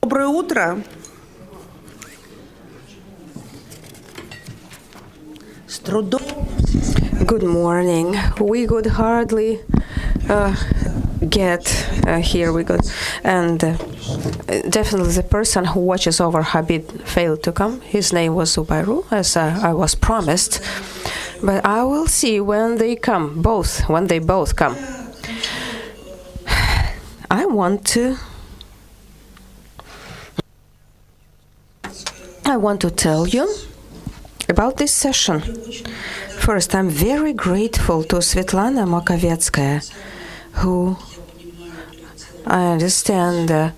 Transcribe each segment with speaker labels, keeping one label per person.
Speaker 1: Доброе утро. С трудом.
Speaker 2: Good morning. We could hardly get here. And definitely the person who watches over Habib failed to come. His name was Zubairu, as I was promised. But I will see when they come, when they both come. I want to tell you about this session. First, I'm very grateful to Svetlana Makovetskaya, who I understand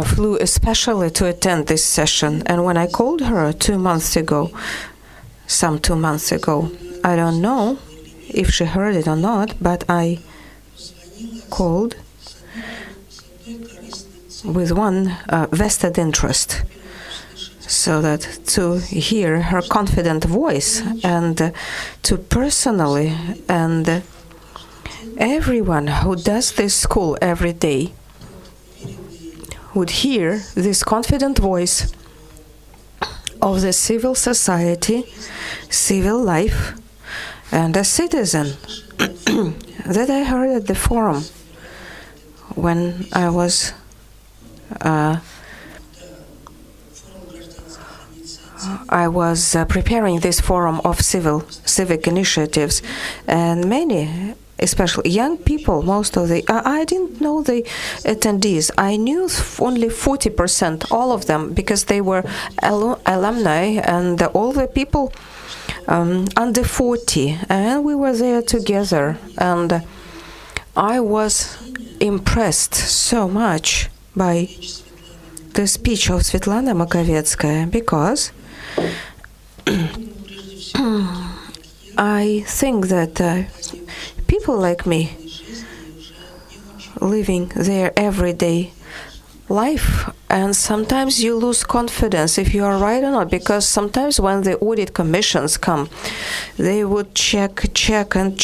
Speaker 2: flew especially to attend this session. And when I called her 2 months ago, I don't know if she heard it or not, but I called with one vested interest, so that to hear her confident voice and to personally, and everyone who does this school every day would hear this confident voice of the civil society, civil life, and a citizen that I heard at the forum when I was preparing this forum of civic initiatives, and many, especially young people, I didn't know the attendees. I knew only 40%, all of them, because they were alumni, and all the people under 40, and we were there together, and I was impressed so much by the speech of Svetlana Makovetskaya, because I think that people like me, living their everyday life, and sometimes you lose confidence if you are right or not, because sometimes when the audit commissions come, they would check and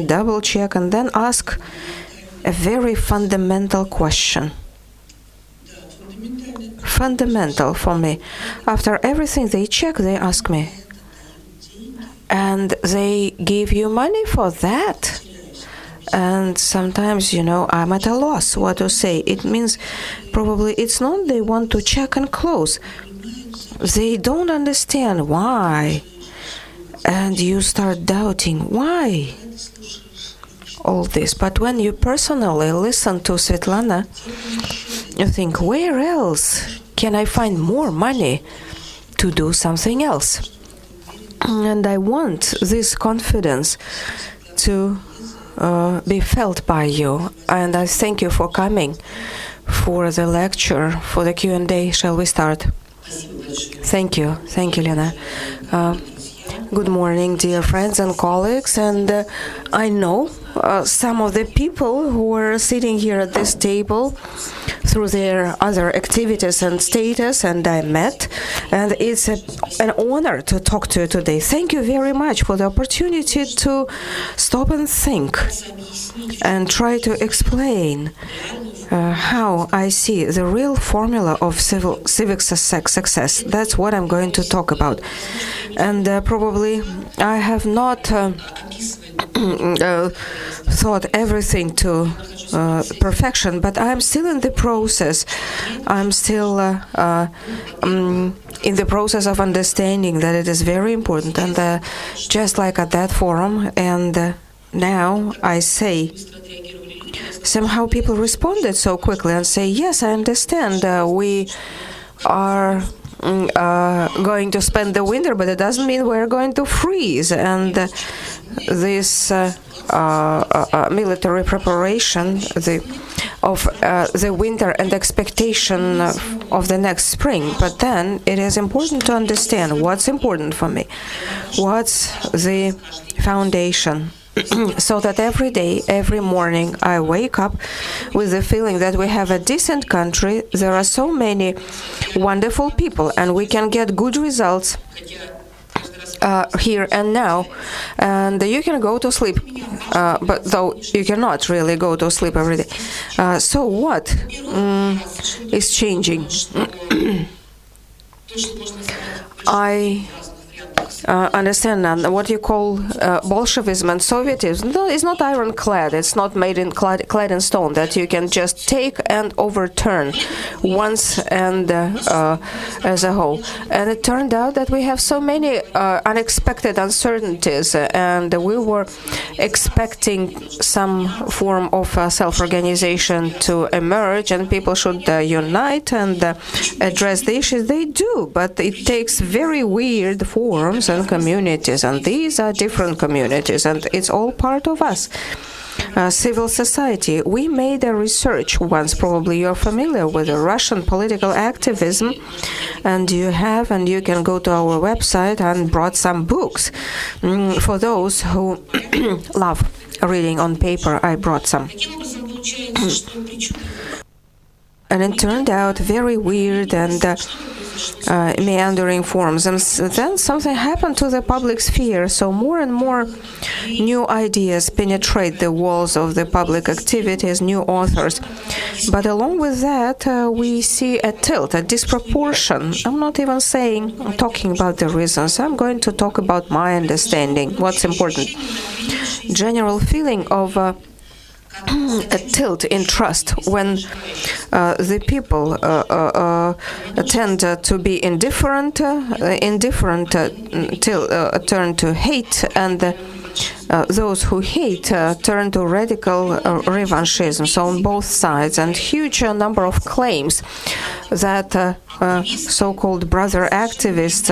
Speaker 2: double check, and then ask a very fundamental question. Fundamental for me. After everything they check, they ask me, and they give you money for that? And sometimes, I'm at a loss what to say. It means probably it's not they want to check and close. They don't understand why. And you start doubting why all this. But when you personally listen to Svetlana, you think, where else can I find more money to do something else? And I want this confidence to be felt by you. And I thank you for coming for the lecture, for the Q&A. Shall we start? Thank you, Lena. Good morning, dear friends and colleagues. And I know some of the people who were sitting here at this table through their other activities and status, and I met, and it's an honor to talk to you today. Thank you very much for the opportunity to stop and think and try to explain how I see the real formula of civic success. That's what I'm going to talk about. And probably I have not thought everything to perfection, but I'm still in the process. I'm still in the process of understanding that it is very important. And just like at that forum, and now I say, somehow people responded so quickly and say, yes, I understand, we are going to spend the winter, but it doesn't mean we're going to freeze. And this military preparation of the winter and expectation of the next spring. But then it is important to understand what's important for me, what's the foundation. So that every day, every morning, I wake up with the feeling that we have a decent country, there are so many wonderful people, and we can get good results here and now, and you can go to sleep, but though you cannot really go to sleep every day. So what is changing? I understand now what you call Bolshevism and Sovietism. No, it's not ironclad. It's not made in clad in stone that you can just take and overturn once and as a whole. And it turned out that we have so many unexpected uncertainties, and we were expecting some form of self-organization to emerge, and people should unite and address the issues. They do, but it takes very weird forms and communities, and these are different communities, and it's all part of us. Civil society. We made a research once, probably you're familiar with the Russian political activism, and you can go to our website and brought some books. For those who love reading on paper, I brought some. And it turned out very weird and meandering forms. And then something happened to the public sphere, so more and more new ideas penetrate the walls of the public activities, new authors. But along with that, we see a tilt, a disproportion. I'm not even talking about the reasons. I'm going to talk about my understanding, what's important. General feeling of a tilt in trust when the people tend to be indifferent, turn to hate, and those who hate turn to radical revanchism, so on both sides, and huge number of claims that so-called brother activists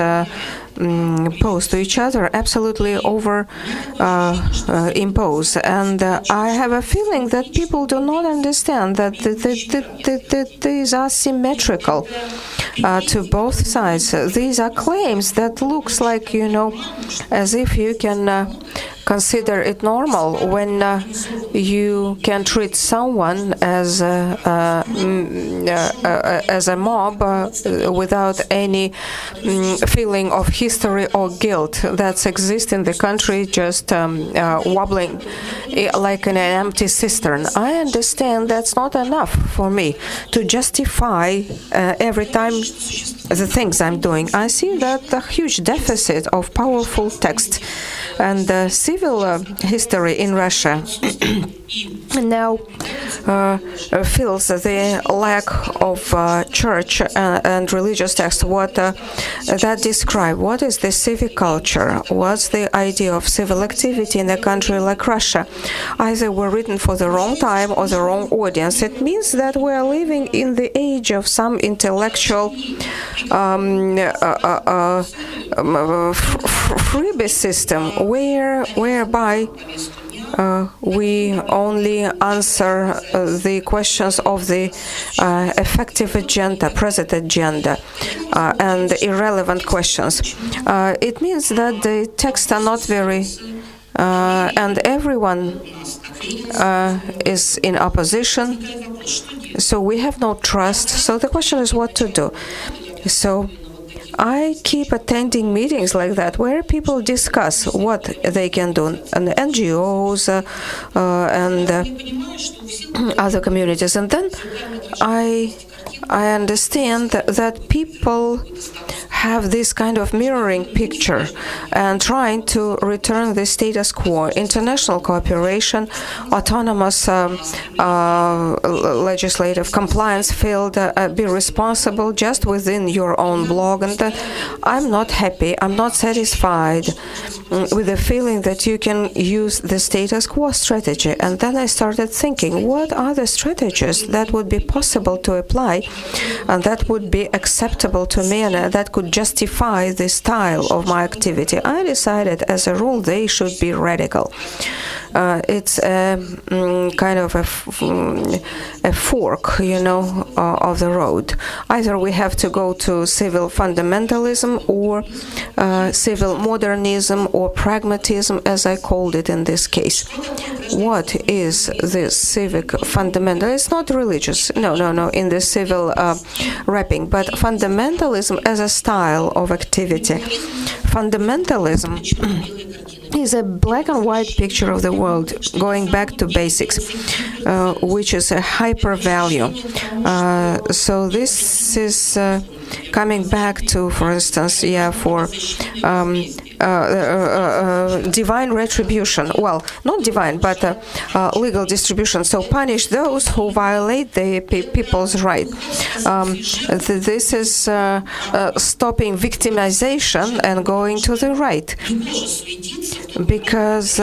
Speaker 2: pose to each other, absolutely impose. And I have a feeling that people do not understand that these are symmetrical to both sides. These are claims that looks like, as if you can consider it normal when you can treat someone as a mob without any feeling of history or guilt that exists in the country, just wobbling like in an empty cistern. I understand that's not enough for me to justify every time the things I'm doing. I see that the huge deficit of powerful text and civil history in Russia now feels the lack of church and religious text. What that describe? What is the civic culture? What's the idea of civil activity in a country like Russia? Either we're written for the wrong time or the wrong audience. It means that we are living in the age of some intellectual freebie system whereby we only answer the questions of the effective agenda, present agenda, and irrelevant questions. It means that the texts are not very, and everyone is in opposition, so we have no trust. So the question is what to do. So I keep attending meetings like that where people discuss what they can do, and the NGOs and other communities. And then I understand that people have this kind of mirroring picture and trying to return the status quo. International cooperation, autonomous legislative compliance field, be responsible just within your own blog. And I'm not happy, I'm not satisfied with the feeling that you can use the status quo strategy. And then I started thinking, what are the strategies that would be possible to apply and that would be acceptable to me and that could justify the style of my activity? I decided, as a rule, they should be radical. It's a kind of a fork, of the road. Either we have to go to civil fundamentalism or civil modernism or pragmatism, as I called it in this case. What is this civic fundamental? It's not religious, no, in the civil wrapping, but fundamentalism as a style of activity. fundamentalism is a black and white picture of the world, going back to basics, which is a hyper value. So this is coming back to, for instance, for divine retribution. Well, not divine, but legal distribution. So punish those who violate the people's right. This is stopping victimization and going to the right, because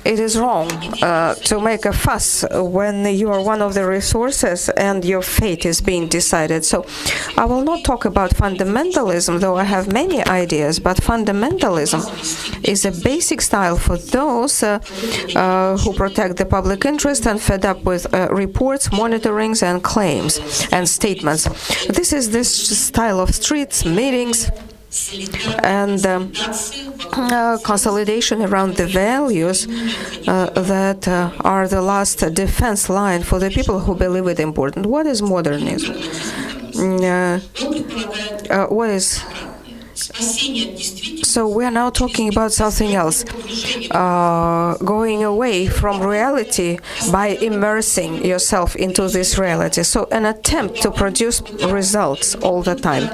Speaker 2: it is wrong to make a fuss when you are one of the resources and your fate is being decided. So I will not talk about fundamentalism, though I have many ideas, but fundamentalism is a basic style for those who protect the public interest and fed up with reports, monitorings, and claims and statements. This is this style of streets, meetings, and consolidation around the values that are the last defense line for the people who believe it important. What is modernism? What is... So we are now talking about something else, going away from reality by immersing yourself into this reality. So an attempt to produce results all the time.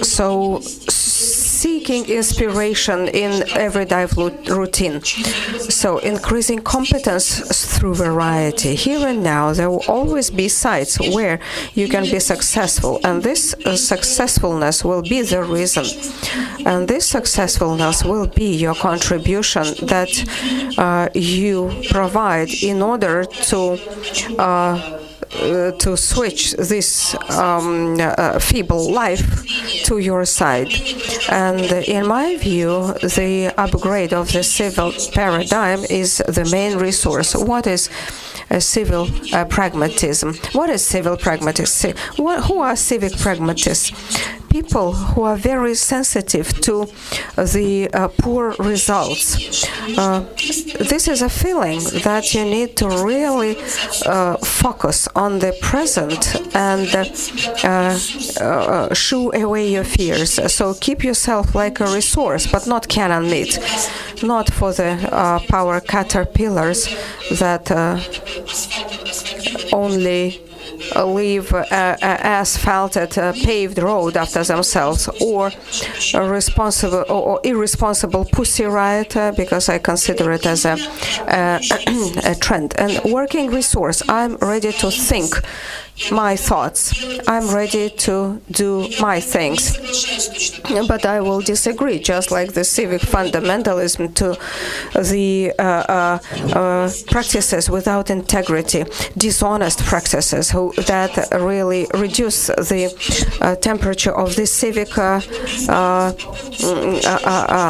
Speaker 2: So seeking inspiration in everyday routine. So increasing competence through variety. Here and now, there will always be sites where you can be successful, and this successfulness will be the reason. And this successfulness will be your contribution that you provide in order to switch this feeble life to your side. And in my view, the upgrade of the civil paradigm is the main resource. What is civil pragmatism? What is civil pragmatism? Who are civic pragmatists? People who are very sensitive to the poor results. This is a feeling that you need to really focus on the present and shoo away your fears. So keep yourself like a resource, but not cannon meat, not for the power caterpillars that only leave asphalted paved road after themselves, or a responsible or irresponsible pussy riot, because I consider it as a trend. And working resource, I'm ready to think my thoughts. I'm ready to do my things. But I will disagree, just like the civic fundamentalism, to the practices without integrity, dishonest practices that really reduce the temperature of the civic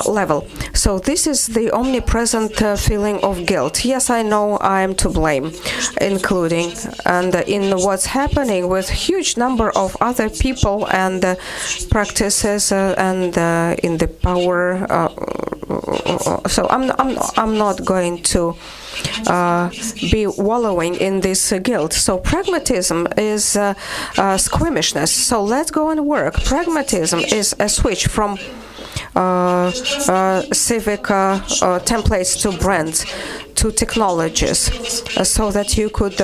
Speaker 2: level. So this is the omnipresent feeling of guilt. Yes, I know I am to blame, including and in what's happening with huge number of other people and practices and in the power. So I'm not going to be wallowing in this guilt. So pragmatism is squeamishness. So let's go and work. Pragmatism is a switch from civic templates to brands, to technologies, so that you could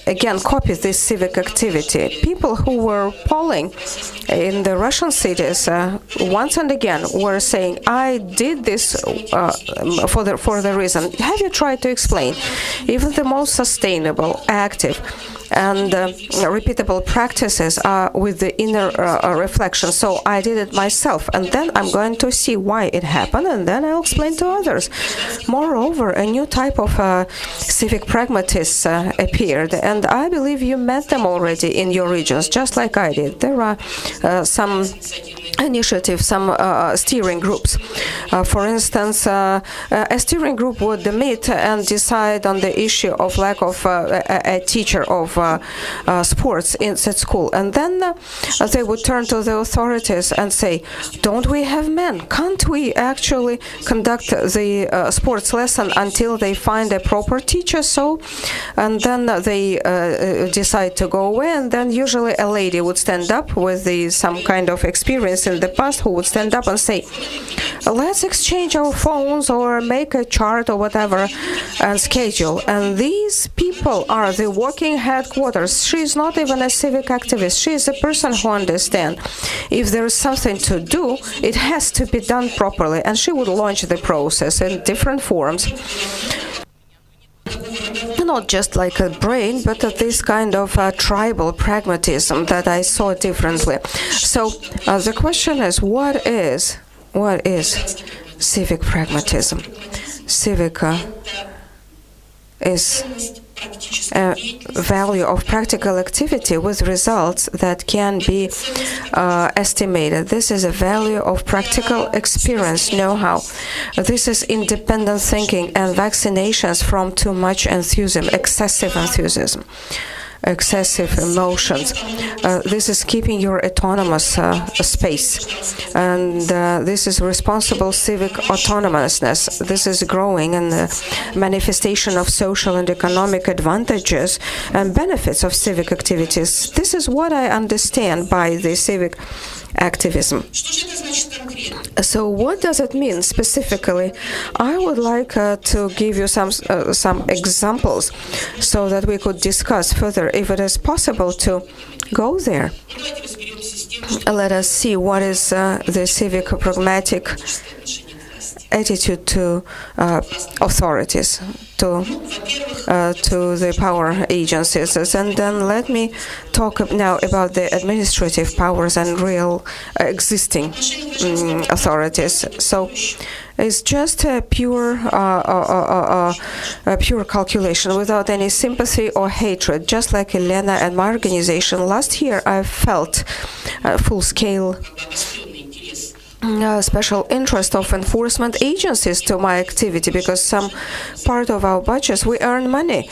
Speaker 2: again copy this civic activity. People who were polling in the Russian cities once and again were saying, I did this for the reason. Have you tried to explain? Even the most sustainable, active, and repeatable practices are with the inner reflection. So I did it myself, and then I'm going to see why it happened, and then I'll explain to others. Moreover, a new type of civic pragmatists appeared, and I believe you met them already in your regions, just like I did. There are some initiatives, some steering groups. For instance, a steering group would meet and decide on the issue of lack of a teacher of sports at school. And then they would turn to the authorities and say, don't we have men? Can't we actually conduct the sports lesson until they find a proper teacher? So, and then they decide to go away, and then usually a lady would stand up with some kind of experience in the past who would stand up and say, let's exchange our phones or make a chart or whatever and schedule. And these people are the working headquarters. She is not even a civic activist. She is a person who understands if there is something to do, it has to be done properly. And she would launch the process in different forms. Not just like a brain, but this kind of tribal pragmatism that I saw differently. So the question is, what is civic pragmatism? Civic is a value of practical activity with results that can be estimated. This is a value of practical experience, know-how. This is independent thinking and vaccinations from too much enthusiasm, excessive enthusiasm, excessive emotions. This is keeping your autonomous space. And this is responsible civic autonomousness. This is growing in the manifestation of social and economic advantages and benefits of civic activities. This is what I understand by the civic activism. So what does it mean specifically? I would like to give you some examples so that we could discuss further if it is possible to go there. Let us see what is the civic pragmatic attitude to authorities, to the power agencies. And then let me talk now about the administrative powers and real existing authorities. So it's just a pure calculation without any sympathy or hatred. Just like Elena and my organization, last year I felt full-scale special interest of enforcement agencies to my activity, because some part of our budgets we earn money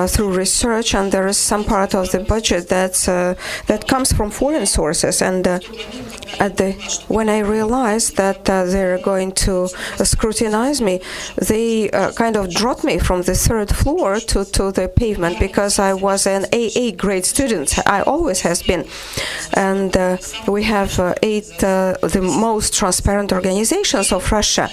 Speaker 2: through research, and there is some part of the budget that comes from foreign sources. And when I realized that they're going to scrutinize me, they kind of dropped me from the third floor to the pavement, because I was an AA grade student. I always has been. And we have 8 the most transparent organizations of Russia.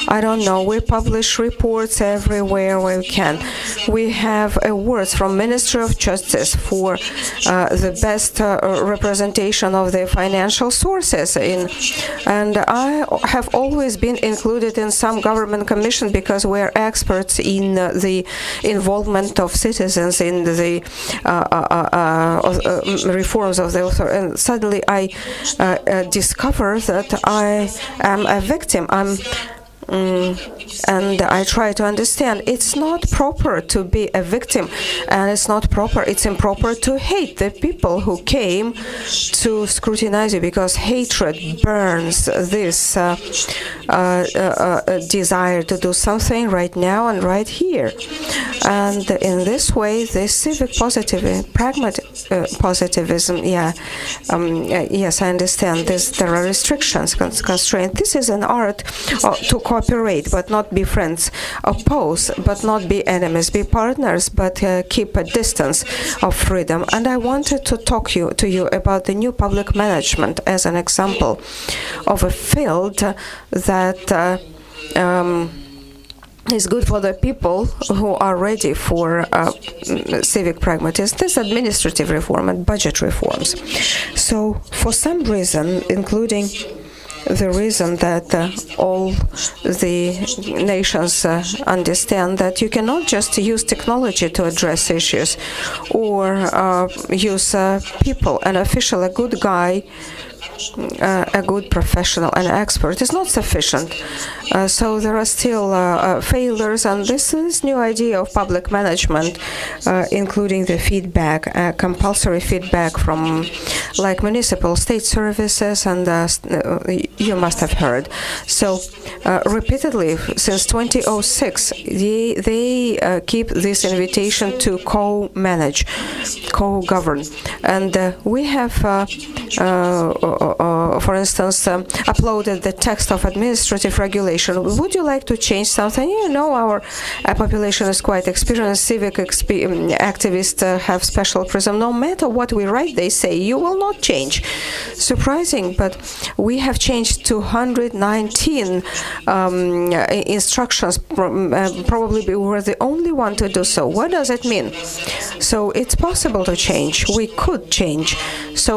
Speaker 2: I don't know, we publish reports everywhere we can. We have awards from Ministry of Justice for the best representation of the financial sources and I have always been included in some government commission because we're experts in the involvement of citizens in the reforms of the authority. And suddenly I discover that I am a victim. And I try to understand it's not proper to be a victim, and it's not proper, it's improper to hate the people who came to scrutinize you, because hatred burns this desire to do something right now and right here. And in this way, the civic positivism, yes, I understand this. There are restrictions, constraints. This is an art to cooperate but not be friends, oppose but not be enemies, be partners but keep a distance of freedom. And I wanted to talk to you about the new public management as an example of a field that is good for the people who are ready for civic pragmatism. This administrative reform and budget reforms. So for some reason, including the reason that all the nations understand that you cannot just use technology to address issues or use people, an official, a good guy, a good professional, an expert is not sufficient. So there are still failures, and this is new idea of public management, including the feedback, compulsory feedback from like municipal state services, and you must have heard. So repeatedly since 2006, they keep this invitation to co-manage. co-govern. And we have, for instance, uploaded the text of administrative regulation. Would you like to change something? You know, our population is quite experienced. Civic activists have special prism. No matter what we write, they say, you will not change. Surprising, but we have changed 219 instructions. Probably we were the only one to do so. What does it mean? So it's possible to change. We could change. So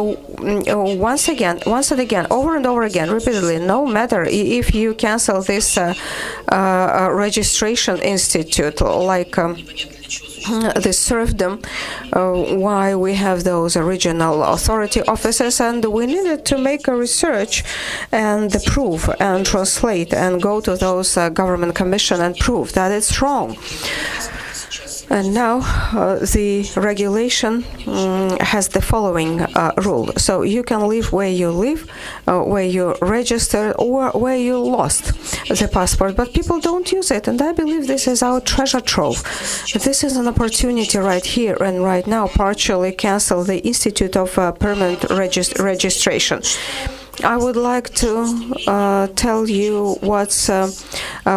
Speaker 2: once and again, over and over again, repeatedly, no matter if you cancel this registration institute, like the serfdom, why we have those original authority offices, and we needed to make a research and prove and translate and go to those government commission and prove that it's wrong. And now the regulation has the following rule. So you can live where you live, where you registered, or where you lost the passport. But people don't use it. And I believe this is our treasure trove. This is an opportunity right here and right now, partially cancel the Institute of Permanent Registration. I would like to tell you what's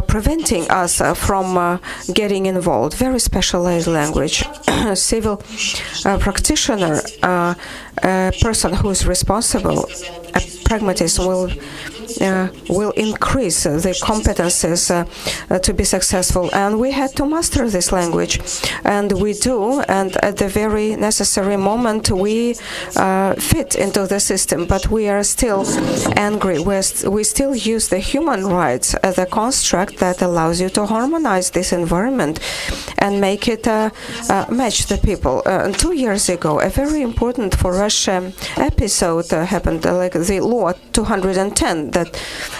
Speaker 2: preventing us from getting involved. Very specialized language. Civil practitioner, a person who is responsible, a pragmatist, will increase the competences to be successful. And we had to master this language. And we do. And at the very necessary moment, we fit into the system. But we are still angry. We still use the human rights as a construct that allows you to harmonize this environment and make it match the people. 2 years ago, a very important for Russia episode happened, like the law 210, that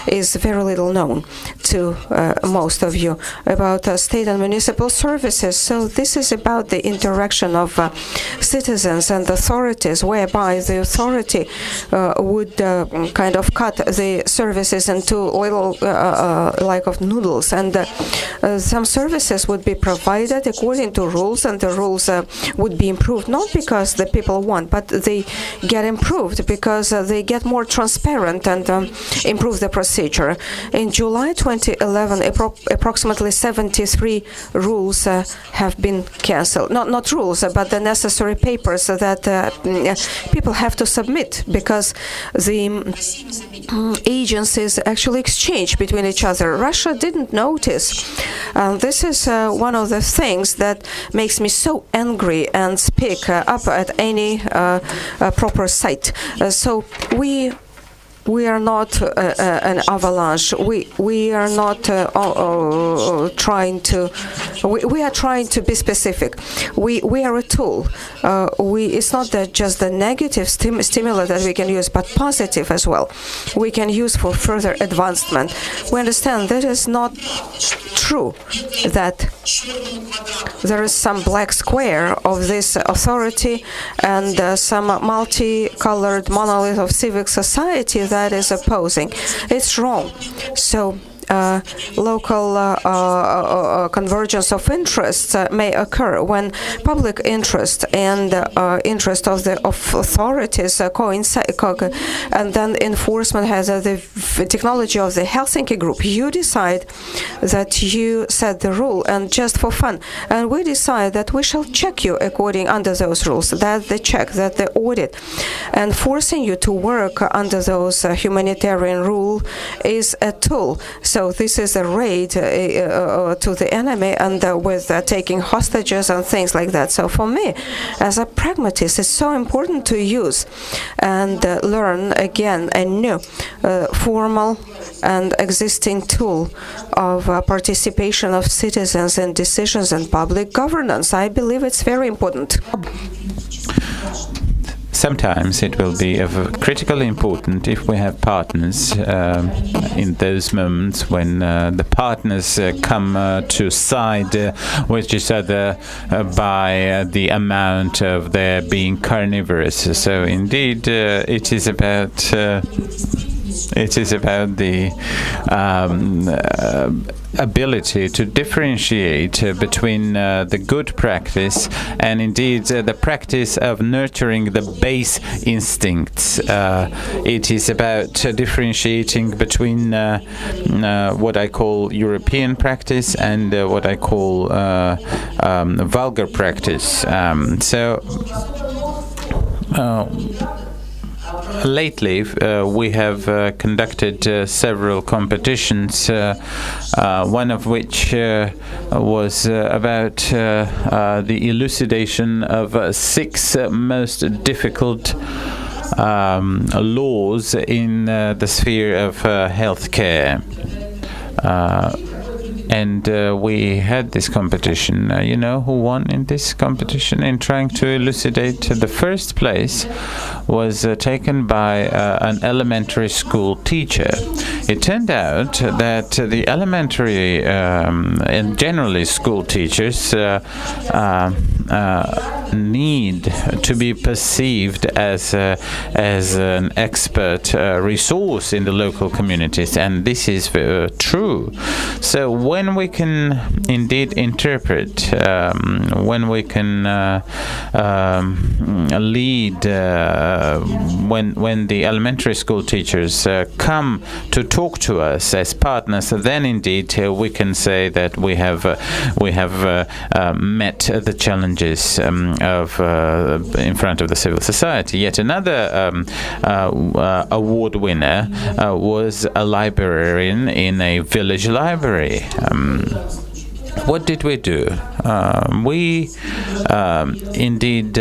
Speaker 2: is very little known to most of you, about state and municipal services. So this is about the interaction of citizens and authorities, whereby the authority would kind of cut the services into little like of noodles, and some services would be provided according to rules, and the rules would be improved, not because the people want, but they get improved because they get more transparent and improve the procedure. In July 2011, approximately 73 rules have been cancelled. Not rules, but the necessary papers that people have to submit, because the agencies actually exchange between each other. Russia didn't notice. This is one of the things that makes me so angry and speak up at any proper site. So we are not an avalanche. We are not trying to. We are trying to be specific. We are a tool. It's not that just the negative stimulus that we can use, but positive as well. We can use for further advancement. We understand that is not true that there is some black square of this authority and some multicolored monolith of civic society that is opposing. It's wrong. So local convergence of interests may occur when public interest and interest of the authorities coincide, and then enforcement has the technology of the Helsinki group. You decide that you set the rule, and just for fun, and we decide that we shall check you according under those rules. That the check, that the audit, and forcing you to work under those humanitarian rule is a tool. So this is a raid to the enemy, and with taking hostages and things like that. So for me, as a pragmatist, it's so important to use and learn again a new formal and existing tool of participation of citizens in decisions and public governance. I believe it's very important.
Speaker 3: Sometimes it will be critically important if we have partners in those moments when the partners come to side with each other by the amount of their being carnivorous. So indeed, it is about It is about the ability to differentiate between the good practice and indeed the practice of nurturing the base instincts. It is about differentiating between what I call European practice and what I call vulgar practice. Lately, we have conducted several competitions, one of which was about the elucidation of 6 most difficult laws in the sphere of healthcare. And we had this competition. You know who won in this competition in trying to elucidate? The first place was taken by an elementary school teacher. It turned out that the elementary and generally school teachers need to be perceived as an expert resource in the local communities, and this is true. So when we can indeed interpret, when we can lead, when the elementary school teachers come to talk to us as partners, then indeed we can say that we have met the challenges of in front of the civil society. Yet another award winner was a librarian in a village library. What did we do? We indeed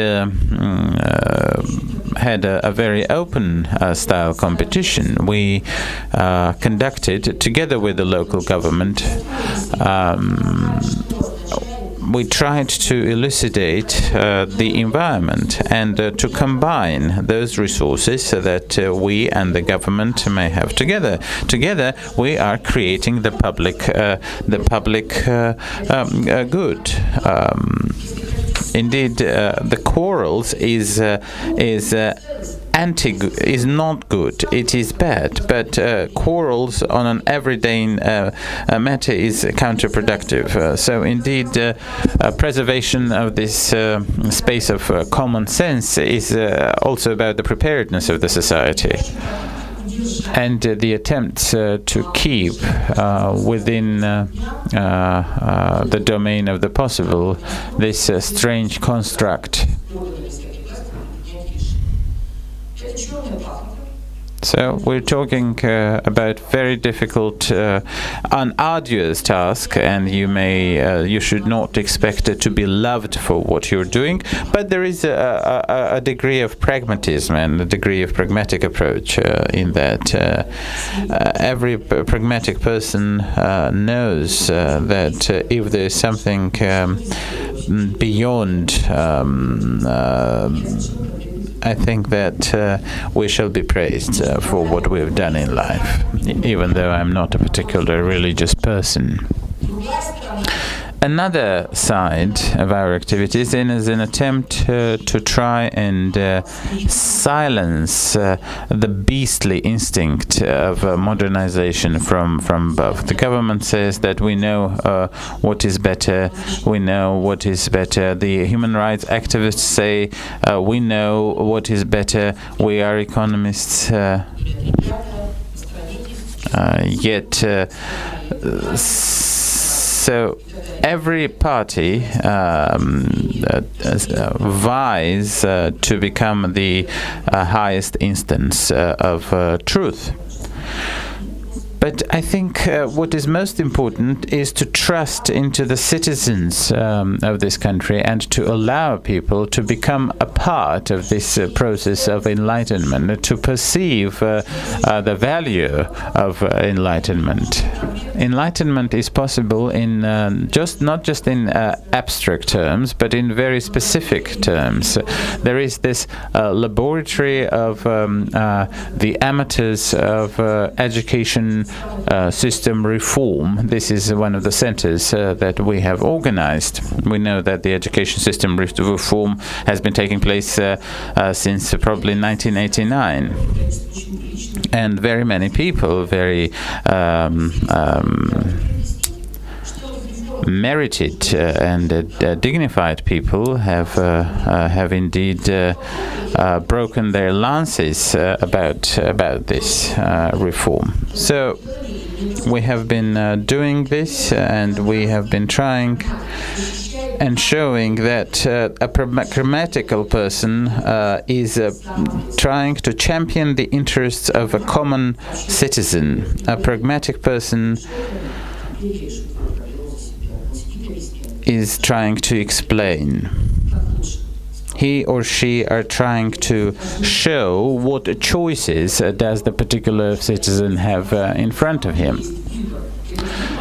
Speaker 3: had a very open style competition. We conducted, together with the local government, we tried to elucidate the environment and to combine those resources so that we and the government may have together. Together, we are creating the public good. Indeed, the quarrels is not good. It is bad. But quarrels on an everyday matter is counterproductive. So indeed, preservation of this space of common sense is also about the preparedness of the society. And the attempts to keep within the domain of the possible this strange construct. So we're talking about very difficult, an arduous task, and you should not expect it to be loved for what you're doing. But there is a degree of pragmatism and a degree of pragmatic approach in that. Every pragmatic person knows that if there's something beyond. I think that we shall be praised for what we've done in life, even though I'm not a particular religious person. Another side of our activities is an attempt to try and silence the beastly instinct of modernization from above. The government says that we know what is better, we know what is better. The human rights activists say we know what is better, we are economists. So every party vies to become the highest instance of truth. But I think what is most important is to trust into the citizens of this country and to allow people to become a part of this process of enlightenment, to perceive the value of enlightenment. Enlightenment is possible in not just in abstract terms, but in very specific terms. There is this laboratory of the amateurs of education system reform. This is one of the centers that we have organized. We know that the education system reform has been taking place since probably 1989. And very many people, very merited and dignified people have indeed broken their lances about this reform. So we have been doing this, and we have been trying and showing that a pragmatical person is trying to champion the interests of a common citizen. A pragmatic person is trying to explain. He or she are trying to show what choices does the particular citizen have in front of him.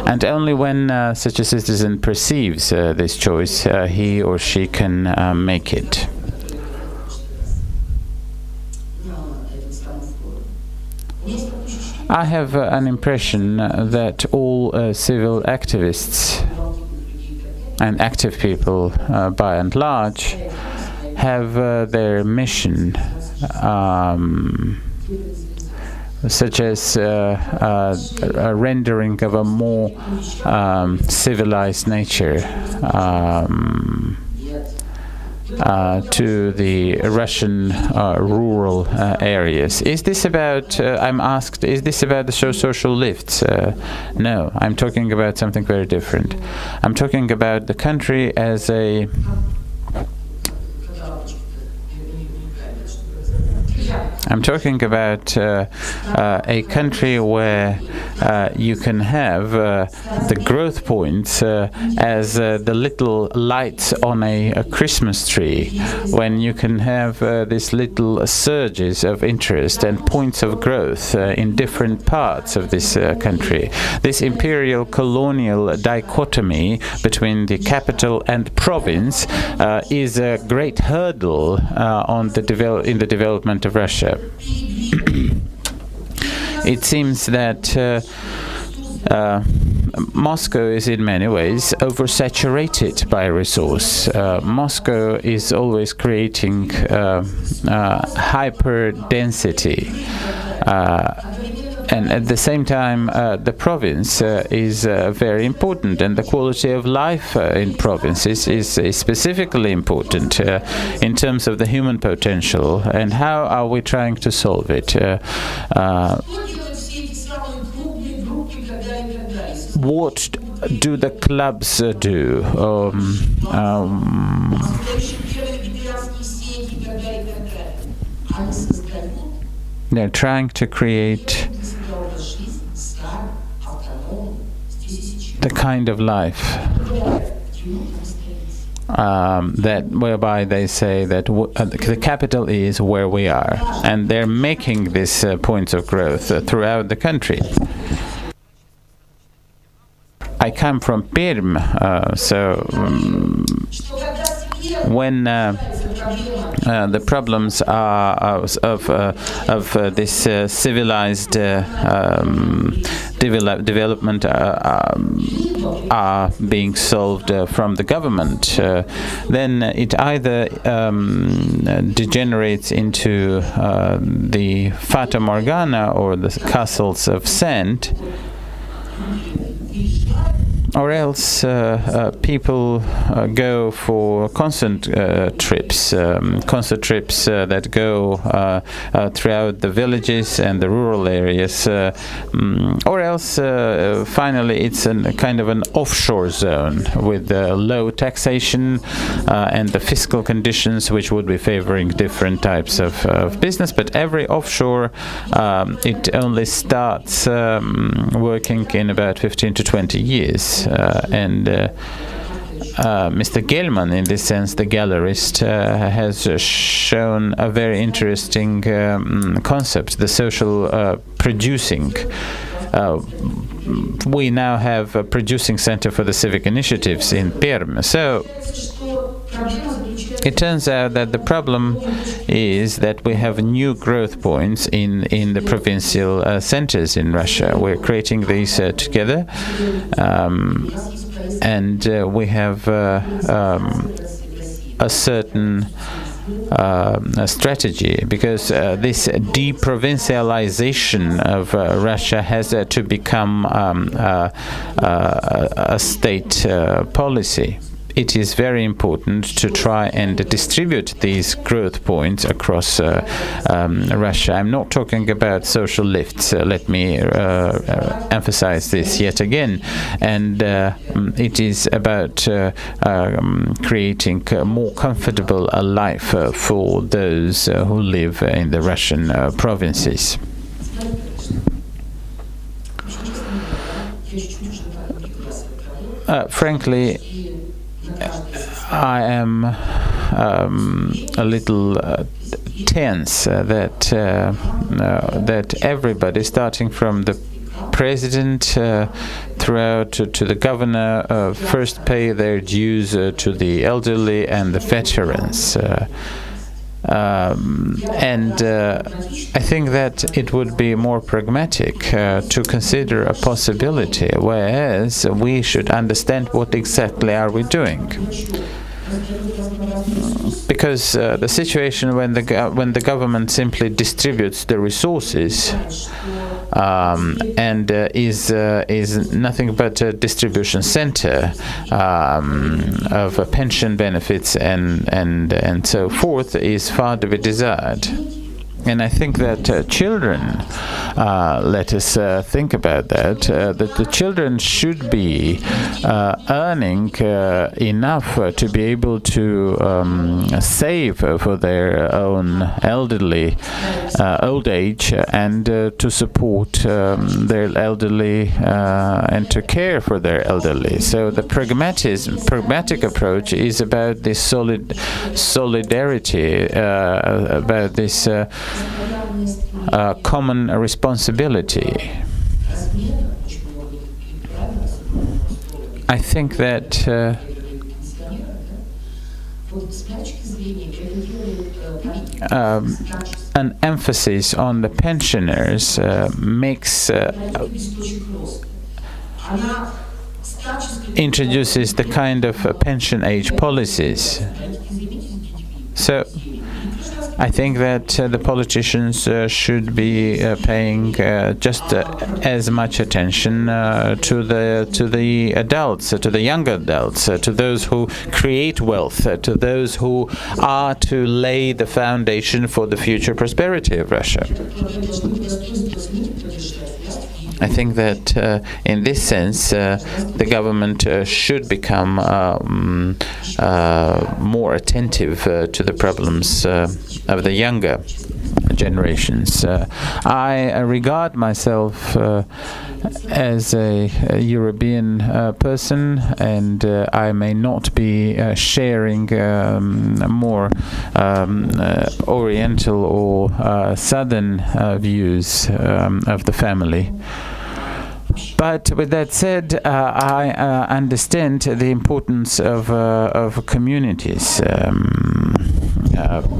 Speaker 3: And only when such a citizen perceives this choice, he or she can make it. I have an impression that all civil activists and active people, by and large, have their mission, such as a rendering of a more civilized nature to the Russian rural areas. Is this about, I'm asked, is this about the social lifts? No, I'm talking about something very different. I'm talking about the country as a I'm talking about a country where you can have the growth points as the little lights on a Christmas tree, when you can have these little surges of interest and points of growth in different parts of this country. This imperial colonial dichotomy between the capital and province is a great hurdle in the development of Russia. It seems that Moscow is in many ways oversaturated by resource. Moscow is always creating hyper density. And at the same time, the province is very important, and the quality of life in provinces is specifically important in terms of the human potential. And how are we trying to solve it? What do the clubs do? They're trying to create the kind of life that whereby they say that the capital is where we are, and they're making these points of growth throughout the country. I come from Perm, so when the problems are of this civilized development are being solved from the government, then it either degenerates into the Fata Morgana or the castles of sand, or else people go for concert trips that go throughout the villages and the rural areas, or else finally it's a kind of an offshore zone with low taxation and the fiscal conditions which would be favoring different types of business. But every offshore, it only starts working in about 15 to 20 years. And Mr. Gelman, in this sense, the gallerist, has shown a very interesting concept, the social producing. We now have a producing center for the civic initiatives in Perm. So It turns out that the problem is that we have new growth points in the provincial centers in Russia. We're creating these together, and we have a certain strategy, because this deprovincialization of Russia has to become a state policy. It is very important to try and distribute these growth points across Russia. I'm not talking about social lifts. Let me emphasize this yet again. And it is about creating a more comfortable life for those who live in the Russian provinces. Frankly, I am a little tense that everybody, starting from the president throughout to the governor, first pay their dues to the elderly and the veterans. And I think that it would be more pragmatic to consider a possibility, whereas we should understand what exactly are we doing. Because the situation when the government simply distributes the resources and is nothing but a distribution center of pension benefits and so forth is far to be desired. And I think that children, let us think about that, that the children should be earning enough to be able to save for their own elderly old age and to support their elderly and to care for their elderly. So the pragmatic approach is about this solidarity, about this common responsibility. I think that an emphasis on the pensioners introduces the kind of pension age policies. So I think that the politicians should be paying just as much attention to the adults, to the younger adults, to those who create wealth, to those who are to lay the foundation for the future prosperity of Russia. I think that in this sense, the government should become more attentive to the problems of the younger generations. I regard myself as a European person, and I may not be sharing more Oriental or Southern views of the family. But with that said, I understand the importance of communities,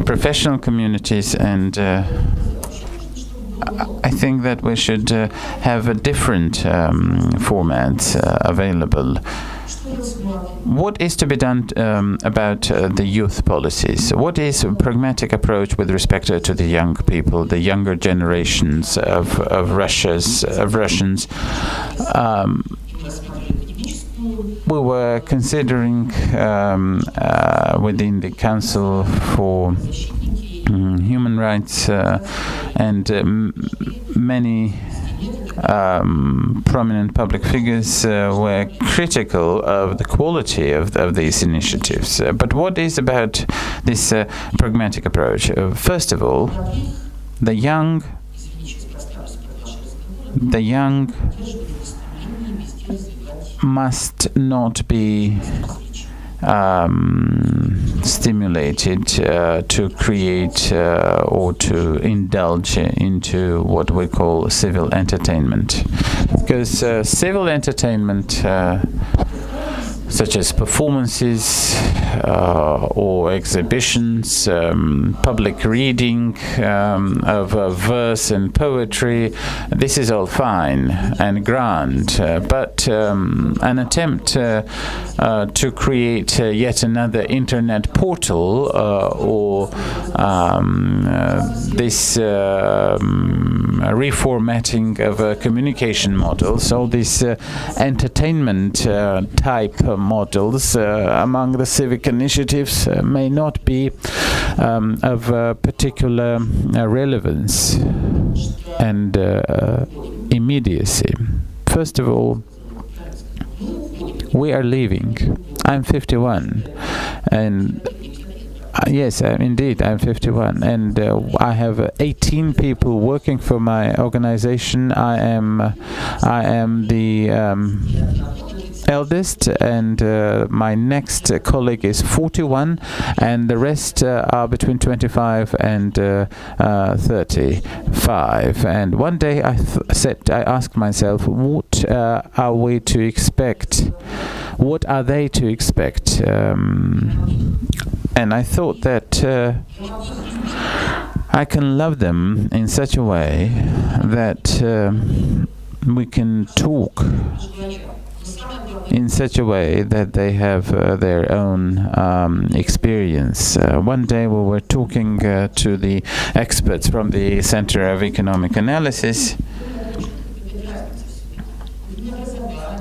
Speaker 3: professional communities, and I think that we should have a different formats available. What is to be done about the youth policies? What is a pragmatic approach with respect to the young people, the younger generations of Russians? We were considering within the Council for Human Rights and many prominent public figures were critical of the quality of these initiatives. But what is about this pragmatic approach? First of all, the young must not be stimulated to create or to indulge into what we call civil entertainment, because civil entertainment such as performances or exhibitions, public reading of verse and poetry. This is all fine and grand, but an attempt to create yet another internet portal or this reformatting of communication models, all these entertainment type models among the civic initiatives may not be of particular relevance and immediacy. First of all, we are leaving. I'm 51, and yes, indeed, I'm 51, and I have 18 people working for my organization. I am the eldest, and my next colleague is 41, and the rest are between 25 and 35. And one day I asked myself, what are we to expect? What are they to expect? And I thought that I can love them in such a way that we can talk in such a way that they have their own experience. One day we were talking to the experts from the Center of Economic Analysis,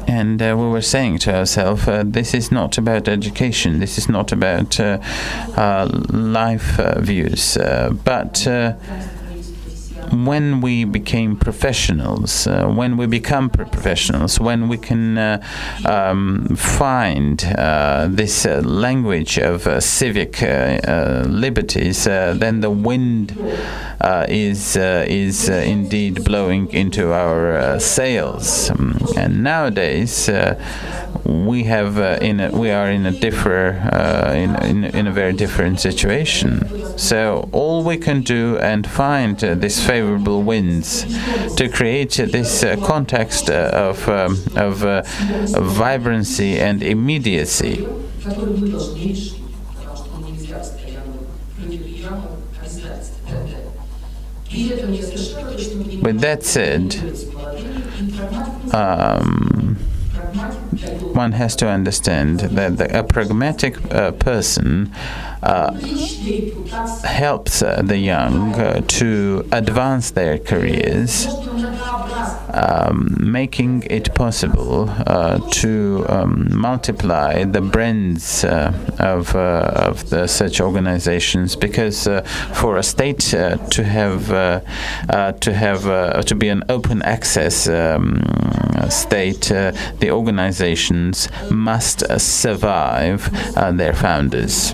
Speaker 3: and we were saying to ourselves, this is not about education, this is not about life views, but when we became professionals, when we become professionals, when we can find this language of civic liberties, then the wind is indeed blowing into our sails. And nowadays, we are in a very different situation. So all we can do and find this favorable winds to create this context of vibrancy and immediacy. With that said, one has to understand that a pragmatic person helps the young to advance their careers, making it possible to multiply the brands of such organizations, because for a state to be an open access state, the organizations must survive their founders.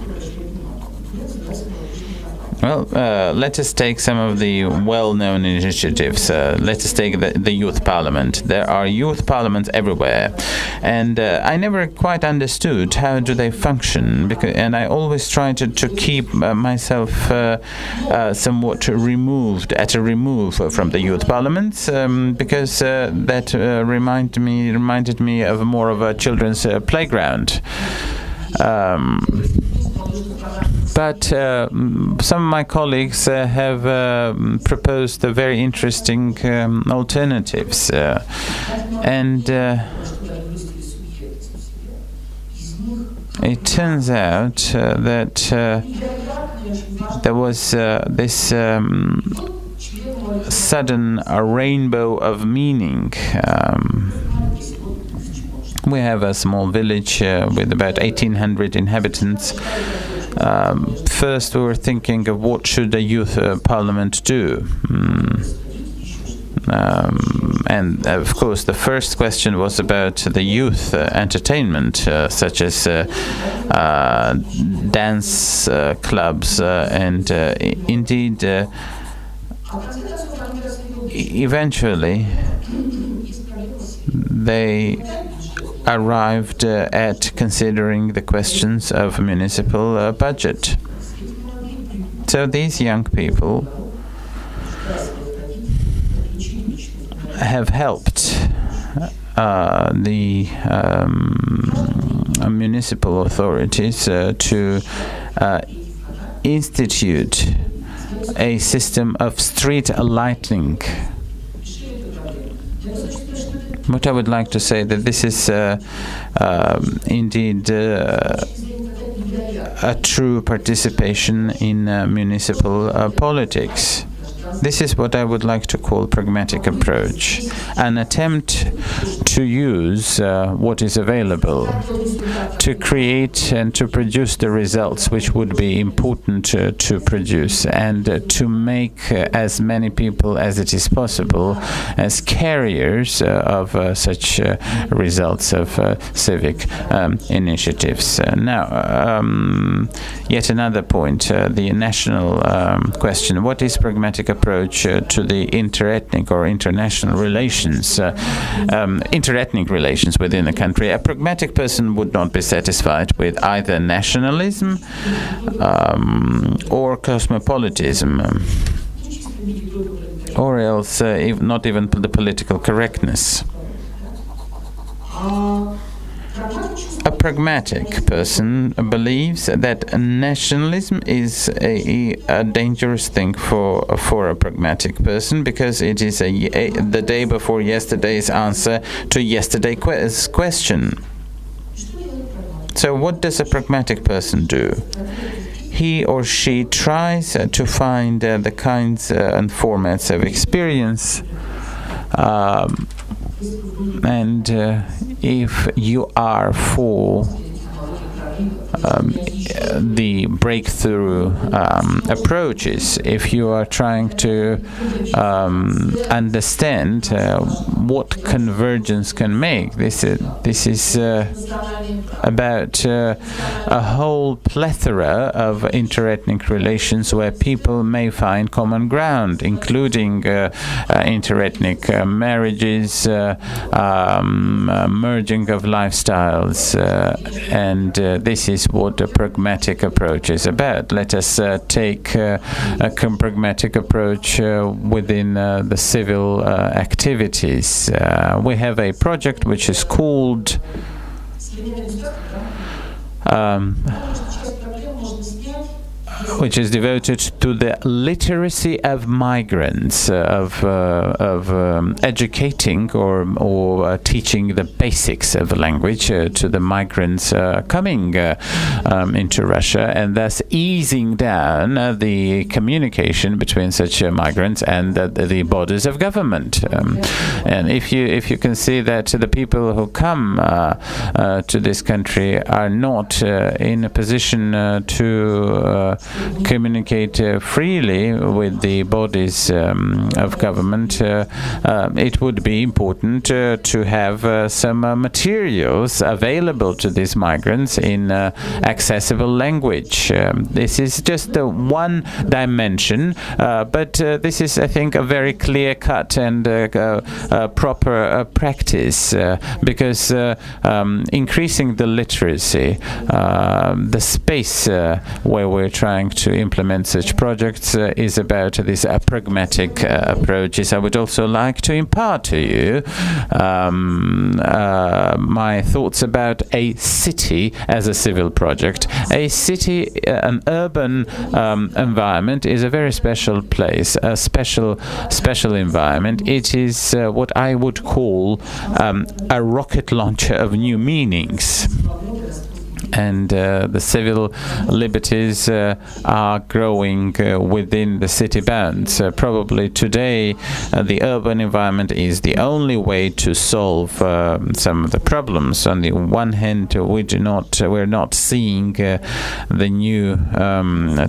Speaker 3: Well, let us take some of the well-known initiatives. Let us take the youth parliament. There are youth parliaments everywhere, and I never quite understood how do they function, and I always tried to keep myself somewhat removed from the youth parliaments, because that reminded me of more of a children's playground. But some of my colleagues have proposed very interesting alternatives, and it turns out that there was this sudden rainbow of meaning. We have a small village with about 1,800 inhabitants. First, we were thinking of what should a youth parliament do. And of course, the first question was about the youth entertainment, such as dance clubs, and indeed, eventually, they arrived at considering the questions of municipal budget. So these young people have helped the municipal authorities to institute a system of street lighting. What I would like to say that this is indeed a true participation in municipal politics. This is what I would like to call pragmatic approach, an attempt to use what is available to create and to produce the results which would be important to produce, and to make as many people as it is possible as carriers of such results of civic initiatives. Now, yet another point, the national question. What is pragmatic approach to the interethnic or international relations, interethnic relations within a country? A pragmatic person would not be satisfied with either nationalism or cosmopolitanism, or else not even the political correctness. A pragmatic person believes that nationalism is a dangerous thing for a pragmatic person, because it is the day before yesterday's answer to yesterday's question. So what does a pragmatic person do? He or she tries to find the kinds and formats of experience, and if you are for the breakthrough approaches, if you are trying to understand what convergence can make, this is about a whole plethora of interethnic relations where people may find common ground, including interethnic marriages, merging of lifestyles, and this is what a pragmatic approach is about. Let us take a pragmatic approach within the civil activities. We have a project which is called which is devoted to the literacy of migrants, of educating or teaching the basics of language to the migrants coming into Russia, and thus easing down the communication between such migrants and the bodies of government. And if you can see that the people who come to this country are not in a position to communicate freely with the bodies of government, it would be important to have some materials available to these migrants in accessible language. This is just one dimension, but this is, I think, a very clear-cut and proper practice, because increasing the literacy, the space where we're trying to implement such projects is about these pragmatic approaches. I would also like to impart to you my thoughts about a city as a civil project. A city, an urban environment, is a very special place, a special environment. It is what I would call a rocket launcher of new meanings. And the civil liberties are growing within the city bounds. Probably today, the urban environment is the only way to solve some of the problems. On the one hand, we're not seeing the new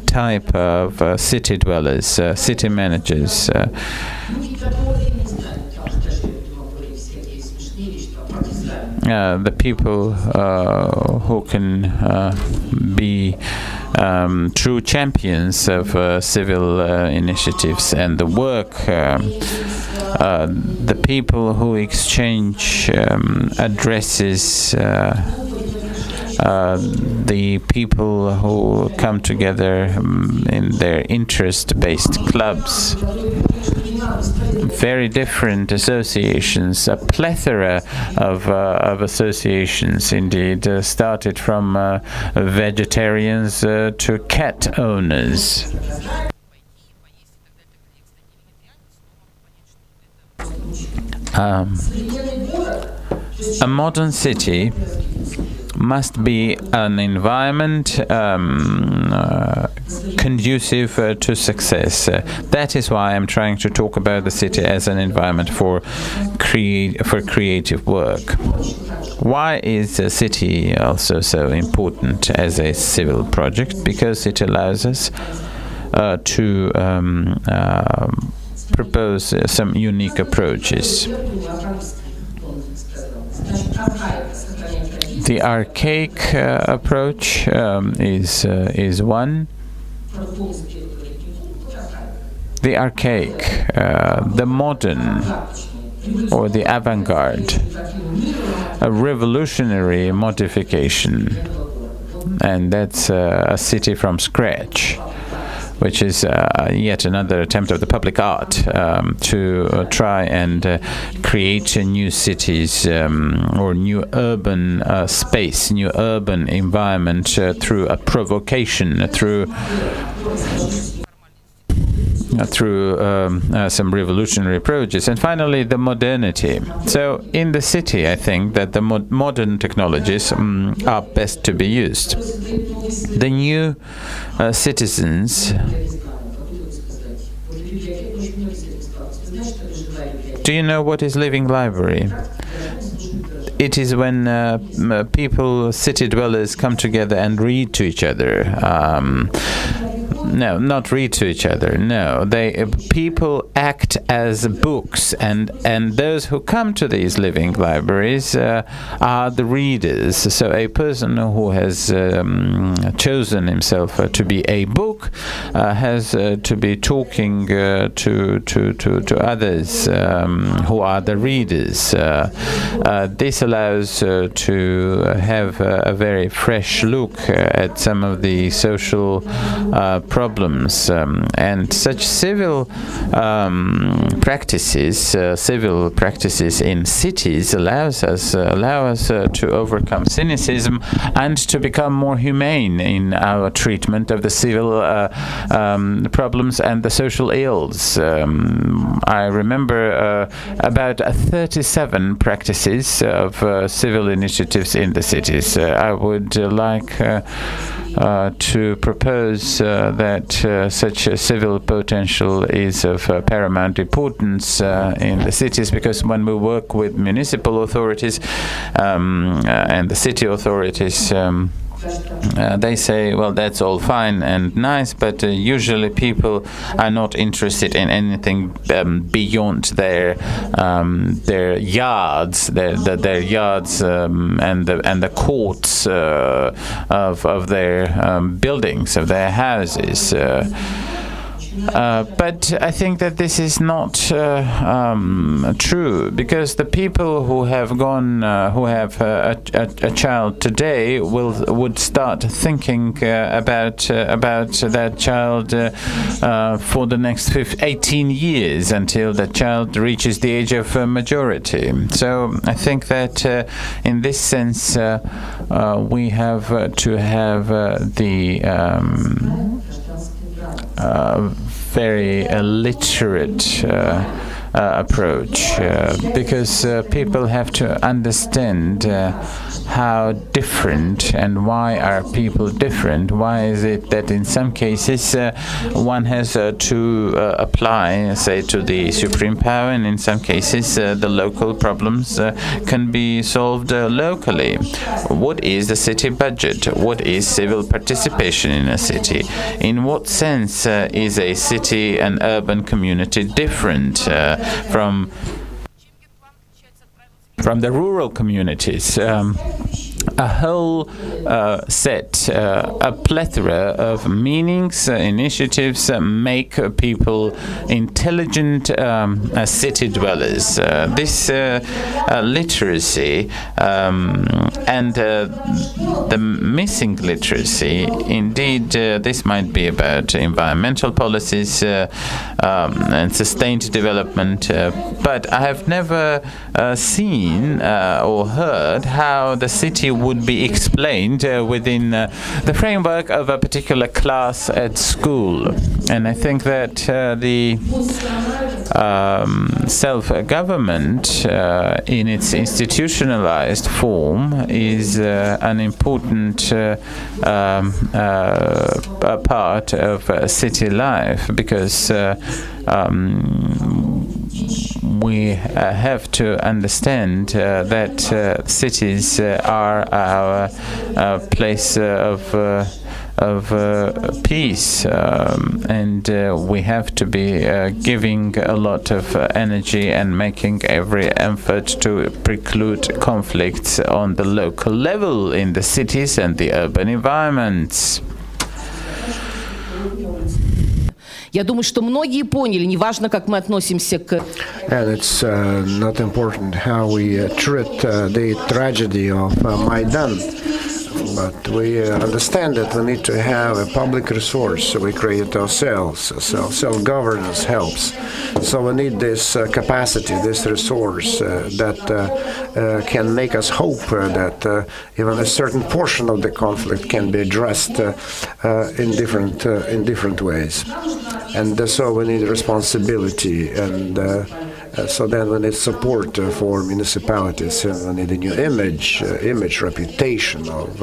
Speaker 3: type of city dwellers, city managers. The people who can be true champions of civil initiatives and the work, the people who exchange addresses the people who come together in their interest-based clubs. Very different associations, a plethora of associations indeed, started from vegetarians to cat owners. A modern city must be an environment conducive to success. That is why I'm trying to talk about the city as an environment for creative work. Why is the city also so important as a civil project? Because it allows us to propose some unique approaches. The archaic approach is one. The archaic, the modern, or the avant-garde, a revolutionary modification, and that's a city from scratch, which is yet another attempt of the public art to try and create new cities or new urban space, new urban environment through a provocation, through some revolutionary approaches. And finally, the modernity. So in the city, I think that the modern technologies are best to be used. The new citizens, do you know what is living library? It is when people, city dwellers, come together and read to each other. No, not read to each other. No, people act as books, and those who come to these living libraries are the readers. So a person who has chosen himself to be a book has to be talking to others who are the readers. This allows to have a very fresh look at some of the social problems, and such civil practices in cities allow us to overcome cynicism and to become more humane in our treatment of the civil problems and the social ills. I remember about 37 practices of civil initiatives in the cities. I would like to propose that such a civil potential is of paramount importance in the cities, because when we work with municipal authorities and the city authorities, they say, well, that's all fine and nice, but usually people are not interested in anything beyond their yards, their yards and the courts of their buildings, of their houses. But I think that this is not true, because the people who have who have a child today would start thinking about that child for the next 18 years until the child reaches the age of majority. So I think that in this sense we have to have the very literate approach, because people have to understand how different and why are people different. Why is it that in some cases one has to apply, say, to the supreme power, and in some cases the local problems can be solved locally? What is the city budget? What is civil participation in a city? In what sense is a city, an urban community, different from the rural communities? a whole set, a plethora of meanings, initiatives make people intelligent city dwellers. This literacy and the missing literacy, indeed, this might be about environmental policies and sustained development, but I have never seen or heard how the city would be explained within the framework of a particular class at school. And I think that the self-government in its institutionalized form is an important part of city life, because we have to understand that cities are our place of peace, and we have to be giving a lot of energy and making every effort to preclude conflicts on the local level in the cities and the urban environments.
Speaker 4: Я думаю, что многие поняли, неважно, как мы относимся к...
Speaker 5: And it's not important how we treat the tragedy of Maidan, but we understand that we need to have a public resource, so we create ourselves. So self-governance helps. So we need this capacity, this resource that can make us hope that even a certain portion of the conflict can be addressed in different ways. And so we need responsibility, and so then we need support for municipalities, and we need a new image reputation of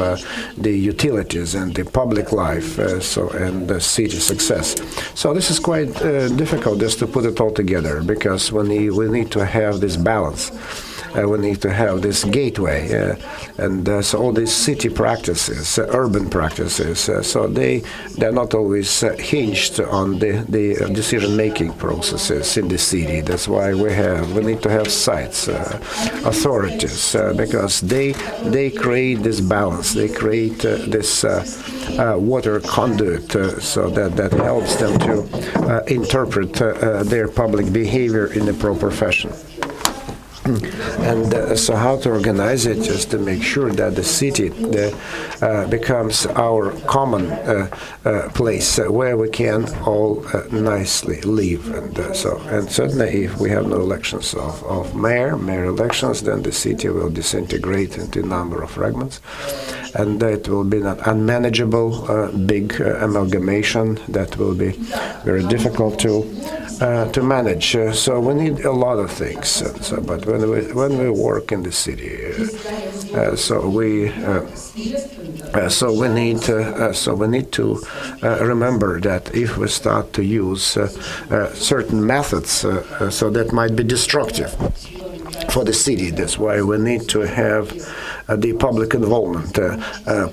Speaker 5: the utilities and the public life, and the city success. So this is quite difficult just to put it all together, because we need to have this balance. We need to have this gateway, and so all these city practices, urban practices, so they're not always hinged on the decision-making processes in the city. That's why we need to have sites, authorities, because they create this balance. They create this water conduit, so that helps them to interpret their public behavior in the proper fashion. And so how to organize it, just to make sure that the city becomes our common place where we can all nicely live. And certainly if we have no elections of mayor elections, then the city will disintegrate into a number of fragments. And it will be an unmanageable big amalgamation that will be very difficult to manage. So we need a lot of things. But when we work in the city, we need to remember that if we start to use certain methods, so that might be destructive for the city. That's why we need to have the public involvement,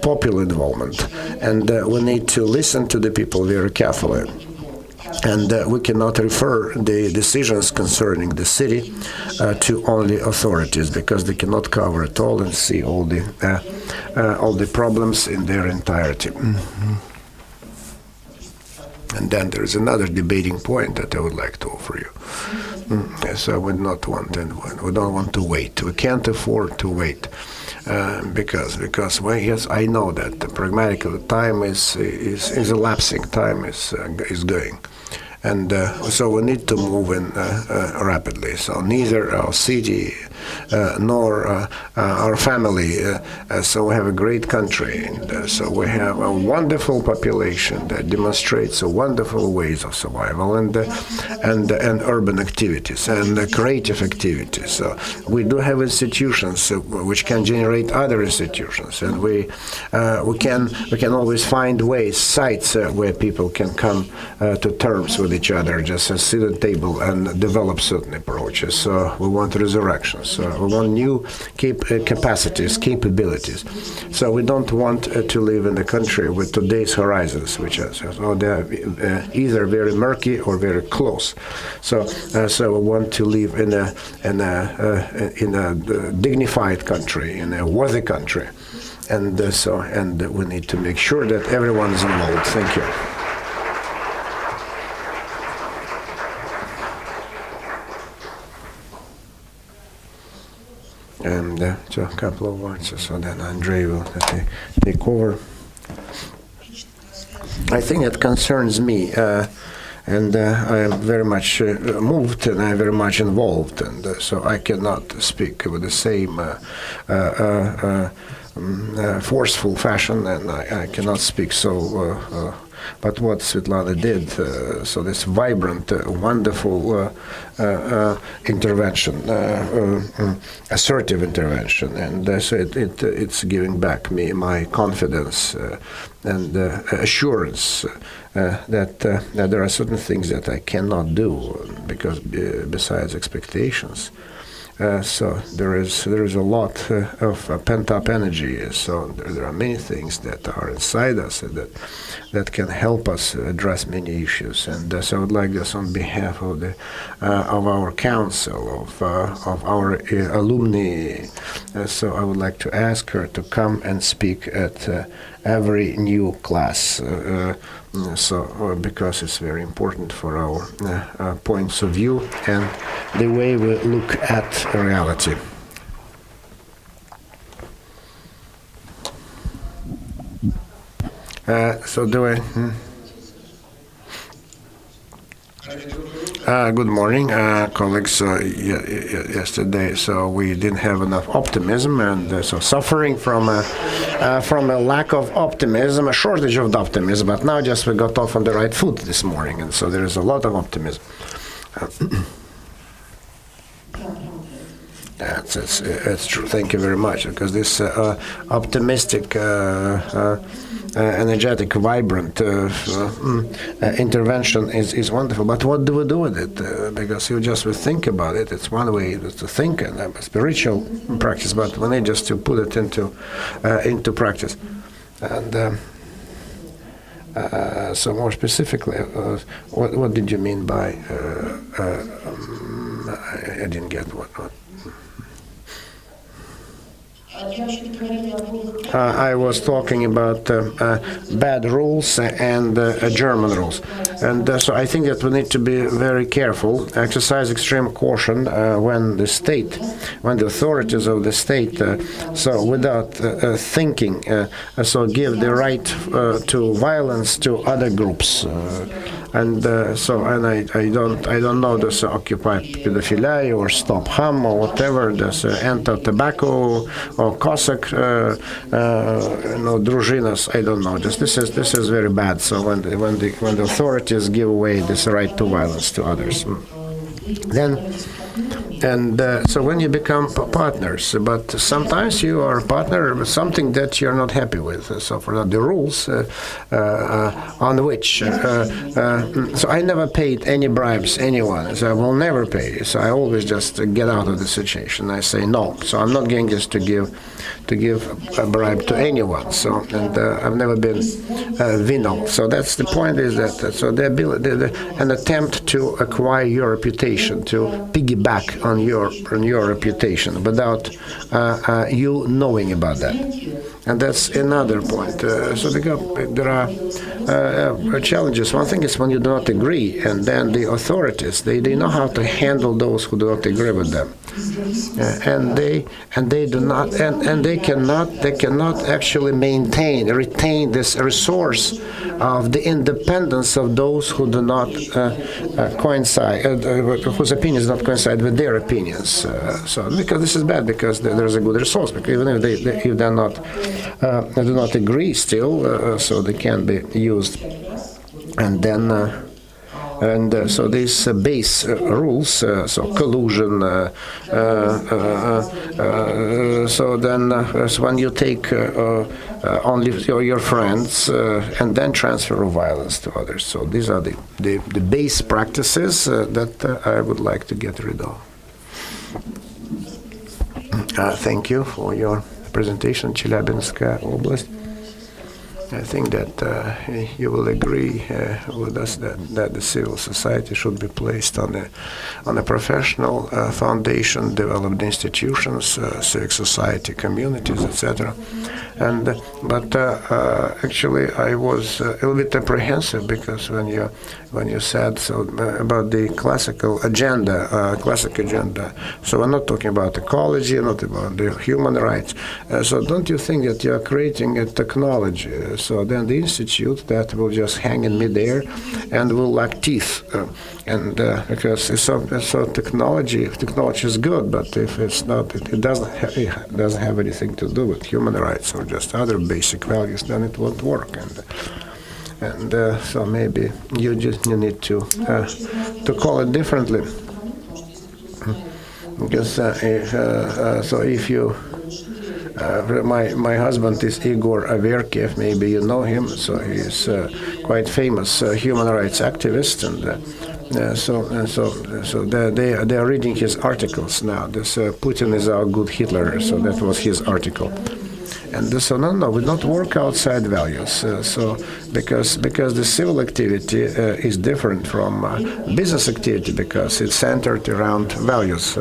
Speaker 5: popular involvement, and we need to listen to the people very carefully. And we cannot refer the decisions concerning the city to only authorities, because they cannot cover it all and see all the problems in their entirety. Mm-hmm. And then there is another debating point that I would like to offer you. So we don't want to wait. We can't afford to wait. Because yes, I know that the pragmatically time is elapsing, time is going. And so we need to move in rapidly. So neither our city nor our family. So we have a great country, and so we have a wonderful population that demonstrates wonderful ways of survival and urban activities and creative activities. So we do have institutions which can generate other institutions, and we can always find ways, sites where people can come to terms with each other, just sit at the table and develop certain approaches. So we want resurrections. We want new capacities, capabilities. So we don't want to live in a country with today's horizons, which are they're either very murky or very close. So we want to live in a dignified country, in a worthy country. and we need to make sure that everyone is involved. Thank you. And so a couple of words, so then Andrei will take over. I think it concerns me, and I am very much moved, and I am very much involved, and so I cannot speak with the same forceful fashion, and I cannot speak so. But what Svetlana did, so this vibrant, wonderful intervention, assertive intervention, and so it's giving back me my confidence and assurance that there are certain things that I cannot do because besides expectations. So there is a lot of pent-up energy. So there are many things that are inside us that can help us address many issues. And so I would like this on behalf of our council, of our alumni. So I would like to ask her to come and speak at every new class. Because it's very important for our points of view and the way we look at reality. Good morning, colleagues. Yesterday, so we didn't have enough optimism, and so suffering from a lack of optimism, a shortage of optimism. But now, just we got off on the right foot this morning, and so there is a lot of optimism. That's true. Thank you very much, because this optimistic, energetic, vibrant intervention is wonderful. But what do we do with it? Because you just think about it. It's one way to think, and a spiritual practice. But we need just to put it into practice. And so more specifically, what did you mean by? I didn't get what. I was talking about bad rules and German rules. And so I think that we need to be very careful, exercise extreme caution when the authorities of the state, so without thinking, so give the right to violence to other groups. I don't know this Occupy Pedophilia or Stop Ham or whatever, this anti-tobacco or Cossack družinas. I don't know. This is very bad. So when the authorities give away this right to violence to others, so when you become partners, but sometimes you are a partner with something that you're not happy with. So for that, the rules on which, so I never paid any bribes, anyone. So I will never pay. So I always just get out of the situation. I say no. So I'm not going just to give a bribe to anyone. So and I've never been venal. So that's the point. Is that so the ability, an attempt to acquire your reputation, to piggyback on your reputation without you knowing about that. And that's another point. So there are challenges. One thing is when you do not agree, and then the authorities they know how to handle those who do not agree with them, and they do not, and they cannot actually retain this resource of the independence of those who do not coincide, whose opinions do not coincide with their opinions. So because this is bad, because there is a good resource. Because even if they do not agree still, so they can be used, and then. So these base rules, so collusion. So then, so when you take only your friends and then transfer of violence to others. So these are the base practices that I would like to get rid of. Thank you for your presentation, Chelyabinska Oblast. I think that you will agree with us that the civil society should be placed on a professional foundation, developed institutions, civic society, communities, etc. But actually, I was a little bit apprehensive because when you said so about the classic agenda. So we're not talking about ecology, not about the human rights. So don't you think that you are creating a technology? So then the institute that will just hang in midair and will lack teeth, because technology is good, but if it's not, it doesn't have anything to do with human rights or just other basic values, then it won't work. And so maybe you need to call it differently. Because if you, my husband is Igor Averkiev, maybe you know him. So he's quite famous human rights activist, and so they are reading his articles now. This Putin is our good Hitler. So that was his article. And so no, we don't work outside values. Because the civil activity is different from business activity because it's centered around values.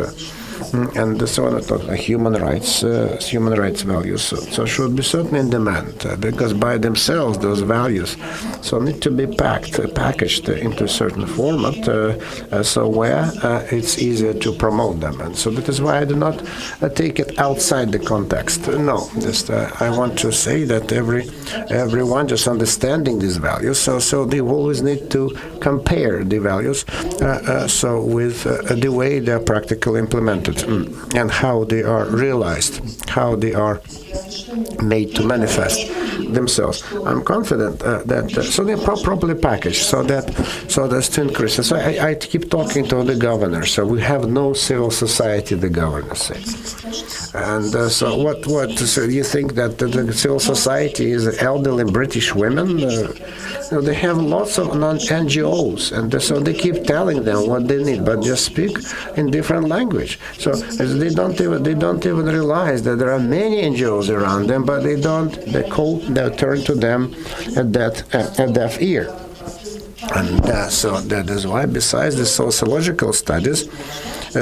Speaker 5: And so on, human rights values. So should be certainly in demand because by themselves those values need to be packaged into a certain format. So where it's easier to promote them, and so that is why I do not take it outside the context. No, just I want to say that everyone just understanding these values. So they always need to compare the values. With the way they are practically implemented. And how they are realized, how they are made to manifest themselves. I'm confident that so they're properly packaged, so that's to increase. So I keep talking to the governor. So we have no civil society, the governor says. And so what? So you think that the civil society is elderly British women? They have lots of non-NGOs, and so they keep telling them what they need, but just speak in different language. So they don't even realize that there are many NGOs around them, but they turn to them at deaf ear. And so that is why, besides the sociological studies,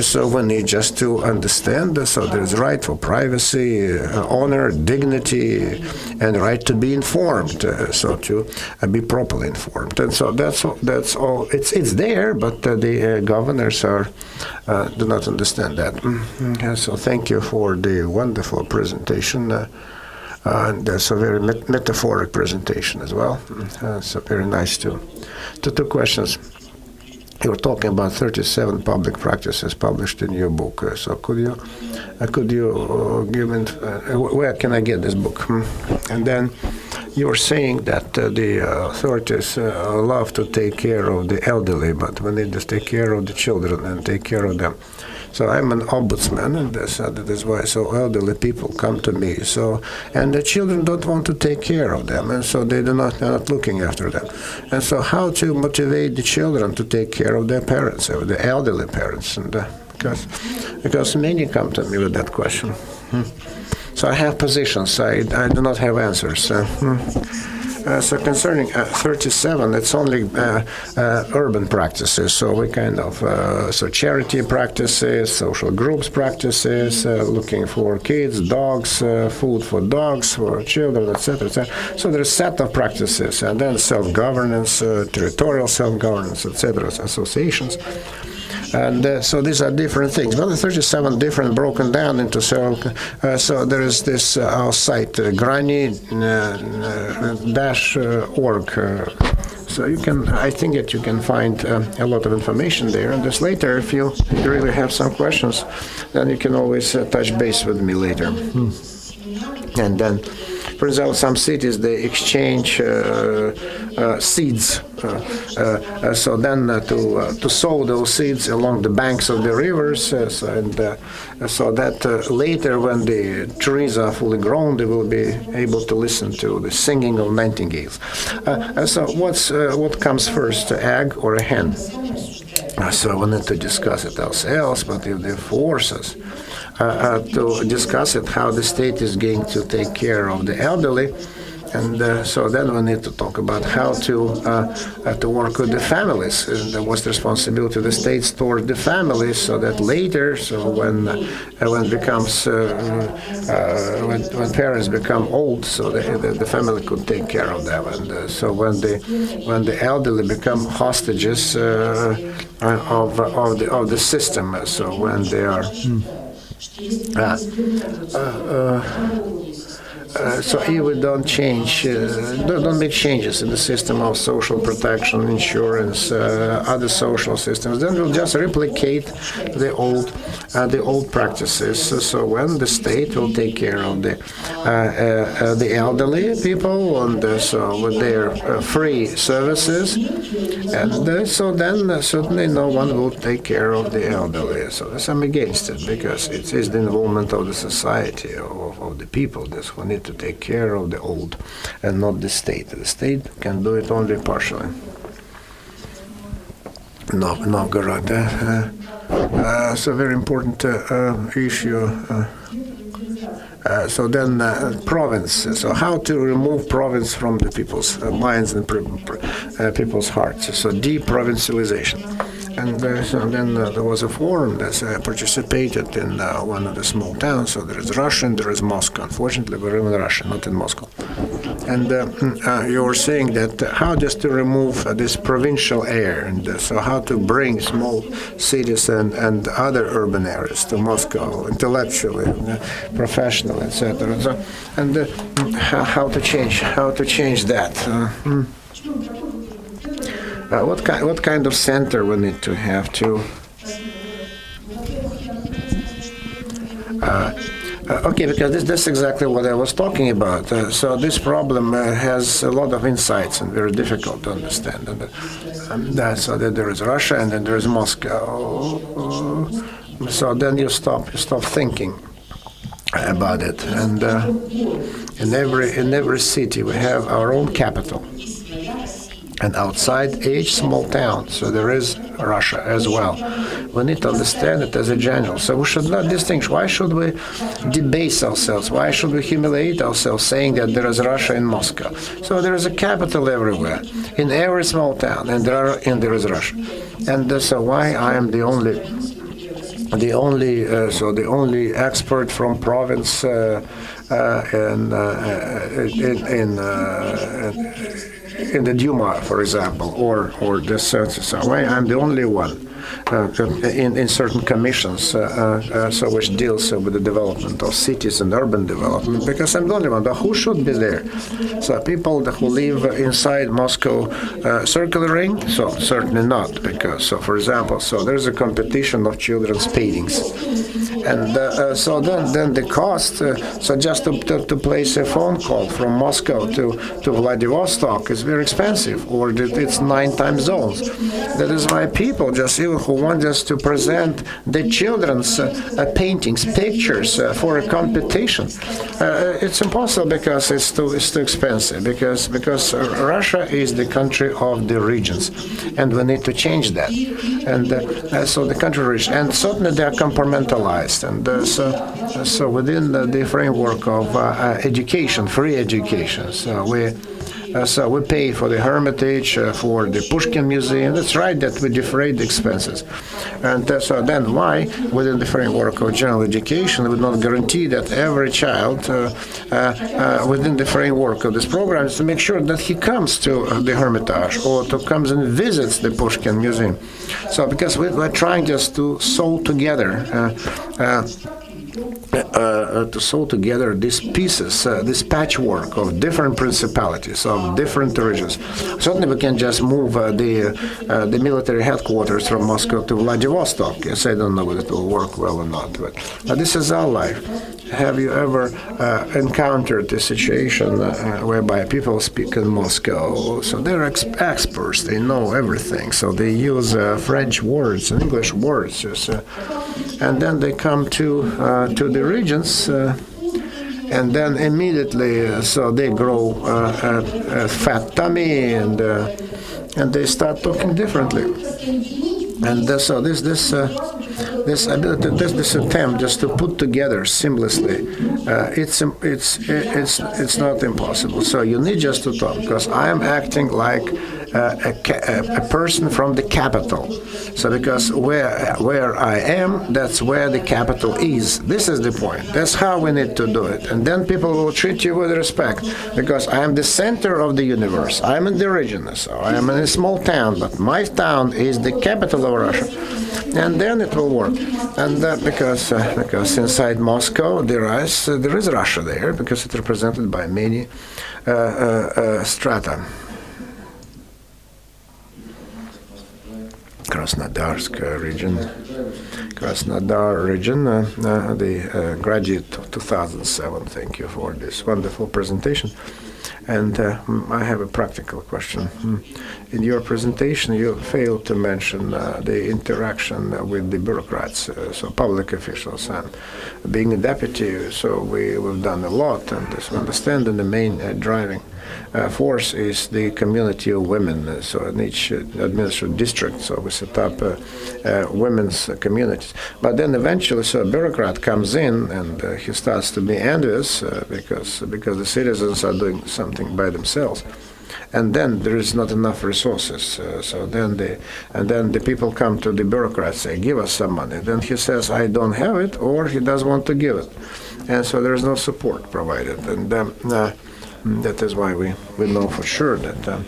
Speaker 5: so we need just to understand. So there is right for privacy, honor, dignity, and right to be informed. So to be properly informed. And so that's all. It's there, but the governors do not understand that. So thank you for the wonderful presentation. And that's a very metaphoric presentation as well. So very nice too. Two questions. You were talking about 37 public practices published in your book. So could you give me where can I get this book? And then you were saying that the authorities love to take care of the elderly, but when they just take care of the children and take care of them. So I'm an ombudsman, and that is why so elderly people come to me. So and the children don't want to take care of them, and so they're not looking after them. And so how to motivate the children to take care of their parents, or the elderly parents, and because many come to me with that question. So I have positions. I do not have answers. So concerning 37, it's only urban practices. So we kind of so charity practices, social groups practices, looking for kids, dogs, food for dogs, for children, etc., etc. So there's a set of practices, and then self-governance, territorial self-governance, etc., associations. And so these are different things. Well, the 37 different broken down into several. So there is this our site, granny-org. So you can, I think that you can find a lot of information there. And just later, if you really have some questions, then you can always touch base with me later. And then, for example, some cities, they exchange seeds. So then to sow those seeds along the banks of the rivers, so that later when the trees are fully grown, they will be able to listen to the singing of nightingales. So what comes first, an egg or a hen? So we need to discuss it ourselves, but if they force us to discuss it, how the state is going to take care of the elderly, And so then we need to talk about how to work with the families. And what's the responsibility of the states toward the families, so that later, so when becomes when parents become old, so the family could take care of them. And so when the elderly become hostages of the system, so when they are. So if we don't change, don't make changes in the system of social protection, insurance, other social systems, then we'll just replicate the old practices. So when the state will take care of the elderly people, and so with their free services, and so then certainly no one will take care of the elderly. So I'm against it, because it is the involvement of the society, of the people, who need to take care of the old, and not the state. The state can do it only partially. No, correct. It's a very important issue. So then, province. So how to remove province from the people's minds and people's hearts. So deprovincialization. And so then there was a forum that participated in one of the small towns. So there is Russia and there is Moscow. Unfortunately, we're in Russia, not in Moscow. And you were saying that how just to remove this provincial air, and so how to bring small cities and other urban areas to Moscow intellectually, professionally, etc. And how to change that. What kind of center we need to have to? Okay, because that's exactly what I was talking about. So this problem has a lot of insights and very difficult to understand. So that there is Russia and then there is Moscow. So then you stop thinking about it. And in every city we have our own capital. And outside each small town, so there is Russia as well. We need to understand it as a general. So we should not distinguish. Why should we debase ourselves? Why should we humiliate ourselves saying that there is Russia in Moscow? So there is a capital everywhere, in every small town, and there is Russia. And so why I am the only expert from province in the Duma, for example, or this. So I'm the only one in certain commissions, so which deals with the development of cities and urban development, because I'm the only one. But who should be there? So people who live inside Moscow circular ring? So certainly not, because for example, so there's a competition of children's paintings. And so then the cost, so just to place a phone call from Moscow to Vladivostok is very expensive, or it's 9 time zones. That is why people just even who want just to present the children's paintings, pictures for a competition, it's impossible, because it's too expensive, because Russia is the country of the regions, and we need to change that. And so the country region, and certainly they are compartmentalized. And so within the framework of education, free education, so we pay for the Hermitage, for the Pushkin Museum. That's right, that we defray the expenses. And so then why, within the framework of general education, we would not guarantee that every child within the framework of this program is to make sure that he comes to the Hermitage or comes and visits the Pushkin Museum. So because we're trying just to sew together these pieces, this patchwork of different principalities, of different regions. Certainly we can just move the military headquarters from Moscow to Vladivostok. Yes, I don't know whether it will work well or not, but this is our life. Have you ever encountered a situation whereby people speak in Moscow? So they're experts, they know everything, so they use French words and English words, and then they come to the regions, and then immediately, so they grow a fat tummy, and they start talking differently. And so this this ability, this attempt just to put together seamlessly, it's not impossible. So you need just to talk, because I am acting like a person from the capital. So because where I am, that's where the capital is. This is the point. That's how we need to do it. And then people will treat you with respect, because I am the center of the universe. I am in the region, so I am in a small town, but my town is the capital of Russia. And then it will work. And because inside Moscow there is Russia there, because it's represented by many strata. Krasnodarsk region, the graduate of 2007. Thank you for this wonderful presentation. And I have a practical question. In your presentation, you failed to mention the interaction with the bureaucrats, so public officials. And being a deputy, so we've done a lot, and as we understand, the main driving force is the community of women. So in each administrative district, so we set up women's communities. But then eventually, so a bureaucrat comes in and he starts to be envious because the citizens are doing something by themselves. And then there is not enough resources. So then the people come to the bureaucrat, say, give us some money. Then he says, I don't have it, or he doesn't want to give it. And so there is no support provided. And that is why we know for sure that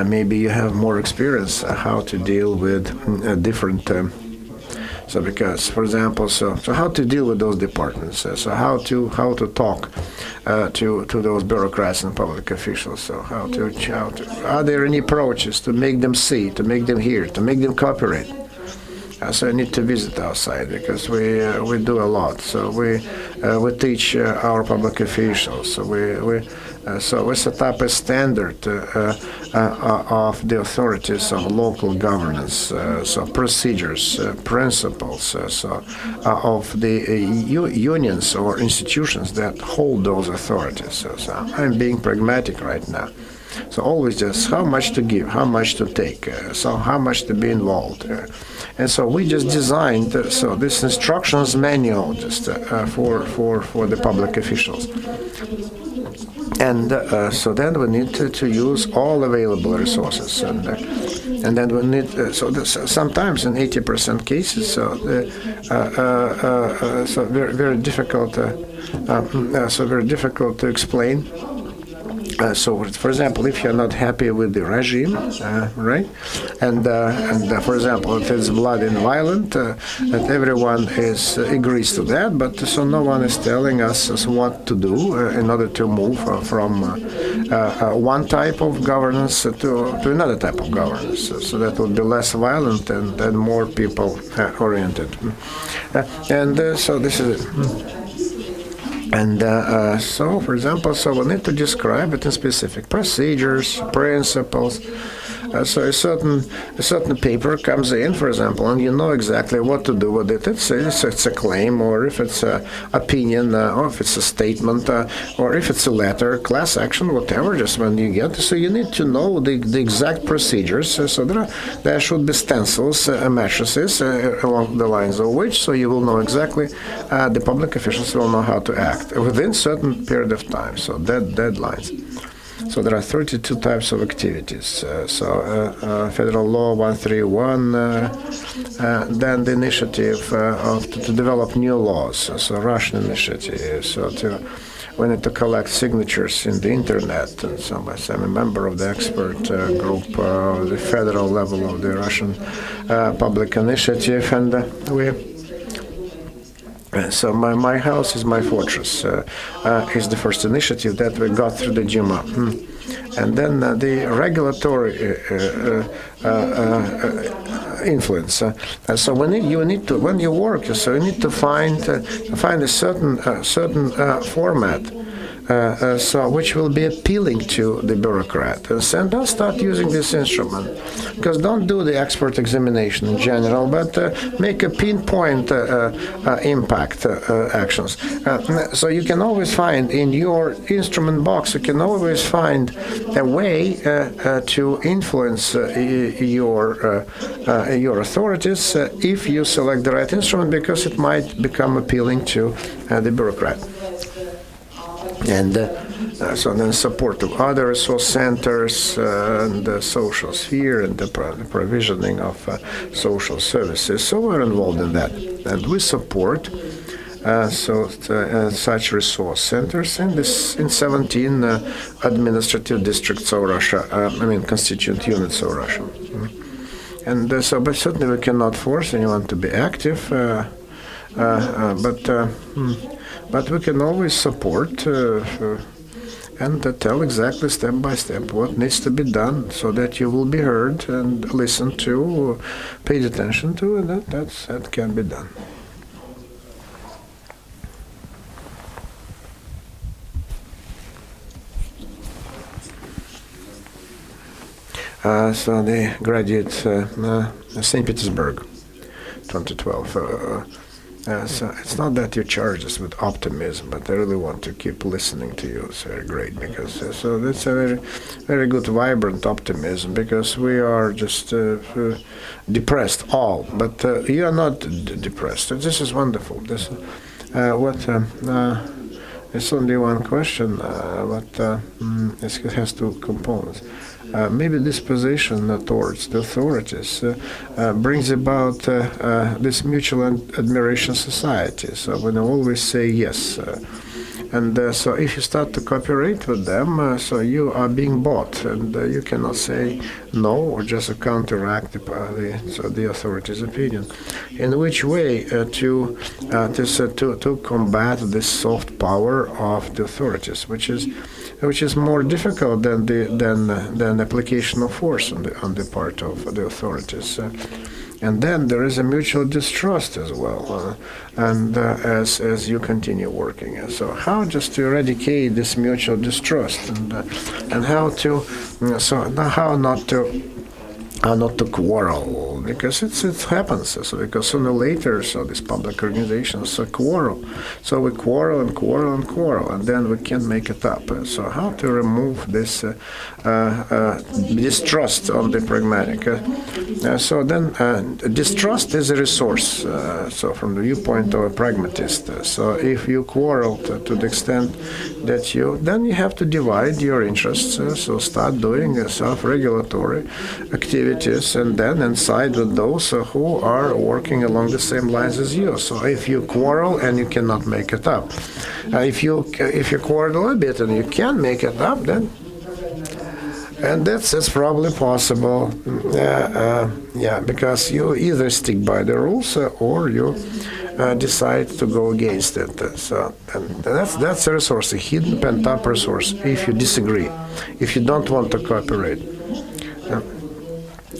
Speaker 5: maybe you have more experience how to deal with different. So because, for example, so how to deal with those departments? So how to talk to those bureaucrats and public officials? So how to are there any approaches to make them see, to make them hear, to make them cooperate? So I need to visit outside, because we do a lot. So we teach our public officials. So we set up a standard of the authorities of local governance. So procedures, principles. Of the unions or institutions that hold those authorities. So I'm being pragmatic right now. So always just how much to give, how much to take, so how much to be involved. And so we just designed so this instructions manual just for the public officials. And so then we need to use all available resources. And then we need sometimes in 80% cases, so very difficult. So very difficult to explain. So, for example, if you're not happy with the regime, right, and for example, if it's bloody and violent, that everyone agrees to that, but so no one is telling us what to do in order to move from one type of governance to another type of governance. So that would be less violent and more people oriented. So this is it. And so, for example, so we need to describe it in specific procedures, principles. So a certain paper comes in, for example, and you know exactly what to do with it. It's a claim, or if it's an opinion, or if it's a statement, or if it's a letter, class action, whatever. Just when you get, so you need to know the exact procedures. So there should be stencils, matrices along the lines of which, so you will know exactly. The public officials will know how to act within certain period of time. So deadlines. So there are 32 types of activities. Federal Law 131, then the initiative to develop new laws. So Russian initiative. We need to collect signatures in the internet. And so I'm a member of the expert group, the federal level of the Russian public initiative, and so my house is my fortress is the first initiative that we got through the Duma. And then the regulatory influence. So you need to when you work, so you need to find a certain format so which will be appealing to the bureaucrat. And don't start using this instrument, because don't do the expert examination in general, but make a pinpoint impact actions. So you can always find in your instrument box, you can always find a way to influence your authorities if you select the right instrument, because it might become appealing to the bureaucrat. And so then support of other resource centers and the social sphere and the provisioning of social services. So we're involved in that. And we support such resource centers in 17 administrative districts of Russia, constituent units of Russia. And but certainly we cannot force anyone to be active, but we can always support and tell exactly step by step what needs to be done, so that you will be heard and listened to, paid attention to, and that can be done. So the graduate, St. Petersburg, 2012. So it's not that you charge us with optimism, but I really want to keep listening to you. It's very great, because so that's a very, very good, vibrant optimism, because we are just depressed all, but you are not depressed. This is wonderful. This it's only one question, but it has two components. Maybe this position towards the authorities brings about this mutual admiration society. So when they always say yes. And so if you start to cooperate with them, so you are being bought, and you cannot say no or just counteract the authorities' opinion. In which way to combat this soft power of the authorities, which is more difficult than application of force on the part of the authorities. And then there is a mutual distrust as well, and as you continue working. So how just to eradicate this mutual distrust, and how not to quarrel, because it happens. So because sooner or later, so these public organizations quarrel. So we quarrel, and then we can't make it up. So how to remove this distrust on the pragmatic? So then distrust is a resource. So from the viewpoint of a pragmatist. So if you quarrel to the extent that then you have to divide your interests. So start doing self-regulatory activity. And then side with those who are working along the same lines as you. So if you quarrel and you cannot make it up, if you quarrel a bit and you can make it up, then and that's probably possible. Because you either stick by the rules or you decide to go against it. So and that's a resource, a hidden pent-up resource. If you disagree, if you don't want to cooperate.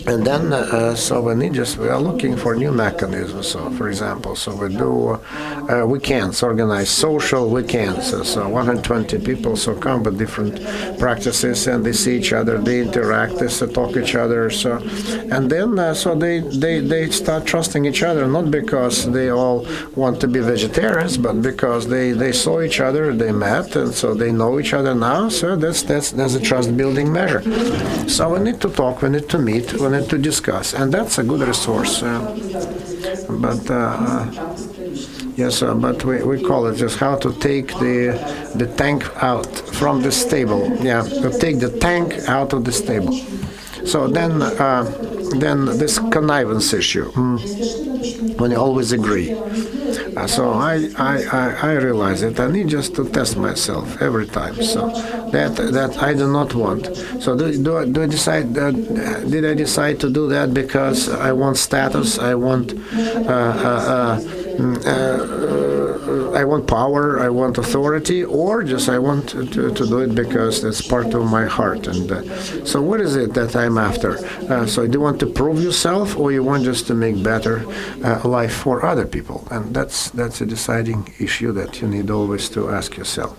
Speaker 5: And then, so we are looking for new mechanisms. So, for example, so we do weekends, organize social weekends. So 120 people come with different practices, and they see each other, they interact, they talk each other. So, and then they start trusting each other, not because they all want to be vegetarians, but because they saw each other, they met, and so they know each other now. So that's a trust building measure. So we need to talk, we need to meet, we need to discuss, and that's a good resource. But we call it just how to take the tank out from the stable. Yeah, to take the tank out of the stable. So then this connivance issue, when you always agree. So I realize it. I need just to test myself every time. So that I do not want. So do I decide? Did I decide to do that because I want status? I want power, I want authority, or just I want to do it because that's part of my heart. And so what is it that I'm after? So do you want to prove yourself, or you want just to make better life for other people? And that's a deciding issue that you need always to ask yourself.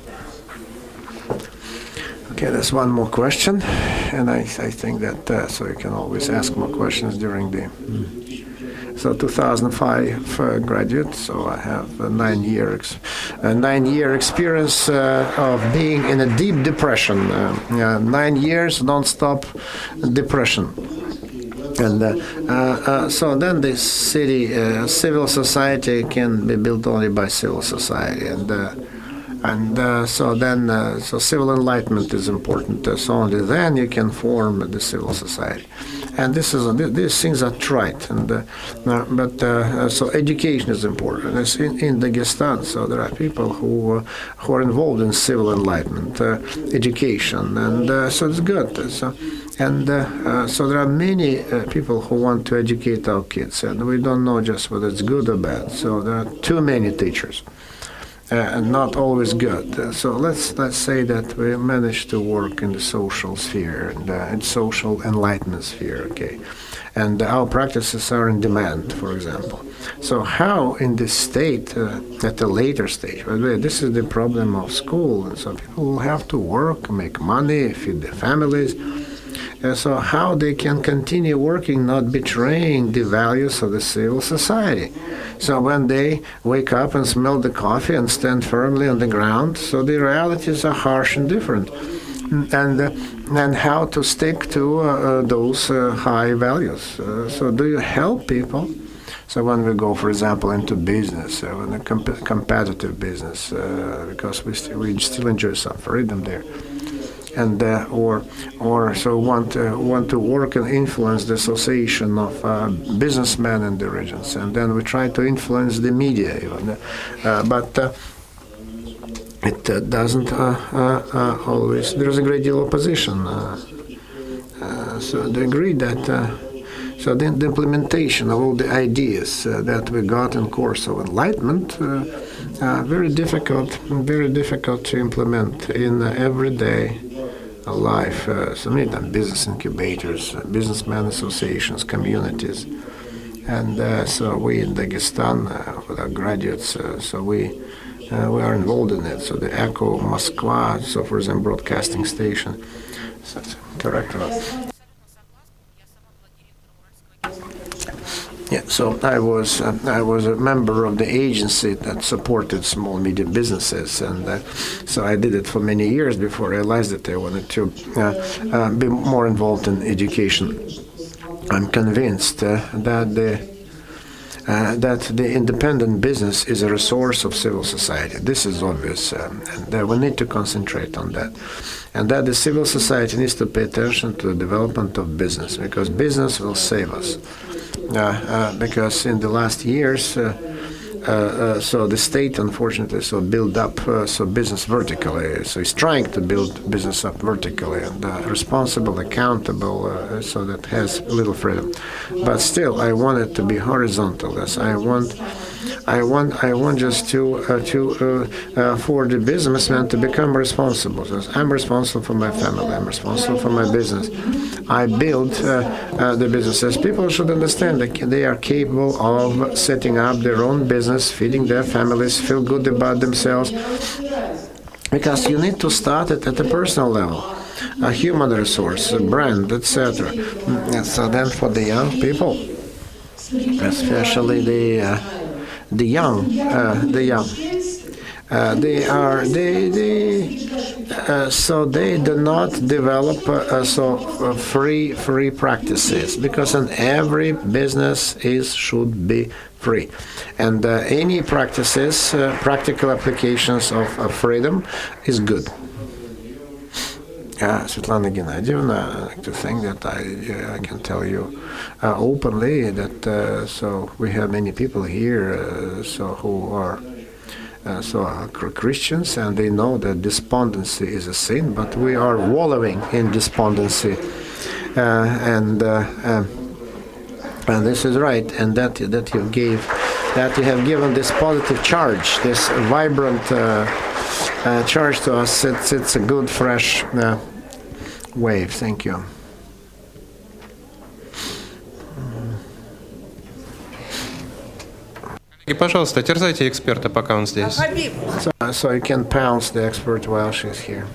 Speaker 5: Okay, there's one more question, and I think that so you can always ask more questions during the. So 2005 graduate, so I have a 9-year experience of being in a deep depression. 9 years non-stop depression. And so then the civil society can be built only by civil society, so civil enlightenment is important. So only then you can form the civil society, and these things are trite. So education is important. It's in Dagestan, so there are people who are involved in civil enlightenment education, and so it's good. So there are many people who want to educate our kids, and we don't know just whether it's good or bad. So there are too many teachers. And not always good. So let's say that we managed to work in the social sphere and in social enlightenment sphere, okay? And our practices are in demand, for example. So how in this state, at a later stage, by the way, this is the problem of school, and so people will have to work, make money, feed their families. So how they can continue working, not betraying the values of the civil society. So when they wake up and smell the coffee and stand firmly on the ground, so the realities are harsh and different. And how to stick to those high values. So do you help people? So when we go, for example, into business, in a competitive business, because we still enjoy some freedom there. And or so want to work and influence the association of businessmen in the regions, and then we try to influence the media even, but it doesn't always. There is a great deal of opposition. So they agree that. So then the implementation of all the ideas that we got in course of enlightenment very difficult to implement in everyday life. So many times business incubators, businessmen associations, communities, and so we in Dagestan with our graduates, so we are involved in it. So the Echo Moskva, so for example, broadcasting station. So it's correct. Yeah, so I was a member of the agency that supported small medium businesses, and so I did it for many years before I realized that I wanted to be more involved in education. I'm convinced that the independent business is a resource of civil society. This is obvious, and we need to concentrate on that. And that the civil society needs to pay attention to the development of business, because business will save us. Because in the last years, so the state, unfortunately, so build up so business vertically. So it's trying to build business up vertically and responsible, accountable, so that has little freedom. But still, I want it to be horizontal. Yes, I want just to for the businessman to become responsible. So I'm responsible for my family. I'm responsible for my business. I build the businesses. People should understand that they are capable of setting up their own business, feeding their families, feel good about themselves. Because you need to start it at a personal level, a human resource, a brand, etc. So then for the young people, especially the young, so they do not develop free practices, because in every business should be free, and any practices, practical applications of freedom is good. Svetlana Gennadievna, I like to think that I can tell you openly that so we have many people here who are Christians, and they know that despondency is a sin, but we are wallowing in despondency, and this is right, and that you have given this positive charge, this vibrant charge to us. It's a good fresh wave. Thank you.
Speaker 6: И, пожалуйста, терзайте эксперта, пока он здесь.
Speaker 5: So you can pounce the expert while she's here.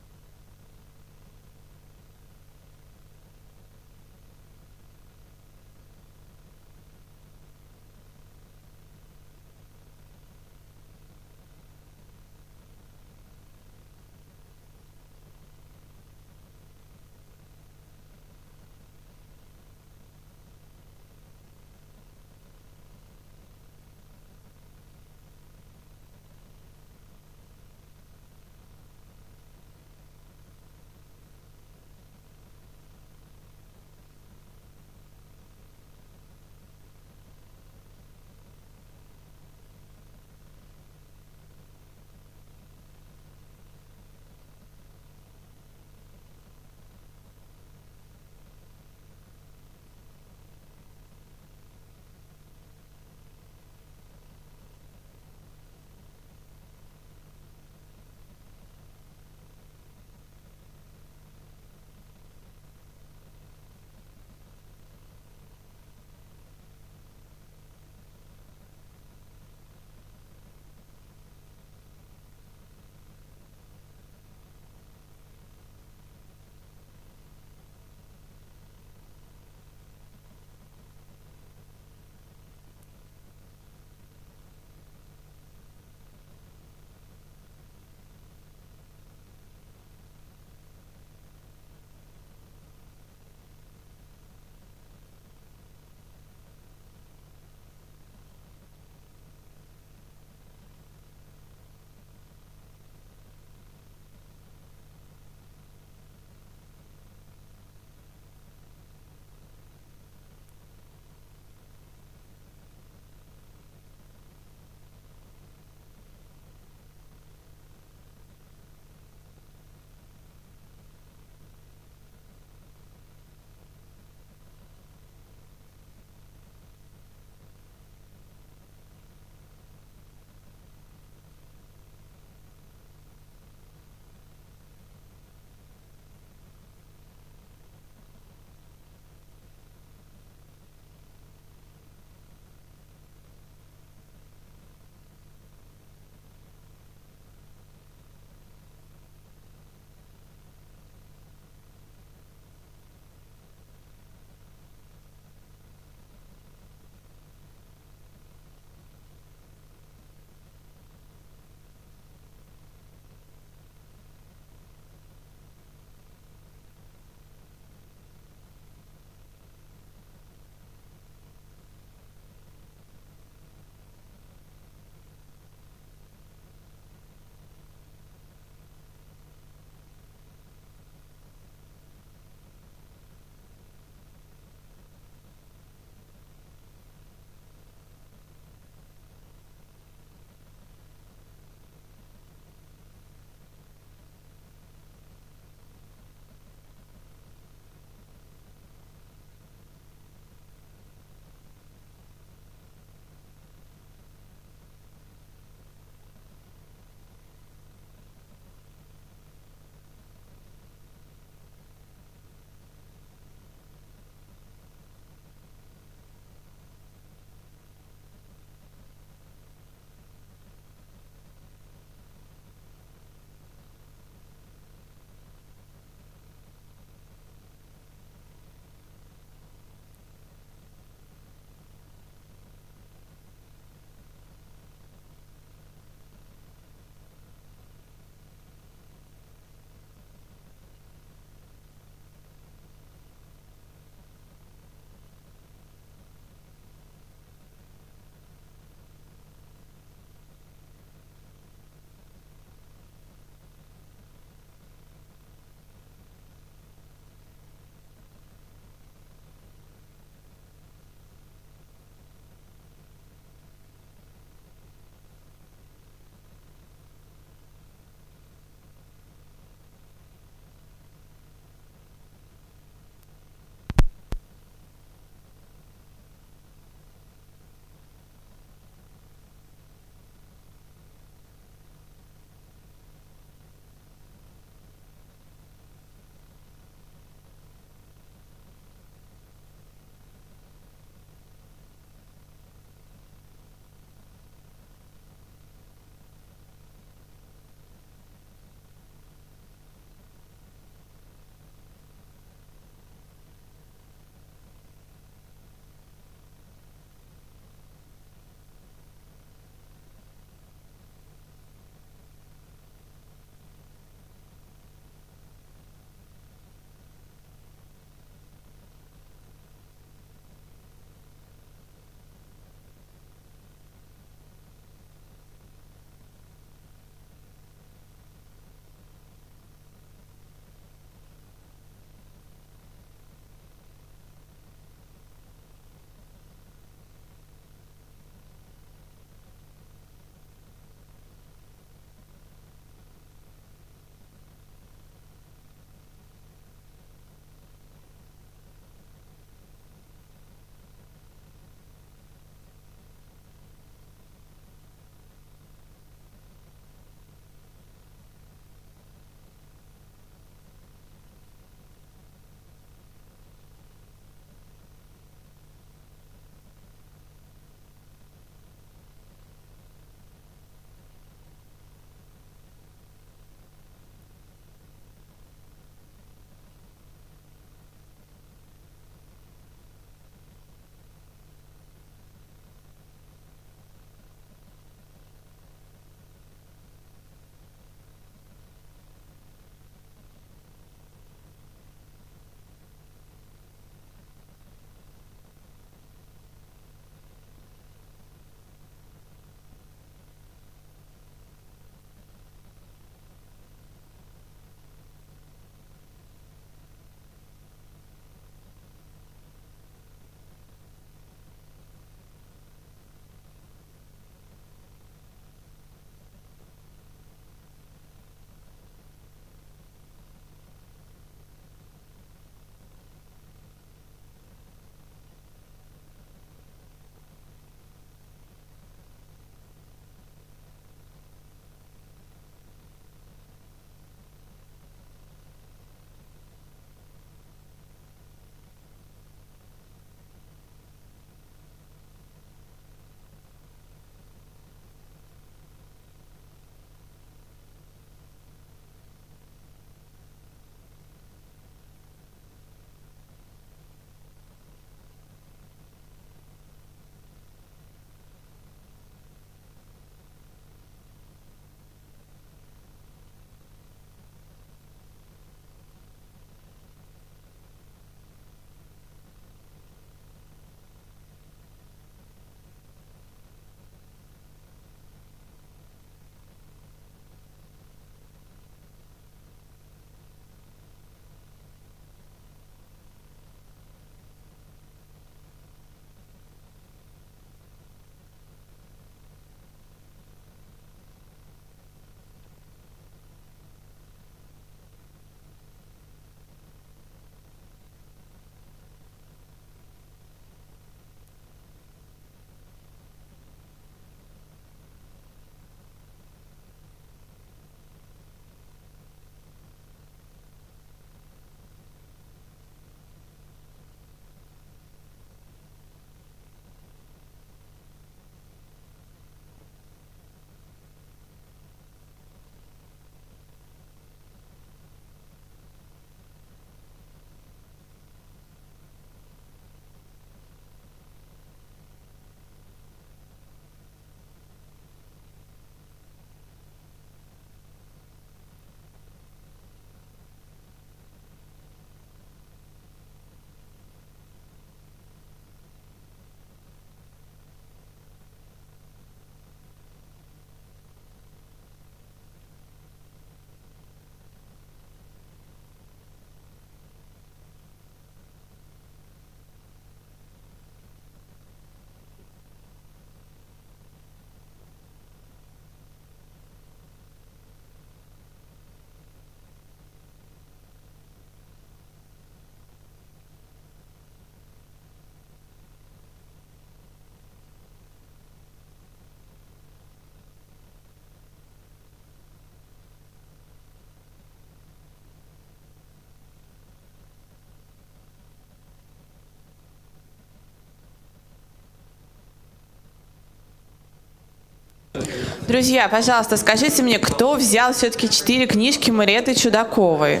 Speaker 7: Друзья, пожалуйста, скажите мне, кто взял все-таки 4 книжки Мариэтты Чудаковой?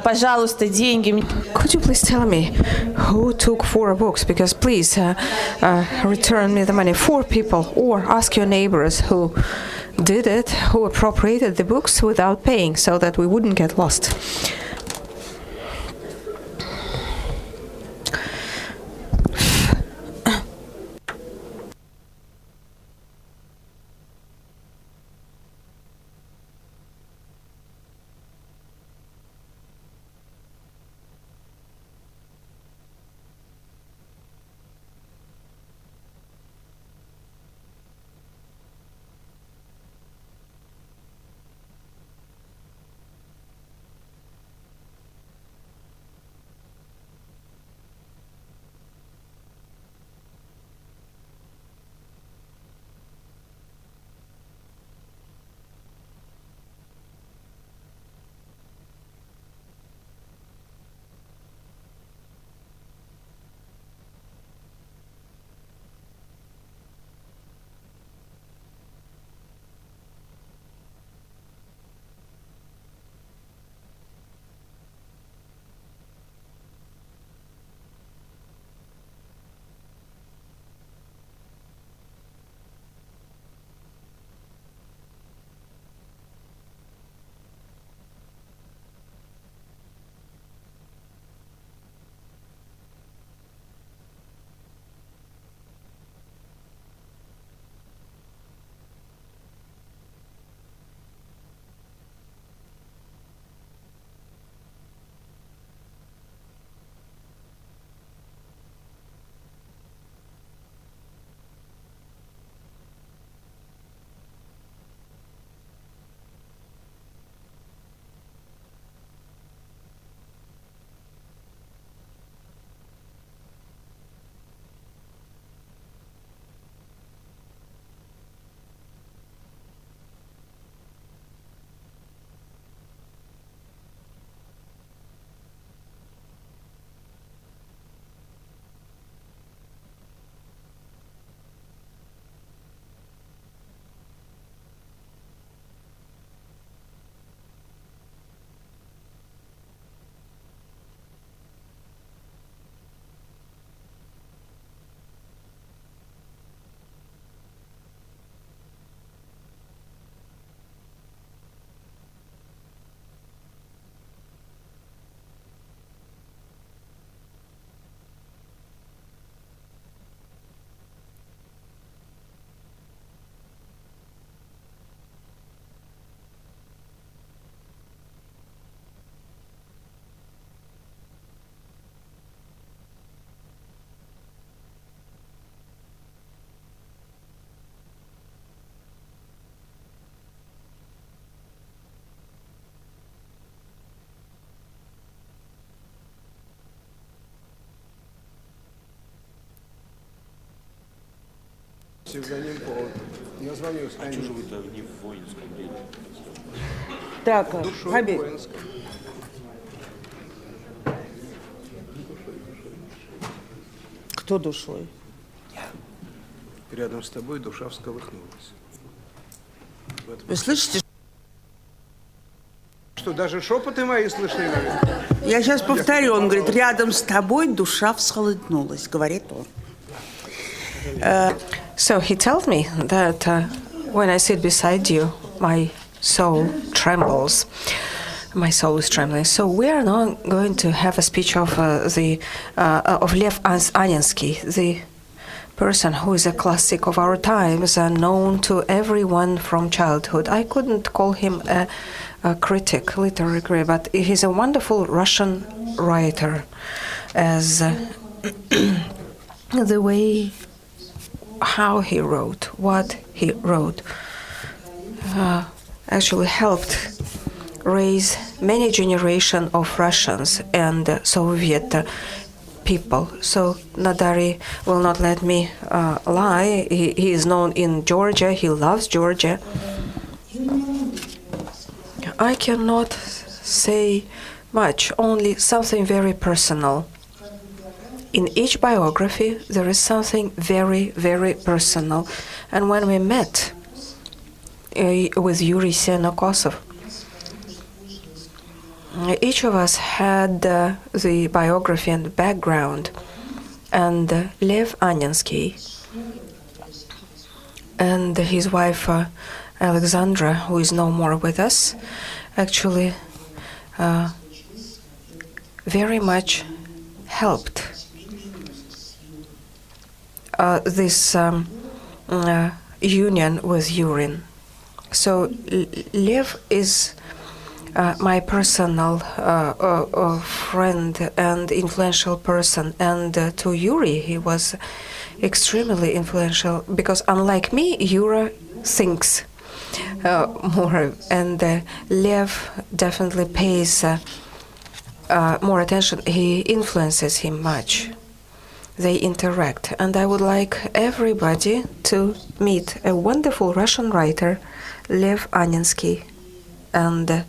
Speaker 7: Пожалуйста, деньги.
Speaker 2: Could you please tell me who took 4 books? Because please return me the money. 4 people, or ask your neighbors who did it, who appropriated the books without paying, so that we wouldn't get lost.
Speaker 1: Так, Хабиб. Кто душой?
Speaker 5: Рядом с тобой душа всколыхнулась.
Speaker 1: Вы слышите?
Speaker 5: Что, даже шепоты мои слышны?
Speaker 1: Я сейчас повторю. Он говорит, рядом с тобой душа всколыхнулась, говорит он.
Speaker 2: So he told me that when I sit beside you, my soul trembles. My soul is trembling. So we are now going to have a speech of of Lev Anensky, the person who is a classic of our times and known to everyone from childhood. I couldn't call him a critic, literary critic, but he's a wonderful Russian writer. As the way how he wrote, what he wrote, actually helped raise many generations of Russians and Soviet people. So Nadari will not let me lie. He is known in Georgia. He loves Georgia. I cannot say much, only something very personal. in each biography, there is something very, very personal. And when we met with Yuri Senokosov, each of us had the biography and the background. And Lev Anyansky and his wife Alexandra, who is no more with us, actually very much helped this union with Yurin. So Lev is my personal friend and influential person, and to Yuri he was extremely influential, because unlike me, Yura thinks more, and Lev definitely pays more attention. He influences him much. They interact, and I would like everybody to meet a wonderful Russian writer, Lev Anyansky, and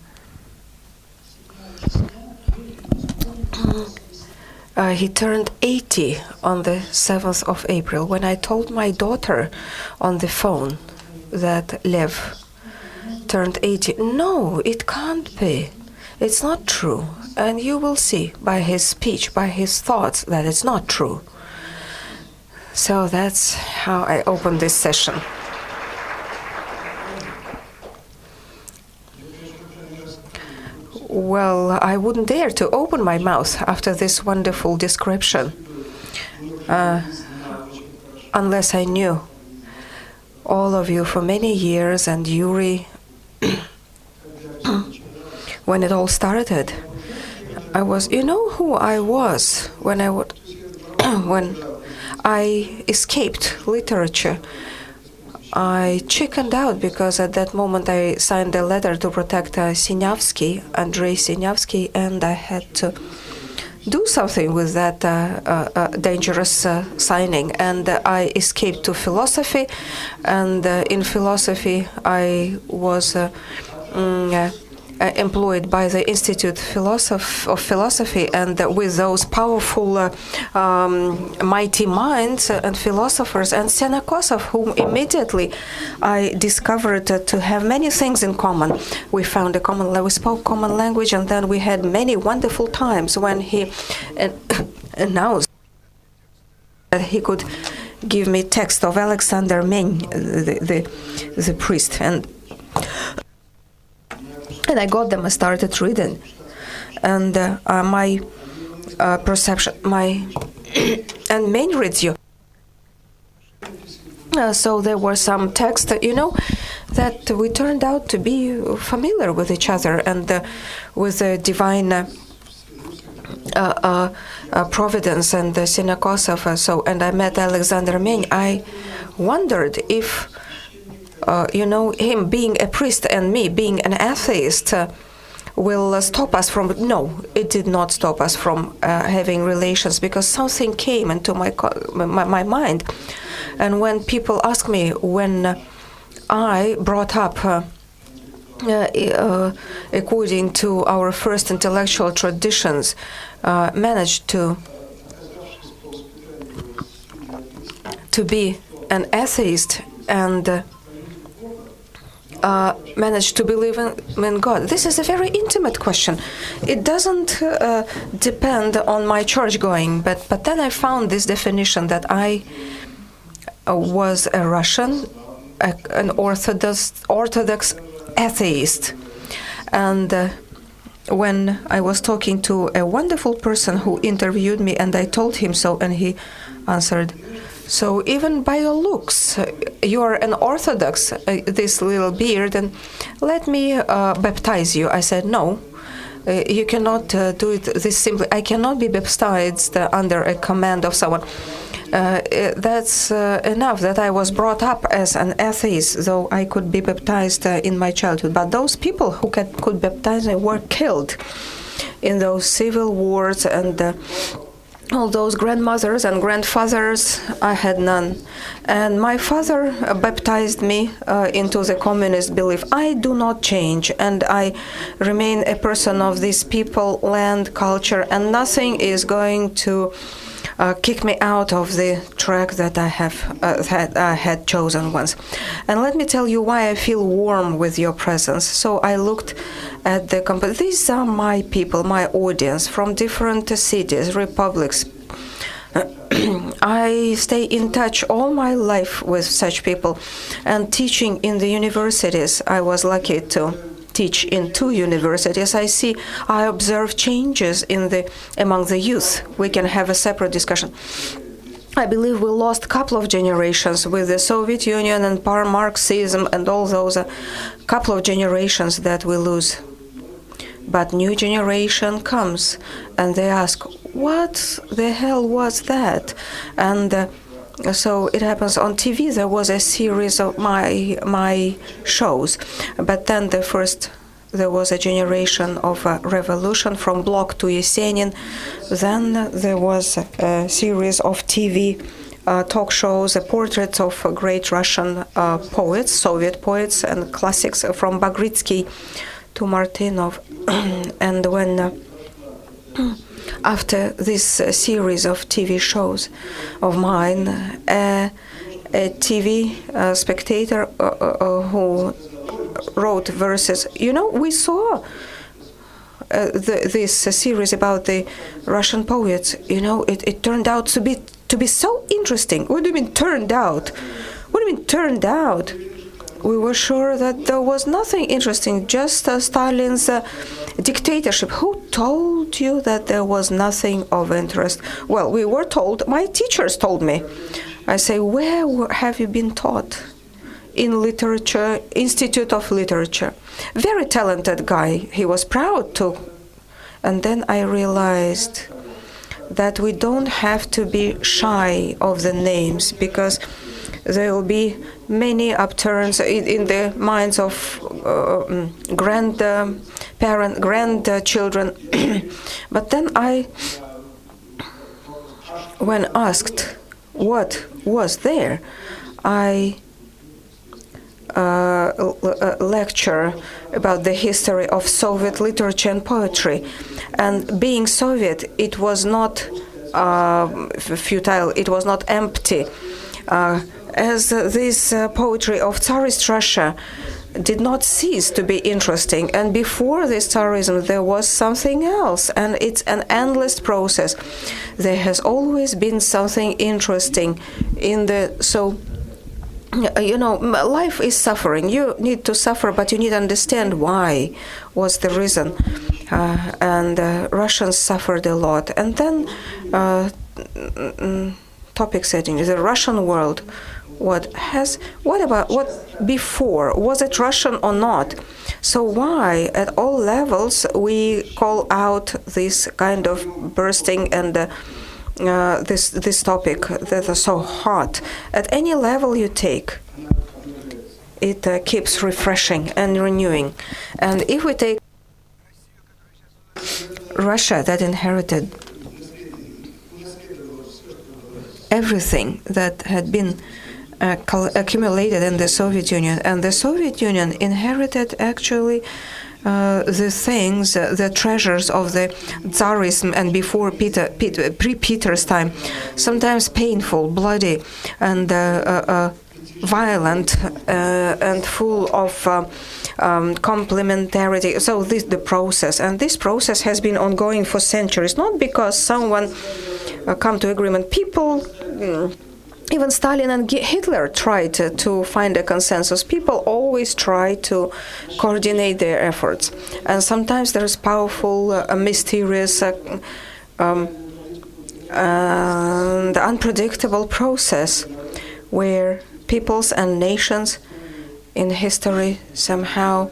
Speaker 2: he turned 80 on the 7th of April. When I told my daughter on the phone that Lev turned 80, no, it can't be. It's not true. And you will see by his speech, by his thoughts, that it's not true. So that's how I open this session. Well, I wouldn't dare to open my mouth after this wonderful description, unless I knew all of you for many years, and Yuri, when it all started. I was, you know who I was when when I escaped literature. I chickened out because at that moment I signed a letter to protect Andrei Sinyavsky, and I had to do something with that dangerous signing. And I escaped to philosophy, and in philosophy I was employed by the Institute of Philosophy, and with those powerful, mighty minds and philosophers, and Senokosov, whom immediately I discovered to have many things in common. We found a common, we spoke common language, and then we had many wonderful times when he announced that he could give me text of Alexander Meny, the priest, and I got them. I started reading, and my perception, and Meny reads you. So there were some texts, that we turned out to be familiar with each other, and with the divine providence and the Senokosov. And I met Alexander Meny. I wondered if him being a priest and me being an atheist will stop us from... No, it did not stop us from having relations, because something came into my mind. And when people ask me, when I brought up according to our first intellectual traditions, managed to be an atheist and managed to believe in God. This is a very intimate question. It doesn't depend on my church going, but then I found this definition that I was a Russian, an Orthodox atheist. And when I was talking to a wonderful person who interviewed me, and I told him so, and he answered, "So even by your looks, you are an Orthodox, this little beard, and let me baptize you." I said, "No, you cannot do it this simply. I cannot be baptized under a command of someone." That's enough that I was brought up as an atheist, though I could be baptized in my childhood. But those people who could baptize me were killed in those civil wars, and all those grandmothers and grandfathers, I had none. And my father baptized me into the communist belief. I do not change, and I remain a person of these people, land, culture, and nothing is going to kick me out of the track that I had chosen once. And let me tell you why I feel warm with your presence. So I looked at the these are my people, my audience from different cities, republics. I stay in touch all my life with such people, and teaching in the universities. I was lucky to teach in 2 universities. I observe changes among the youth. We can have a separate discussion. I believe we lost a couple of generations with the Soviet Union and Marxism and all those couple of generations that we lose. But new generation comes and they ask, what the hell was that? And so it happens on TV. There was a series of my shows, but then there was a generation of revolution from Bloc to Yesenin. Then there was a series of TV talk shows, portraits of great Russian poets, Soviet poets, and classics from Bagritsky to Martynov. And when after this series of TV shows of mine, a TV spectator who wrote verses, we saw this series about the Russian poets. It turned out to be so interesting. What do you mean turned out? What do you mean turned out? We were sure that there was nothing interesting, just Stalin's dictatorship. Who told you that there was nothing of interest? Well, we were told. My teachers told me. I say, where have you been taught? In literature, Institute of Literature. Very talented guy. He was proud to. And then I realized that we don't have to be shy of the names, because there will be many upturns in the minds of grandchildren. But then when asked what was there, I lecture about the history of Soviet literature and poetry. And being Soviet, it was not futile, it was not empty. As this poetry of Tsarist Russia did not cease to be interesting. And before this Tsarism, there was something else. And it's an endless process. There has always been something interesting in life is suffering. You need to suffer, but you need to understand why was the reason. And Russians suffered a lot. And then topic setting is the Russian world. What before? Was it Russian or not? So why at all levels we call out this kind of bursting and this topic that is so hot? At any level you take, it keeps refreshing and renewing. And if we take Russia, that inherited everything that had been accumulated in the Soviet Union, and the Soviet Union inherited actually the things, the treasures of the Tsarism and before pre-Peter's time, sometimes painful, bloody, and violent, and full of complementarity. So the process, and this process has been ongoing for centuries, not because someone come to agreement. People, even Stalin and Hitler tried to find a consensus. People always try to coordinate their efforts. And sometimes there is powerful, mysterious, and unpredictable process where peoples and nations in history somehow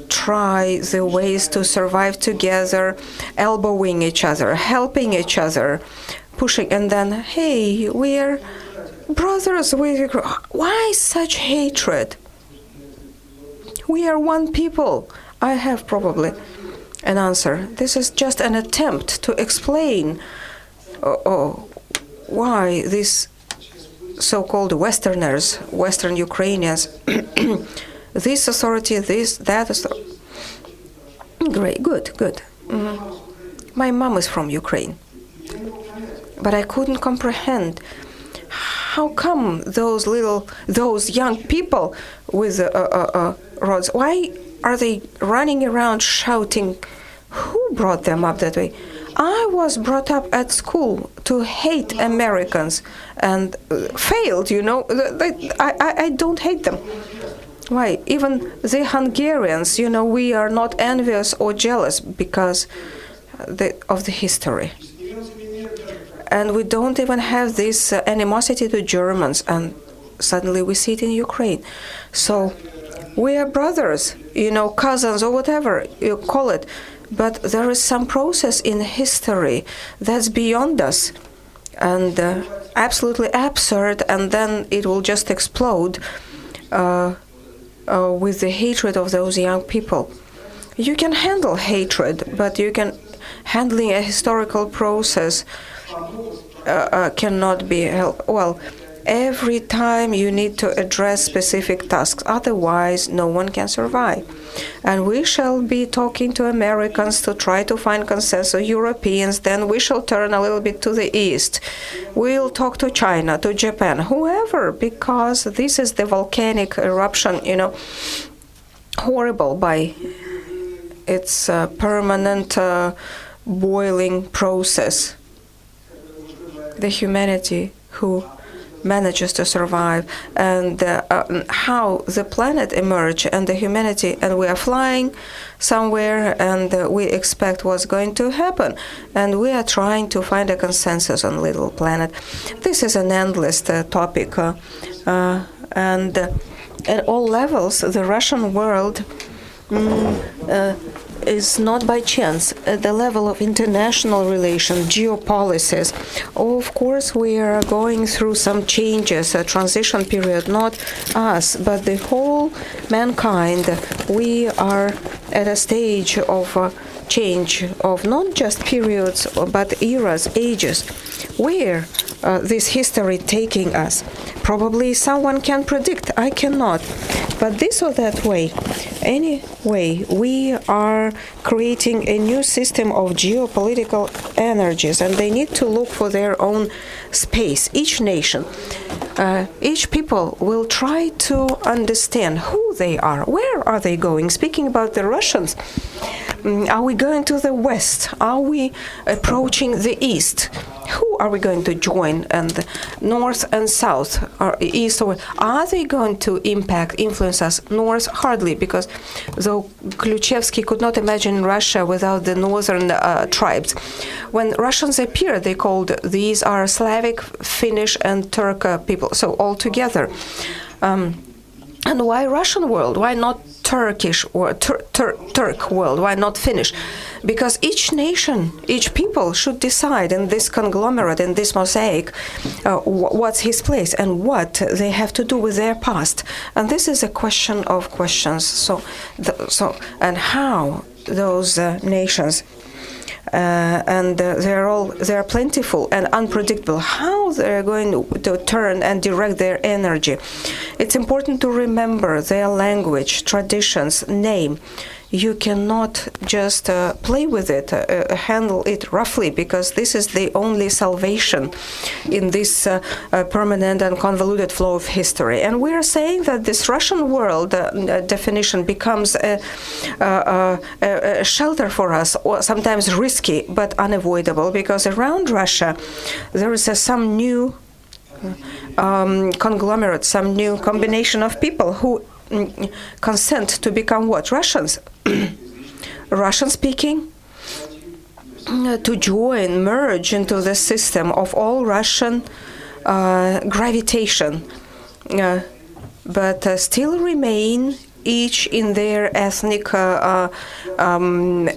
Speaker 2: try the ways to survive together, elbowing each other, helping each other, pushing, and then, hey, we're brothers. Why such hatred? We are one people. I have probably an answer. This is just an attempt to explain why these so-called Westerners, Western Ukrainians, this authority, that authority. Great, good. Mm-hmm. My mom is from Ukraine. But I couldn't comprehend how come those young people with rods, why are they running around shouting? Who brought them up that way? I was brought up at school to hate Americans and failed, I don't hate them. Why? Even the Hungarians, we are not envious or jealous because of the history. And we don't even have this animosity to Germans, and suddenly we see it in Ukraine. So we are brothers, cousins or whatever you call it. But there is some process in history that's beyond us and absolutely absurd, and then it will just explode with the hatred of those young people. You can handle hatred, but handling a historical process cannot be helped. Well, every time you need to address specific tasks, otherwise no one can survive. And we shall be talking to Americans to try to find consensus, Europeans, then we shall turn a little bit to the east. We'll talk to China, to Japan, whoever, because this is the volcanic eruption, horrible by its permanent boiling process. The humanity who manages to survive, and how the planet emerged and the humanity, and we are flying somewhere and we expect what's going to happen, and we are trying to find a consensus on little planet. This is an endless topic, and at all levels the Russian world is not by chance at the level of international relations, geopolicies. Of course, we are going through some changes, a transition period, not us, but the whole mankind. We are at a stage of change of not just periods, but eras, ages. Where this history taking us? Probably someone can predict. I cannot. But this or that way, anyway, we are creating a new system of geopolitical energies, and they need to look for their own space. Each nation, each people will try to understand who they are, where are they going. Speaking about the Russians, are we going to the west? Are we approaching the east? Who are we going to join? And north and south, or east or west? Are they going to influence us? North, hardly, because though Khrushchevsky could not imagine Russia without the northern tribes. When Russians appeared, they called these are Slavic, Finnish, and Turk people. So all together. And why Russian world? Why not Turkish or Turk world? Why not Finnish? Because each nation, each people should decide in this conglomerate, in this mosaic, what's his place and what they have to do with their past. And this is a question of questions. So and how those nations. They're plentiful and unpredictable. How they're going to turn and direct their energy. It's important to remember their language, traditions, name. You cannot just play with it, handle it roughly, because this is the only salvation in this permanent and convoluted flow of history. And we are saying that this Russian world definition becomes a shelter for us, or sometimes risky but unavoidable, because around Russia there is some new conglomerate, some new combination of people who consent to become what? Russians. Russian-speaking, to join, merge into the system of all Russian gravitation, but still remain each in their ethnic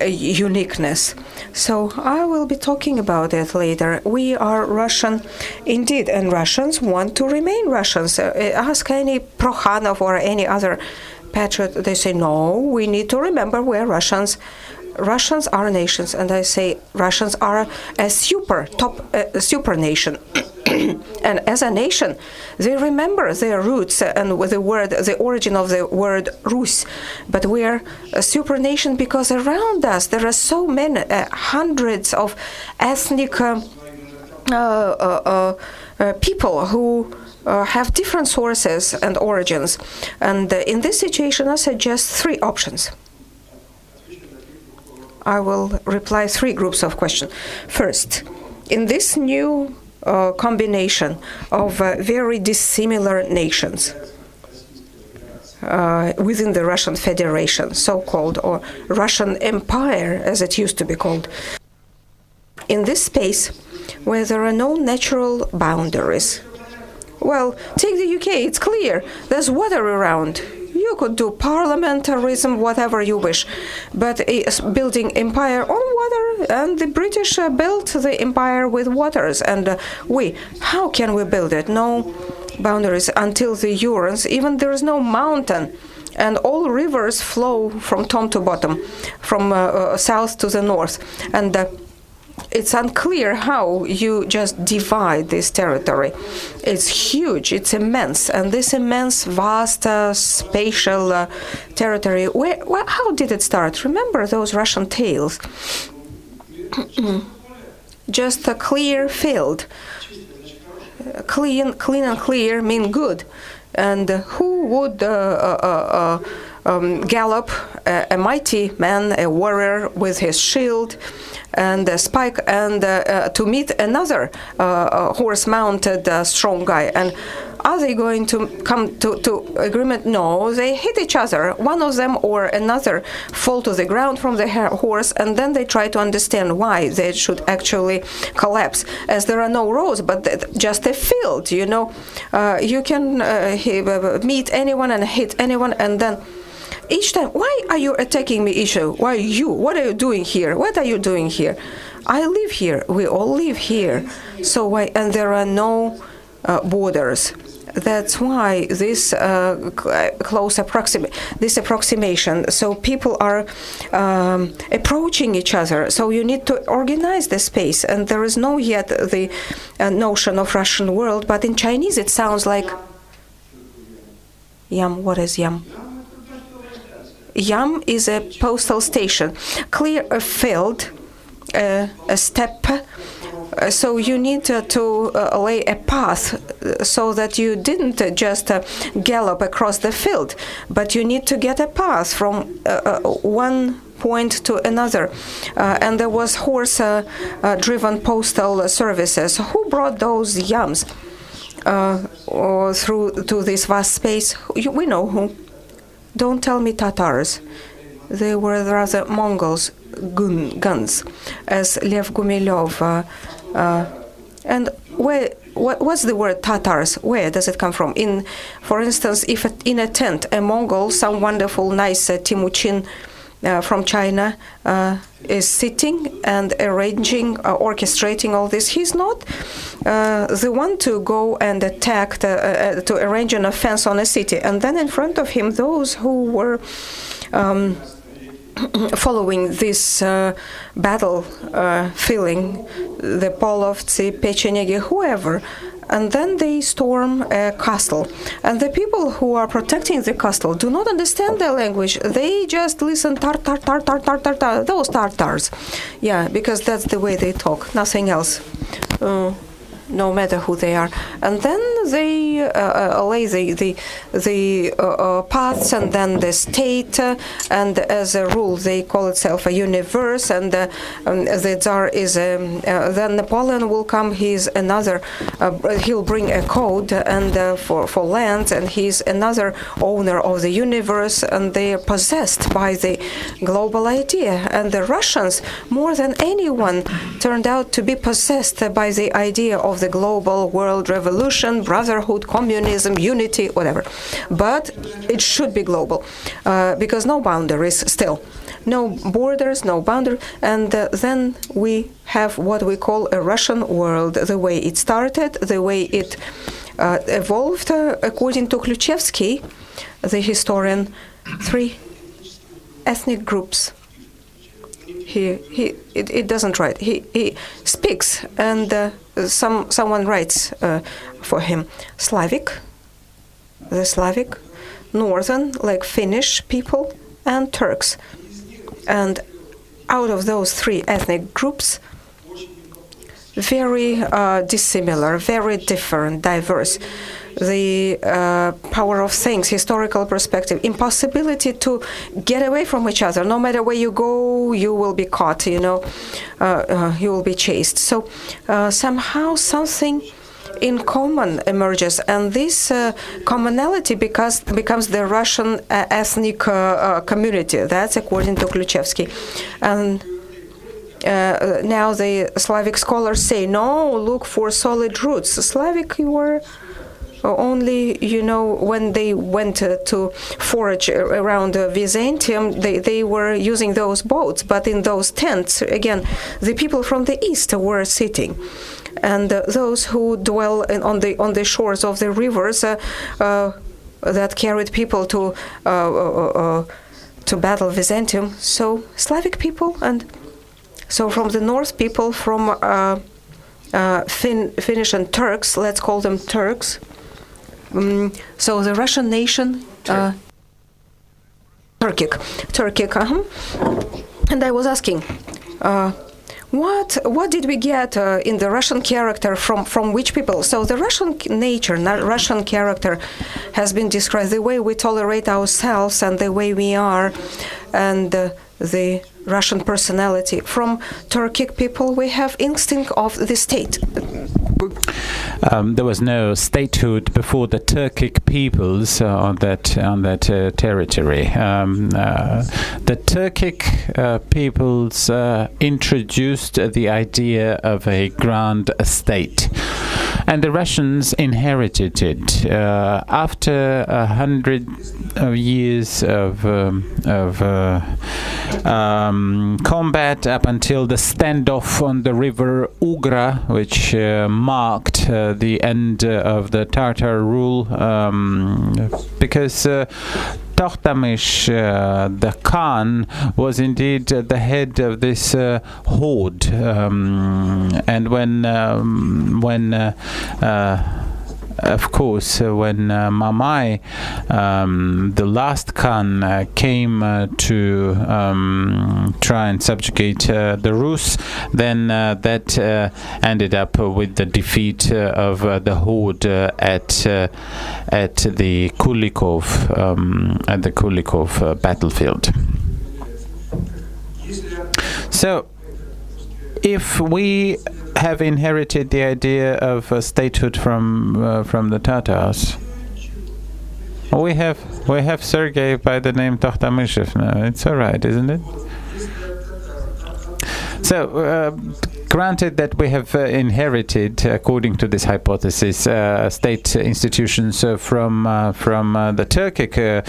Speaker 2: uniqueness. So I will be talking about it later. We are Russian indeed, and Russians want to remain Russians. Ask any Prokhanov or any other patriot, they say, no, we need to remember we're Russians. Russians are nations, and I say Russians are a super nation. And as a nation, they remember their roots and with the origin of the word Rus. But we are a super nation because around us there are so many hundreds of ethnic people who have different sources and origins. And in this situation, I suggest three options. I will reply three groups of questions. First, in this new combination of very dissimilar nations within the Russian Federation, so-called, or Russian Empire, as it used to be called, in this space where there are no natural boundaries. Well, take the UK, it's clear. There's water around. You could do parliamentarism, whatever you wish, but building empire on water, and the British built the empire with waters, and how can we build it? No boundaries until the Urals, even there is no mountain, and all rivers flow from top to bottom, from south to the north, and it's unclear how you just divide this territory. It's huge, it's immense, and this immense, vast, spatial territory, how did it start? Remember those Russian tales? Just a clear field. Clean and clear mean good. And who would gallop, a mighty man, a warrior with his shield and a spike, and to meet another horse-mounted strong guy? And are they going to come to agreement? No, they hit each other. One of them or another fall to the ground from the horse, and then they try to understand why they should actually collapse, as there are no roads, but just a field, you know. You can meet anyone and hit anyone, and then each time, why are you attacking me, Isha? Why you? What are you doing here? What are you doing here? I live here. We all live here. So why? And there are no borders. That's why this this approximation. So people are approaching each other. So you need to organize the space, and there is no yet the notion of Russian world. But in Chinese, it sounds like yam. What is yam? Yam is a postal station. Clear a field, a steppe. So you need to lay a path so that you didn't just gallop across the field, but you need to get a path from one point to another. And there was horse-driven postal services. Who brought those yams through to this vast space? We know who. Don't tell me Tatars. They were rather Mongols, guns, as Lev Gumilev. And what's the word Tatars? Where does it come from? For instance, if in a tent, a Mongol, some wonderful, nice Timuchin from China is sitting and arranging, orchestrating all this, he's not the one to go and attack, to arrange an offense on a city. And then in front of him, those who were following this battle feeling, the Polovtsi, Pechenegi, whoever, and then they storm a castle. And the people who are protecting the castle do not understand their language. They just listen, tar, tar, tar, tar, tar, tar, tar, those Tartars. Yeah, because that's the way they talk, nothing else. No matter who they are. And then they lay the paths, and then the state, and as a rule they call itself a universe, and the Tsar is then Napoleon will come, he's another, he'll bring a code and for land, and he's another owner of the universe, and they are possessed by the global idea. And the Russians, more than anyone, turned out to be possessed by the idea of the global world revolution, brotherhood, communism, unity, whatever. But it should be global, because no boundaries still. No borders, no boundary. And then we have what we call a Russian world, the way it started, the way it evolved, according to Khrushchevsky, the historian, 3 ethnic groups. It doesn't write. He speaks, and someone writes for him. The Slavic, Northern, like Finnish people, and Turks. And out of those 3 ethnic groups, very dissimilar, very different, diverse. The power of things, historical perspective, impossibility to get away from each other. No matter where you go, you will be caught, you will be chased. So somehow something in common emerges, and this commonality becomes the Russian ethnic community. That's according to Kluchevsky. And now the Slavic scholars say, no, look for solid roots. Slavic were only, when they went to forage around Byzantium, they were using those boats. But in those tents, again, the people from the east were sitting. And those who dwell on the shores of the rivers that carried people to battle Byzantium. So Slavic people, and so from the north, people from Finnish and Turks, let's call them Turks. So the Russian nation, Turkic. And I was asking, what did we get in the Russian character from which people? So the Russian nature, Russian character has been described, the way we tolerate ourselves and the way we are, and the Russian personality. From Turkic people, we have instinct of the state.
Speaker 3: There was no statehood before the Turkic peoples on that territory. The Turkic peoples introduced the idea of a grand state, and the Russians inherited it after 100 years of combat, up until the standoff on the river Ugra, which marked the end of the Tatar rule, because Tohtamish, the Khan, was indeed the head of this horde, and when of course, when Mamai, the last Khan, came to try and subjugate the Rus, then that ended up with the defeat of the horde at the Kulikov battlefield. So, if we have inherited the idea of statehood from the Tatars, we have Sergei by the name Tohtamishev now. It's all right, isn't it? So, granted that we have inherited, according to this hypothesis, state institutions from the Turkic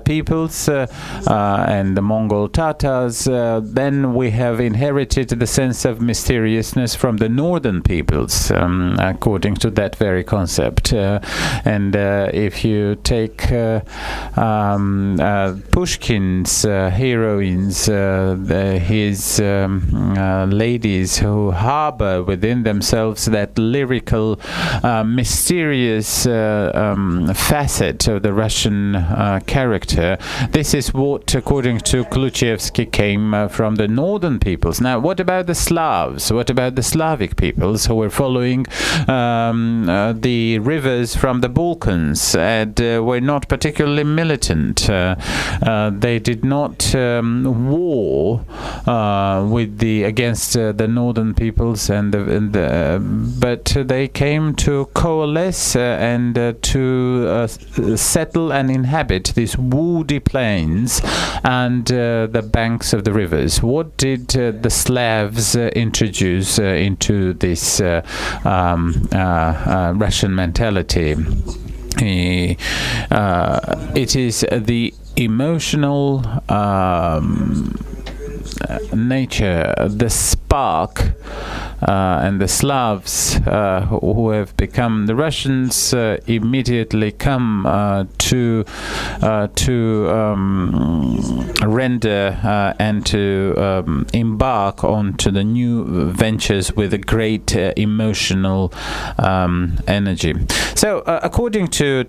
Speaker 3: peoples and the Mongol Tatars, then we have inherited the sense of mysteriousness from the northern peoples, according to that very concept. And if you take Pushkin's heroines, his ladies who harbor within themselves that lyrical, mysterious facet of the Russian character. This is what, according to Kluchevsky, came from the northern peoples. Now, what about the Slavs? What about the Slavic peoples who were following the rivers from the Balkans and were not particularly militant? They did not war against the northern peoples, but they came to coalesce and to settle and inhabit these woody plains and the banks of the rivers. What did the Slavs introduce into this Russian mentality? It is the emotional nature, the spark, and the Slavs who have become the Russians immediately come to render and to embark onto the new ventures with a great emotional energy. So, according to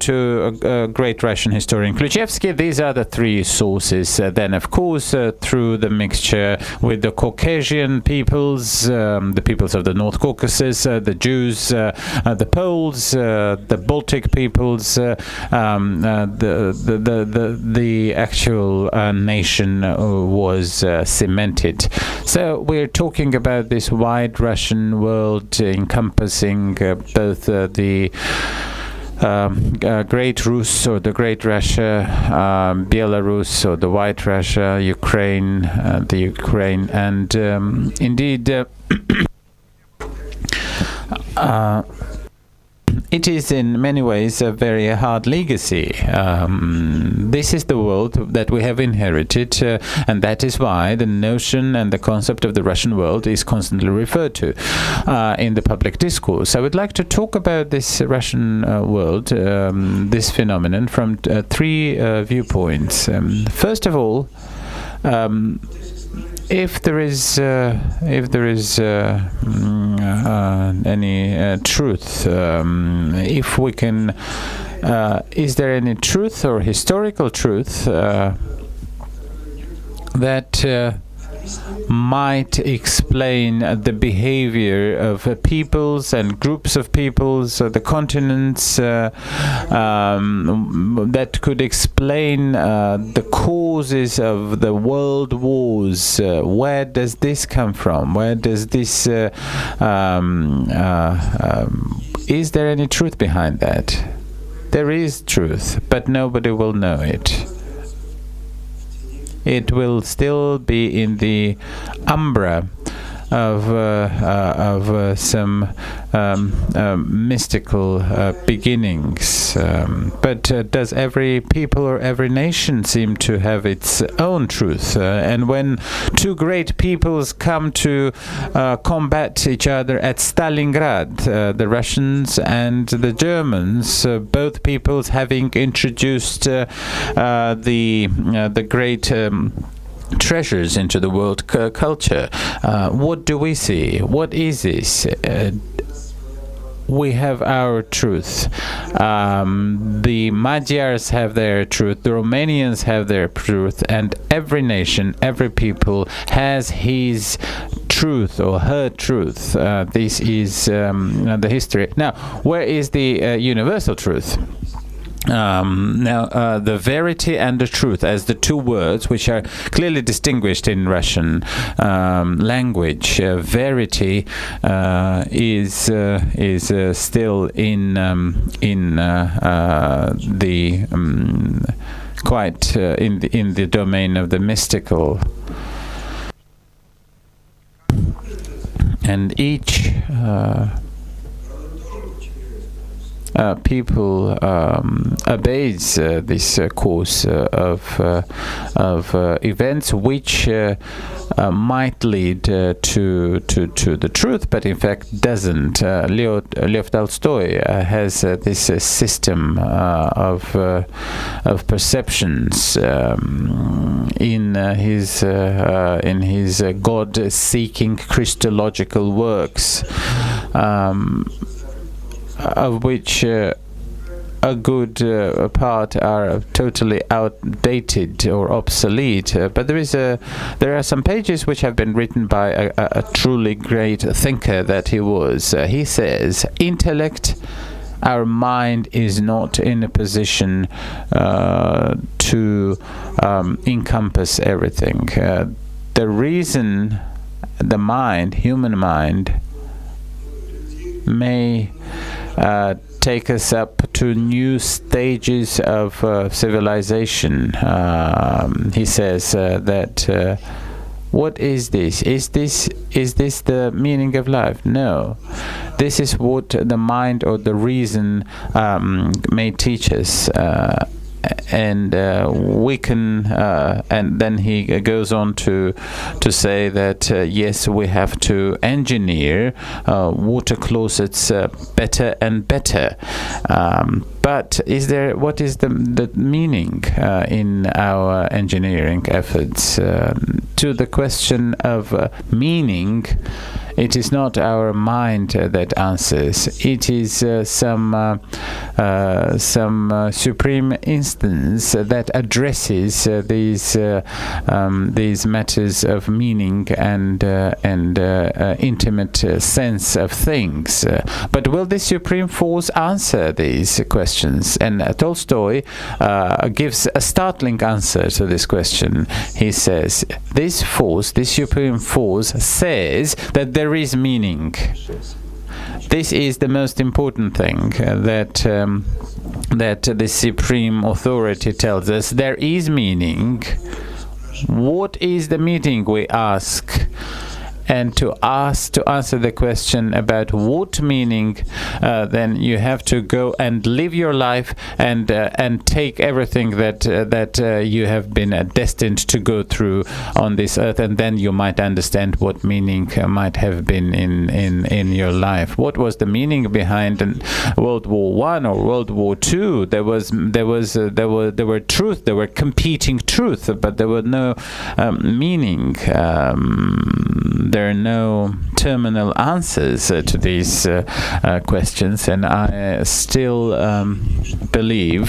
Speaker 3: a great Russian historian, Kluchevsky, these are the three sources. Then, of course, through the mixture with the Caucasian peoples, the people peoples of the North Caucasus, the Jews, the Poles, the Baltic peoples, the actual nation was cemented. So we're talking about this wide Russian world encompassing both the Great Rus or the Great Russia, Belarus or the White Russia, Ukraine, the Ukraine, and indeed it is in many ways a very hard legacy. This is the world that we have inherited, and that is why the notion and the concept of the Russian world is constantly referred to in the public discourse. I would like to talk about this Russian world, this phenomenon, from three viewpoints. First of all, if there is any truth, if we can, is there any truth or historical truth that might explain the behavior of peoples and groups of peoples, the continents, that could explain the causes of the world wars? Where does this come from? Where does this is there any truth behind that? There is truth, but nobody will know it. It will still be in the umbra of some mystical beginnings. But does every people or every nation seem to have its own truth? And when two great peoples come to combat each other at Stalingrad, the Russians and the Germans, both peoples having introduced the great treasures into the world culture. What do we see? What is this? We have our truth. The Magyars have their truth. The Romanians have their truth. And every nation, every people has his truth or her truth. This is the history. Now, where is the universal truth? Now, the verity and the truth as the two words which are clearly distinguished in Russian language. Verity is still in the quite in the domain of the mystical, and each people obeys this course of events which might lead to the truth, but in fact doesn't. Lev Tolstoy has this system of perceptions in his God-seeking Christological works, of which a good part are totally outdated or obsolete. But there are some pages which have been written by a truly great thinker that he was. He says, intellect, our mind is not in a position to encompass everything. The reason the mind, human mind, may take us up to new stages of civilization. He says that what is this? Is this the meaning of life? No. This is what the mind or the reason may teach us. And we can, and then he goes on to say that yes, we have to engineer water closets better and better. But what is the meaning in our engineering efforts? To the question of meaning, it is not our mind that answers. It is some supreme instance that addresses these matters of meaning and intimate sense of things. But will the supreme force answer these questions? And Tolstoy gives a startling answer to this question. He says, this force, this supreme force, says that there is meaning. This is the most important thing that the supreme authority tells us. There is meaning. What is the meaning, we ask? And to answer the question about what meaning, then you have to go and live your life and take everything that you have been destined to go through on this earth, and then you might understand what meaning might have been in your life. What was the meaning behind World War I or World War II? There were truth, there were competing truth, but there were no meaning. There are no terminal answers to these questions, and I still believe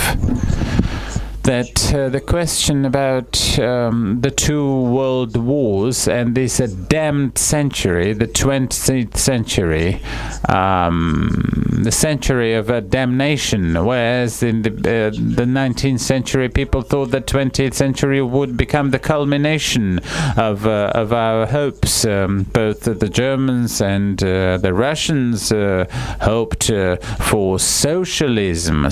Speaker 3: that the question about the two world wars and this damned century, the 20th century, the century of damnation, whereas in the 19th century people thought that 20th century would become the culmination of our hopes. Both the Germans and the Russians hoped for socialism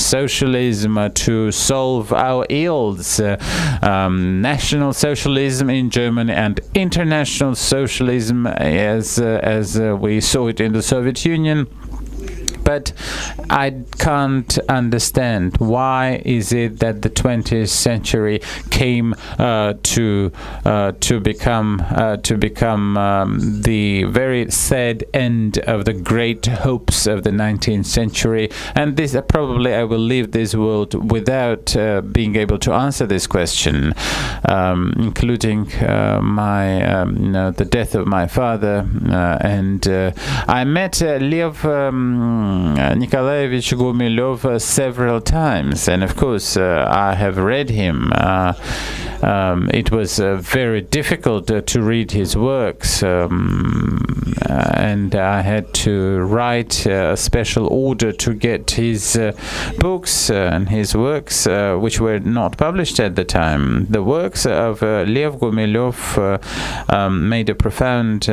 Speaker 3: to solve our ills, national socialism in Germany and international socialism as we saw it in the Soviet Union. But I can't understand why is it that the 20th century came to become the very sad end of the great hopes of the 19th century. And this probably I will leave this world without being able to answer this question, including the death of my father. And I met Lev Nikolaevich Gumilev several times, and of course I have read him. It was very difficult to read his works, and I had to write a special order to get his books and his works, which were not published at the time. The works of Lev Gumilev made a profound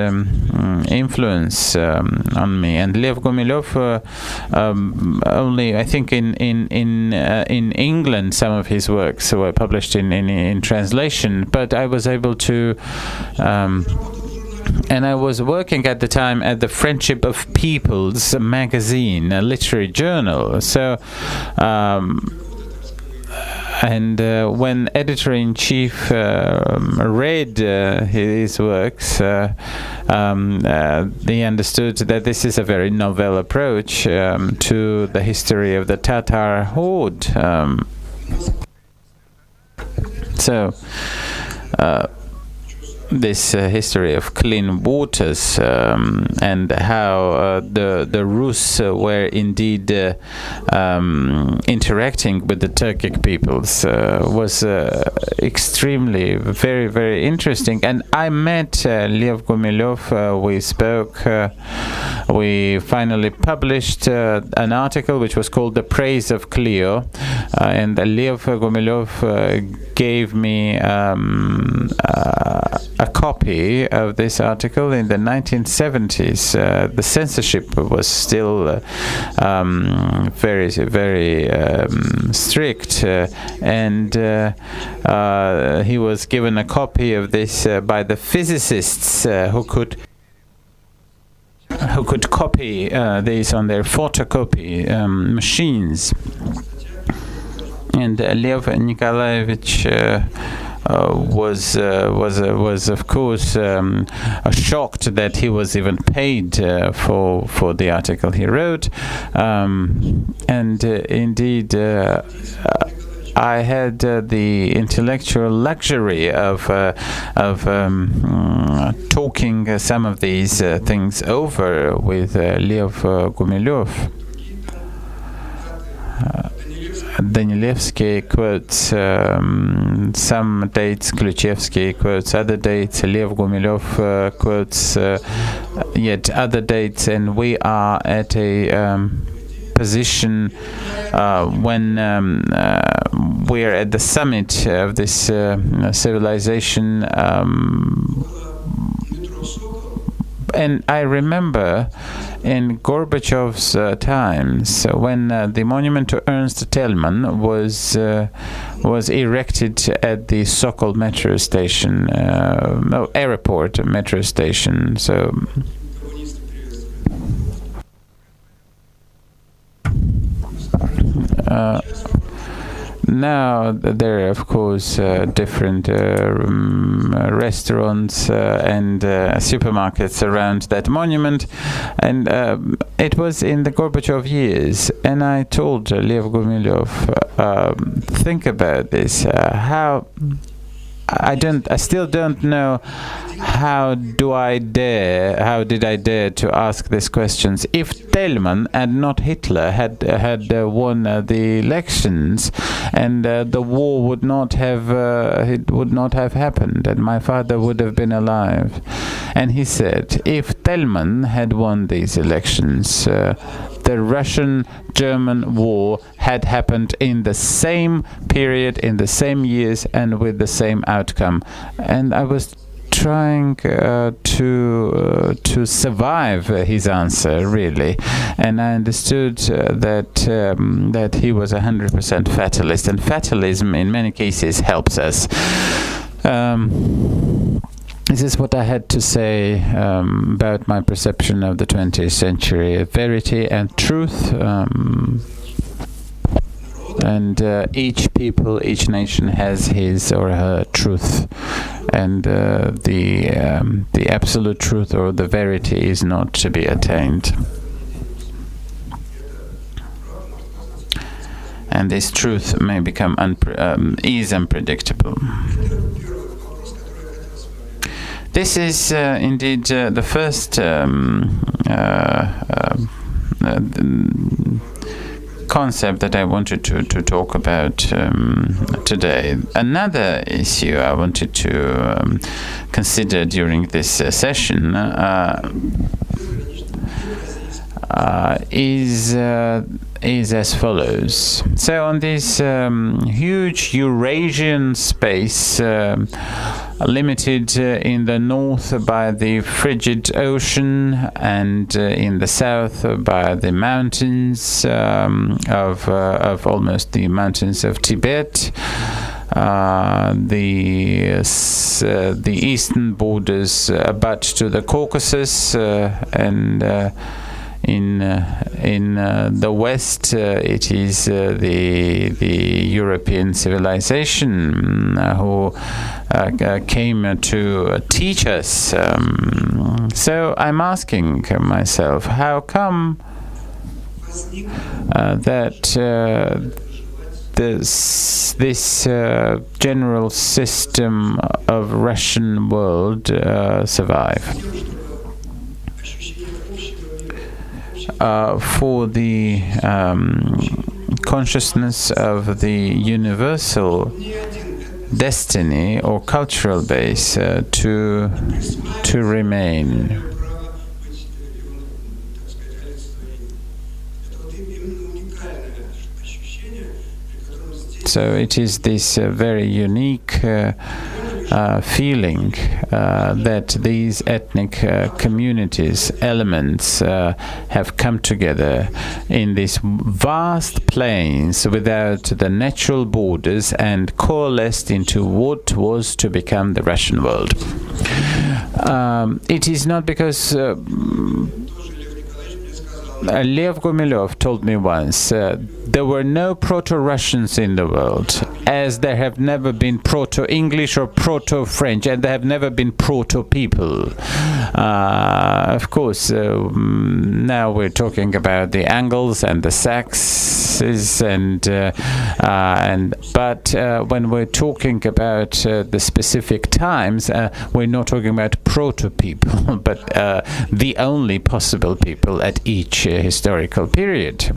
Speaker 3: influence on me, and Lev Gumilev only, I think, in England, some of his works were published in translation, but I was able to. And I was working at the time at the Friendship of Peoples magazine, a literary journal. So. When editor-in-chief read his works, they understood that this is a very novel approach to the history of the Tatar horde. This history of clean waters and how the Rus were indeed interacting with the Turkic peoples was extremely very, very interesting. And I met Lev Gumilev. We spoke. We finally published an article which was called "The Praise of Clio," and Lev Gumilev gave me a copy of this article in the 1970s. The censorship was still very, very strict, and he was given a copy of this by the physicists who could copy these on their photocopy machines. And Lev Nikolaevich was of course shocked that he was even paid for the article he wrote, and indeed I had the intellectual luxury of talking some of these things over with Lev Gumilyov. Danilevsky quotes some dates, Kluchevsky quotes other dates, Lev Gumilyov quotes yet other dates, and we are at a position when we're at the summit of this civilization. And I remember in Gorbachev's times when the monument to Ernst Thälmann was erected at the Sokol metro station, airport metro station. So. Now there are, of course, different restaurants and supermarkets around that monument, and it was in the Gorbachev years. And I told Lev Gumilyov, think about this. How I still don't know how did I dare to ask these questions. If Thälmann and not Hitler had won the elections, and the war would not have happened, and my father would have been alive. And he said, if Thälmann had won these elections, the Russian-German war had happened in the same period, in the same years, and with the same outcome. And I was trying to survive his answer, really, and I understood that he was 100% fatalist, and fatalism in many cases helps us. This is what I had to say about my perception of the 20th century. Verity and truth, and each people, each nation has his or her truth, and the absolute truth or the verity is not to be attained. And this truth may become is unpredictable. This is indeed the first concept that I wanted to talk about today. Another issue I wanted to consider during this session is as follows. So on this huge Eurasian space, limited in the north by the frigid ocean, and in the south by the mountains of almost the mountains of Tibet, the eastern borders abut to the Caucasus, and in the west, it is the European civilization who came to teach us. So I'm asking myself, how come that this general system of Russian world survive? For the consciousness of the universal destiny or cultural base to remain. So it is this very unique feeling that these ethnic communities, elements, have come together in these vast plains without the natural borders and coalesced into what was to become the Russian world. It is not because Lev Gumilyov told me once, there were no proto-Russians in the world. as there have never been Proto-English or Proto-French, and there have never been Proto-people. Of course, now we're talking about the Angles and the Saxons, but when we're talking about the specific times, we're not talking about proto-people, but the only possible people at each historical period.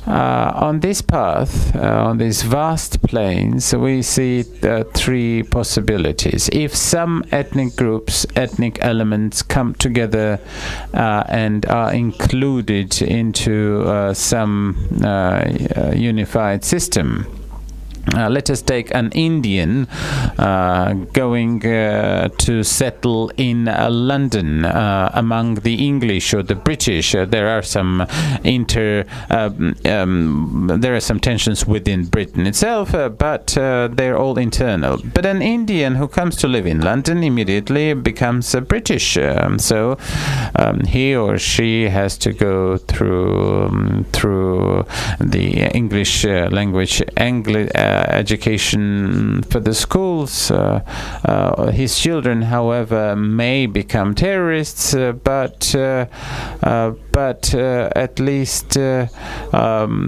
Speaker 3: On this path, on these vast plains, we see three possibilities. If some ethnic groups, ethnic elements come together and are included into some unified system. Let us take an Indian going to settle in London among the English or the British. There are some tensions within Britain itself, but they're all internal. But an Indian who comes to live in London immediately becomes British. So he or she has to go through the English language education for the schools. His children, however, may become terrorists, but at least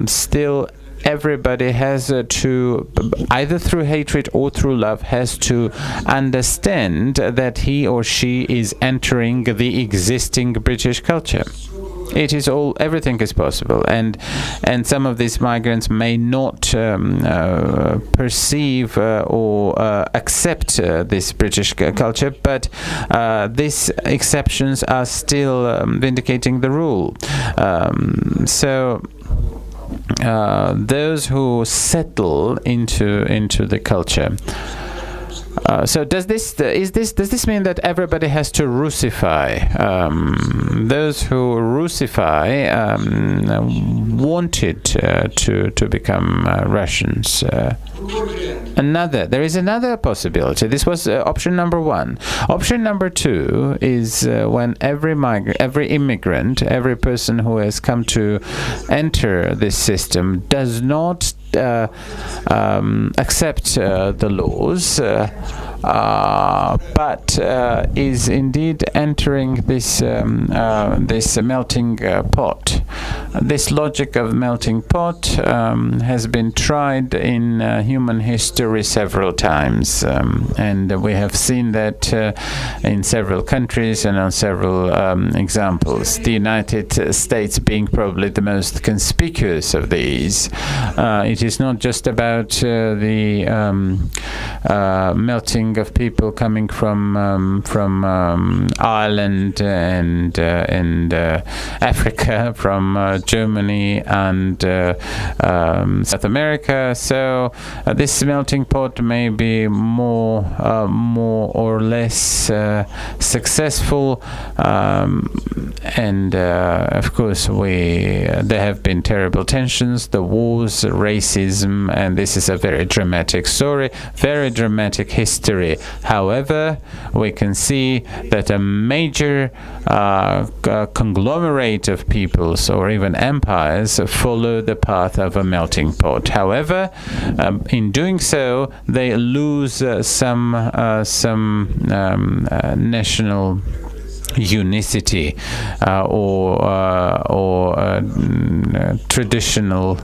Speaker 3: still everybody has to, either through hatred or through love, has to understand that he or she is entering the existing British culture. It is everything is possible, and some of these migrants may not perceive or accept this British culture, but these exceptions are still vindicating the rule. So those who settle into the culture. So does this mean that everybody has to Russify? Those who Russify wanted to become Russians. There is another possibility. This was option number one. Option number two is when every immigrant, every person who has come to enter this system does not accept the laws, but is indeed entering this melting pot. This logic of melting pot has been tried in human history several times, and we have seen that in several countries and on several examples. The United States being probably the most conspicuous of these. It is not just about the melting of people coming from Ireland and Africa, from Germany and South America. So this melting pot may be more or less successful, and of course there have been terrible tensions, the wars, racism, and this is a very dramatic story, very dramatic history. However, we can see that a major conglomerate of peoples or even empires follow the path of a melting pot. However, in doing so, they lose some national unicity or traditional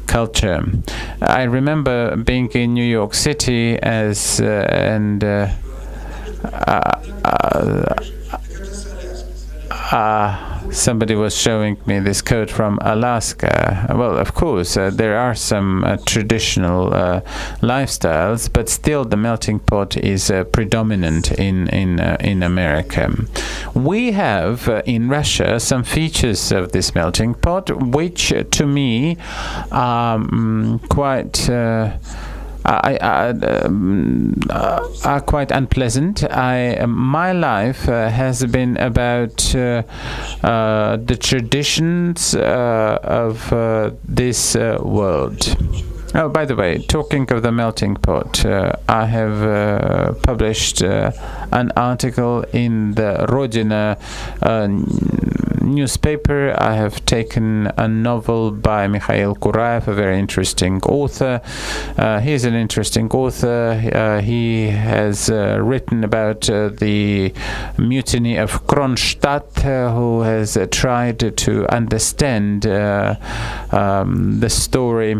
Speaker 3: culture. I remember being in New York City somebody was showing me this coat from Alaska. Well, of course, there are some traditional lifestyles, but still the melting pot is predominant in America. We have in Russia some features of this melting pot, which to me are quite are quite unpleasant. My life has been about the traditions of this world. Oh, by the way, talking of the melting pot, I have published an article in the Rodina newspaper, I have taken a novel by Mikhail Kuraev, a very interesting author. He's an interesting author. He has written about the mutiny of Kronstadt, who has tried to understand the story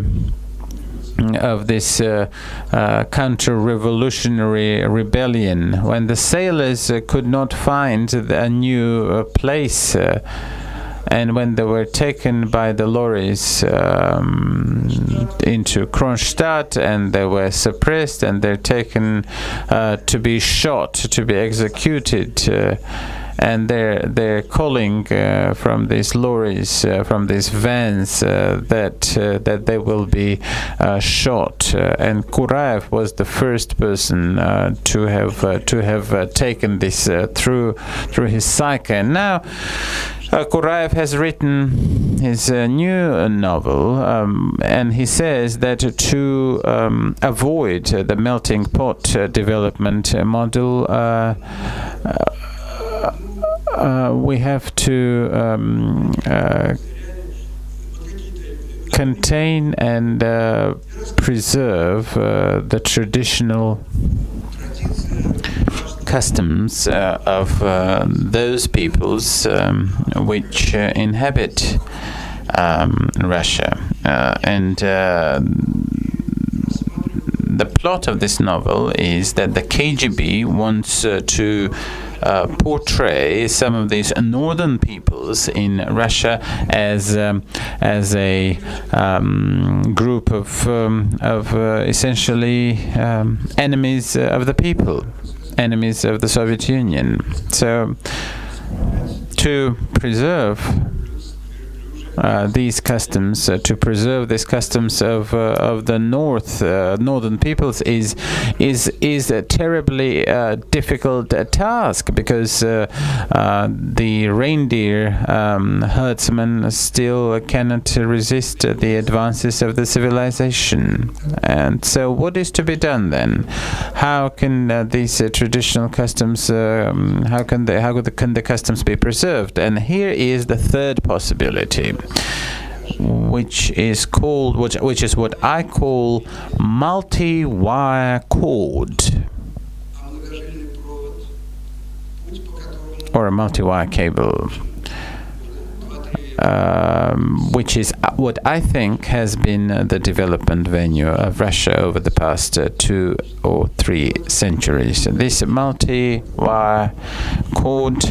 Speaker 3: of this counter-revolutionary rebellion when the sailors could not find a new place, and when they were taken by the lorries into Kronstadt, and they were suppressed, and they're taken to be shot, to be executed. And they're calling from these lorries, from these vans, that they will be shot. And Kuraev was the first person to have taken this through his psyche. And now Kuraev has written his new novel, and he says that to avoid the melting pot development model, we have to contain and preserve the traditional customs of those peoples which inhabit Russia. And the plot of this novel is that the KGB wants to portray some of these northern peoples in Russia as a group of essentially enemies of the people, enemies of the Soviet Union. So to preserve these customs, to preserve these customs of the northern peoples is a terribly difficult task, because the reindeer herdsmen still cannot resist the advances of the civilization. And so, what is to be done then? How can these traditional customs? How can the customs be preserved? And here is the third possibility, which is what I call multi-wire cord, or a multi-wire cable, which is what I think has been the development venue of Russia over the past 2 or 3 centuries. This multi-wire cord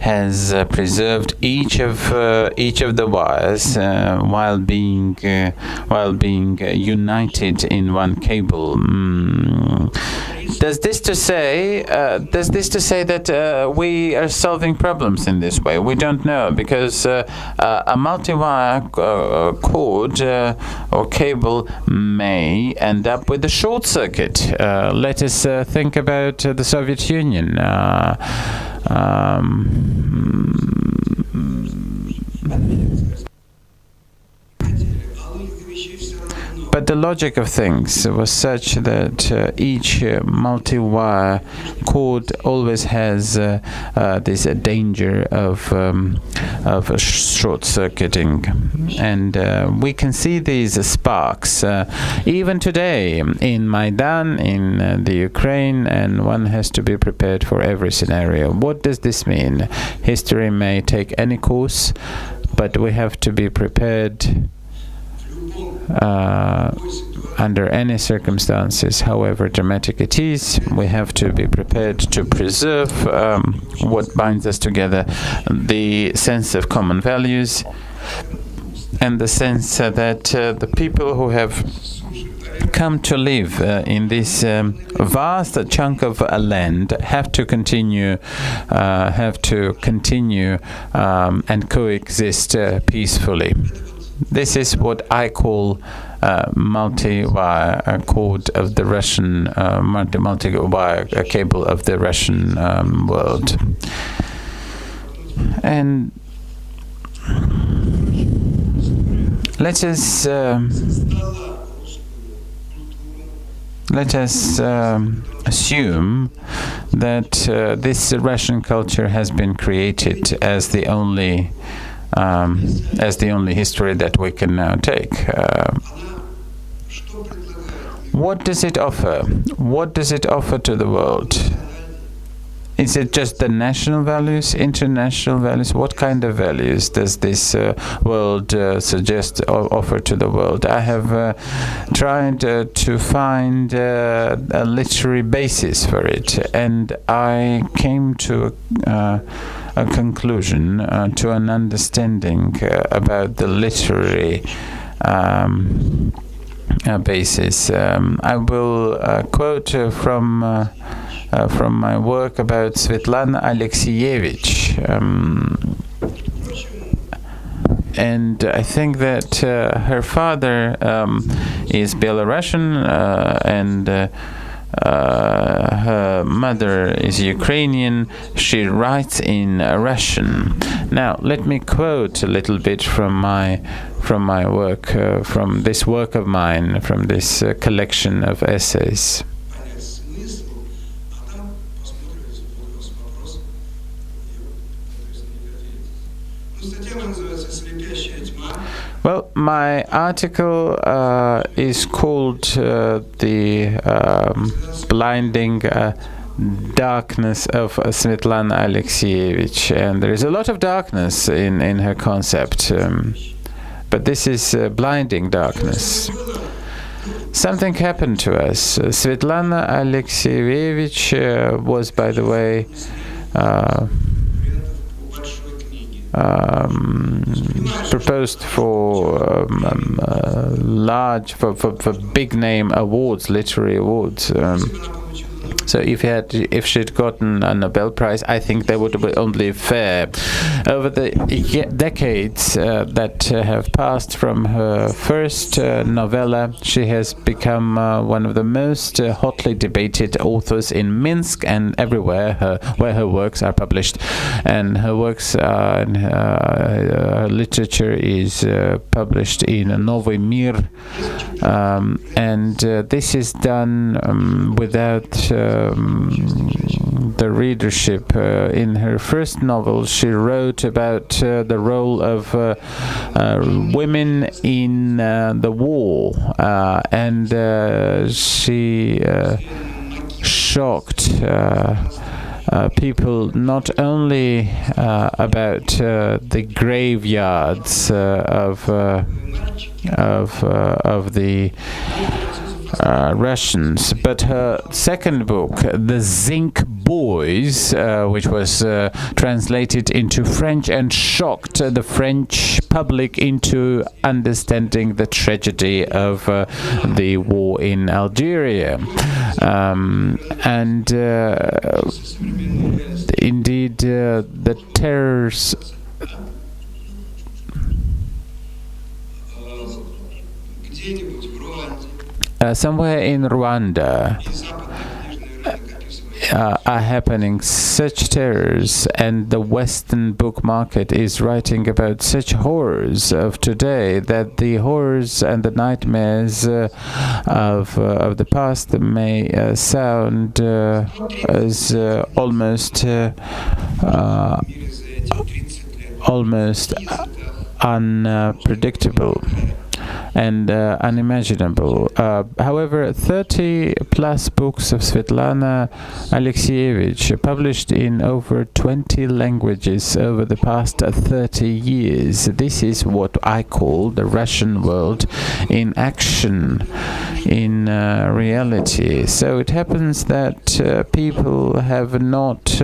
Speaker 3: has preserved each of the wires while being united in one cable. Does this to say that we are solving problems in this way? We don't know, because a multi-wire cord or cable may end up with a short circuit. Let us think about the Soviet Union. But the logic of things was such that each multi-wire cord always has this danger of short-circuiting, and we can see these sparks even today in Maidan, in the Ukraine, and one has to be prepared for every scenario. What does this mean? History may take any course, but we have to be prepared under any circumstances, however dramatic it is. We have to be prepared to preserve what binds us together, the sense of common values, and the sense that the people who have come to live in this vast chunk of land have to continue and coexist peacefully. This is what I call multi-wire cord of the Russian multi-wire cable of the Russian world. And let us assume that this Russian culture has been created as the only history that we can now take. What does it offer? What does it offer to the world? Is it just the national values, international values? What kind of values does this world suggest or offer to the world? I have tried to find a literary basis for it, and I came to a conclusion, to an understanding about the literary basis. I will quote from my work about Svetlana Alexievich, and I think that her father is Belarusian and her mother is Ukrainian. She writes in Russian. Now, let me quote a little bit from my work, from this work of mine, from this collection of essays. Well, my article is called The Blinding Darkness of Svetlana Alexievich, and there is a lot of darkness in her concept, but this is blinding darkness. Something happened to us. Svetlana Alexievich was, by the way, proposed for big name awards, literary awards. So if she'd gotten a Nobel Prize, I think that would be only fair. Over the decades that have passed from her first novella, she has become one of the most hotly debated authors in Minsk and everywhere where her works are published. And her works, her literature is published in Novy Mir, and this is done without the readership. In her first novel, she wrote about the role of women in the war, and she shocked people not only about the graveyards of the Russians, but her second book, The Zinc Boys, which was translated into French and shocked the French public into understanding the tragedy of the war in Algeria. And indeed, the terrors somewhere in Rwanda are happening such terrors, and the Western book market is writing about such horrors of today that the horrors and the nightmares of the past may sound as almost unpredictable and unimaginable. However, 30 plus books of Svetlana Alexievich published in over 20 languages over the past 30 years. This is what I call the Russian world in action, in reality. So it happens that people have not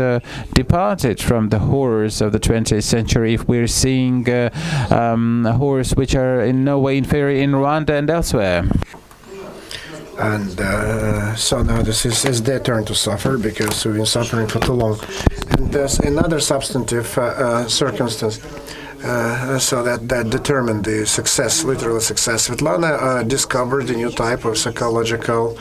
Speaker 3: departed from the horrors of the 20th century if we're seeing horrors which are in no way inferior in Rwanda and elsewhere.
Speaker 5: And so now this is their turn to suffer because we've been suffering for too long. And there's another substantive circumstance. so that determined the success, literal success. Svetlana discovered a new type of psychological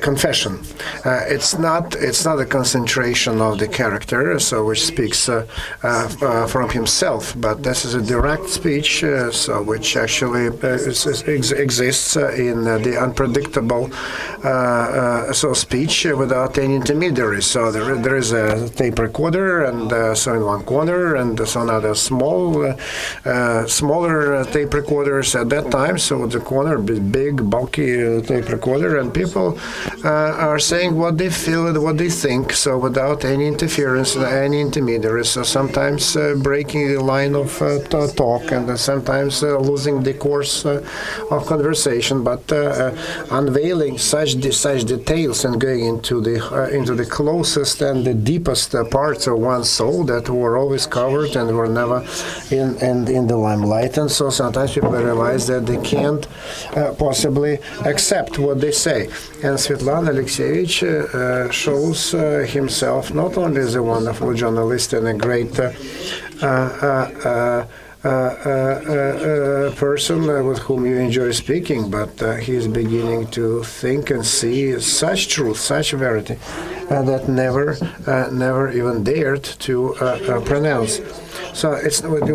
Speaker 5: confession. It's not a concentration of the character, so which speaks from himself, but this is a direct speech, so which actually exists in the unpredictable speech without any intermediaries. So there is a tape recorder, and so in one corner, and so another smaller tape recorders at that time. So the corner, big bulky tape recorder, and people are saying what they feel and what they think. So without any interference, any intermediaries. So sometimes breaking the line of talk, and sometimes losing the course of conversation, but unveiling such details and going into the closest and the deepest parts of one's soul that were always covered and were never in the limelight. And so sometimes people realize that they can't possibly accept what they say. And Svetlana Alexievich shows himself not only as a wonderful journalist and a great person with whom you enjoy speaking, but he's beginning to think and see such truth, such verity that never even dared to pronounce. So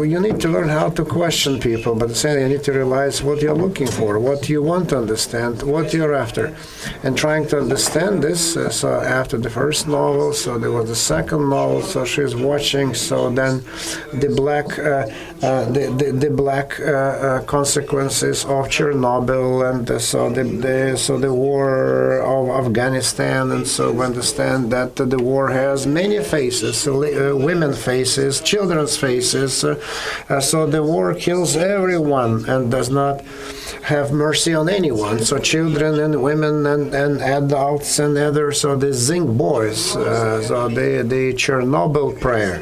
Speaker 5: you need to learn how to question people, but at the same time you need to realize what you're looking for, what you want to understand, what you're after, and trying to understand this. So after the first novel, so there was the second novel. So she's watching. So then the black consequences of Chernobyl, and so the war of Afghanistan, and so we understand that the war has many faces, women faces, children's faces. So the war kills everyone and does not have mercy on anyone. So children and women and adults and others. So the zinc boys. So the Chernobyl prayer.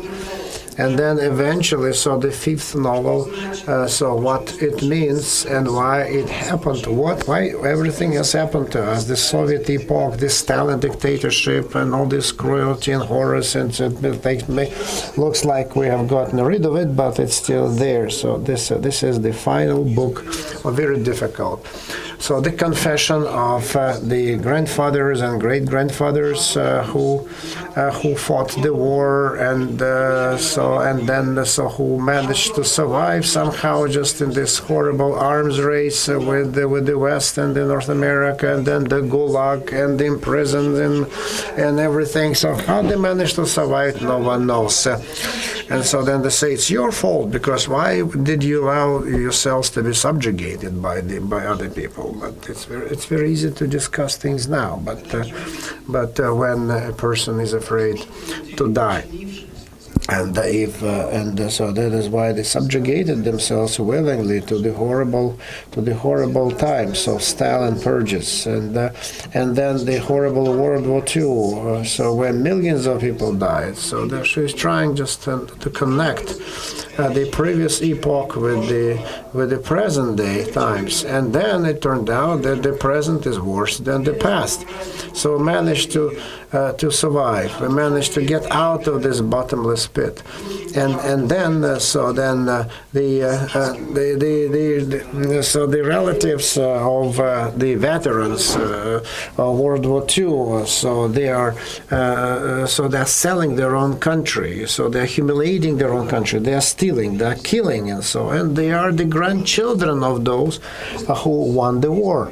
Speaker 5: And then eventually, so the fifth novel, so what it means and why it happened, why everything has happened to us, the Soviet epoch, the Stalin dictatorship, and all this cruelty and horrors, and it looks like we have gotten rid of it, but it's still there. So this is the final book, very difficult. So the confession of the grandfathers and great-grandfathers who fought the war, and who managed to survive somehow just in this horrible arms race with the West and the North America, and then the Gulag and the imprisoned and everything. So how they managed to survive, no one knows. And so then they say it's your fault, because why did you allow yourselves to be subjugated by other people? But it's very easy to discuss things now. But when a person is afraid to die, and so that is why they subjugated themselves willingly to the horrible times of Stalin purges, and then the horrible World War II. So when millions of people died, so she's trying just to connect the previous epoch with the present day times, and then it turned out that the present is worse than the past. So managed to survive. We managed to get out of this bottomless pit, and then the relatives of the veterans of World War II. So they're selling their own country. So they're humiliating their own country. They are stealing. They are killing, and they are the grandchildren of those who won the war.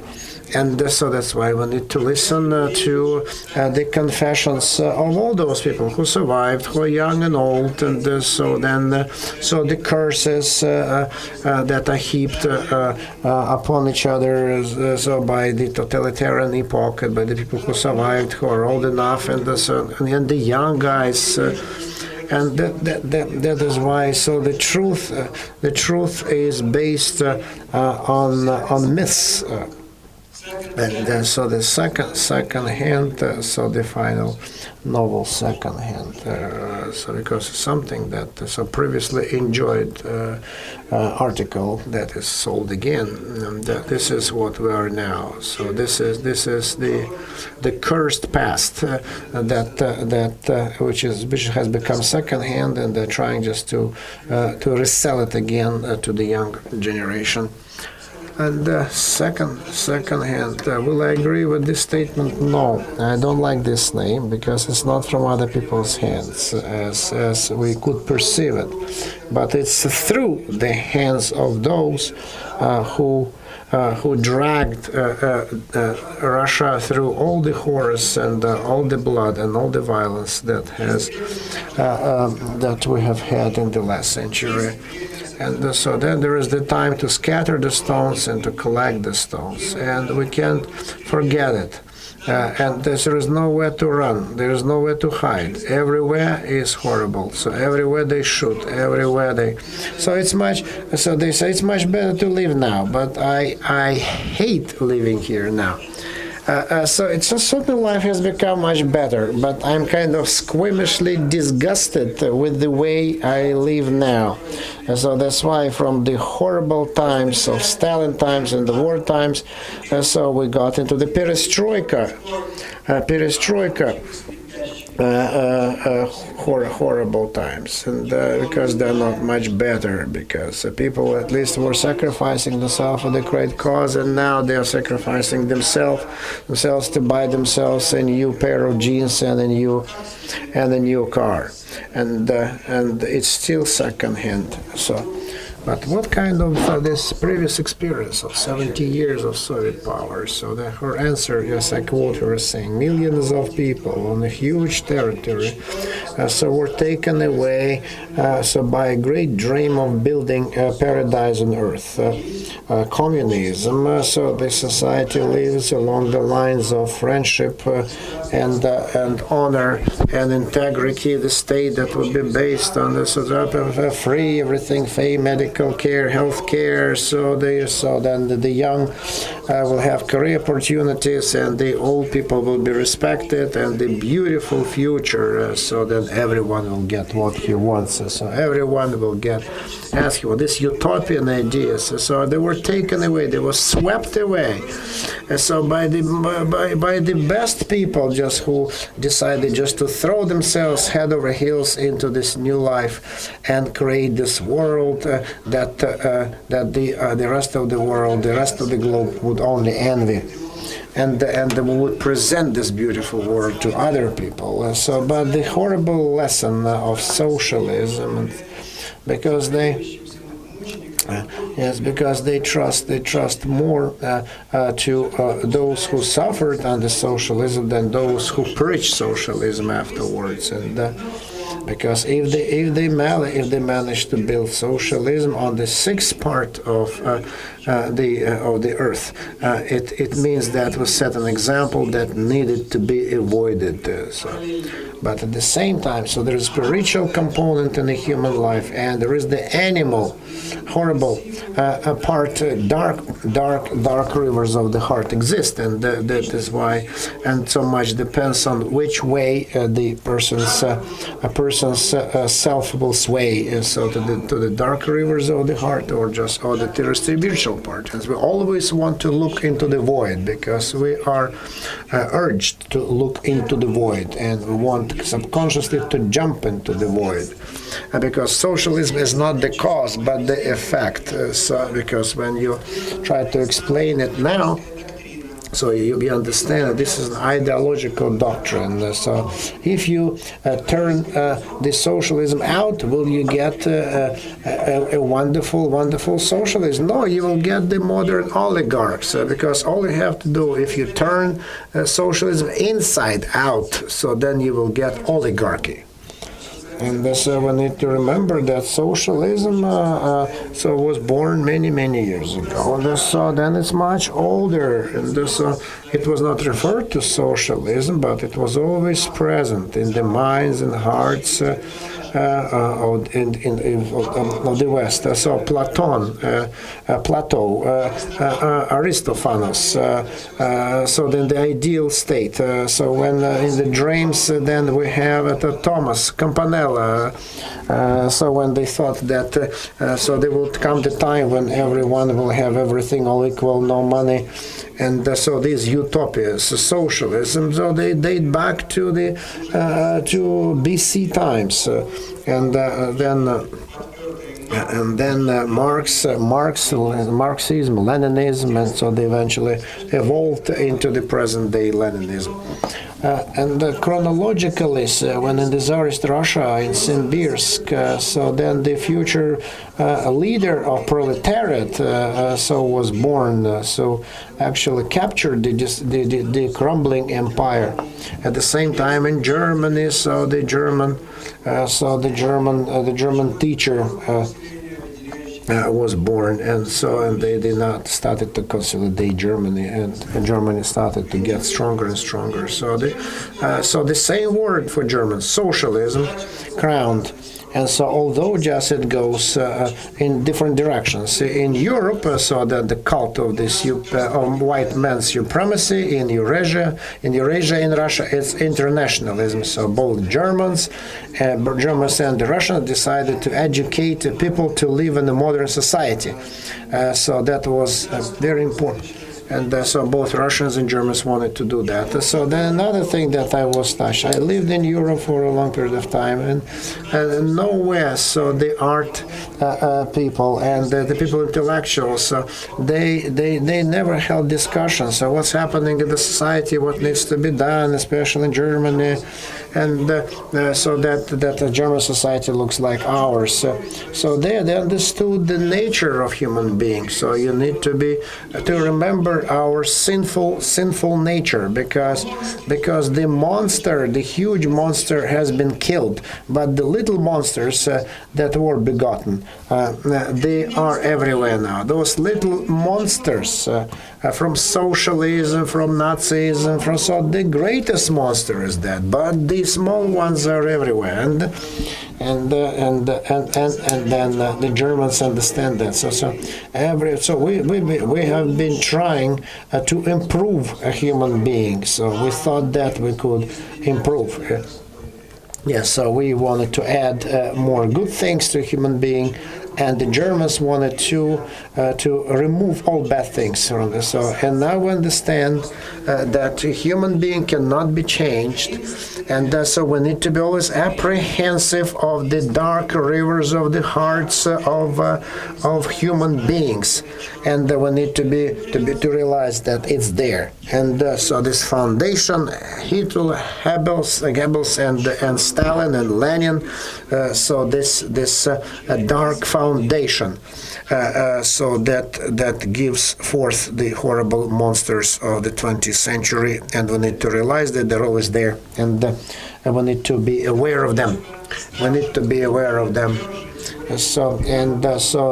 Speaker 5: And so that's why we need to listen to the confessions of all those people who survived, who are young and old, and so the curses that are heaped upon each other by the totalitarian epoch, and by the people who survived, who are old enough, and the young guys. And that is why. So the truth is based on myths. And so the second hand, so the final novel second hand. So because something that so previously enjoyed article that is sold again. And this is what we are now. So this is the cursed past which has become second hand, and they're trying just to resell it again to the young generation. And second hand, will I agree with this statement? No, I don't like this name because it's not from other people's hands as we could perceive it, but it's through the hands of those who dragged Russia through all the horrors and all the blood and all the violence that we have had in the last century. And so then there is the time to scatter the stones and to collect the stones, and we can't forget it. And there is nowhere to run, there is nowhere to hide. Everywhere is horrible. So everywhere they shoot, so they say it's much better to live now. But I hate living here now. So it's a certain life has become much better, but I'm kind of squeamishly disgusted with the way I live now. So that's why from the horrible times of Stalin times and the war times, so we got into the perestroika. Horrible times, and because they're not much better, because people at least were sacrificing themselves for the great cause, and now they are sacrificing themselves to buy themselves a new pair of jeans and a new car, and it's still second hand. So. But what kind of this previous experience of 70 years of Soviet power? So her answer, yes, I quote her saying, millions of people on a huge territory so were taken away so by a great dream of building a paradise on earth. Communism, so the society lives along the lines of friendship and honor and integrity, the state that would be based on the sort of free everything, free medical care, health care, so then the young will have career opportunities, and the old people will be respected, and the beautiful future, so then everyone will get what he wants, so everyone will get ask you this utopian ideas. So they were taken away, they were swept away, so by the best people just who decided just to throw themselves head over heels into this new life and create this world that the rest of the world, the rest of the globe would only envy. And we would present this beautiful world to other people. But the horrible lesson of socialism, because they trust more to those who suffered under socialism than those who preach socialism afterwards. And because if they manage to build socialism on the sixth part of the earth, it means that we set an example that needed to be avoided. But at the same time, so there is a spiritual component in the human life, and there is the animal, horrible part, dark rivers of the heart exist, and that is why, and so much depends on which way the person's self will sway, so to the dark rivers of the heart, or the spiritual part. And we always want to look into the void, because we are urged to look into the void, and we want subconsciously to jump into the void, because socialism is not the cause but the effect. Because when you try to explain it now, so you understand that this is an ideological doctrine. So if you turn the socialism out, will you get a wonderful socialism? No, you will get the modern oligarchs, because all you have to do, if you turn socialism inside out, so then you will get oligarchy. And we need to remember that socialism was born many years ago. Then it's much older, and it was not referred to socialism, but it was always present in the minds and hearts of the West. So Plato, Aristophanes. So then the ideal state. So when in the dreams, then we have Thomas Campanella. So when they thought that, so there will come the time when everyone will have everything all equal, no money, and so these utopias, socialism, so they date back to the to BC times, and then Marxism, Leninism, and so they eventually evolved into the present-day Leninism. And chronologically, when in the Tsarist Russia in Simbirsk, so then the future leader of proletariat so was born, so actually captured the crumbling empire. At the same time in Germany, so the German teacher was born, and they did not started to consolidate Germany, and Germany started to get stronger and stronger. So the same word for German, socialism, crowned. And so, although just it goes in different directions. In Europe, so that the cult of this white man's supremacy in Eurasia, in Russia, it's internationalism. So both Germans and the Russians decided to educate people to live in a modern society. So that was very important. And so both Russians and Germans wanted to do that. So then another thing that I was touched, I lived in Europe for a long period of time, and nowhere, so the art people and the people intellectuals, they never held discussions. So what's happening in the society, what needs to be done, especially in Germany, and so that the German society looks like ours. So they understood the nature of human beings. So you need to remember our sinful nature, because the monster, the huge monster, has been killed, but the little monsters that were begotten, they are everywhere now. Those little monsters from socialism, from Nazism, so the greatest monster is that, but the small ones are everywhere, and then the Germans understand that. So we have been trying to improve a human being. So we thought that we could improve. Yes, so we wanted to add more good things to a human being, and the Germans wanted to remove all bad things from this. So, and now we understand that a human being cannot be changed, and so we need to be always apprehensive of the dark rivers of the hearts of human beings, and we need to realize that it's there. And so this foundation, Hitler, Goebbels, and Stalin and Lenin, so this dark foundation, so that gives forth the horrible monsters of the 20th century, and we need to realize that they're always there, and we need to be aware of them. So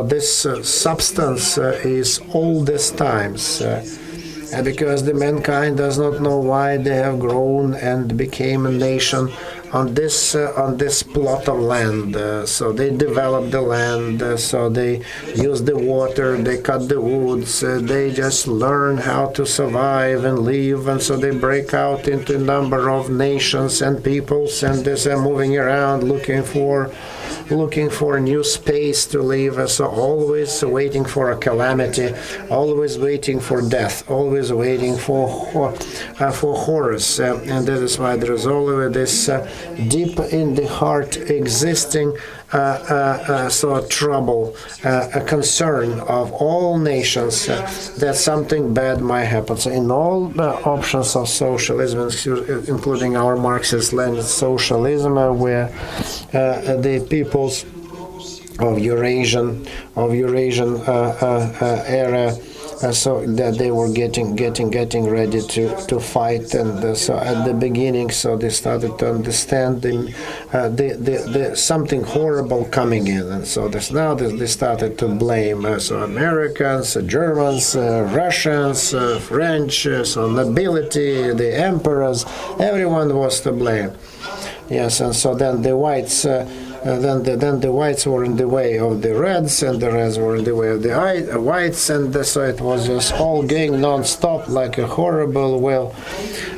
Speaker 5: this substance is oldest times. Because the mankind does not know why they have grown and became a nation on this plot of land. So they developed the land, so they use the water, they cut the woods, they just learn how to survive and live, and so they break out into a number of nations and peoples, and they're moving around looking for new space to live, so always waiting for a calamity, always waiting for death, always waiting for horrors, and that is why there is always this deep in the heart existing trouble, a concern of all nations that something bad might happen. So in all options of socialism, including our Marxist-Leninist socialism, where the peoples of Eurasian era, so that they were getting ready to fight, and so at the beginning, so they started to understand the something horrible coming in, and so now they started to blame so Americans, Germans, Russians, French, so nobility, the emperors, everyone was to blame. Yes, and so then the whites then the whites were in the way of the reds, and the reds were in the way of the whites, and so it was just all going non-stop like a horrible will,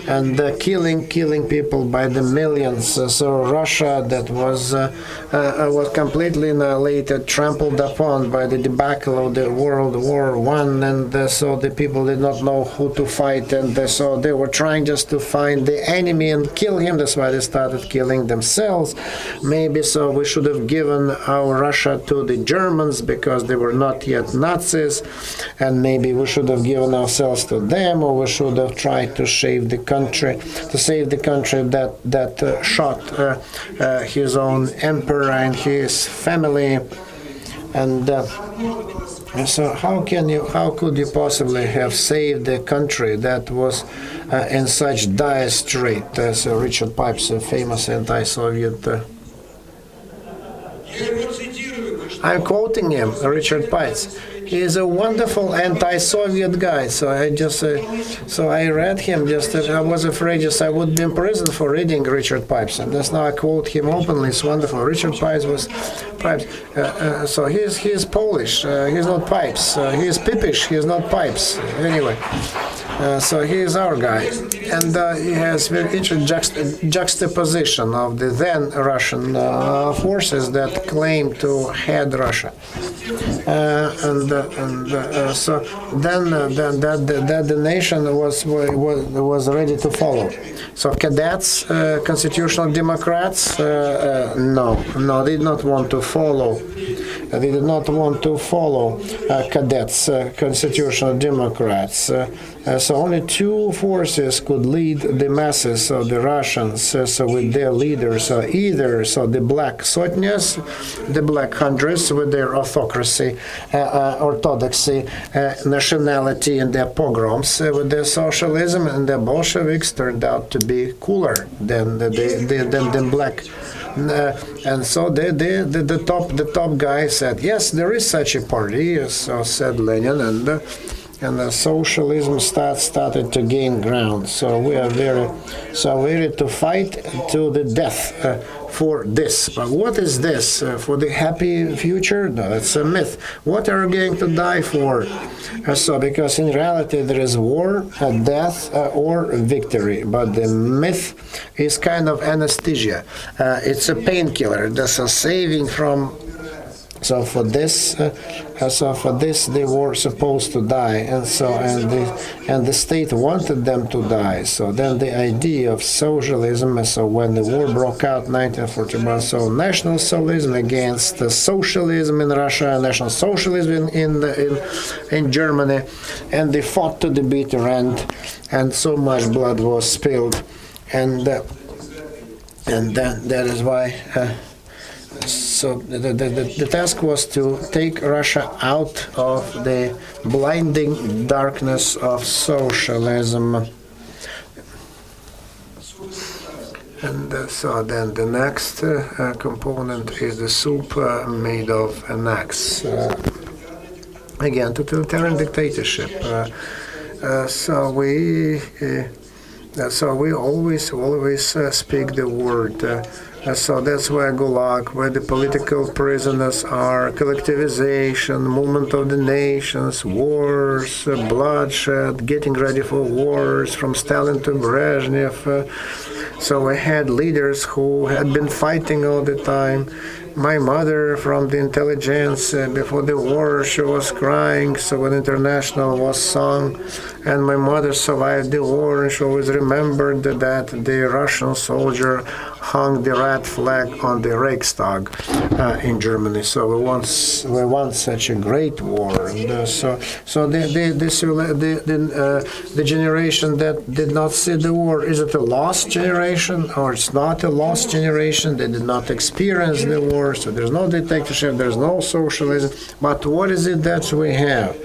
Speaker 5: and killing people by the millions. So Russia, that was completely annihilated, trampled upon by the debacle of the World War One, and so the people did not know who to fight, and so they were trying just to find the enemy and kill him. That's why they started killing themselves. Maybe so we should have given our Russia to the Germans because they were not yet Nazis, and maybe we should have given ourselves to them, or we should have tried to save the country that shot his own emperor and his family. And so how could you possibly have saved a country that was in such dire strait? So Richard Pipes, a famous anti-Soviet. I'm quoting him, Richard Pipes. He is a wonderful anti-Soviet guy. So I read him. I was afraid I would be in prison for reading Richard Pipes, and that's now I quote him openly. It's wonderful. Richard Pipes was Pipes. So he is Polish. He's not Pipes. He is Pipish. He is not Pipes. Anyway. So he is our guy, and he has very interesting juxtaposition of the then Russian forces that claim to head Russia, so then the nation was ready to follow. So cadets, constitutional Democrats, no, they did not want to follow. They did not want to follow cadets, constitutional Democrats. So only two forces could lead the masses of the Russians. So with their leaders, either the black sotnias, the black hundreds with their orthodoxy, nationality, and their pogroms, with their socialism, and the Bolsheviks turned out to be cooler than black. And so the top guy said, yes, there is such a party, so said Lenin, and the socialism started to gain ground. So we are ready to fight to the death for this. But what is this? For the happy future? No, it's a myth. What are we going to die for? Because in reality there is war, death, or victory. But the myth is kind of anesthesia. It's a painkiller. That's a saving from. So for this, they were supposed to die, and the state wanted them to die. So then the idea of socialism. So when the war broke out, 1941, so national socialism against socialism in Russia, national socialism in Germany, and they fought to the bitter end, and so much blood was spilled, and that is why. So the task was to take Russia out of the blinding darkness of socialism. And so then the next component is the soup made of an axe. Again, totalitarian dictatorship. So we always speak the word. So that's where Gulag, where the political prisoners are, collectivization, movement of the nations, wars, bloodshed, getting ready for wars, from Stalin to Brezhnev. So we had leaders who had been fighting all the time. My mother from the intelligence, before the war, she was crying, so when International was sung, and my mother survived the war, and she always remembered that the Russian soldier hung the red flag on the Reichstag in Germany. So we want such a great war. And the generation that did not see the war, is it a lost generation or it's not a lost generation? They did not experience the war, so there's no dictatorship, there's no socialism. But what is it that we have?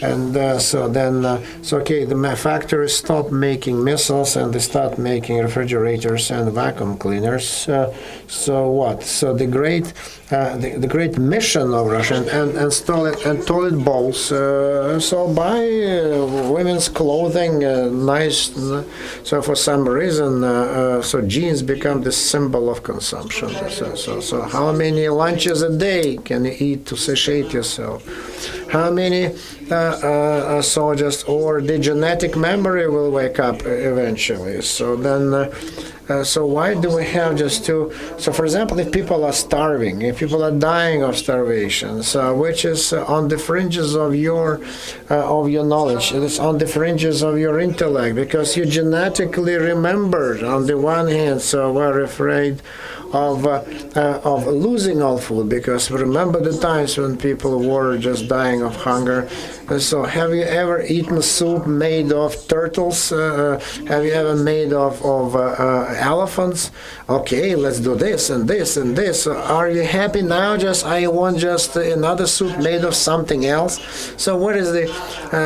Speaker 5: And okay, the factories stop making missiles and they start making refrigerators and vacuum cleaners. So what? So the great mission of Russia and toilet bowls. So buy women's clothing, nice. So for some reason, so jeans become the symbol of consumption. So how many lunches a day can you eat to satiate yourself? How many soldiers or the genetic memory will wake up eventually? So then. So why do we have just two? So for example, if people are starving, if people are dying of starvation, so which is on the fringes of your knowledge, it's on the fringes of your intellect, because you genetically remembered on the one hand, so we're afraid of losing all food, because remember the times when people were just dying of hunger. So have you ever eaten soup made of turtles? Have you ever made of elephants? Okay, let's do this and this and this. Are you happy now? I want just another soup made of something else. So what is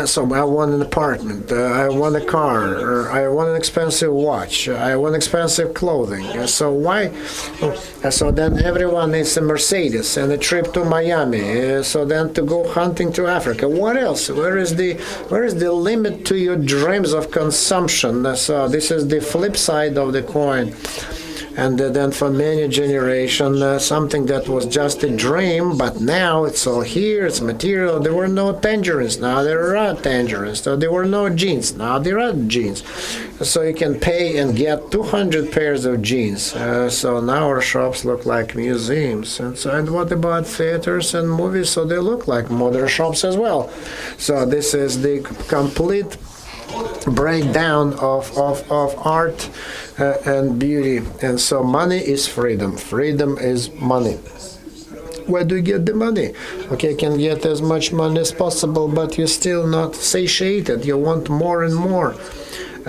Speaker 5: so I want an apartment, I want a car, or I want an expensive watch, I want expensive clothing. So why? So then everyone needs a Mercedes and a trip to Miami. So then to go hunting to Africa. What else? Where is the limit to your dreams of consumption? So this is the flip side of the coin. And then for many generations, something that was just a dream, but now it's all here, it's material. There were no tangerines, now there are tangerines. So there were no jeans, now there are jeans. So you can pay and get 200 pairs of jeans. So now our shops look like museums. And what about theaters and movies? So they look like modern shops as well. So this is the complete breakdown of art and beauty. And so money is freedom. Freedom is money. Where do you get the money? Okay, you can get as much money as possible, but you're still not satiated. You want more and more.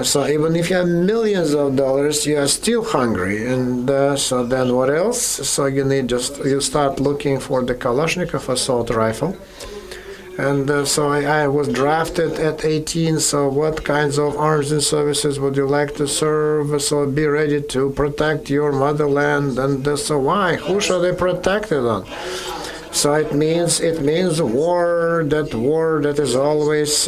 Speaker 5: So even if you have millions of dollars, you are still hungry. And so then what else? So you start looking for the Kalashnikov assault rifle. And so I was drafted at 18, so what kinds of arms and services would you like to serve? So be ready to protect your motherland. And so why? Who should they protect it on? So it means war that is always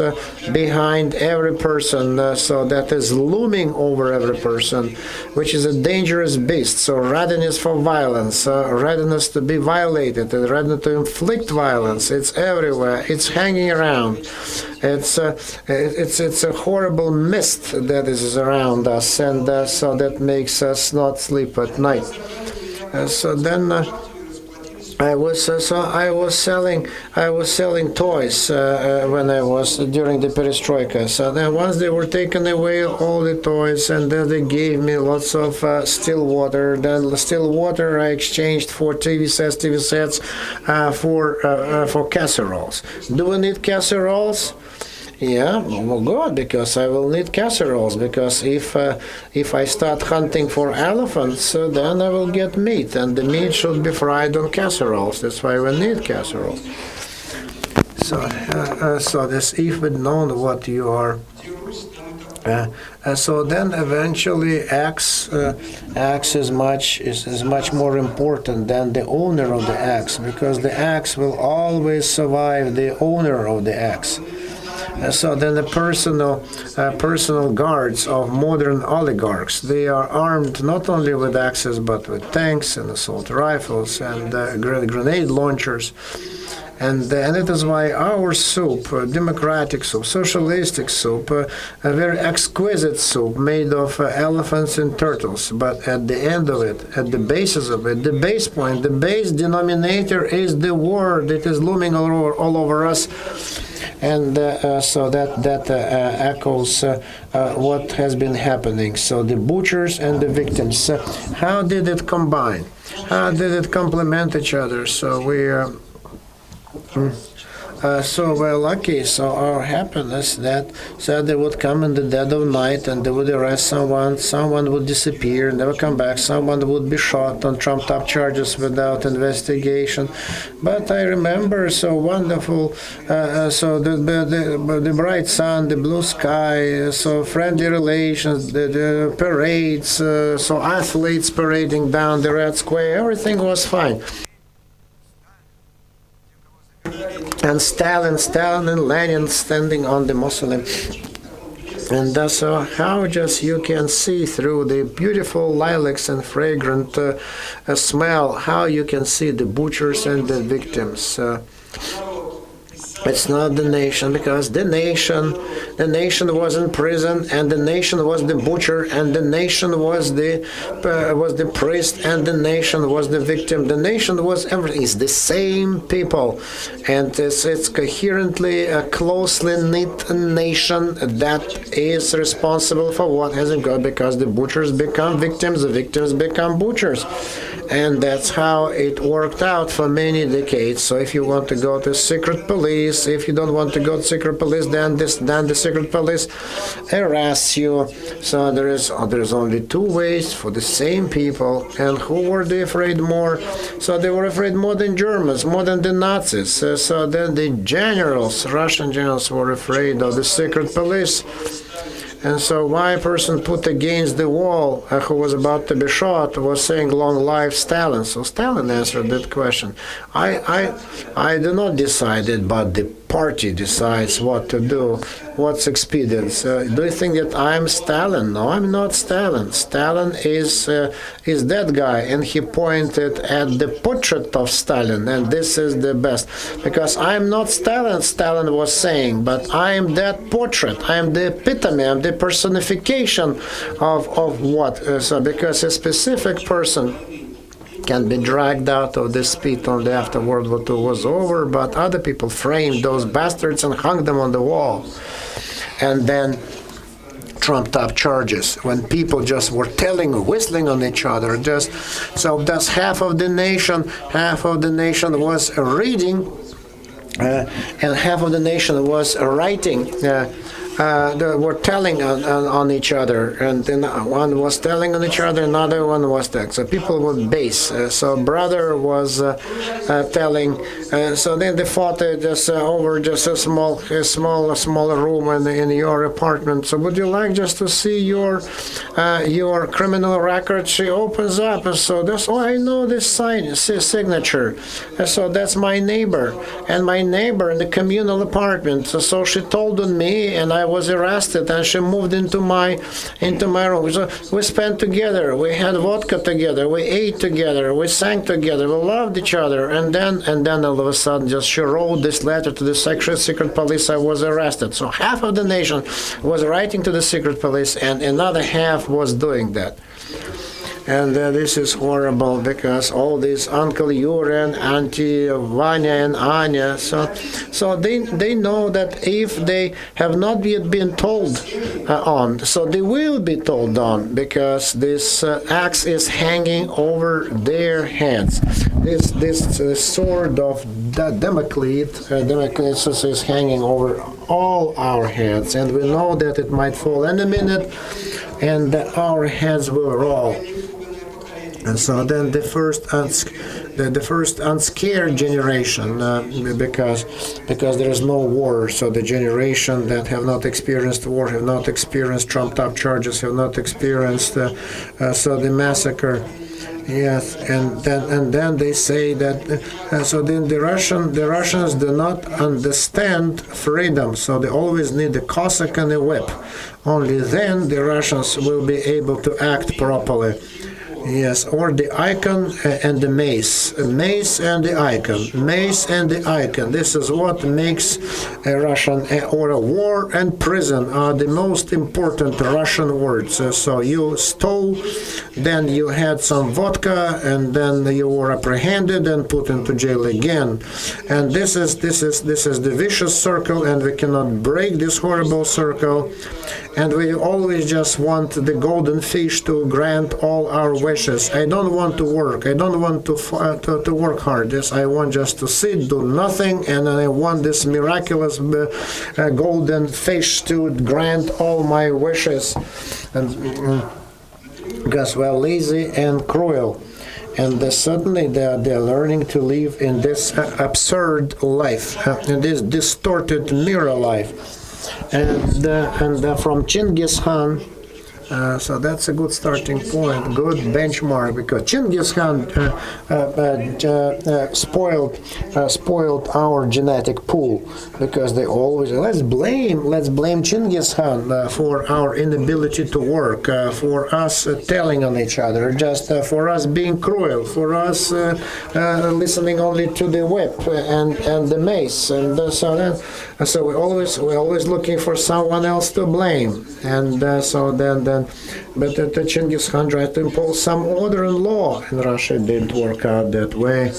Speaker 5: behind every person, so that is looming over every person, which is a dangerous beast. So readiness for violence, readiness to be violated, readiness to inflict violence. It's everywhere. It's hanging around. It's a horrible mist that is around us, and so that makes us not sleep at night. So then. I was selling toys when I was during the perestroika. So then once they were taken away all the toys, and then they gave me lots of still water. Then still water I exchanged for TV sets for casseroles. Do we need casseroles? Yeah, well, good, because I will need casseroles, because if I start hunting for elephants, then I will get meat, and the meat should be fried on casseroles. That's why we need casseroles. So this, if we'd known what you are. So then eventually axe is much more important than the owner of the axe, because the axe will always survive the owner of the axe. So then the personal guards of modern oligarchs, they are armed not only with axes but with tanks and assault rifles and grenade launchers. And it is why our soup, democratic soup, socialistic soup, a very exquisite soup made of elephants and turtles. But at the end of it, at the basis of it, the base point, the base denominator is the war that is looming all over us. And so that echoes what has been happening. So the butchers and the victims, how did it combine? How did it complement each other? So we so we're lucky. So our happiness that they would come in the dead of night and they would arrest someone. Someone would disappear, never come back. Someone would be shot on trumped-up charges without investigation. But I remember so wonderful. So the bright sun, the blue sky, so friendly relations, the parades, so athletes parading down the Red Square. Everything was fine. And Stalin and Lenin standing on the mausoleum. And that's how just you can see through the beautiful lilacs and fragrant smell, how you can see the butchers and the victims. It's not the nation, because the nation was in prison, and the nation was the butcher, and the nation was the priest, and the nation was the victim. The nation was everything. It's the same people, and it's coherently a closely knit nation that is responsible for what hasn't got, because the butchers become victims, the victims become butchers. And that's how it worked out for many decades. So if you want to go to secret police, if you don't want to go to secret police, then the secret police arrests you. So there is only two ways for the same people. And who were they afraid more? So they were afraid more than Germans, more than the Nazis. So then the generals, Russian generals, were afraid of the secret police. And so why a person put against the wall who was about to be shot was saying, "Long life Stalin." So Stalin answered that question. I do not decide it, but the party decides what to do, what's expedient. Do you think that I'm Stalin? No, I'm not Stalin. Stalin is that guy, and he pointed at the portrait of Stalin, and this is the best, because I'm not Stalin. Stalin was saying, but I'm that portrait. I'm the epitome. I'm the personification of what? So because a specific person can be dragged out of this pit only after World War II was over, but other people framed those bastards and hung them on the wall. And then trumped up charges when people just were whistling on each other. So that's half of the nation was reading, and half of the nation was writing. They were telling on each other, and then one was telling on each other, another one was telling. So people would base. So brother was telling. So then they fought just over just a small room in your apartment. So would you like just to see your criminal record? She opens up, and so that's I know this signature. So that's my neighbor, and my neighbor in the communal apartment. So she told on me, and I was arrested, and she moved into my room. So we spent together, we had vodka together, we ate together, we sang together, we loved each other, and then all of a sudden just she wrote this letter to the secret police. I was arrested. So half of the nation was writing to the secret police, and another half was doing that. And this is horrible, because all these Uncle Yuri and Auntie Vanya and Anya, so they know that if they have not yet been told on, so they will be told on, because this axe is hanging over their heads. This sword of Damocles is hanging over all our heads, and we know that it might fall in a minute, and our heads will roll. And so then the first unscared generation, because there is no war, so the generation that have not experienced war, have not experienced trumped-up charges, have not experienced so the massacre. Yes, and then they say that. So then the Russians do not understand freedom. So they always need a Cossack and a whip. Only then the Russians will be able to act properly. Yes, or the icon and the mace. Mace and the icon. Mace and the icon. This is what makes a Russian, or a war and prison are the most important Russian words. So you stole, then you had some vodka, and then you were apprehended and put into jail again. And this is the vicious circle, and we cannot break this horrible circle. And we always just want the golden fish to grant all our wishes. I don't want to work. I don't want to work hard. Yes, I want just to sit, do nothing, and I want this miraculous golden fish to grant all my wishes. And because we're lazy and cruel. And suddenly they're learning to live in this absurd life, in this distorted mirror life. And from Genghis Khan, so that's a good starting point, good benchmark, because Genghis Khan spoiled our genetic pool, because they always let's blame Genghis Khan for our inability to work, for us telling on each other, just for us being cruel, for us listening only to the whip and the mace, and so we're always looking for someone else to blame, and so then. But the Genghis Khan tried to impose some order and law in Russia. It didn't work out that way,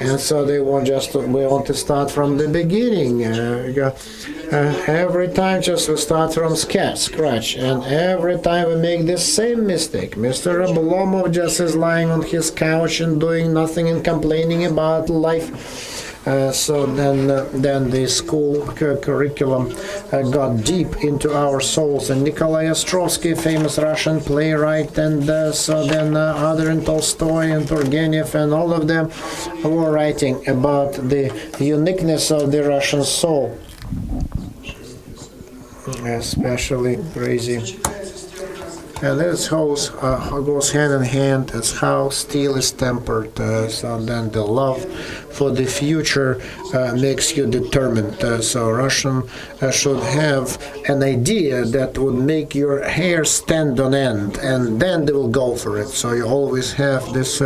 Speaker 5: and so we want to start from the beginning. Every time just we start from scratch, and every time we make the same mistake. Mr. Oblomov just is lying on his couch and doing nothing and complaining about life. So then the school curriculum got deep into our souls, and Nikolai Ostrovsky, famous Russian playwright, and so then other and Tolstoy and Turgenev and all of them were writing about the uniqueness of the Russian soul, especially crazy. And this goes hand in hand. That's how steel is tempered. So then the love for the future makes you determined. So Russian should have an idea that would make your hair stand on end, and then they will go for it. So you always have this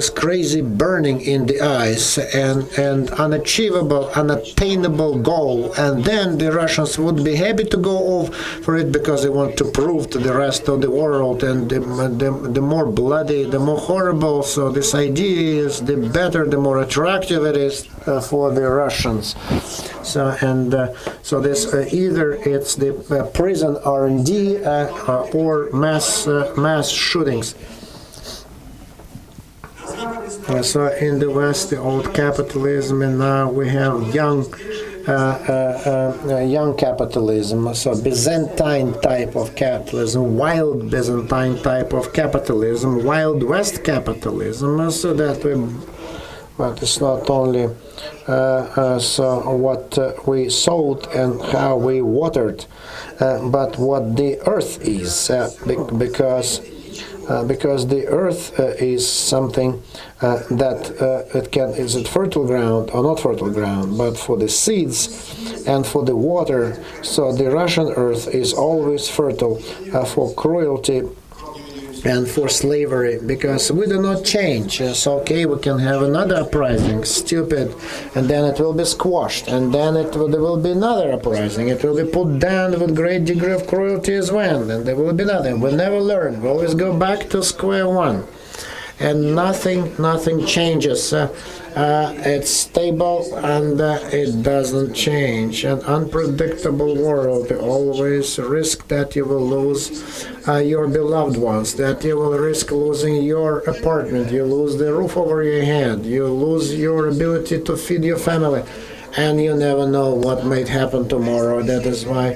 Speaker 5: crazy burning in the eyes and unattainable goal, and then the Russians would be happy to go for it because they want to prove to the rest of the world, and the more bloody, the more horrible. So this idea is the better, the more attractive it is for the Russians. So so this either it's the prison R&D or mass shootings. So in the West, the old capitalism, and now we have young capitalism, so Byzantine type of capitalism, wild Byzantine type of capitalism, Wild West capitalism, so that but it's not only so what we sowed and how we watered, but what the earth is, because the earth is something that is it fertile ground or not fertile ground, but for the seeds and for the water. So the Russian earth is always fertile for cruelty and for slavery, because we do not change. So okay, we can have another uprising, stupid, and then it will be squashed, and then there will be another uprising. It will be put down with great degree of cruelty as well, and there will be nothing. We'll never learn. We always go back to square one, and nothing changes. It's stable and it doesn't change. An unpredictable world. You always risk that you will lose your beloved ones, that you will risk losing your apartment, you lose the roof over your head, you lose your ability to feed your family, and you never know what might happen tomorrow. That is why.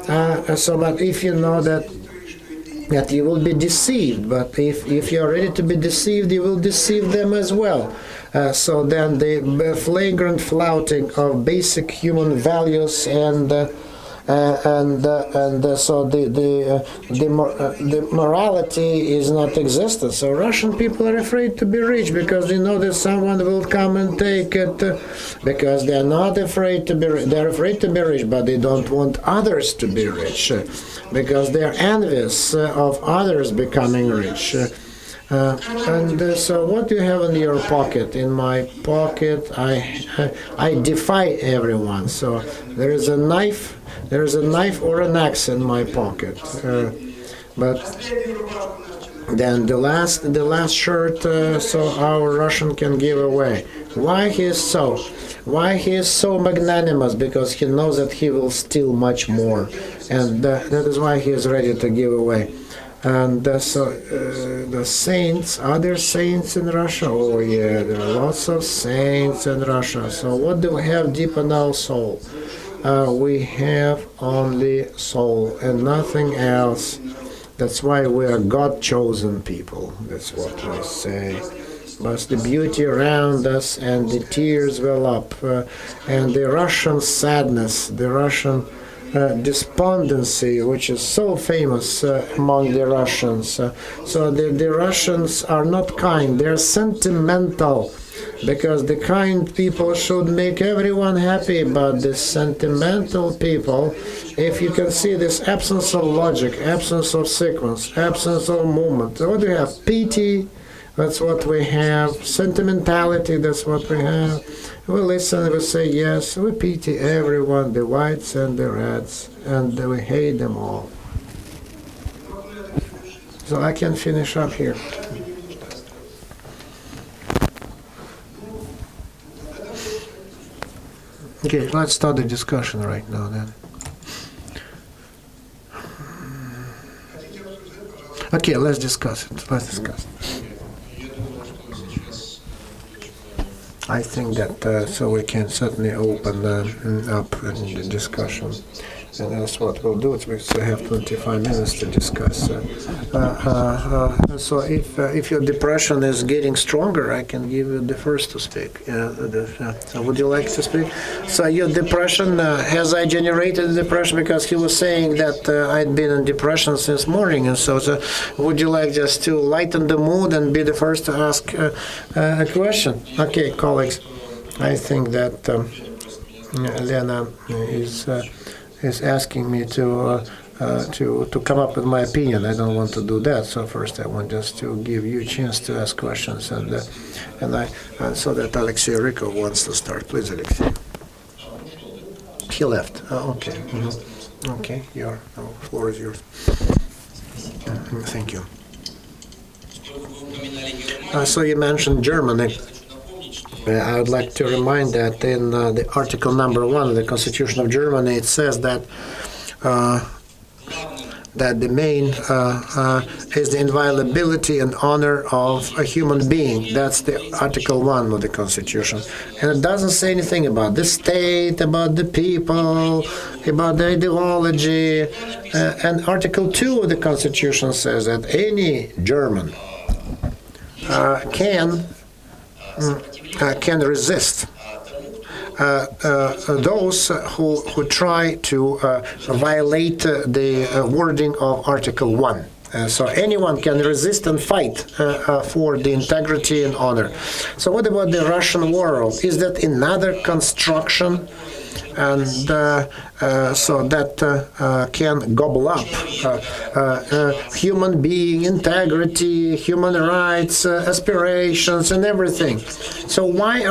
Speaker 5: But if you know that you will be deceived, but if you are ready to be deceived, you will deceive them as well. So then the flagrant flouting of basic human values and so the morality is not existent. So Russian people are afraid to be rich because they know that someone will come and take it, because they're not afraid to be they're afraid to be rich, but they don't want others to be rich, because they're envious of others becoming rich. So what do you have in your pocket? In my pocket, I defy everyone. So there is a knife or an axe in my pocket. But then the last shirt, so our Russian can give away. Why he is so magnanimous? Because he knows that he will steal much more, and that is why he is ready to give away. And so the saints, other saints in Russia? Oh yeah, there are lots of saints in Russia. So what do we have deep in our soul? We have only soul and nothing else. That's why we are God-chosen people. That's what we say. But the beauty around us and the tears well up, and the Russian sadness, the Russian despondency, which is so famous among the Russians. So the Russians are not kind, they're sentimental, because the kind people should make everyone happy, but the sentimental people, if you can see this absence of logic, absence of sequence, absence of movement, what do you have? Pity, that's what we have. Sentimentality, that's what we have. We listen, we say yes, we pity everyone, the whites and the reds, and we hate them all. So I can finish up here. Okay, let's start the discussion right now then. Okay, let's discuss it. Let's discuss it. I think that so we can certainly open up the discussion, and that's what we'll do. We still have 25 minutes to discuss. So if your depression is getting stronger, I can give you the first to speak. So would you like to speak? So your depression, has I generated depression? Because he was saying that I'd been in depression since morning, and so would you like just to lighten the mood and be the first to ask a question? Okay, colleagues, I think that Lena is asking me to come up with my opinion. I don't want to do that. So first, I want just to give you a chance to ask questions, and I so that Alexei Rykov wants to start. Please, Alexei. He left. Oh, okay. Mm-hmm. Okay. Your floor is yours. Thank you. So you mentioned Germany. I would like to remind that in the article number 1 of the Constitution of Germany, it says that that the main is the inviolability and honor of a human being. That's the Article 1 of the Constitution. And it doesn't say anything about the state, about the people, about the ideology. And Article 2 of the Constitution says that any German can resist those who try to violate the wording of Article 1. So anyone can resist and fight for the integrity and honor. So what about the Russian world? Is that another construction? And so that can gobble up human being, integrity, human rights, aspirations, and everything. So why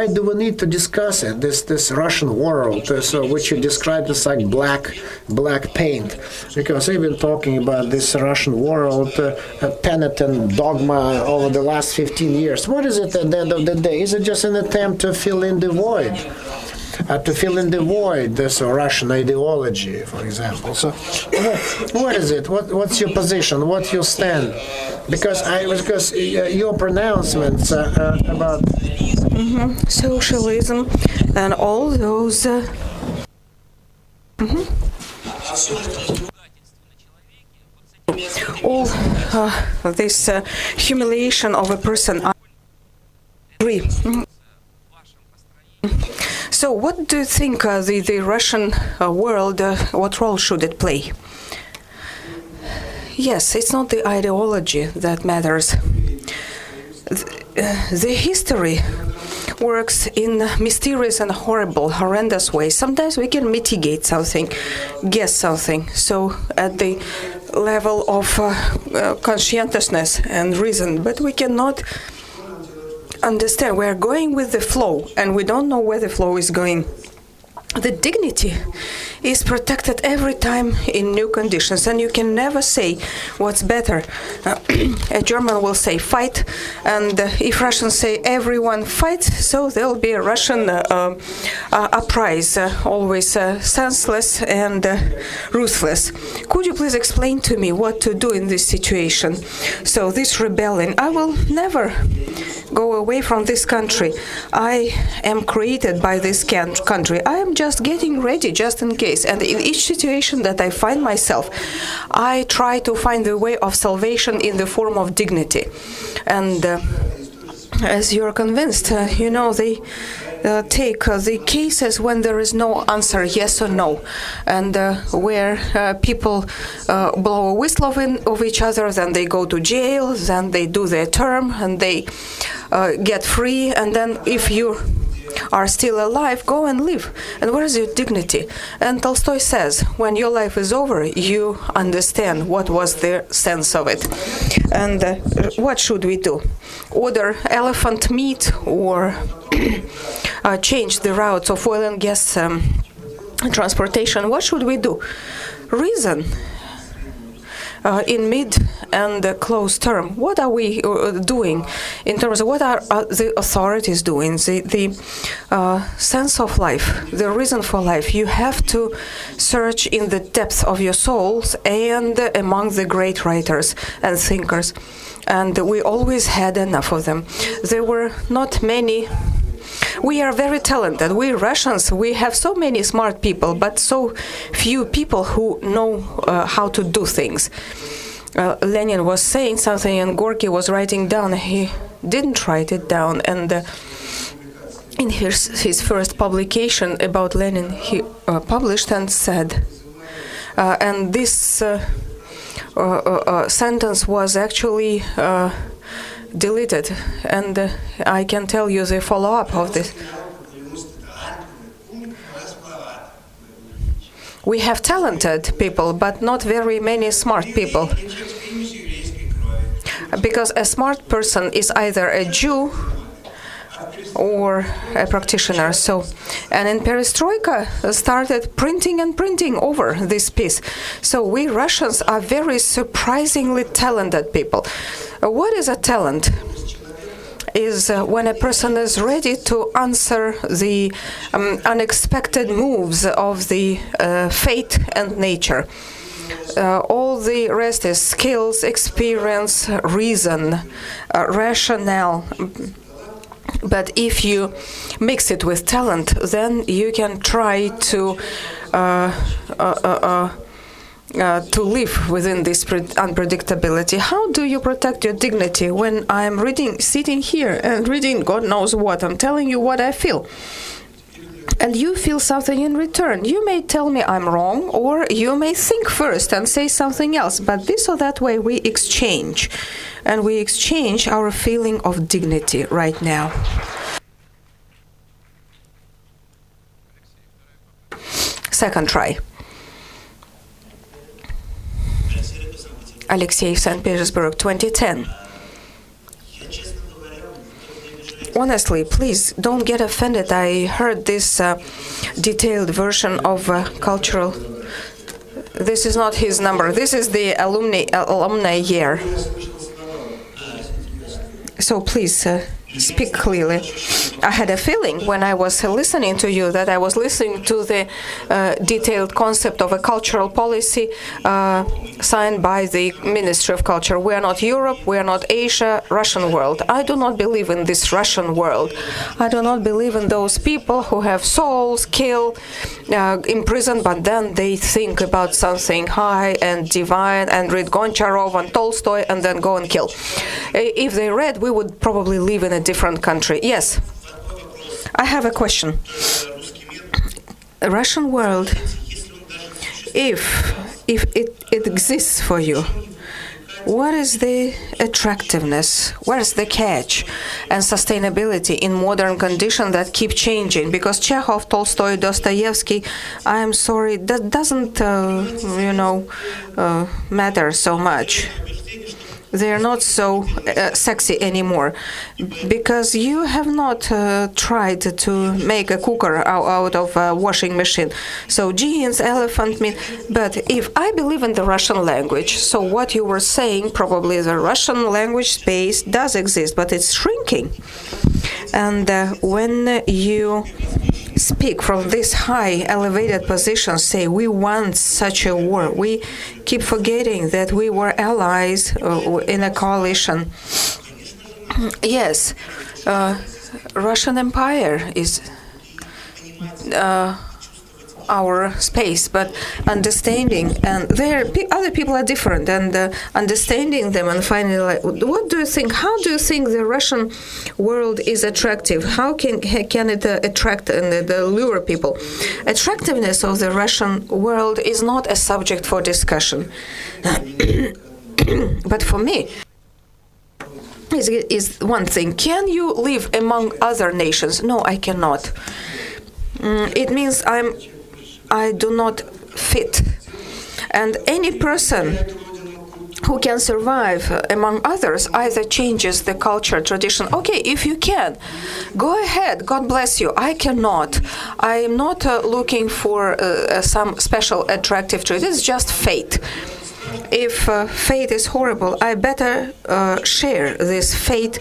Speaker 5: do we need to discuss it? This Russian world, so which you described as like black paint, because we've been talking about this Russian world, tenet and dogma over the last 15 years. What is it at the end of the day? Is it just an attempt to fill in the void? This Russian ideology, for example. So, what is it? What's your position? What's your stand? Because your pronouncements about
Speaker 2: socialism and all those. All this humiliation of a person. I agree. So what do you think the Russian world, what role should it play? Yes, it's not the ideology that matters. The history works in mysterious and horrendous ways. Sometimes we can mitigate something, guess something. So at the level of conscientiousness and reason, but we cannot understand. We are going with the flow, and we don't know where the flow is going. the dignity is protected every time in new conditions, and you can never say what's better. A German will say fight, and if Russians say everyone fight, so there'll be a Russian uprising, always senseless and ruthless. Could you please explain to me what to do in this situation? So this rebellion, I will never go away from this country. I am created by this country. I am just getting ready, just in case. And in each situation that I find myself, I try to find a way of salvation in the form of dignity. And as you're convinced, they take the cases when there is no answer, yes or no, and where people blow a whistle of each other, then they go to jail, then they do their term, and they get free, and then if you are still alive, go and live. And where is your dignity? And Tolstoy says, when your life is over, you understand what was the sense of it. And what should we do? Order elephant meat or change the routes of oil and gas transportation? What should we do? Reason. In mid and close term, what are we doing in terms of what are the authorities doing? The sense of life, the reason for life. You have to search in the depths of your souls and among the great writers and thinkers. And we always had enough of them. There were not many. We are very talented. We Russians, we have so many smart people, but so few people who know how to do things. Lenin was saying something and Gorky was writing down. He didn't write it down. And in his first publication about Lenin, he published and said, and this sentence was actually deleted, and I can tell you the follow-up of this. We have talented people, but not very many smart people. Because a smart person is either a Jew or a practitioner. So, and in Perestroika started printing and printing over this piece. So we Russians are very surprisingly talented people. What is a talent? Is when a person is ready to answer the unexpected moves of the fate and nature. All the rest is skills, experience, reason, rationale. But if you mix it with talent, then you can try to live within this unpredictability. How do you protect your dignity when I'm sitting here and reading God knows what? I'm telling you what I feel. And you feel something in return. You may tell me I'm wrong, or you may think first and say something else. But this or that way we exchange. And we exchange our feeling of dignity right now. Second try. Alexei, St. Petersburg, 2010. Honestly, please don't get offended. I heard this detailed version of cultural. This is not his number. This is the alumni year. So please speak clearly. I had a feeling when I was listening to you that I was listening to the detailed concept of a cultural policy signed by the Ministry of Culture. We are not Europe, we are not Asia, Russian world. I do not believe in this Russian world. I do not believe in those people who have souls, kill, imprison, but then they think about something high and divine and read Goncharov and Tolstoy and then go and kill. If they read, we would probably live in a different country. Yes. I have a question. The Russian world, if it exists for you, what is the attractiveness? Where's the catch and sustainability in modern conditions that keep changing? Because Chekhov, Tolstoy, Dostoevsky, I am sorry, that doesn't, matter so much. they're not so sexy anymore, because you have not tried to make a cooker out of a washing machine. So jeans, elephant meat. But if I believe in the Russian language, so what you were saying, probably the Russian language space does exist, but it's shrinking. And when you speak from this high elevated position, say we want such a war, we keep forgetting that we were allies in a coalition. Yes, Russian Empire is our space, but understanding, and other people are different, and understanding them and finding, like, what do you think? How do you think the Russian world is attractive? How can it attract and lure people? Attractiveness of the Russian world is not a subject for discussion. But for me, is one thing. Can you live among other nations? No, I cannot. It means I do not fit. And any person who can survive among others either changes the culture, tradition. Okay, if you can, go ahead. God bless you. I cannot. I am not looking for some special attractive trait. It's just fate. If fate is horrible, I better share this fate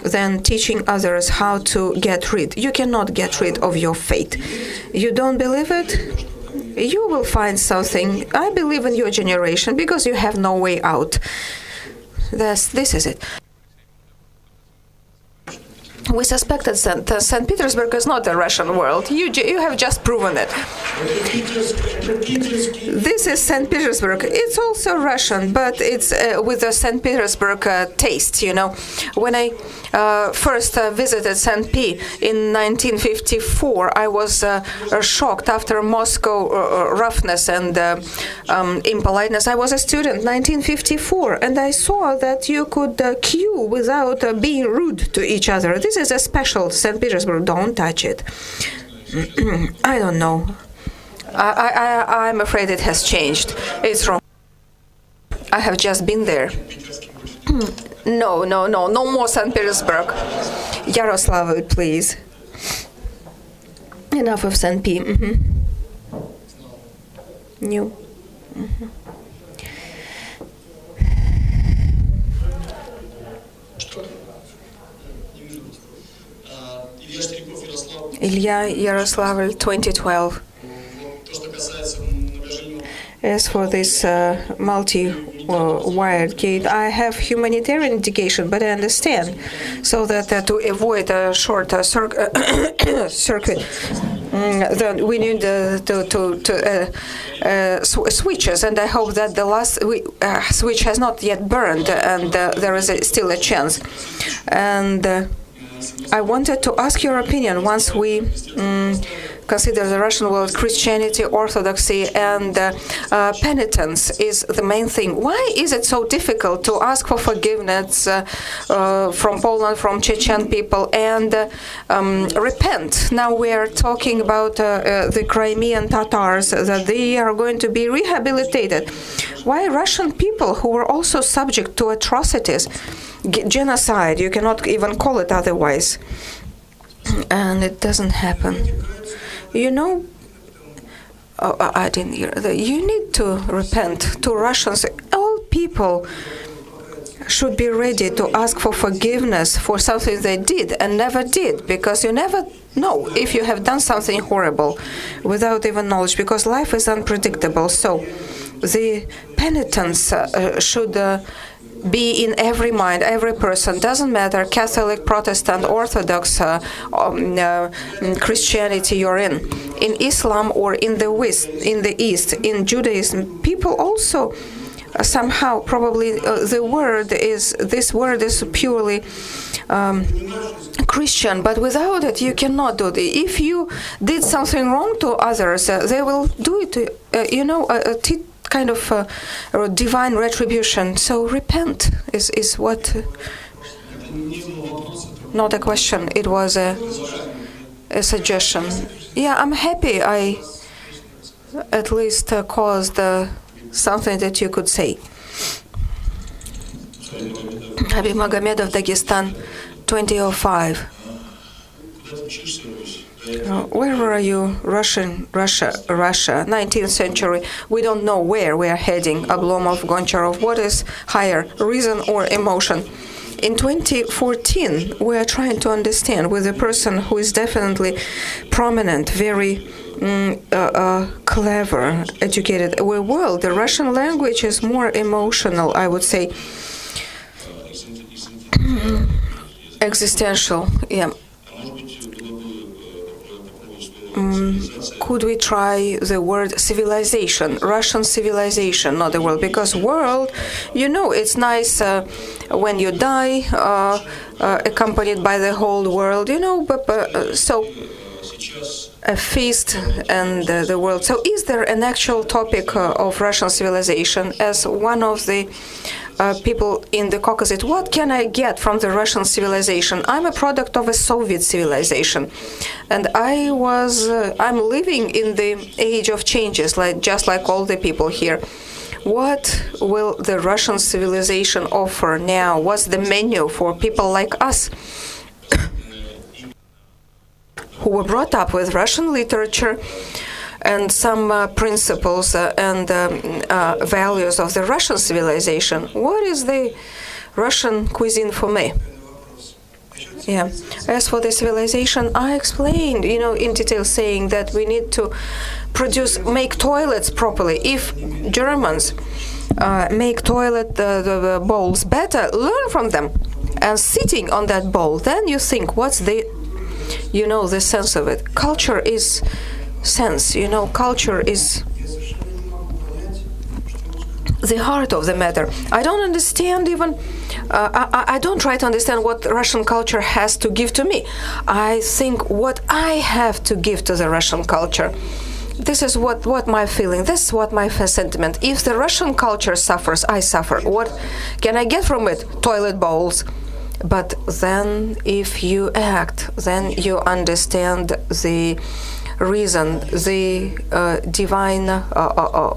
Speaker 2: than teaching others how to get rid. You cannot get rid of your fate. You don't believe it? You will find something. I believe in your generation because you have no way out. This is it. We suspected St. Petersburg is not the Russian world. You have just proven it. This is St. Petersburg. It's also Russian, but it's with a St. Petersburg taste, you know. When I first visited St. P in 1954, I was shocked after Moscow roughness and impoliteness. I was a student, 1954, and I saw that you could queue without being rude to each other. This is a special St. Petersburg. Don't touch it. I don't know. I'm afraid it has changed. It's wrong. I have just been there. No more St. Petersburg. Yaroslavl, please. Enough of St. P. New. Ilya, Yaroslavl, 2012. As for this multi-wired gate, I have humanitarian education, but I understand, so that to avoid a short circuit, then we need switches, and I hope that the last switch has not yet burned, and there is still a chance. And I wanted to ask your opinion once we consider the Russian world, Christianity, Orthodoxy, and penitence is the main thing. Why is it so difficult to ask for forgiveness from Poland, from Chechen people, and repent? Now we are talking about the Crimean Tatars, that they are going to be rehabilitated. Why Russian people who were also subject to atrocities, genocide, you cannot even call it otherwise, and it doesn't happen? You know, I didn't hear that. You need to repent. To Russians, all people should be ready to ask for forgiveness for something they did and never did, because you never know if you have done something horrible without even knowledge, because life is unpredictable. So the penitence should be in every mind, every person. Doesn't matter Catholic, Protestant, Orthodox, Christianity you're in Islam or in the West, in the East, in Judaism. People also somehow probably this word is purely Christian, but without it you cannot do it. If you did something wrong to others, they will do it. Kind of divine retribution. So repent is what, not a question, it was a suggestion. Yeah, I'm happy I at least caused something that you could say. Habib Magomedov, Dagestan, 2005. Where were you? Russia, 19th century. We don't know where we are heading. Oblomov, Goncharov. What is higher, reason or emotion? In 2014, we are trying to understand with a person who is definitely prominent, very clever, educated. Well, the Russian language is more emotional, I would say. Existential, yeah. Could we try the word civilization, Russian civilization, not the world? Because world, it's nice when you die, accompanied by the whole world, so a feast and the world. So is there an actual topic of Russian civilization? As one of the people in the Caucasus, what can I get from the Russian civilization? I'm a product of a Soviet civilization, and I'm living in the age of changes, just like all the people here. What will the Russian civilization offer now? What's the menu for people like us, who were brought up with Russian literature and some principles and values of the Russian civilization? What is the Russian cuisine for me? Yeah. As for the civilization, I explained, in detail, saying that we need to make toilets properly. If Germans make toilet the bowls better, learn from them. And sitting on that bowl, then you think, what's the sense of it? Culture is sense, culture is the heart of the matter. I don't understand even, I don't try to understand what Russian culture has to give to me. I think what I have to give to the Russian culture. This is what my feeling, this is what my sentiment. If the Russian culture suffers, I suffer. What can I get from it? Toilet bowls. But then if you act, then you understand the reason, the divine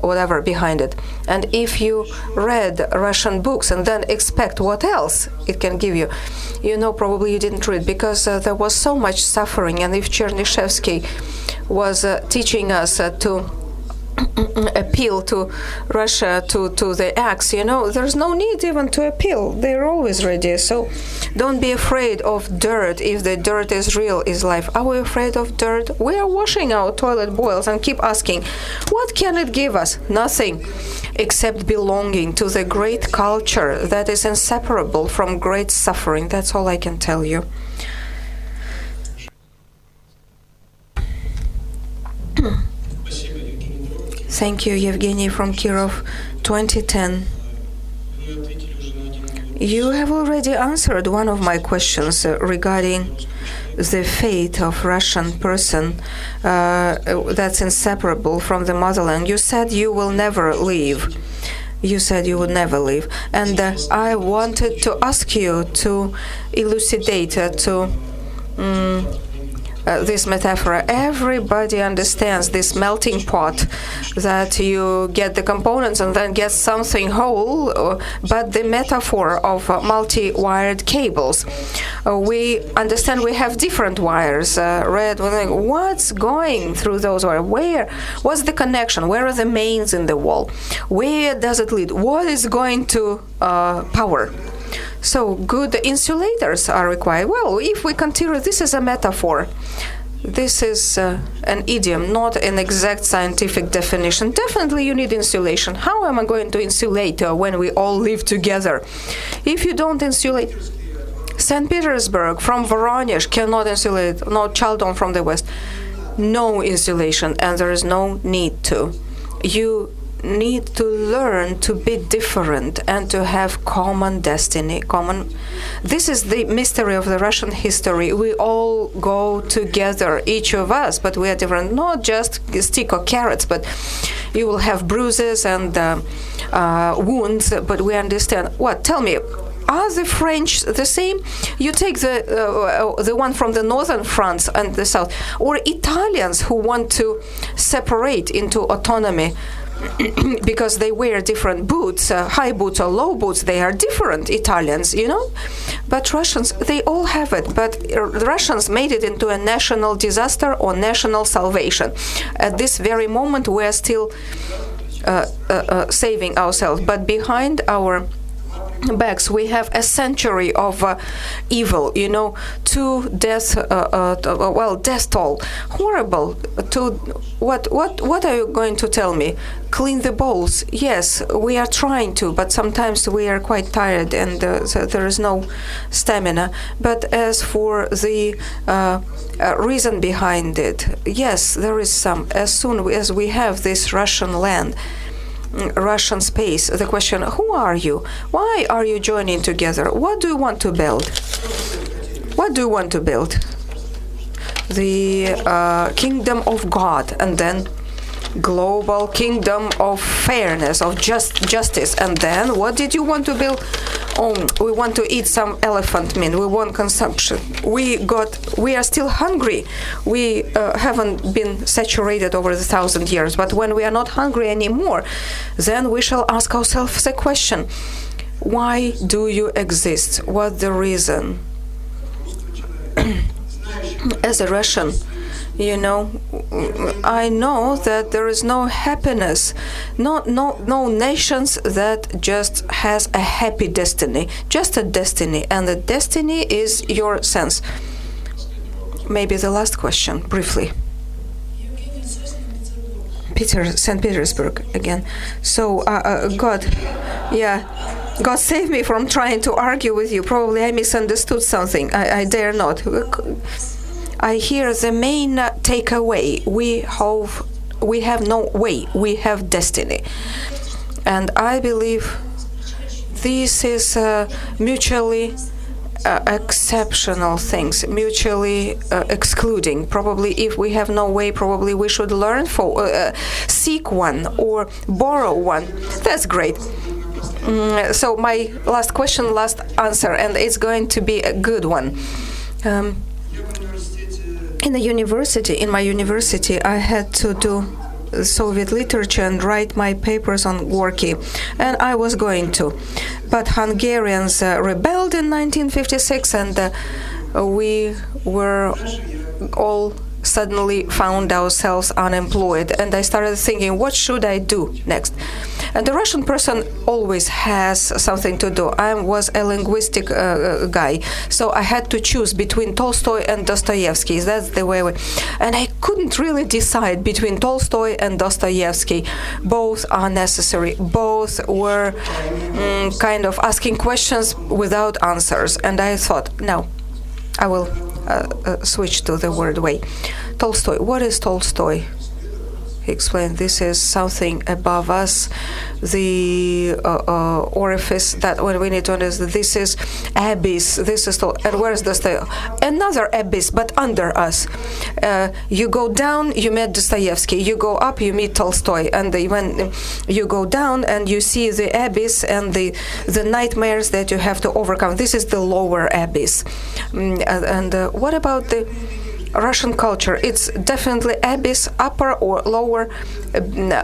Speaker 2: whatever behind it. And if you read Russian books and then expect what else it can give you, probably you didn't read, because there was so much suffering. And if Chernyshevsky was teaching us to appeal to Russia, to the acts, there's no need even to appeal. They're always ready. So don't be afraid of dirt. If the dirt is real, is life. Are we afraid of dirt? We are washing our toilet bowls and keep asking, what can it give us? Nothing, except belonging to the great culture that is inseparable from great suffering. That's all I can tell you. Thank you, Evgeny from Kirov, 2010. You have already answered one of my questions regarding the fate of Russian person that's inseparable from the motherland. You said you will never leave. You said you would never leave. And I wanted to ask you to elucidate, this metaphor. Everybody understands this melting pot, that you get the components and then get something whole, but the metaphor of multi-wired cables. We understand we have different wires, red, what's going through those wires? What's the connection? Where are the mains in the wall? Where does it lead? What is going to power? So good insulators are required. Well, if we consider this is a metaphor, this is an idiom, not an exact scientific definition. Definitely you need insulation. How am I going to insulate when we all live together? If you don't insulate, St. Petersburg from Voronezh cannot insulate, no Chaldon from the west. No insulation, and there is no need to. You need to learn to be different and to have common destiny, This is the mystery of the Russian history. We all go together, each of us, but we are different. Not just stick or carrots, but you will have bruises and wounds, but we understand. What? Tell me, are the French the same? You take the one from the northern France and the south, or Italians who want to separate into autonomy. because they wear different boots, high boots or low boots, they are different, Italians, you know. But Russians, they all have it. But Russians made it into a national disaster or national salvation. At this very moment, we are still saving ourselves. But behind our backs, we have a century of evil, you know, to death, death toll, horrible. To what are you going to tell me? Clean the bowls? Yes, we are trying to, but sometimes we are quite tired, and so there is no stamina. But as for the reason behind it, yes, there is some. As soon as we have this Russian land, Russian space, the question, who are you? Why are you joining together? What do you want to build? What do you want to build? The kingdom of God, and then global kingdom of fairness, of justice. And then what did you want to build? Oh, we want to eat some elephant meat. We want consumption. We are still hungry. We haven't been saturated over the 1,000 years. But when we are not hungry anymore, then we shall ask ourselves the question: why do you exist? What's the reason? As a Russian, you know, I know that there is no happiness, no nations that just has a happy destiny, just a destiny, and the destiny is your sense. Maybe the last question, briefly. St. Petersburg again. So, God save me from trying to argue with you. Probably I misunderstood something. I dare not. I hear the main takeaway: we have no way, we have destiny. And I believe this is mutually exceptional things, mutually excluding. Probably if we have no way, probably we should learn seek one or borrow one. That's great. So my last question, last answer, and it's going to be a good one. In my university, I had to do Soviet literature and write my papers on Gorky, and I was going to. But Hungarians rebelled in 1956, and we were all suddenly found ourselves unemployed. And I started thinking, what should I do next? And the Russian person always has something to do. I was a linguistic guy, so I had to choose between Tolstoy and Dostoevsky. That's the way. And I couldn't really decide between Tolstoy and Dostoevsky. Both are necessary. Both were kind of asking questions without answers. And I thought, no, I will switch to the word way. Tolstoy. What is Tolstoy? He explained, this is something above us, the orifice that when we need to understand, this is abyss, this is, and where is Dostoevsky? Another abyss, but under us. You go down, you meet Dostoevsky. You go up, you meet Tolstoy. And when you go down and you see the abyss and the nightmares that you have to overcome, this is the lower abyss. And what about the Russian culture? It's definitely abyss, upper or lower,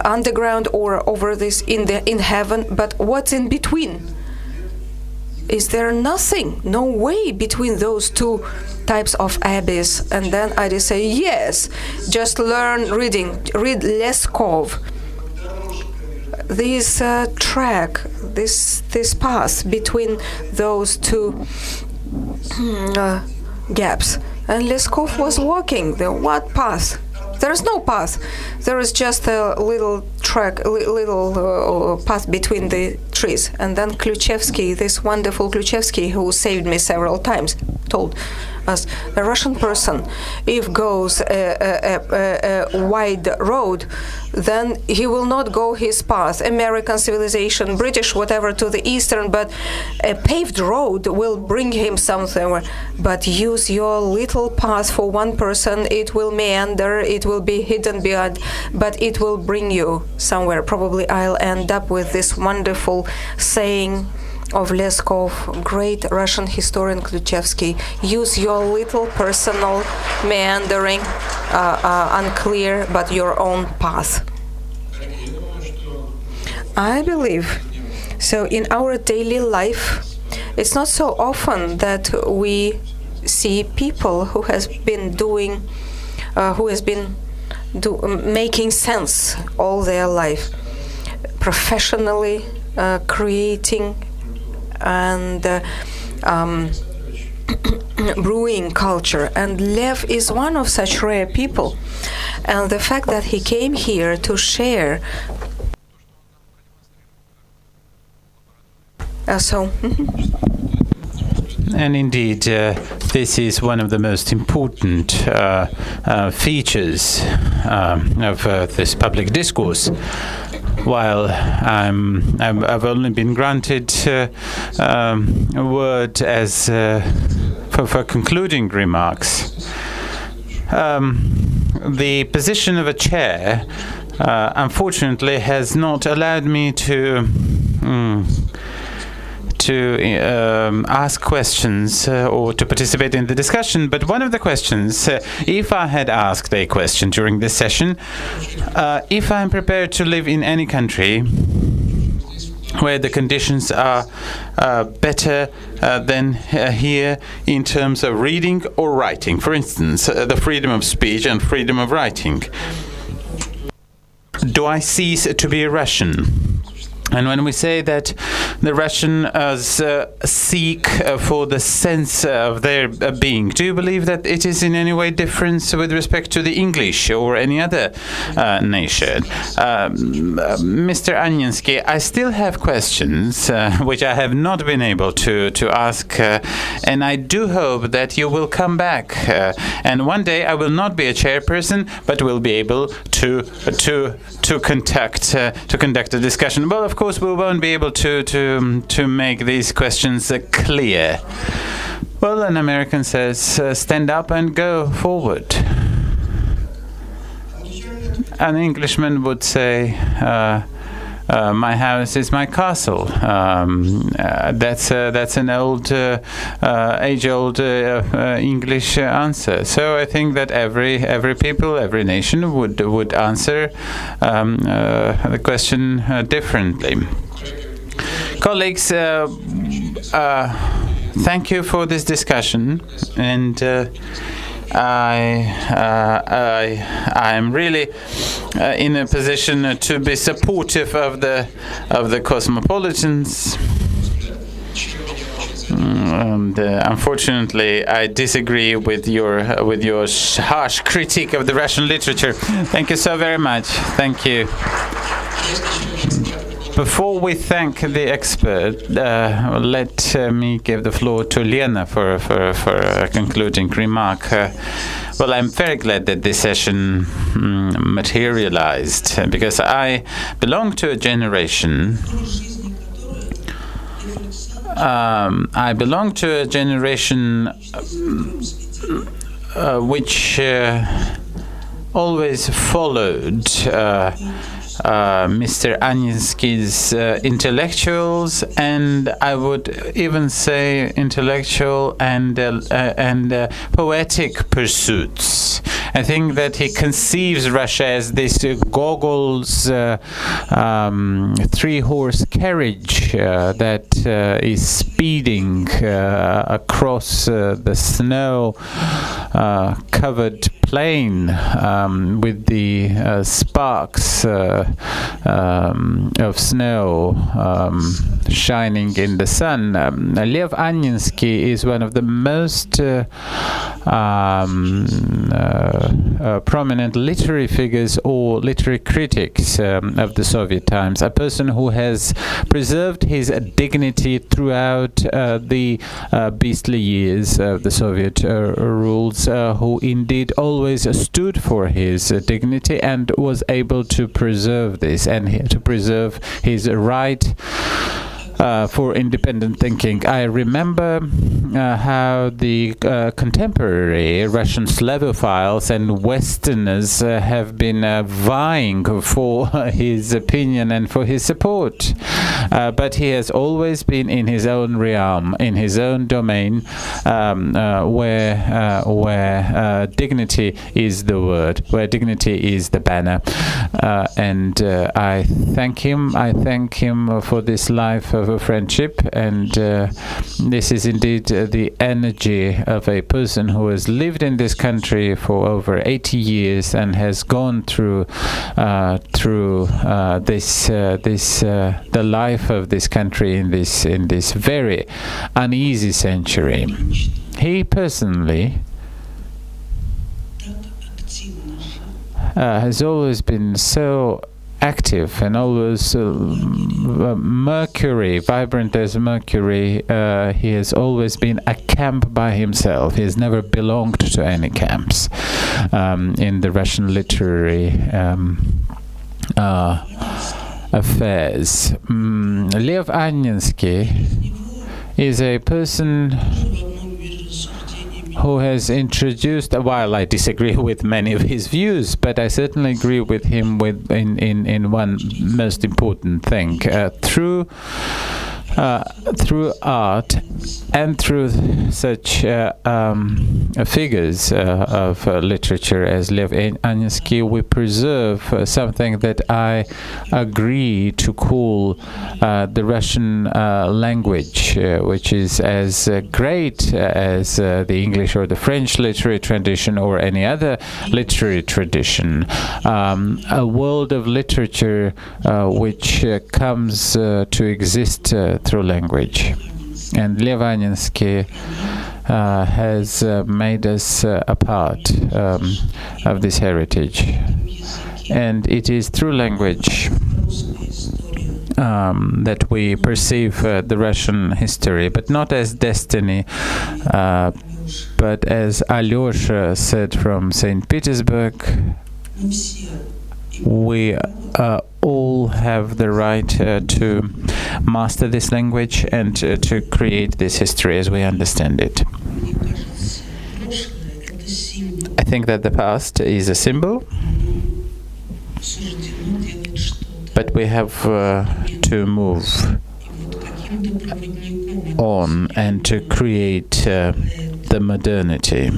Speaker 2: underground or over this in heaven. But what's in between? Is there nothing, no way between those two types of abyss? And then I just say yes. Just learn reading. Read Leskov. This track, this path between those two gaps. And Leskov was walking. What path? There is no path. There is just a little track, little path between the trees. And then Kluchevsky, this wonderful Kluchevsky, who saved me several times, told us, a Russian person, if goes a wide road, then he will not go his path. American civilization, British, whatever, to the eastern, but a paved road will bring him somewhere. But use your little path for one person, it will meander, it will be hidden behind, but it will bring you somewhere. Probably I'll end up with this wonderful saying of Leskov, great Russian historian Kluchevsky: use your little personal, meandering, unclear, but your own path. I believe so. In our daily life, it's not so often that we see people who making sense all their life, professionally creating and brewing culture. And Lev is one of such rare people. And the fact that he came here to share.
Speaker 3: And indeed, this is one of the most important features of this public discourse. While I've only been granted a word as for concluding remarks, the position of a chair, unfortunately, has not allowed me to ask questions or to participate in the discussion. But one of the questions, if I had asked a question during this session, if I'm prepared to live in any country where the conditions are better than here in terms of reading or writing, for instance, the freedom of speech and freedom of writing, do I cease to be a Russian? And when we say that the Russians seek for the sense of their being, do you believe that it is in any way different with respect to the English or any other nation? Mr. Anyansky, I still have questions which I have not been able to ask, and I do hope that you will come back. And one day I will not be a chairperson, but will be able to conduct a discussion. Well, of course, we won't be able to make these questions clear. Well, an American says, stand up and go forward. An Englishman would say, my house is my castle. That's an old, age-old English answer. So I think that every people, every nation would answer the question differently. Colleagues, thank you for this discussion, and I'm really in a position to be supportive of the cosmopolitans. And unfortunately, I disagree with your harsh critique of the Russian literature. Thank you so very much. Thank you. Before we thank the expert, let me give the floor to Lena for a concluding remark. Well, I'm very glad that this session materialized, because I belong to a generation. Which always followed Mr. Anyansky's intellectuals, and I would even say intellectual and poetic pursuits. I think that he conceives Russia as this Gogol's three-horse carriage that is speeding across the snow-covered plain with the sparks of snow shining in the sun. Lev Anyansky is one of the most prominent literary figures or literary critics of the Soviet times, a person who has preserved his dignity throughout the beastly years of the Soviet rules, who indeed always stood for his dignity and was able to preserve this and to preserve his right for independent thinking. I remember how the contemporary Russian Slavophiles and Westerners have been vying for his opinion and for his support. but he has always been in his own realm, in his own domain, where dignity is the word, where dignity is the banner. And I thank him. I thank him for this life of a friendship, and this is indeed the energy of a person who has lived in this country for over 80 years and has gone through the life of this country in this very uneasy century. He personally has always been so active and always Mercury, vibrant as Mercury. He has always been a camp by himself. He has never belonged to any camps in the Russian literary affairs. Lev Anninsky is a person who has introduced, while I disagree with many of his views, but I certainly agree with him in one most important thing. Through art and through such figures of literature as Lev Anninsky, we preserve something that I agree to call the Russian language, which is as great as the English or the French literary tradition or any other literary tradition. A world of literature which comes to exist through language. And Lev Anninsky has made us a part of this heritage. And it is through language that we perceive the Russian history, but not as destiny, but as Alyosha said from St. Petersburg, we all have the right to master this language and to create this history as we understand it. I think that the past is a symbol, but we have to move on and to create the modernity.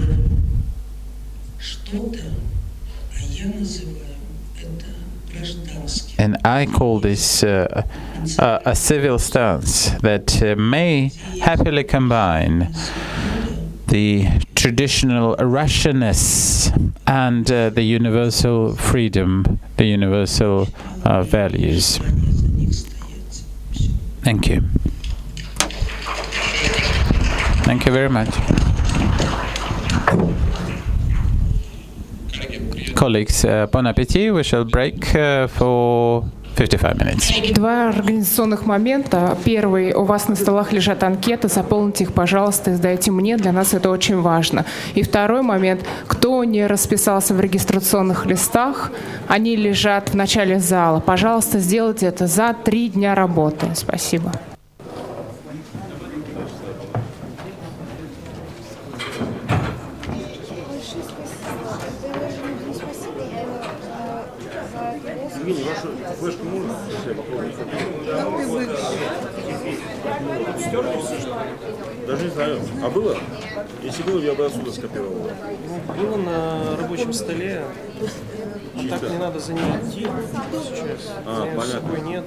Speaker 3: And I call this a civil stance that may happily combine the traditional Russianness and the universal freedom, the universal values. Thank you. Thank you very much. Colleagues, bon appétit. We shall break for 55 minutes.
Speaker 8: Два организационных момента. Первый, у вас на столах лежат анкеты, заполните их, пожалуйста, и сдайте мне, для нас это очень важно. И второй момент, кто не расписался в регистрационных листах, они лежат в начале зала. Пожалуйста, сделайте это за 3 дня работы. Спасибо.
Speaker 9: Флешку можно? Даже не знаю. А было? Если было, я бы отсюда скопировал.
Speaker 10: Было на рабочем столе. Так не надо за ним идти сейчас.
Speaker 9: Понятно.
Speaker 10: С собой нет.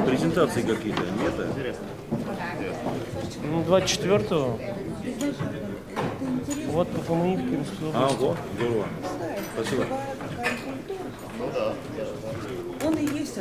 Speaker 9: Презентации какие-то нет?
Speaker 10: Ну, 24-го. Вот по Коммунистской области.
Speaker 9: Вот, здорово. Спасибо.
Speaker 1: Он и есть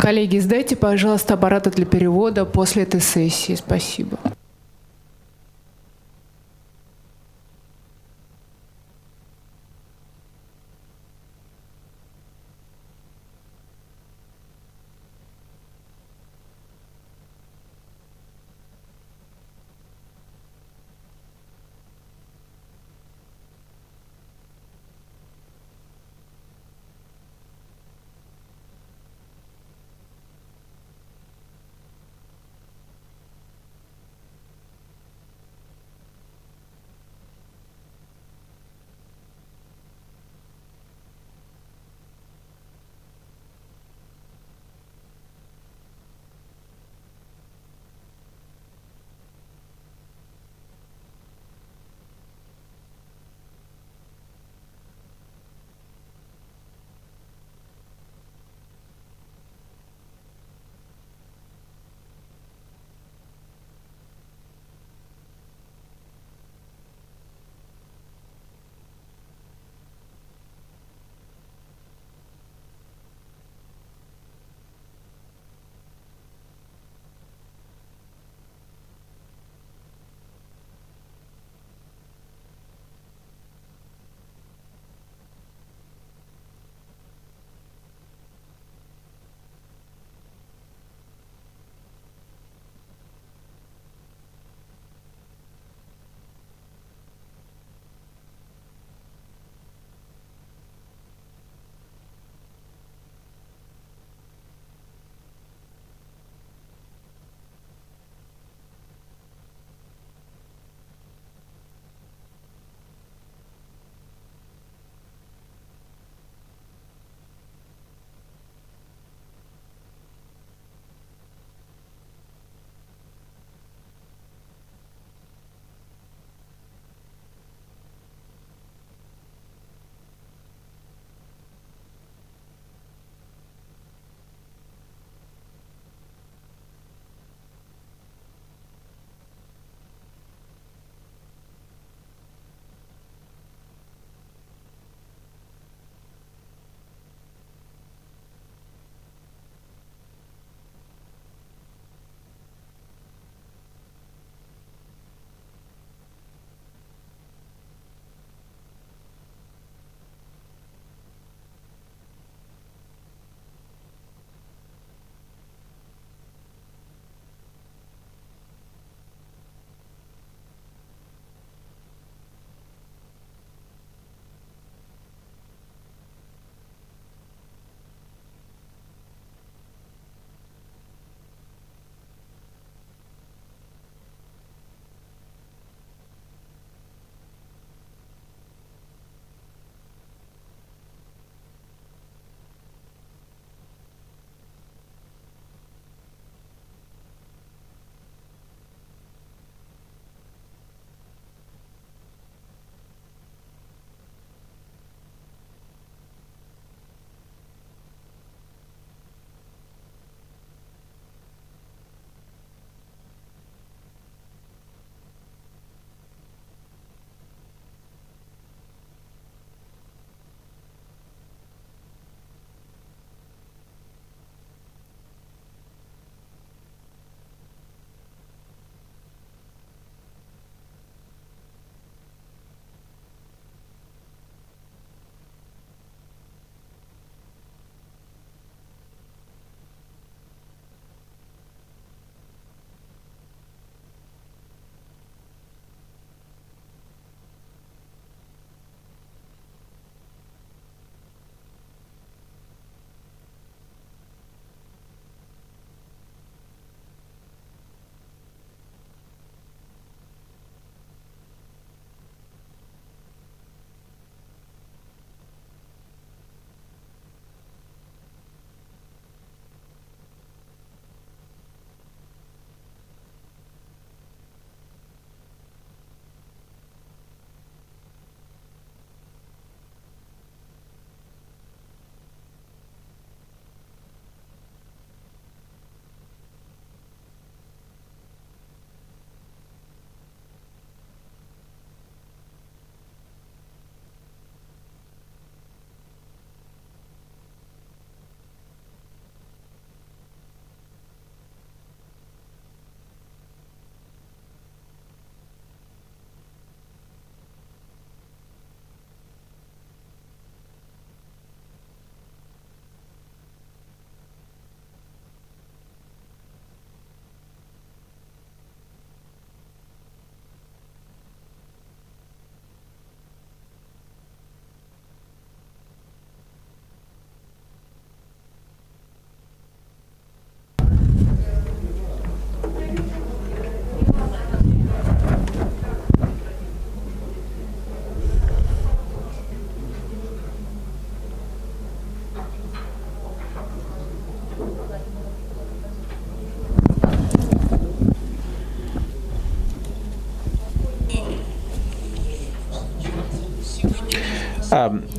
Speaker 8: Коллеги, сдайте, пожалуйста, аппараты для перевода после этой сессии. Спасибо.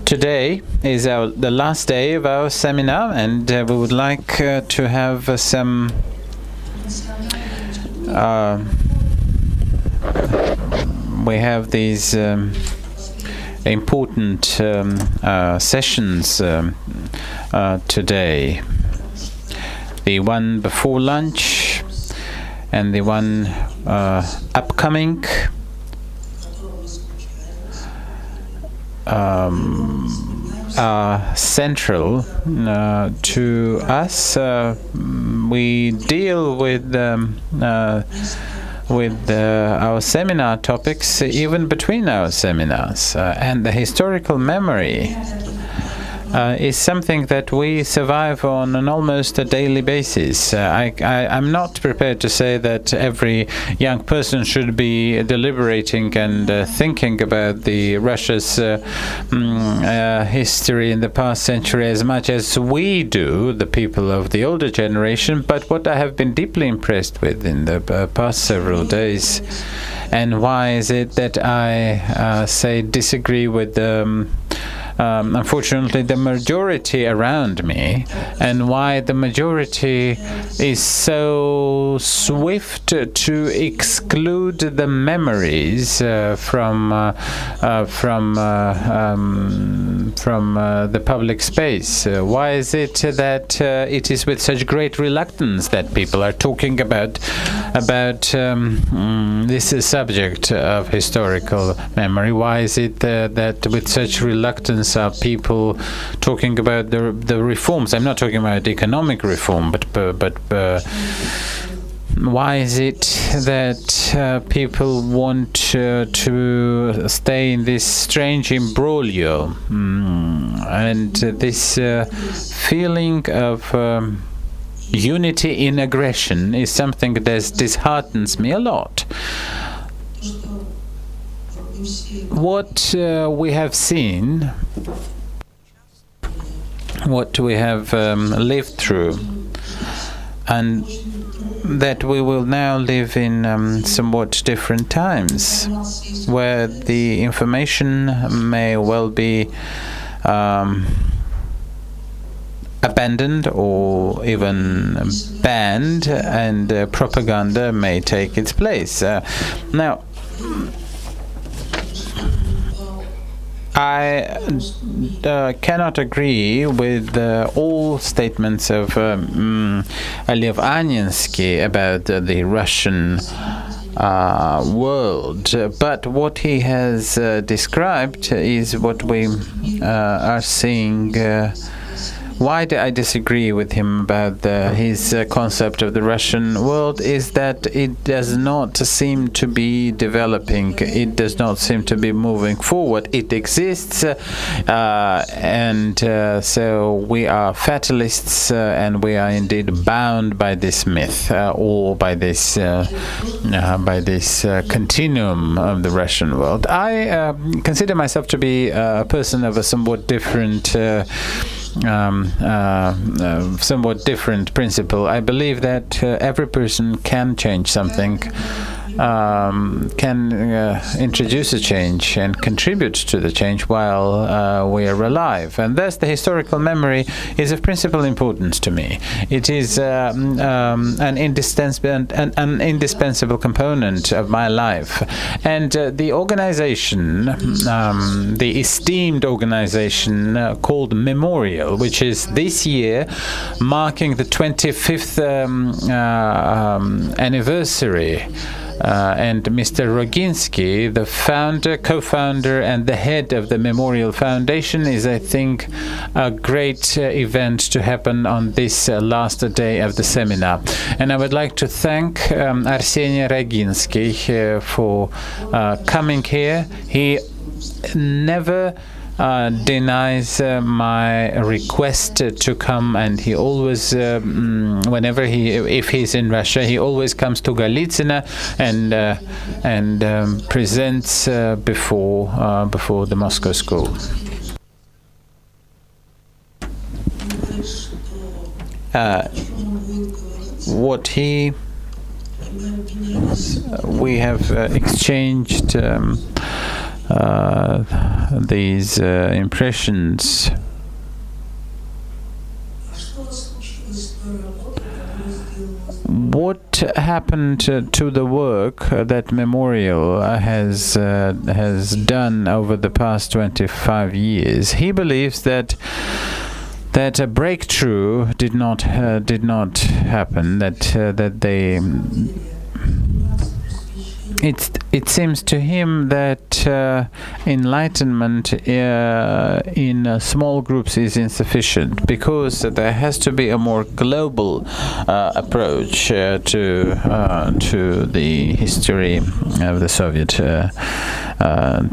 Speaker 3: Today is the last day of our seminar, and we would like to have some we have these important sessions today. The one before lunch and the one upcoming. Are central to us. We deal with our seminar topics even between our seminars, and the historical memory is something that we survive on an almost a daily basis. I'm not prepared to say that every young person should be deliberating and thinking about the Russia's history in the past century as much as we do, the people of the older generation. But what I have been deeply impressed with in the past several days, and why is it that I say disagree with unfortunately the majority around me, and why the majority is so swift to exclude the memories from the public space. Why is it that it is with such great reluctance that people are talking about this subject of historical memory? Why is it that with such reluctance are people talking about the reforms? I'm not talking about economic reform, but why is it that people want to stay in this strange imbroglio and this feeling of unity in aggression is something that disheartens me a lot. What we have seen, what we have lived through, and that we will now live in somewhat different times, where the information may well be abandoned or even banned, and propaganda may take its place. Now, I cannot agree with all statements of Lev Anensky about the Russian world, but what he has described is what we are seeing. Why do I disagree with him about his concept of the Russian world is that it does not seem to be developing. It does not seem to be moving forward. It exists, and so we are fatalists, and we are indeed bound by this myth or by this continuum of the Russian world. I consider myself to be a person of a somewhat different principle. I believe that every person can change something, can introduce a change and contribute to the change while we are alive. And thus the historical memory is of principal importance to me. It is an indispensable component of my life. And the organization, the esteemed organization called Memorial, which is this year marking the 25th anniversary, and Mr. Roginsky, the founder, co-founder, and the head of the Memorial Foundation, is, I think, a great event to happen on this last day of the seminar. And I would like to thank Arseniy Roginsky for coming here. He never denies my request to come, and he always, if he's in Russia, he always comes to Golitsyn and presents before the Moscow School. We have exchanged these impressions. What happened to the work that Memorial has done over the past 25 years? He believes that a breakthrough did not happen. That they. It seems to him that enlightenment in small groups is insufficient, because there has to be a more global approach to the history of the Soviet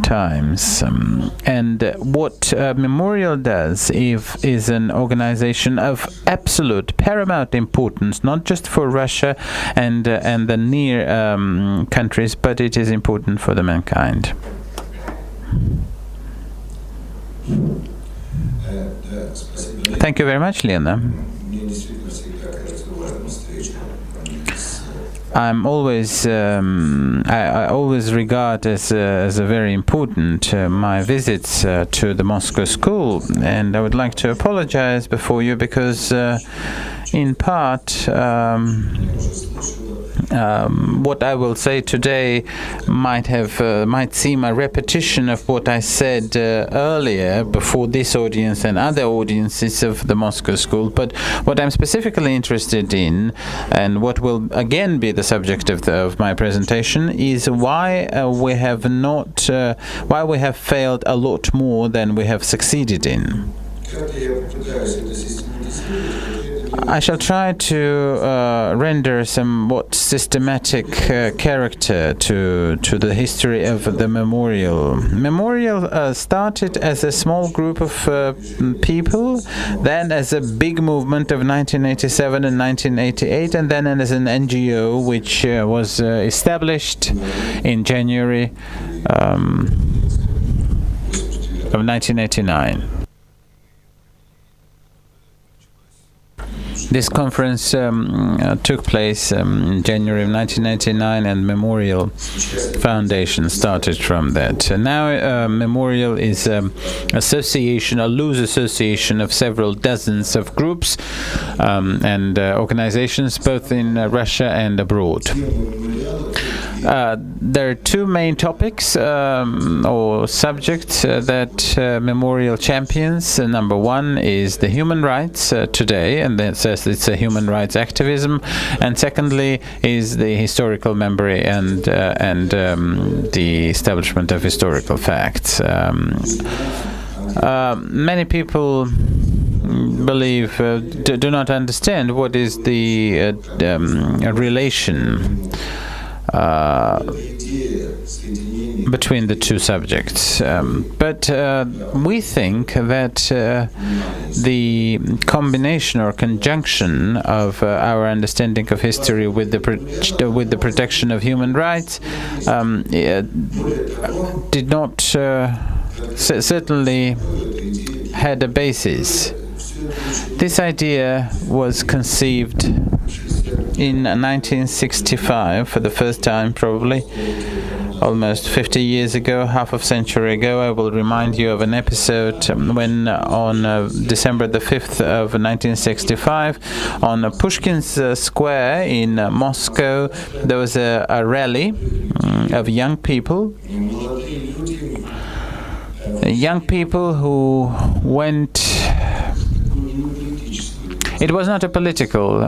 Speaker 3: times. And what Memorial does is an organization of absolute paramount importance, not just for Russia and the near countries, but it is important for the mankind. Thank you very much, Lena. I'm always I always regard as a very important my visits to the Moscow school, and I would like to apologize before you because in part what I will say today might seem a repetition of what I said earlier before this audience and other audiences of the Moscow school. But what I'm specifically interested in, and what will again be the subject of my presentation, is why we have failed a lot more than we have succeeded in. I shall try to render somewhat systematic character to the history of the Memorial. Memorial started as a small group of people, then as a big movement of 1987 and 1988, and then as an NGO which was established in January of 1989. This conference took place in January of 1999, and Memorial Foundation started from that. And now Memorial is a loose association of several dozens of groups and organizations, both in Russia and abroad. There are two main topics or subjects that Memorial champions. Number one is the human rights today, and that says it's a human rights activism. And secondly is the historical memory and the establishment of historical facts. Many people believe do not understand what is the relation between the two subjects. But we think that the combination or conjunction of our understanding of history with the protection of human rights did not certainly had a basis. This idea was conceived in 1965 for the first time, probably almost 50 years ago, half a century ago. I will remind you of an episode when on December the 5th of 1965 on Pushkin's Square in Moscow there was a rally of young people who went. It was not a political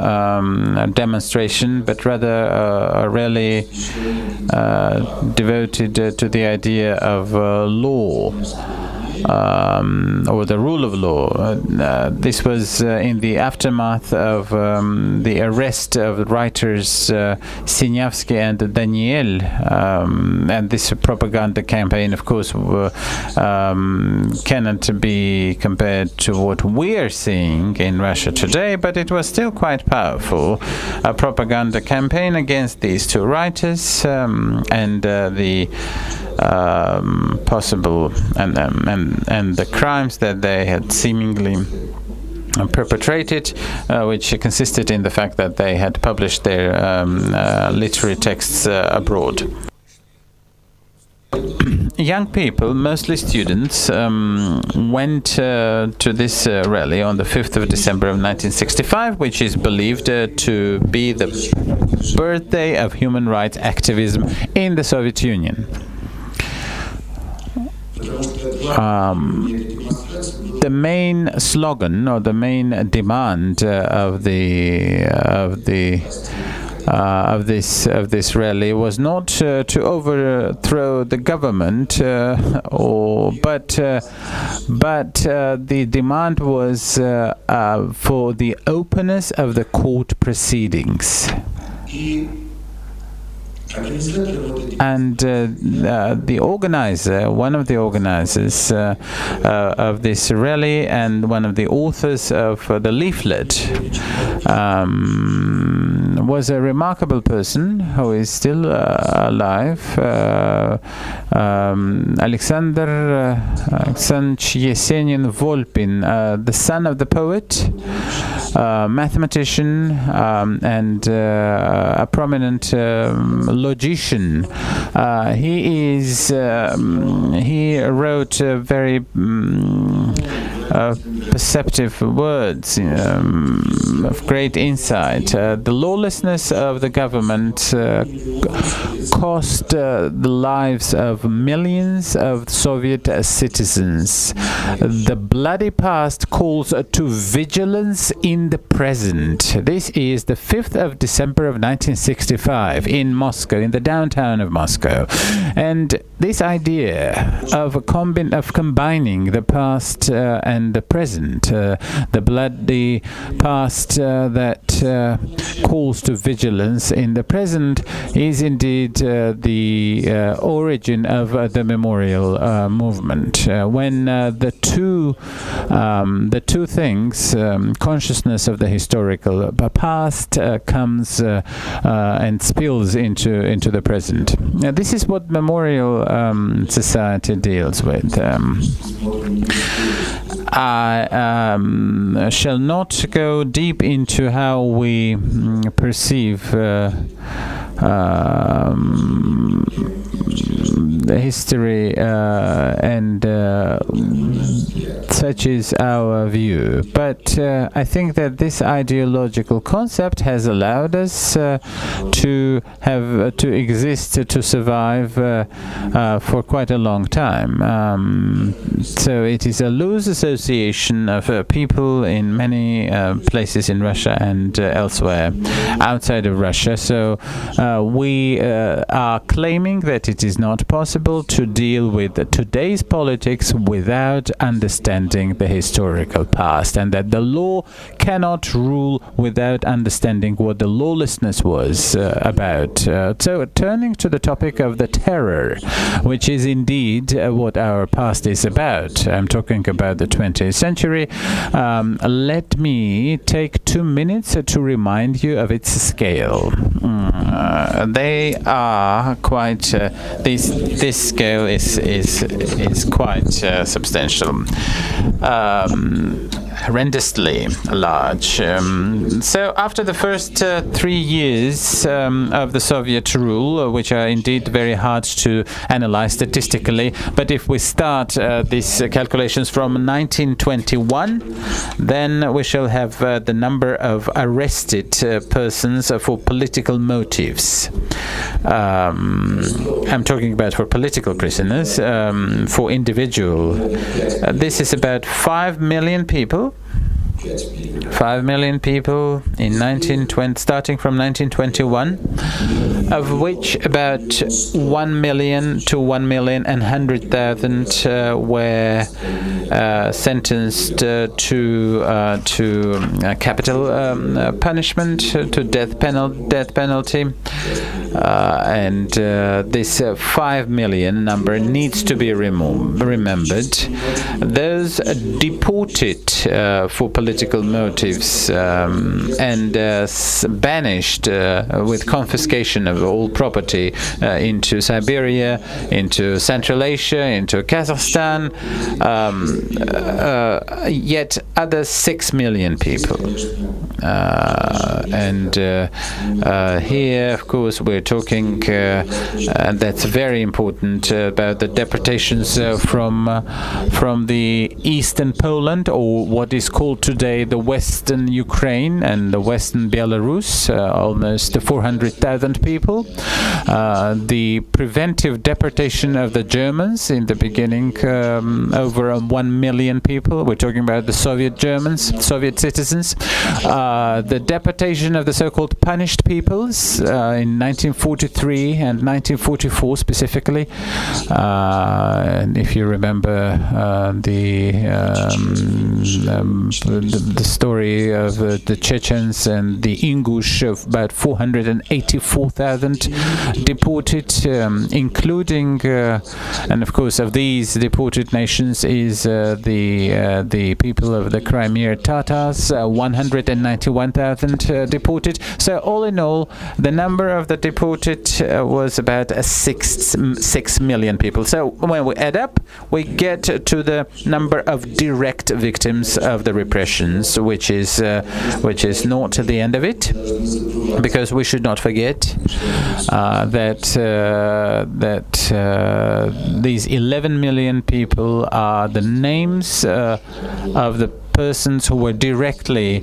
Speaker 3: demonstration, but rather a rally devoted to the idea of law or the rule of law. This was in the aftermath of the arrest of writers Sinyavsky and Daniel, and this propaganda campaign, of course, cannot be compared to what we are seeing in Russia today, but it was still quite powerful. A propaganda campaign against these two writers and the possible and the crimes that they had seemingly perpetrated, which consisted in the fact that they had published their literary texts abroad. young people, mostly students, went to this rally on the 5th of December of 1965, which is believed to be the birthday of human rights activism in the Soviet Union. The main slogan or the main demand of this rally was not to overthrow the government, but the demand was for the openness of the court proceedings. And the organizer, one of the organizers of this rally and one of the authors of the leaflet, was a remarkable person who is still alive, Alexander Alexandrovich Yesenin Volpin, the son of the poet, mathematician, and a prominent logician. He wrote very perceptive words of great insight. The lawlessness of the government cost the lives of millions of Soviet citizens. The bloody past calls to vigilance in the present. This is the 5th of December of 1965 in Moscow, in the downtown of Moscow. And this idea of combining the past and the present, the bloody past that calls to vigilance in the present, is indeed the origin of the memorial movement. When the two things, consciousness of the historical past, comes and spills into the present. Now, this is what Memorial Society deals with. I shall not go deep into how we perceive the history and such is our view. But I think that this ideological concept has allowed us to exist, to survive for quite a long time. So it is a loose association of people in many places in Russia and elsewhere outside of Russia. So we are claiming that it is not possible to deal with today's politics without understanding the historical past, and that the law cannot rule without understanding what the lawlessness was about. So turning to the topic of the terror, which is indeed what our past is about. I'm talking about the 20th century. Let me take 2 minutes to remind you of its scale. They are quite. This scale is quite substantial, horrendously large. So after the first 3 years of the Soviet rule, which are indeed very hard to analyze statistically, but if we start these calculations from 1921, then we shall have the number of arrested persons for political motives. I'm talking about for political prisoners, for individual. This is about 5 million people. 5 million people in starting from 1921, of which about 1 million to 1,100,000 were sentenced to capital punishment, to death penalty, and this 5 million number needs to be remembered. Those deported for political motives and banished with confiscation of all property into Siberia, into Central Asia, into Kazakhstan, yet other 6 million people. And here, of course, we're talking, that's very important, about the deportations from the eastern Poland, or what is called today the western Ukraine and the western Belarus, almost 400,000 people. The preventive deportation of the Germans in the beginning, over 1 million people. We're talking about the Soviet Germans, Soviet citizens. The deportation of the so-called punished peoples in 1943 and 1944 specifically. And if you remember the story of the Chechens and the Ingush, of about 484,000 deported, including, and of course of these deported nations is the people of the Crimea Tatars, 191,000 deported. So all in all, the number of the deported was about 6 million people. So when we add up, we get to the number of direct victims of the repressions, which is not the end of it, because we should not forget that these 11 million people are the names of the persons who were directly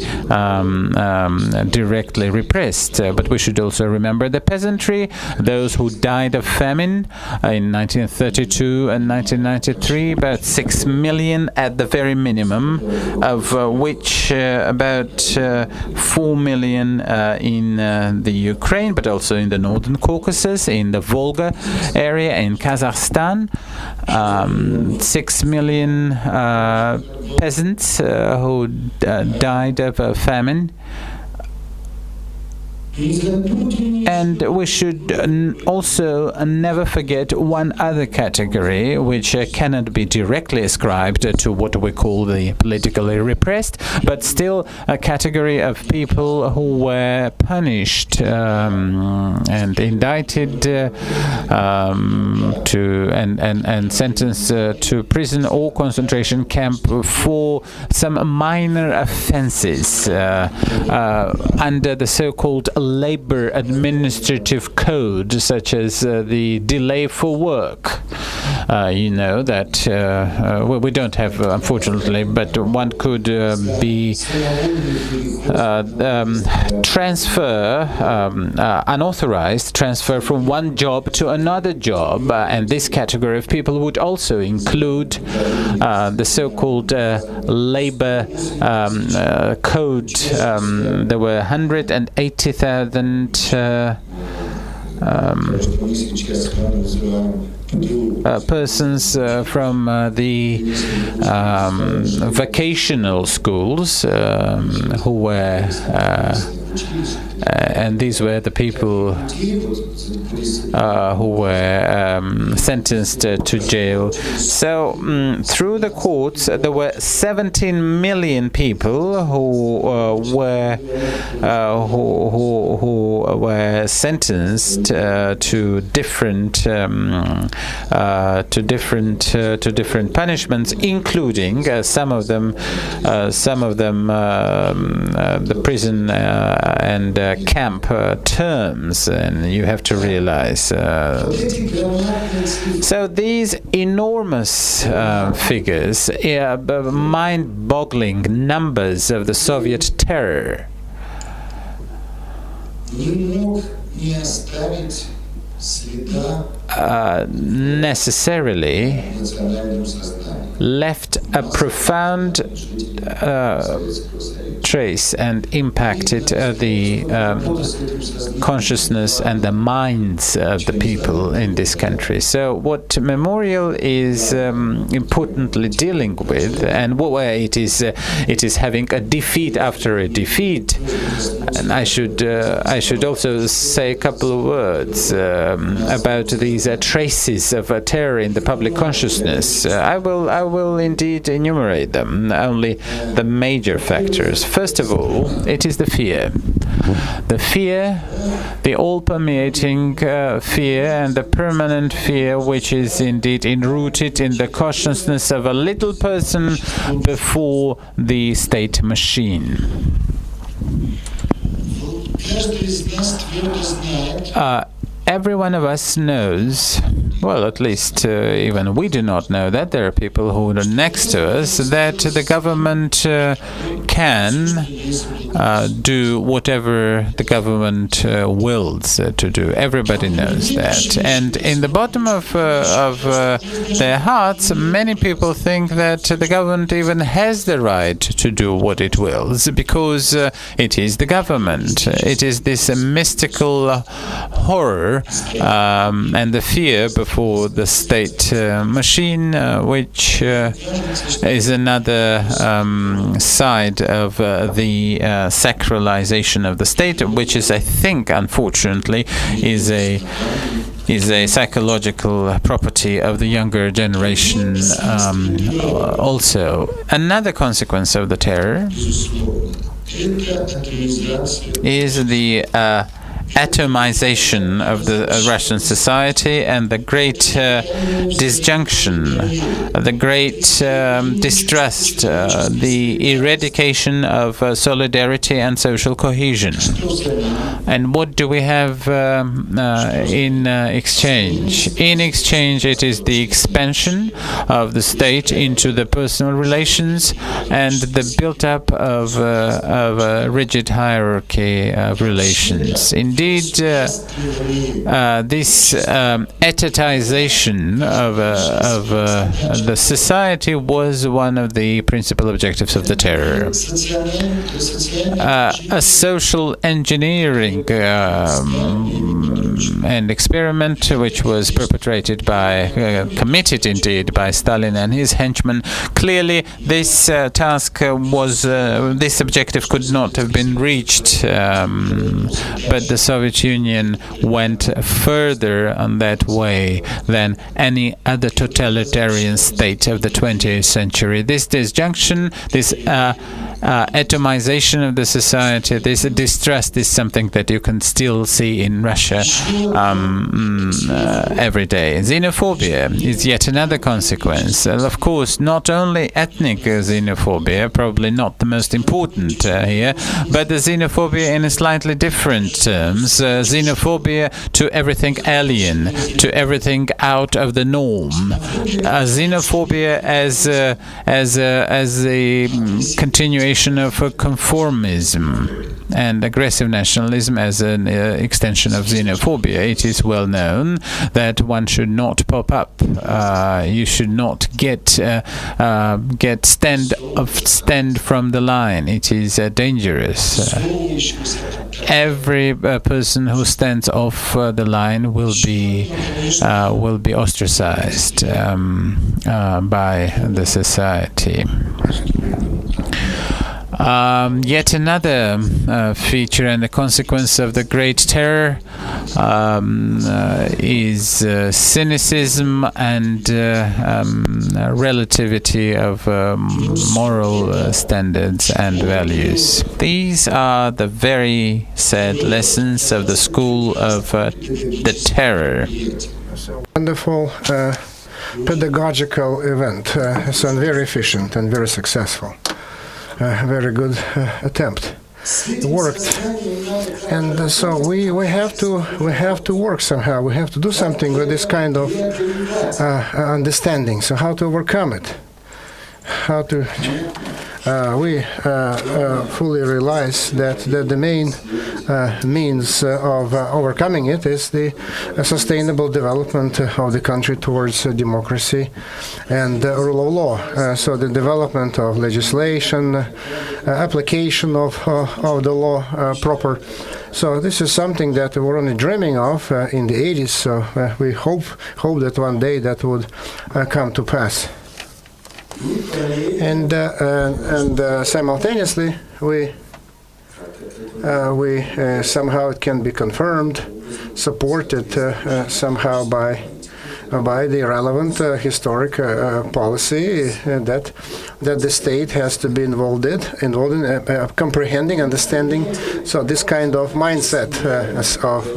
Speaker 3: repressed. But we should also remember the peasantry, those who died of famine in 1932 and 1993, about 6 million at the very minimum, of which about 4 million in the Ukraine, but also in the Northern Caucasus, in the Volga area, in Kazakhstan. 6 million peasants who died of famine. And we should also never forget one other category, which cannot be directly ascribed to what we call the politically repressed, but still a category of people who were punished and indicted to and sentenced to prison or concentration camp for some minor offenses under the so-called labor administrative code, such as the delay for work. You know that we don't have, unfortunately, but one could be unauthorized transfer from one job to another job, and this category of people would also include the so-called labor code. There were 180,000 persons from the vocational schools who were and these were the people who were sentenced to jail. So through the courts, there were 17 million people who were sentenced to different punishments, including some of them the prison and camp terms, and you have to realize. So these enormous figures, mind-boggling numbers of the Soviet terror, necessarily left a profound trace and impacted the consciousness and the minds of the people in this country. So what Memorial is importantly dealing with, and where it is having a defeat after a defeat. And I should also say a couple of words about these traces of terror in the public consciousness. I will indeed enumerate them, only the major factors. First of all, it is the fear, the all-permeating fear, and the permanent fear, which is indeed enrooted in the consciousness of a little person before the state machine. every one of us knows, well, at least even we do not know that there are people who are next to us, that the government can do whatever the government wills to do. Everybody knows that. And in the bottom of their hearts, many people think that the government even has the right to do what it wills, because it is the government. It is this mystical horror and the fear before the state machine, which is another side of the sacralization of the state, which is, I think, unfortunately, is a psychological property of the younger generation also. Another consequence of the terror is the atomization of the Russian society and the great disjunction, the great distrust, the eradication of solidarity and social cohesion. And what do we have in exchange? In exchange, it is the expansion of the state into the personal relations and the build-up of a rigid hierarchy of relations. Indeed, this etatization of the society was one of the principal objectives of the terror. A social engineering and experiment which was perpetrated committed indeed by Stalin and his henchmen. Clearly, this this objective could not have been reached, but the Soviet Union went further on that way than any other totalitarian state of the 20th century. This disjunction, this atomization of the society, this distrust is something that you can still see in Russia every day. Xenophobia is yet another consequence. Of course, not only ethnic xenophobia, probably not the most important here, but the xenophobia in a slightly different terms. Xenophobia to everything alien, to everything out of the norm. Xenophobia as a continuation of conformism, and aggressive nationalism as an extension of xenophobia. It is well known that one should not pop up. You should not get stand from the line. It is dangerous. Every person who stands off the line will be ostracized by the society. Yet another feature and a consequence of the Great Terror is cynicism and relativity of moral standards and values. These are the very sad lessons of the school of the terror.
Speaker 5: Wonderful pedagogical event, so very efficient and very successful. Very good attempt. It worked, and so we have to work somehow. We have to do something with this kind of understanding. So how to overcome it? How to? We fully realize that the main means of overcoming it is the sustainable development of the country towards democracy and rule of law. So the development of legislation, application of the law proper. So this is something that we were only dreaming of in the 80s. So we hope that one day that would come to pass. And simultaneously, we somehow it can be confirmed, supported somehow by the relevant historic policy that the state has to be involved in comprehending, understanding. So this kind of mindset of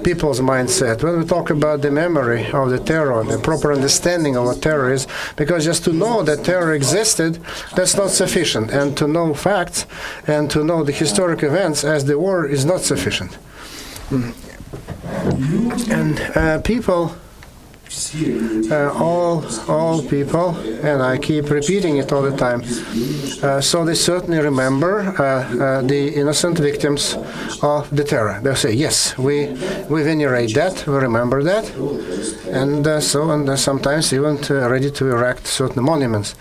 Speaker 5: people's mindset. When we talk about the memory of the terror, the proper understanding of what terror is, because just to know that terror existed, that's not sufficient. And to know facts and to know the historic events as they were is not sufficient. And people, all people, and I keep repeating it all the time, so they certainly remember the innocent victims of the terror. They'll say, yes, we venerate that, we remember that, and sometimes even ready to erect certain monuments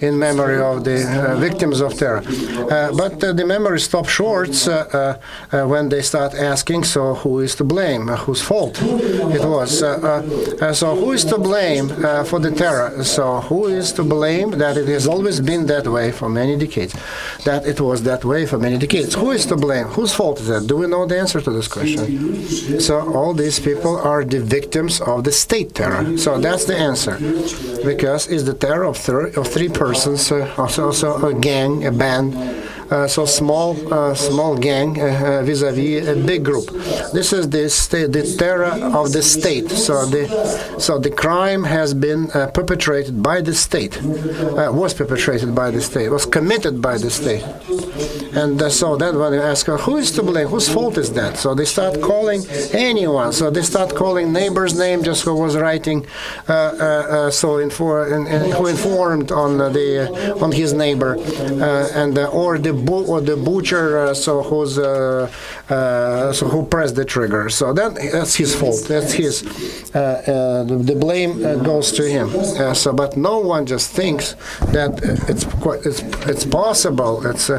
Speaker 5: in memory of the victims of terror. But the memory stops short when they start asking, so who is to blame? Whose fault it was? So who is to blame for the terror? So who is to blame that it has always been that way for many decades? That it was that way for many decades. Who is to blame? Whose fault is that? Do we know the answer to this question? So all these people are the victims of the state terror. So that's the answer. Because it's the terror of three persons, also a gang, a band, so small gang vis-a-vis a big group. This is the terror of the state. So the crime has been perpetrated by the state, was perpetrated by the state, was committed by the state. And so then when you ask, who is to blame? Whose fault is that? So they start calling anyone. So they start calling neighbor's name, just who was writing, who informed on his neighbor, or the butcher, who pressed the trigger. So that's his fault. That's his. The blame goes to him. But no one just thinks that it's possible. It's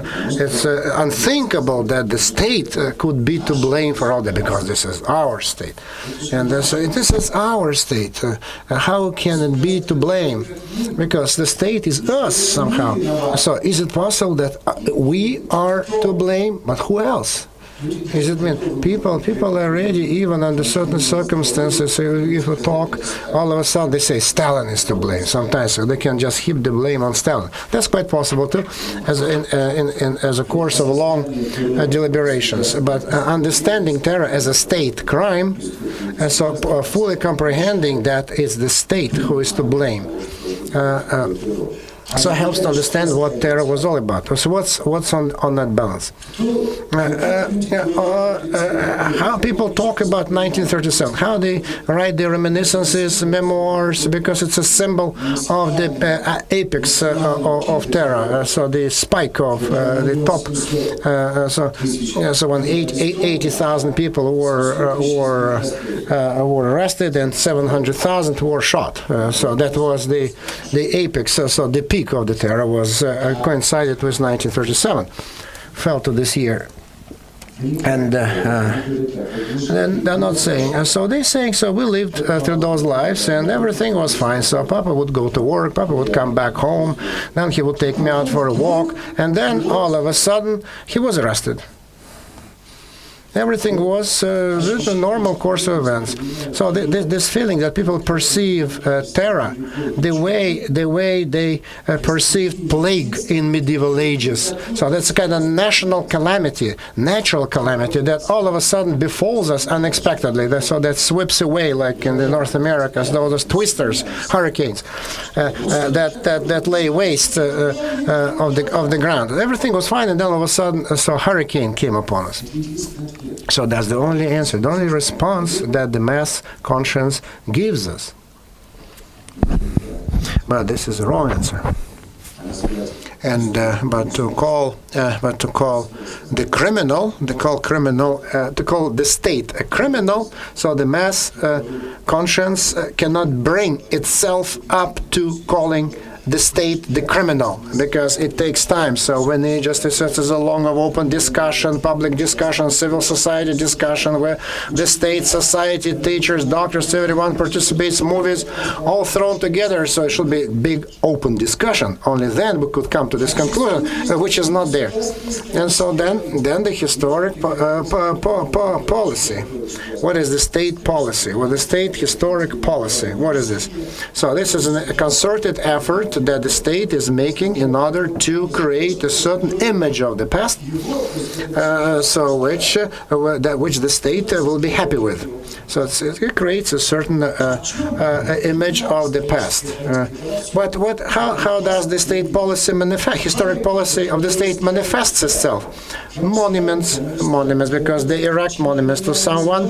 Speaker 5: unthinkable that the state could be to blame for all that, because this is our state, and so this is our state. How can it be to blame? Because the state is us somehow. So is it possible that we are to blame? But who else? Is it people are ready, even under certain circumstances, if we talk, all of a sudden they say Stalin is to blame. Sometimes so they can just heap the blame on Stalin. That's quite possible too, as a course of long deliberations. But understanding terror as a state crime, and so fully comprehending that it's the state who is to blame. So it helps to understand what terror was all about. So what's on that balance? How people talk about 1937, how they write their reminiscences, memoirs, because it's a symbol of the apex of terror. So the spike of the top. So when 80,000 people were arrested and 700,000 were shot. So that was the apex. So the peak of the terror was coincided with 1937, fell to this year. And then they're not saying, so they're saying, so we lived through those lives and everything was fine. So Papa would go to work, Papa would come back home, then he would take me out for a walk, and then all of a sudden he was arrested. Everything was a normal course of events. So this feeling that people perceive terror, the way they perceived plague in medieval ages. So that's a kind of national calamity, natural calamity that all of a sudden befalls us unexpectedly. So that sweeps away, like in the North America, those twisters, hurricanes that lay waste of the ground. Everything was fine, and then all of a sudden, a hurricane came upon us. So that's the only answer, the only response that the mass conscience gives us. But this is the wrong answer. And but to call the criminal, to call the state a criminal, so the mass conscience cannot bring itself up to calling the state the criminal, because it takes time. So when the justice is a long of open discussion, public discussion, civil society discussion, where the state, society, teachers, doctors, everyone participates, movies, all thrown together, so it should be big open discussion. Only then we could come to this conclusion, which is not there. And so then the historic policy. What is the state policy? Well, the state historic policy, what is this? So this is a concerted effort effort that the state is making in order to create a certain image of the past, which the state will be happy with. So it creates a certain image of the past. But how does the state policy historic policy of the state manifests itself? Monuments, because they erect monuments to someone,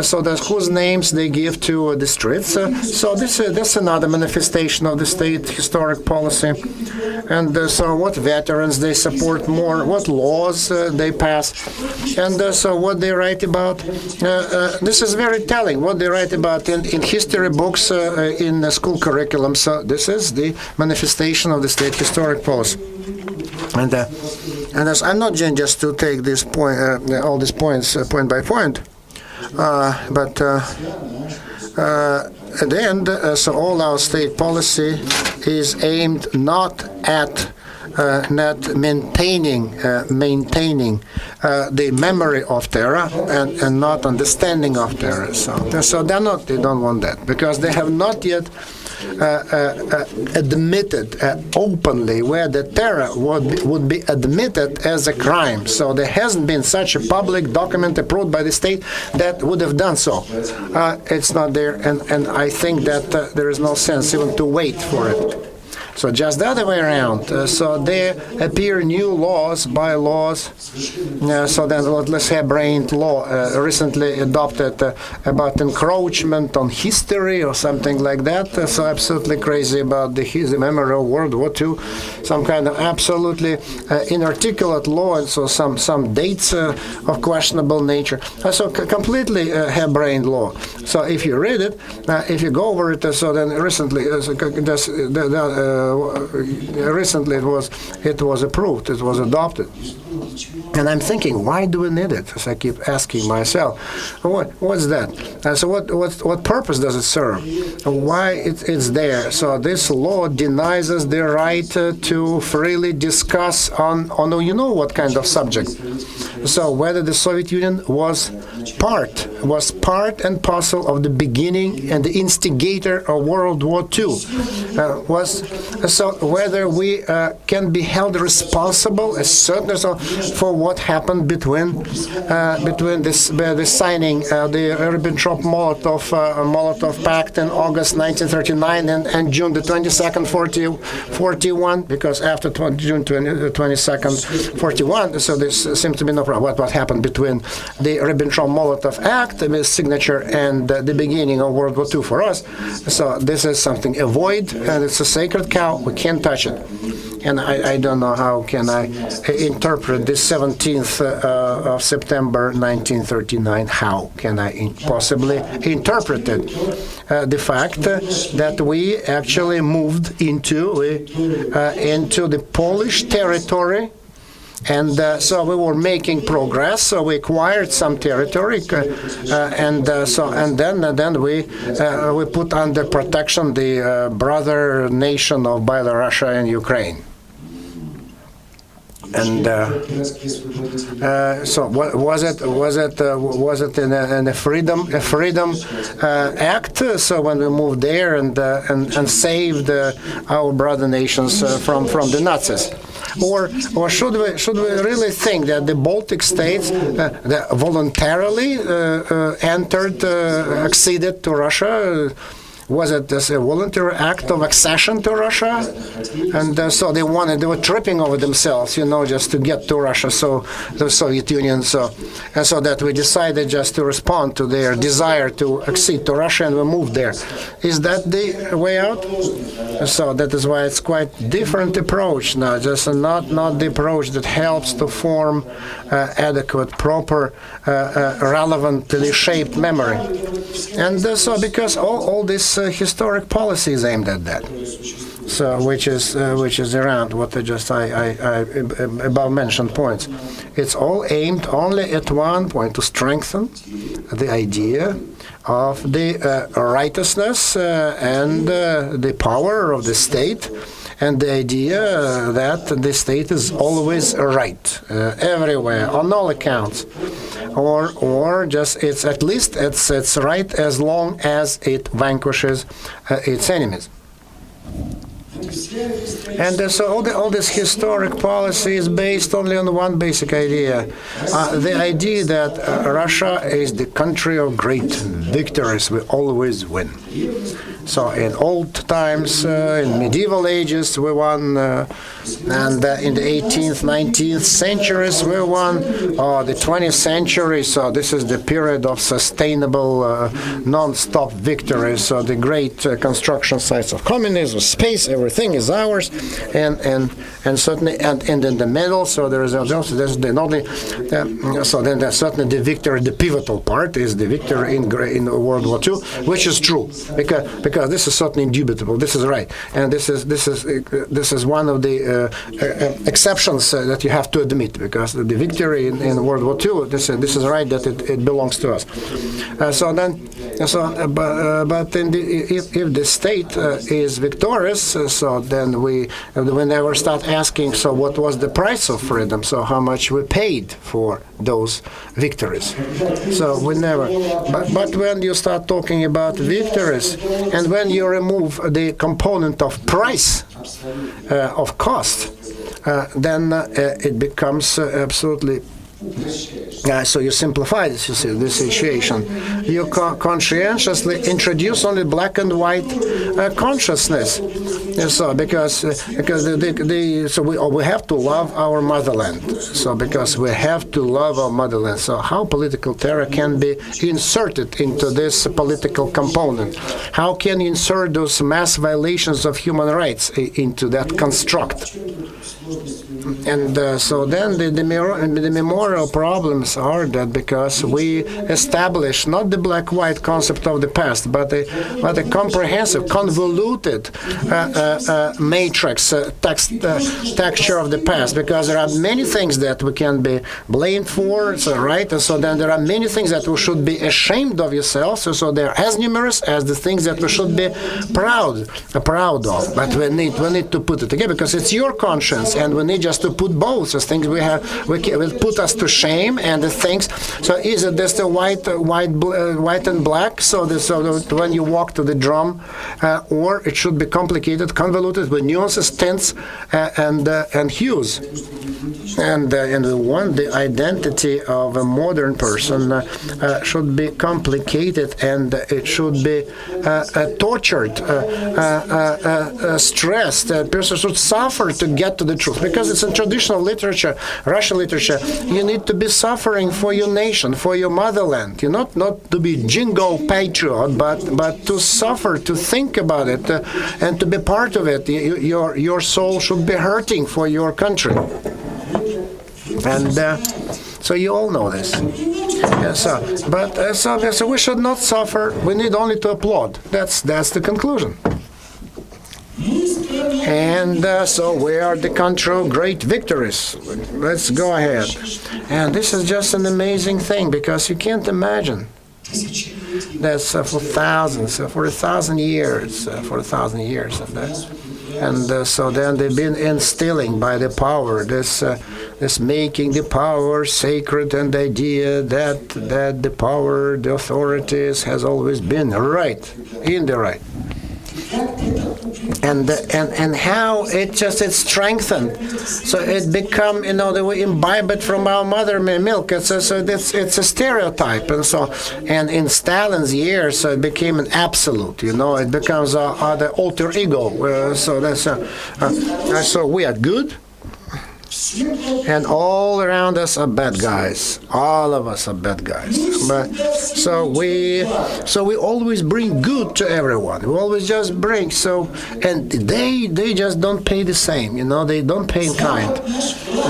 Speaker 5: so that whose names they give to the streets. So that's another manifestation of the state historic policy. And so what veterans they support more, what laws they pass, and so what they write about. This is very telling, what they write about in history books, in the school curriculum. So this is the manifestation of the state historic policy. And as I'm not going just to take this point, all these points point by point, but at the end, so all our state policy is aimed not at maintaining the memory of terror and not understanding of terror. So they don't want that, because they have not yet admitted openly where the terror would be admitted as a crime. So there hasn't been such a public document approved by the state that would have done so. It's not there, and I think that there is no sense even to wait for it. So just the other way around. So there appear new laws, bylaws. So then let's say brained law recently adopted about encroachment on history or something like that. So absolutely crazy about the memory of World War II. Some kind of absolutely inarticulate law, and so some dates of questionable nature. So completely harebrained law. So if you read it, if you go over it, so then recently it was approved, it was adopted. And I'm thinking, why do we need it? As I keep asking myself, what's that? So what purpose does it serve? Why it's there? So this law denies us the right to freely discuss on you know what kind of subject. So whether the Soviet Union was part and parcel of the beginning and the instigator of World War II, so whether we can be held responsible as certain for what happened between the signing the Ribbentrop-Molotov Pact in August 1939 and June the 22nd, 41, because after June 22nd, 41, so there seems to be no problem. What happened between the Ribbentrop-Molotov Act, the signature, and the beginning of World War II for us. So this is something a void, and it's a sacred cow. We can't touch it. And I don't know how can I interpret this 17th of September 1939. How can I possibly interpret it? The fact that we actually moved into the Polish territory. And so we were making progress. So we acquired some territory, and then we put under protection the brother nation of Belarus and Ukraine. And so was it in a freedom act? So when we moved there and saved our brother nations from the Nazis. Or should we really think that the Baltic states voluntarily acceded to Russia? Was it a voluntary act of accession to Russia? And so they were tripping over themselves, just to get to Russia, so the Soviet Union, so that we decided just to respond to their desire to accede to Russia, and we moved there. Is that the way out? So that is why it's quite different approach now, just not the approach that helps to form adequate, proper, relevantly shaped memory. And so because all this historic policy is aimed at that. So which is around what I above mentioned points. It's all aimed only at one point, to strengthen the idea of the righteousness and the power of the state, and the idea that the state is always right everywhere on all accounts, or just it's right as long as it vanquishes its enemies. And so all this historic policy is based only on one basic idea. The idea that Russia is the country of great victories. We always win. So in old times, in medieval ages, we won, and in the 18th, 19th centuries, we won. The 20th century, so this is the period of sustainable, non-stop victories. So the great construction sites of communism, space, everything is ours, and certainly, and in the middle, so there is also there's the not only, so then there's certainly the victory. The pivotal part is the victory in World War II, which is true because this is certainly indubitable. This is right, and this is one of the exceptions that you have to admit, because the victory in World War II, this is right that it belongs to us. But if the state is victorious, so then we never start asking, so what was the price of freedom? So how much we paid for those victories? So we never. But when you start talking about victories, and when you remove the component of price, of cost, then it becomes absolutely. So you simplify this, you see, this situation. You conscientiously introduce only black and white consciousness. And so because we have to love our motherland. So because we have to love our motherland. So how political terror can be inserted into this political component? How can you insert those mass violations of human rights into that construct? And so then the memorial problems are that because we establish not the black-white concept of the past, but a comprehensive, convoluted matrix texture of the past, because there are many things that we can be blamed for, so, right? And so then there are many things that we should be ashamed of yourself, so they're as numerous as the things that we should be proud of. But we need to put it together, because it's your conscience, and we need just to put both. So things will put us to shame, and the things. So is it just a white and black? So when you walk to the drum, or it should be complicated, convoluted with nuances, tints, and hues. And we want the identity of a modern person should be complicated, and it should be tortured, stressed. A person should suffer to get to the truth, because it's in traditional literature, Russian literature. You need to be suffering for your nation, for your motherland. You not to be jingo patriot, but to suffer, to think about it, and to be part of it. Your soul should be hurting for your country. And so you all know this. So we should not suffer. We need only to applaud. That's the conclusion. And so we are the country of great victories. Let's go ahead. And this is just an amazing thing, because you can't imagine. That's for 1,000 years of that. And so then they've been instilling by the power this making the power sacred, and the idea that the power, the authorities has always been right, in the right. And how it's strengthened, so it become, we imbibe it from our mother milk. It's a stereotype, and in Stalin's years, so it became an absolute. It becomes the alter ego. So we are good. And all around us are bad guys. All of us are bad guys. But so we always bring good to everyone. We always just bring. And they just don't pay the same. They don't pay in kind.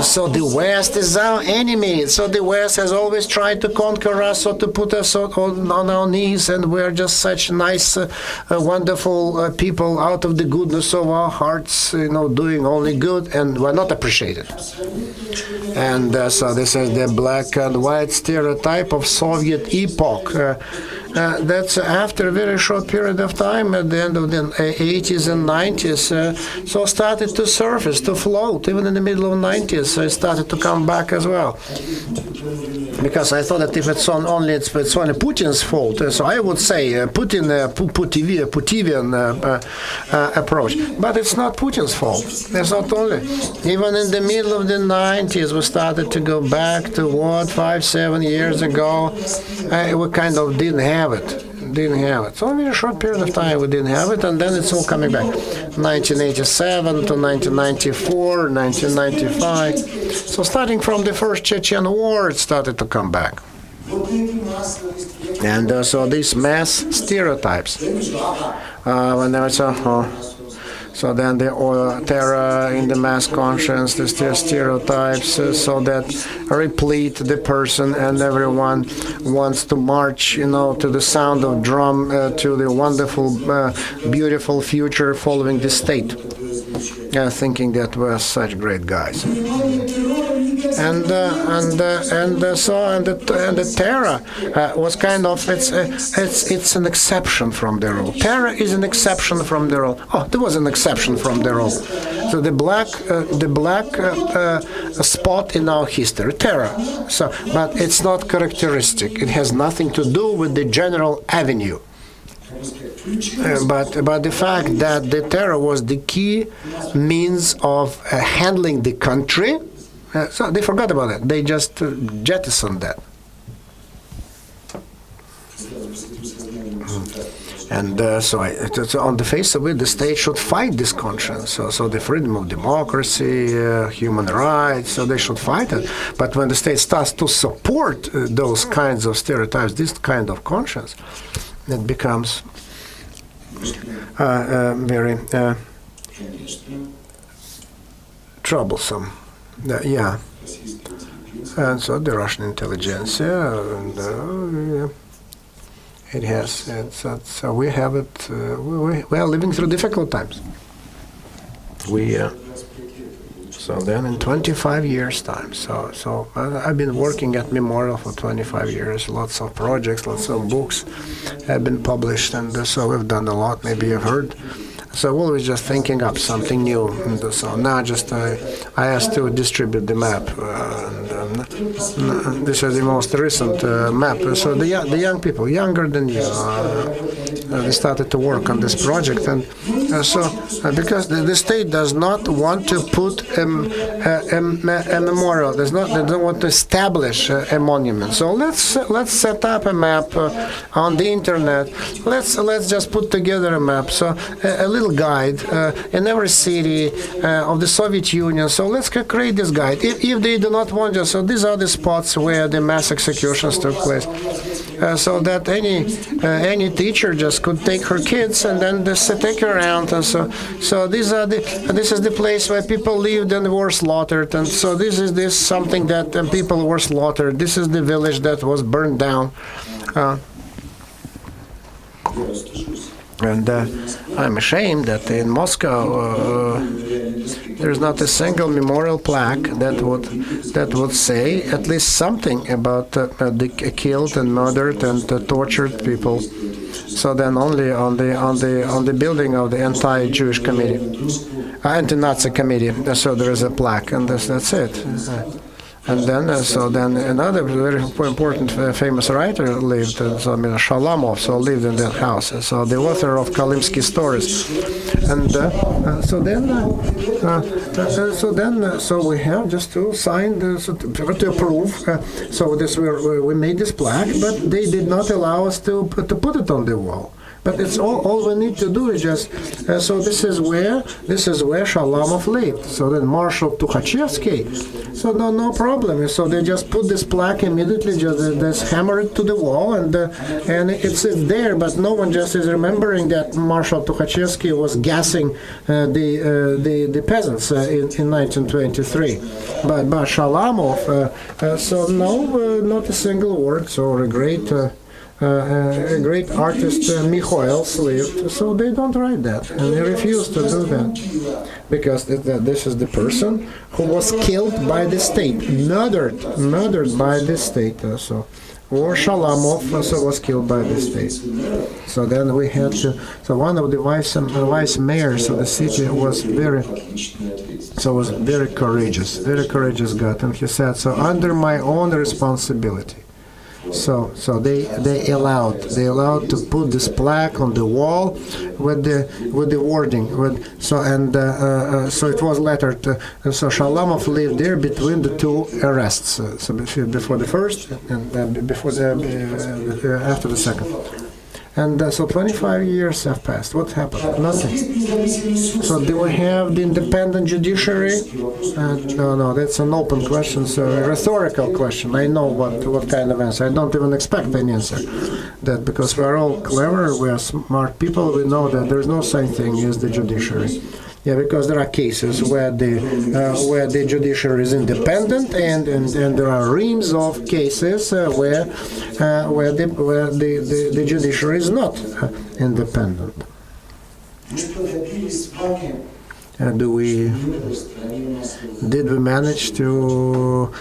Speaker 5: So the West is our enemy. So the West has always tried to conquer us, or to put us on our knees, and we're just such nice, wonderful people out of the goodness of our hearts, doing only good, and we're not appreciated. And so this is the black and white stereotype of Soviet epoch. That's after a very short period of time, at the end of the 80s and 90s, so started to surface, to float. Even in the middle of the 90s, it started to come back as well. because I thought that if it's only Putin's fault, so I would say Putivian approach. But it's not Putin's fault. It's not only. Even in the middle of the 90s, we started to go back to what 5-7 years ago. We kind of didn't have it. So only a short period of time we didn't have it, and then it's all coming back. 1987 to 1994, 1995. So starting from the first Chechen war, it started to come back. And so these mass stereotypes, when there was so then the terror in the mass conscience, the stereotypes, so that replete the person, and everyone wants to march, to the sound of drum, to the wonderful, beautiful future following the state, thinking that we're such great guys. And the terror was kind of it's an exception from the rule. Terror is an exception from the rule. Oh, there was an exception from the rule. So the black spot in our history, terror. So, but it's not characteristic. It has nothing to do with the general avenue. But the fact that the terror was the key means of handling the country. So they forgot about it. They just jettisoned that. And so on the face of it, the state should fight this conscience. So the freedom of democracy, human rights, so they should fight it. But when the state starts to support those kinds of stereotypes, this kind of conscience, it becomes very troublesome. Yeah, and so the Russian intelligentsia, it has. So we have it. We are living through difficult times. So then in 25 years' time. So I've been working at Memorial for 25 years. Lots of projects, lots of books have been published, and so we've done a lot. Maybe you've heard. So always just thinking up something new. And so now just I asked to distribute the map. This is the most recent map. So the young people, younger than you, they started to work on this project. And because the state does not want to put a memorial, they don't want to establish a monument. So let's set up a map on the internet. Let's just put together a map. So a little guide in every city of the Soviet Union. So let's create this guide. If they do not want us, so these are the spots where the mass executions took place. So that any teacher just could take her kids and then just take her around. And so this is the place where people lived and were slaughtered. And so this is something that people were slaughtered. This is the village that was burned down. And I'm ashamed that in Moscow there's not a single memorial plaque that would say at least something about the killed and murdered and tortured people. So then only on the building of the anti-Jewish committee, anti-Nazi committee. So there is a plaque, and that's it. And then, another very important famous writer lived, Shalamov, lived in that house. So the author of Kalimsky stories. And so we have just to sign, to approve. We made this plaque, but they did not allow us to put it on the wall. But it's all we need to do is just so this is where Shalamov lived. So then Marshal Tukhachevsky. So no problem. So they just put this plaque immediately, just hammer it to the wall, and it's there. But no one just is remembering that Marshal Tukhachevsky was gassing the peasants in 1923. But Shalamov. So no, not a single word. So a great artist, Mikhails, lived, so they don't write that, and they refuse to do that, because this is the person who was killed by the state, murdered by the state. or Shalamov was killed by the state. So then we had to. So one of the vice mayors of the city was very very courageous guy, and he said, "So under my own responsibility." So they allowed to put this plaque on the wall with the wording so it was lettered. So Shalamov lived there between the two arrests. So before the first and after the second. And so 25 years have passed. What happened? Nothing. So do we have the independent judiciary? No, that's an open question, so a rhetorical question. I know what kind of answer. I don't even expect an answer. That because we're all clever, we're smart people, we know that there's no such thing as the judiciary. Yeah, because there are cases where the judiciary is independent, and there are reams of cases where the judiciary is not independent. Did we manage to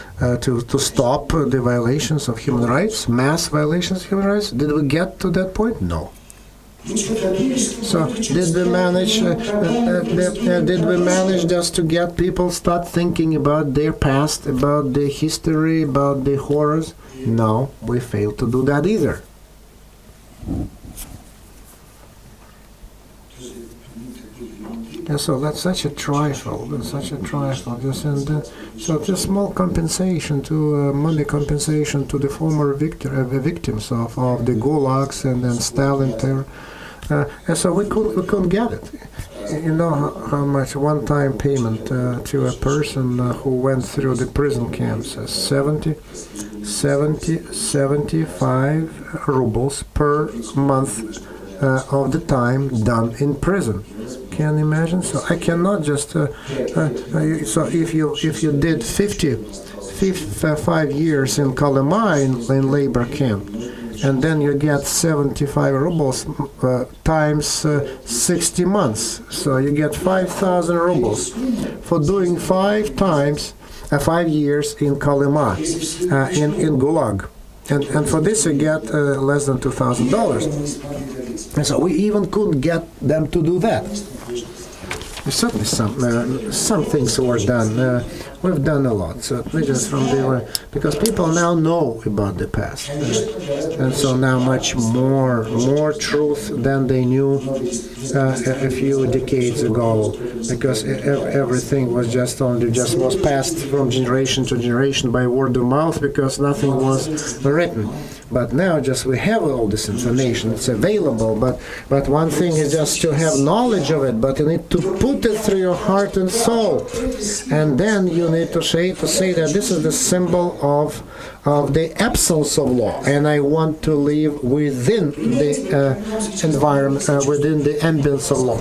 Speaker 5: stop the violations of human rights, mass violations of human rights? Did we get to that point? No. So did we manage just to get people start thinking about their past, about their history, about the horrors? No, we failed to do that either. And so that's such a trifle. So just small compensation money compensation to the former victims of the gulags and then Stalin terror. And so we couldn't get it. You know how much one-time payment to a person who went through the prison camps? 75 rubles per month of the time done in prison. Can you imagine? So I cannot just. So if you did 55 years in Kolyma in labor camp, and then you get 75 rubles times 60 months. So you get 5,000 rubles for doing 5 years in Kolyma, in Gulag. And for this you get less than $2,000. And so we even couldn't get them to do that. Certainly some things were done. We've done a lot. So we just because people now know about the past, and so now much more truth than they knew a few decades ago. Because everything was just was passed from generation to generation by word of mouth, because nothing was written. But now just we have all this information, it's available, but one thing is just to have knowledge of it, but you need to put it through your heart and soul. And then you need to say that this is the symbol of the absence of law, and I want to live within the environment, within the ambience of law.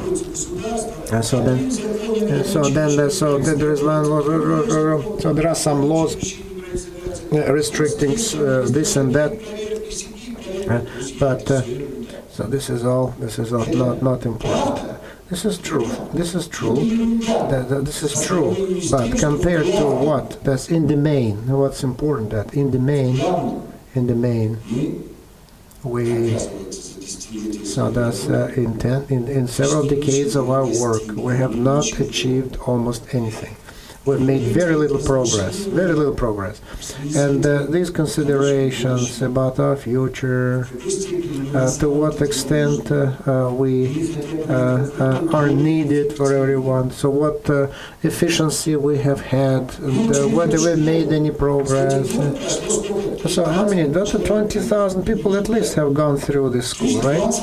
Speaker 5: So there is one law, so there are some laws restricting this and that, but so this is all not important. This is true. This is true. This is true. But compared to what? That's in the main. What's important? That in the main, we. So that's in several decades of our work, we have not achieved almost anything. We've made very little progress, and these considerations about our future, to what extent we are needed for everyone, so what efficiency we have had, and whether we made any progress. So how many? That's 20,000 people at least have gone through this school, right?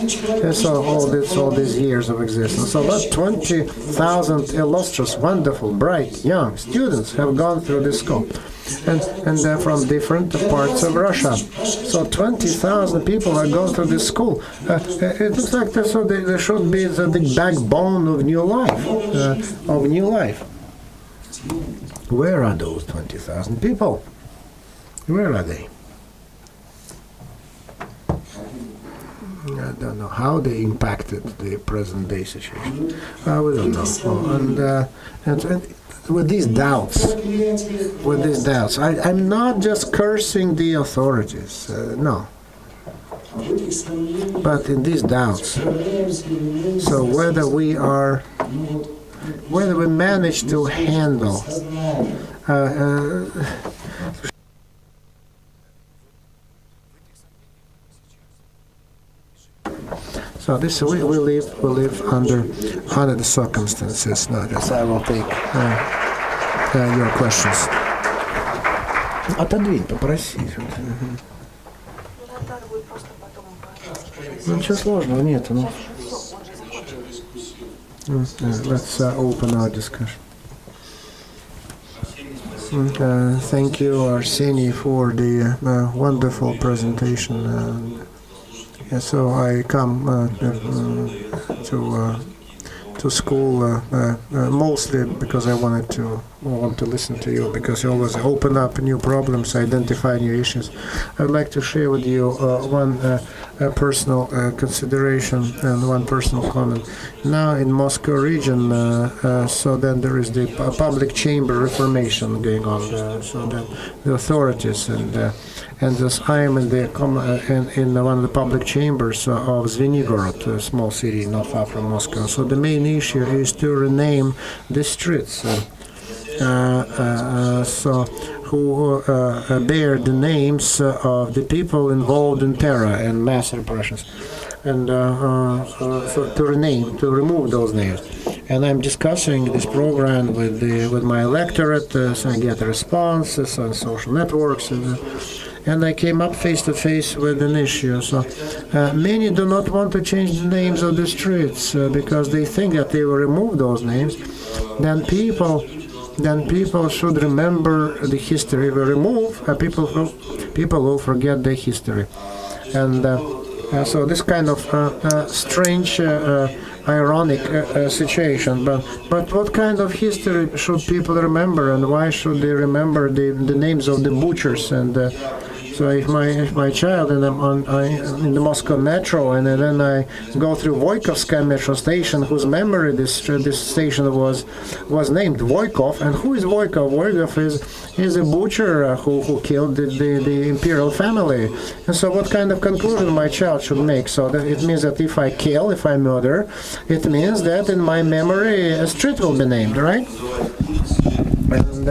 Speaker 5: And so all these years of existence. So about 20,000 illustrious, wonderful, bright, young students have gone through this school, and they're from different parts of Russia. So 20,000 people have gone through this school. It looks like there should be the backbone of new life. Where are those 20,000 people? Where are they? I don't know how they impacted the present day situation. We don't know. And with these doubts, I'm not just cursing the authorities, no. But in these doubts, so whether we manage to handle so this we live under the circumstances. Now, just I will take your questions. Отодвинь, попроси. Ничего сложного нет. Let's open our discussion. Thank you, Arseny, for the wonderful presentation. So I come to school mostly because I want to listen to you, because you always open up new problems, identify new issues. I'd like to share with you one personal consideration and one personal comment. Now in Moscow region, so then there is the public chamber reformation going on. So then the authorities and thus I am in one of the public chambers of Zvenigorod, a small city not far from Moscow. So the main issue is to rename the streets. So who bear the names of the people involved in terror and mass repressions, and so to remove those names. And I'm discussing this program with my electorate, so I get responses on social networks, and I came up face to face with an issue. So many do not want to change the names of the streets because they think that they will remove those names. Then people should remember the history. If we remove, people will forget their history. And so this kind of strange, ironic situation. But what kind of history should people remember, and why should they remember the names of the butchers? And so if my child and I'm in the Moscow metro, and then I go through Voikovskaya metro station, whose memory this station was named Voikov. And who is Voikov? Voikov is a butcher who killed the imperial family. And so what kind of conclusion my child should make? So that it means that if I murder, it means that in my memory a street will be named, right? And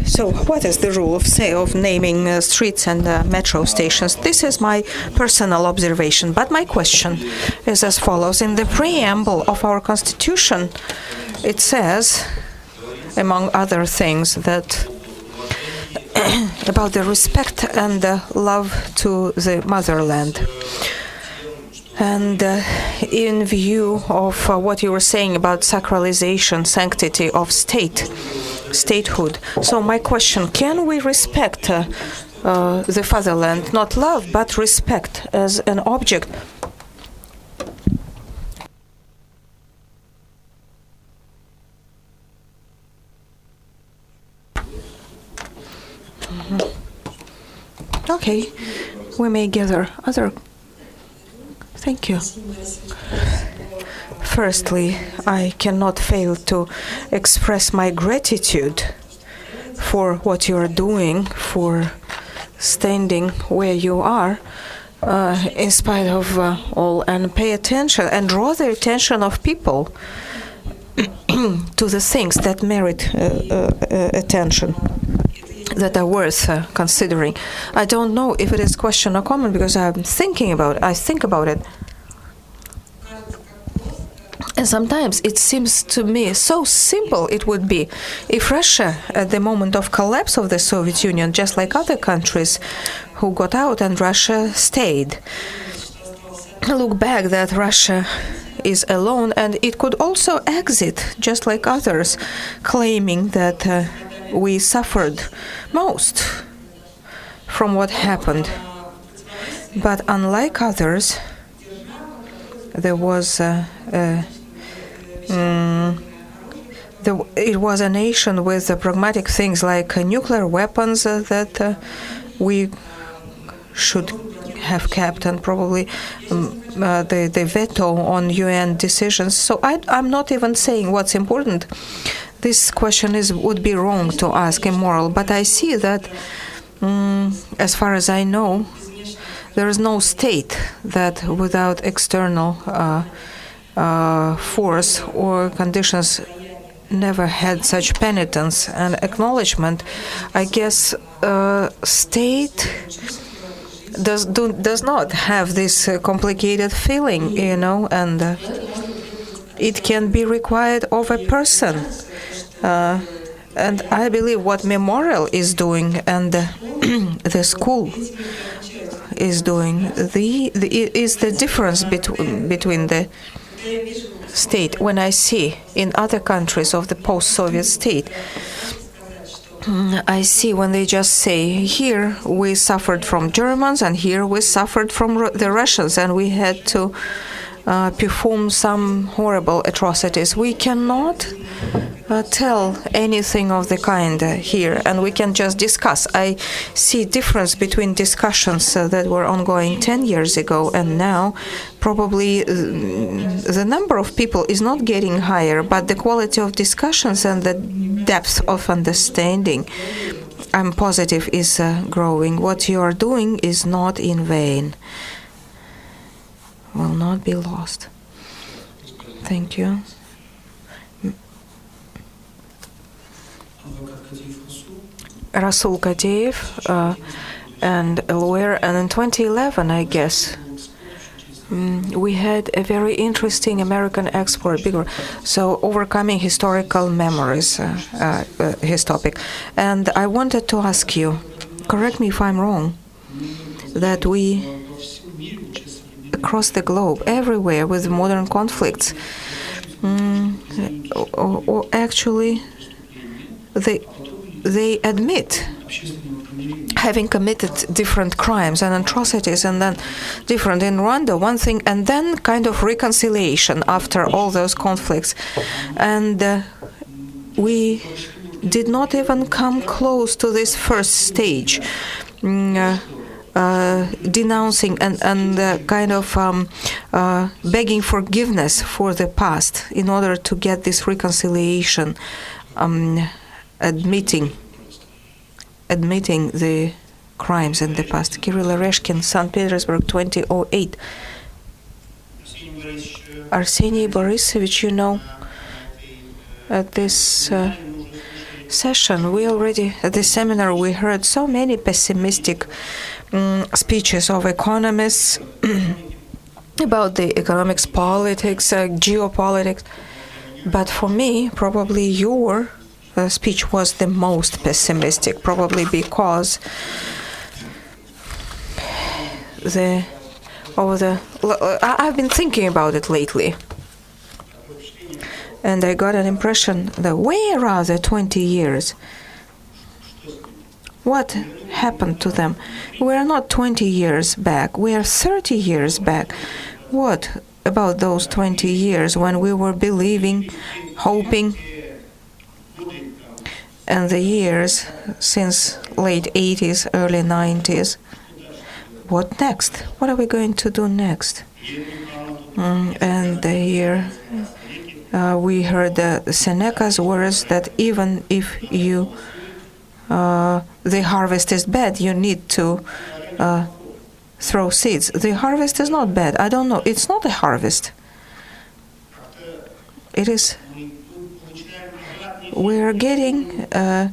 Speaker 2: So what is the rule of naming streets and metro stations? This is my personal observation, but my question is as follows. In the preamble of our Constitution, it says, among other things, that about the respect and the love to the motherland. And in view of what you were saying about sacralization, sanctity of statehood. So my question, can we respect the fatherland, not love, but respect as an object? Okay, we may gather other. Thank you. Firstly, I cannot fail to express my gratitude for what you are doing, for standing where you are, in spite of all, and pay attention and draw the attention of people to the things that merit attention, that are worth considering. I don't know if it is question or comment because I think about it. And sometimes it seems to me so simple it would be if Russia, at the moment of collapse of the Soviet Union, just like other countries who got out and Russia stayed, look back that Russia is alone and it could also exit, just like others, claiming that we suffered most from what happened. But unlike others, there was it was a nation with pragmatic things like nuclear weapons that we should have kept, and probably the veto on UN decisions. So I'm not even saying what's important. This question would be wrong to ask, immoral. But I see that, as far as I know, there is no state that without external force or conditions never had such penitence and acknowledgement. I guess state does not have this complicated feeling, and it can be required of a person. And I believe what Memorial is doing and the school is doing is the difference between the state. When I see in other countries of the post-Soviet state, I see when they just say, here we suffered from Germans and here we suffered from the Russians and we had to perform some horrible atrocities. We cannot tell anything of the kind here, and we can just discuss. I see difference between discussions that were ongoing 10 years ago and now. Probably the number of people is not getting higher, but the quality of discussions and the depth of understanding, I'm positive, is growing. What you are doing is not in vain. Will not be lost. Thank you. Rasul Kadeev, and a lawyer, and in 2011, I guess, we had a very interesting American expert, so overcoming historical memories, his topic. And I wanted to ask you, correct me if I'm wrong, that we, across the globe, everywhere with modern conflicts, or actually, they admit having committed different crimes and atrocities, and then different in Rwanda, one thing, and then kind of reconciliation after all those conflicts. And we did not even come close to this first stage, denouncing and kind of begging forgiveness for the past in order to get this reconciliation, admitting the crimes in the past. Kirill Oreshkin, St. Petersburg, 2008. Arseniy Borisovich, at this session, at this seminar, we heard so many pessimistic speeches of economists about the economics, politics, geopolitics. But for me, probably your speech was the most pessimistic, probably because I've been thinking about it lately, and I got an impression that where are the 20 years? What happened to them? We are not 20 years back, we are 30 years back. What about those 20 years when we were believing, hoping? And the years since late 80s, early 90s. What next? What are we going to do next? And here we heard Seneca's words that even if the harvest is bad, you need to throw seeds. The harvest is not bad. I don't know. It's not a harvest. It is. We're getting a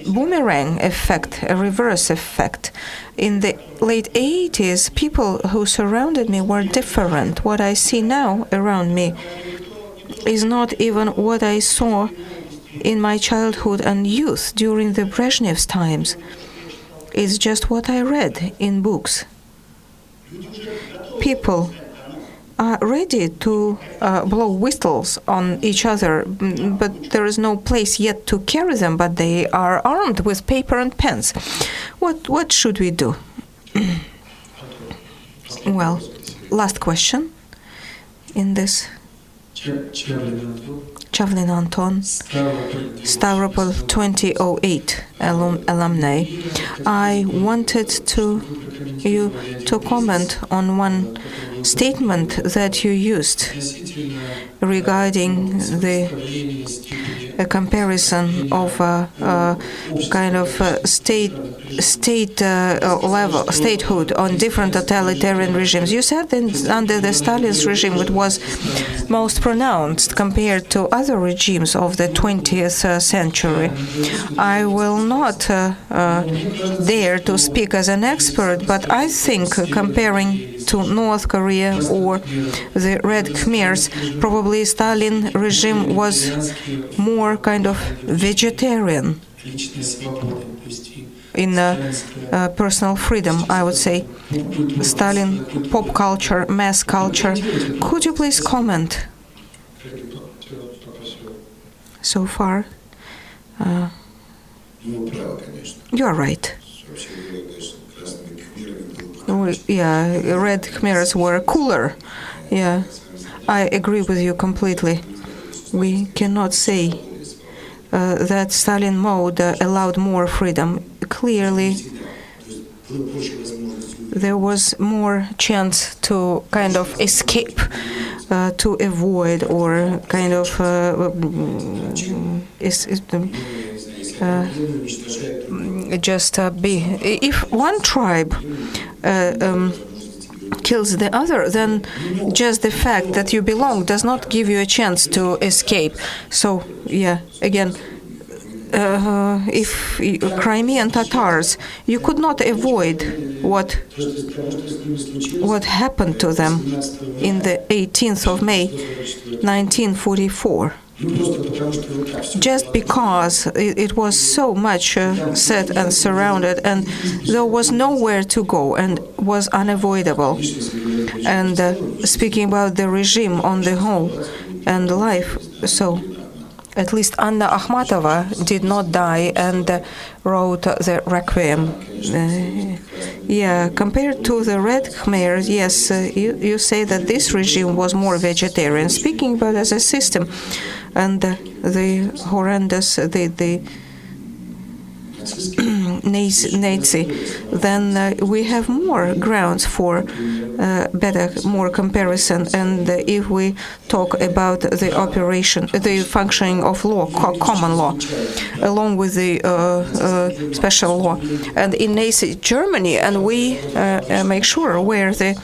Speaker 2: boomerang effect, a reverse effect. In the late 80s, people who surrounded me were different. What I see now around me is not even what I saw in my childhood and youth during the Brezhnev's times. It's just what I read in books. People are ready to blow whistles on each other, but there is no place yet to carry them, but they are armed with paper and pens. What should we do? Well, last question in this Chavlin Anton, Stavropol 2008 alumni. I wanted you to comment on one statement that you used regarding a comparison of kind of state level statehood on different totalitarian regimes. You said that under the Stalin's regime it was most pronounced compared to other regimes of the 20th century. I will not dare to speak as an expert, but I think comparing to North Korea or the Red Khmers, probably Stalin regime was more kind of vegetarian in personal freedom, I would say. Stalin, pop culture, mass culture. Could you please comment so far? You are right. Yeah, Red Khmers were cooler. Yeah, I agree with you completely. We cannot say that Stalin mode allowed more freedom. Clearly, there was more chance to kind of escape, to avoid, or kind of just be. If one tribe kills the other, then just the fact that you belong does not give you a chance to escape. So, yeah, again, if Crimean Tatars, you could not avoid what happened to them in the 18th of May, 1944. Just because it was so much set and surrounded, and there was nowhere to go, and was unavoidable. And speaking about the regime on the whole and life, so at least Anna Akhmatova did not die and wrote the Requiem. Compared to the Red Khmer, yes, you say that this regime was more vegetarian. Speaking about as a system, and the horrendous, the Nazi, then we have more grounds for better, more comparison. And if we talk about the operation, the functioning of law, common law, along with the special law, and in Nazi Germany, and we make sure where the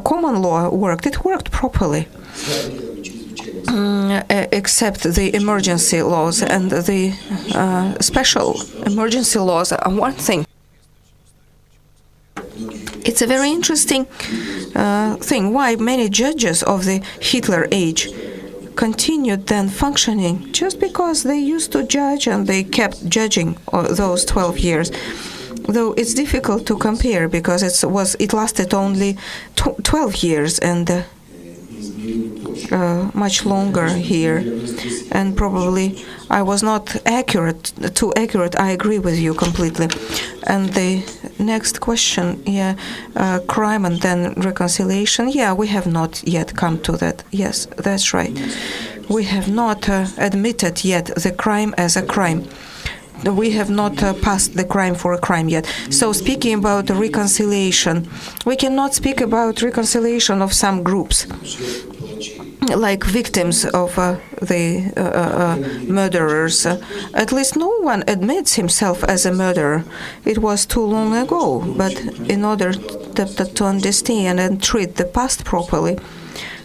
Speaker 2: common law worked, it worked properly. Except the emergency laws, and the special emergency laws are one thing. It's a very interesting thing why many judges of the Hitler age continued then functioning, just because they used to judge and they kept judging those 12 years. Though it's difficult to compare because it lasted only 12 years and much longer here, and probably I was not too accurate. I agree with you completely. And the next question, crime and then reconciliation. We have not yet come to that. Yes, that's right. We have not admitted yet the crime as a crime. We have not passed the crime for a crime yet. So speaking about reconciliation, we cannot speak about reconciliation of some groups, like victims of the murderers. At least no one admits himself as a murderer. It was too long ago. But in order to understand and treat the past properly,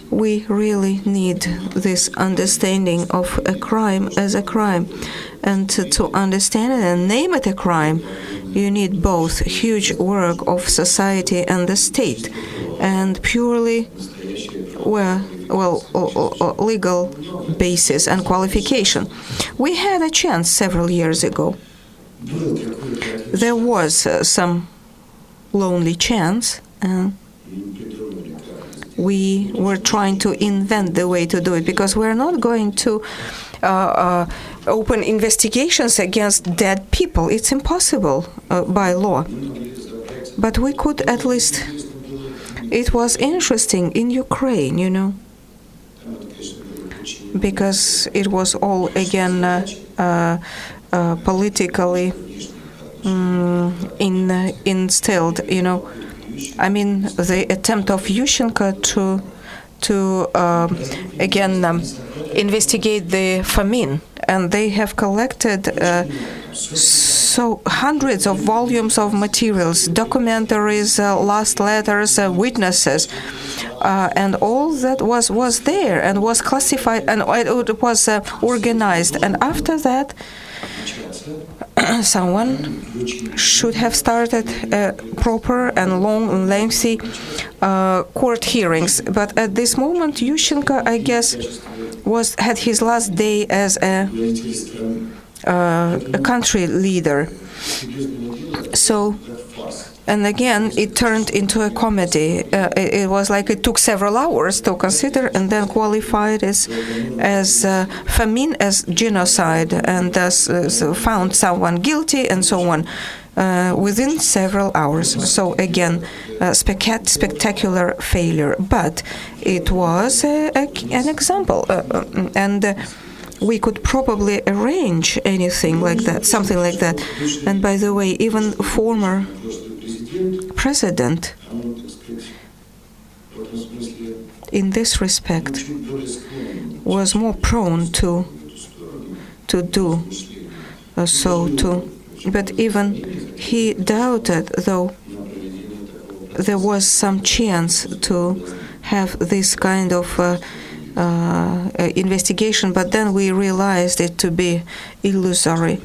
Speaker 2: we really need this understanding of a crime as a crime. And to understand it and name it a crime, you need both huge work of society and the state, and purely legal basis and qualification. We had a chance several years ago. There was some lonely chance, and we were trying to invent the way to do it, because we're not going to open investigations against dead people. It's impossible by law. But we could at least. It was interesting in Ukraine, because it was all again politically instilled. I mean, the attempt of Yushchenko to again investigate the famine, and they have collected so hundreds of volumes of materials, documentaries, last letters, witnesses, and all that was there and was classified, and it was organized. And after that, someone should have started proper and long and lengthy court hearings. But at this moment, Yushchenko, I guess, had his last day as a country leader. So, and again, it turned into a comedy. It was like it took several hours to consider and then qualified as famine, as genocide, and thus found someone guilty and so on within several hours. So again, spectacular failure. But it was an example, and we could probably arrange anything like that, something like that. And by the way, even former president, in this respect, was more prone to do so too. But even he doubted, though there was some chance to have this kind of investigation, but then we realized it to be illusory,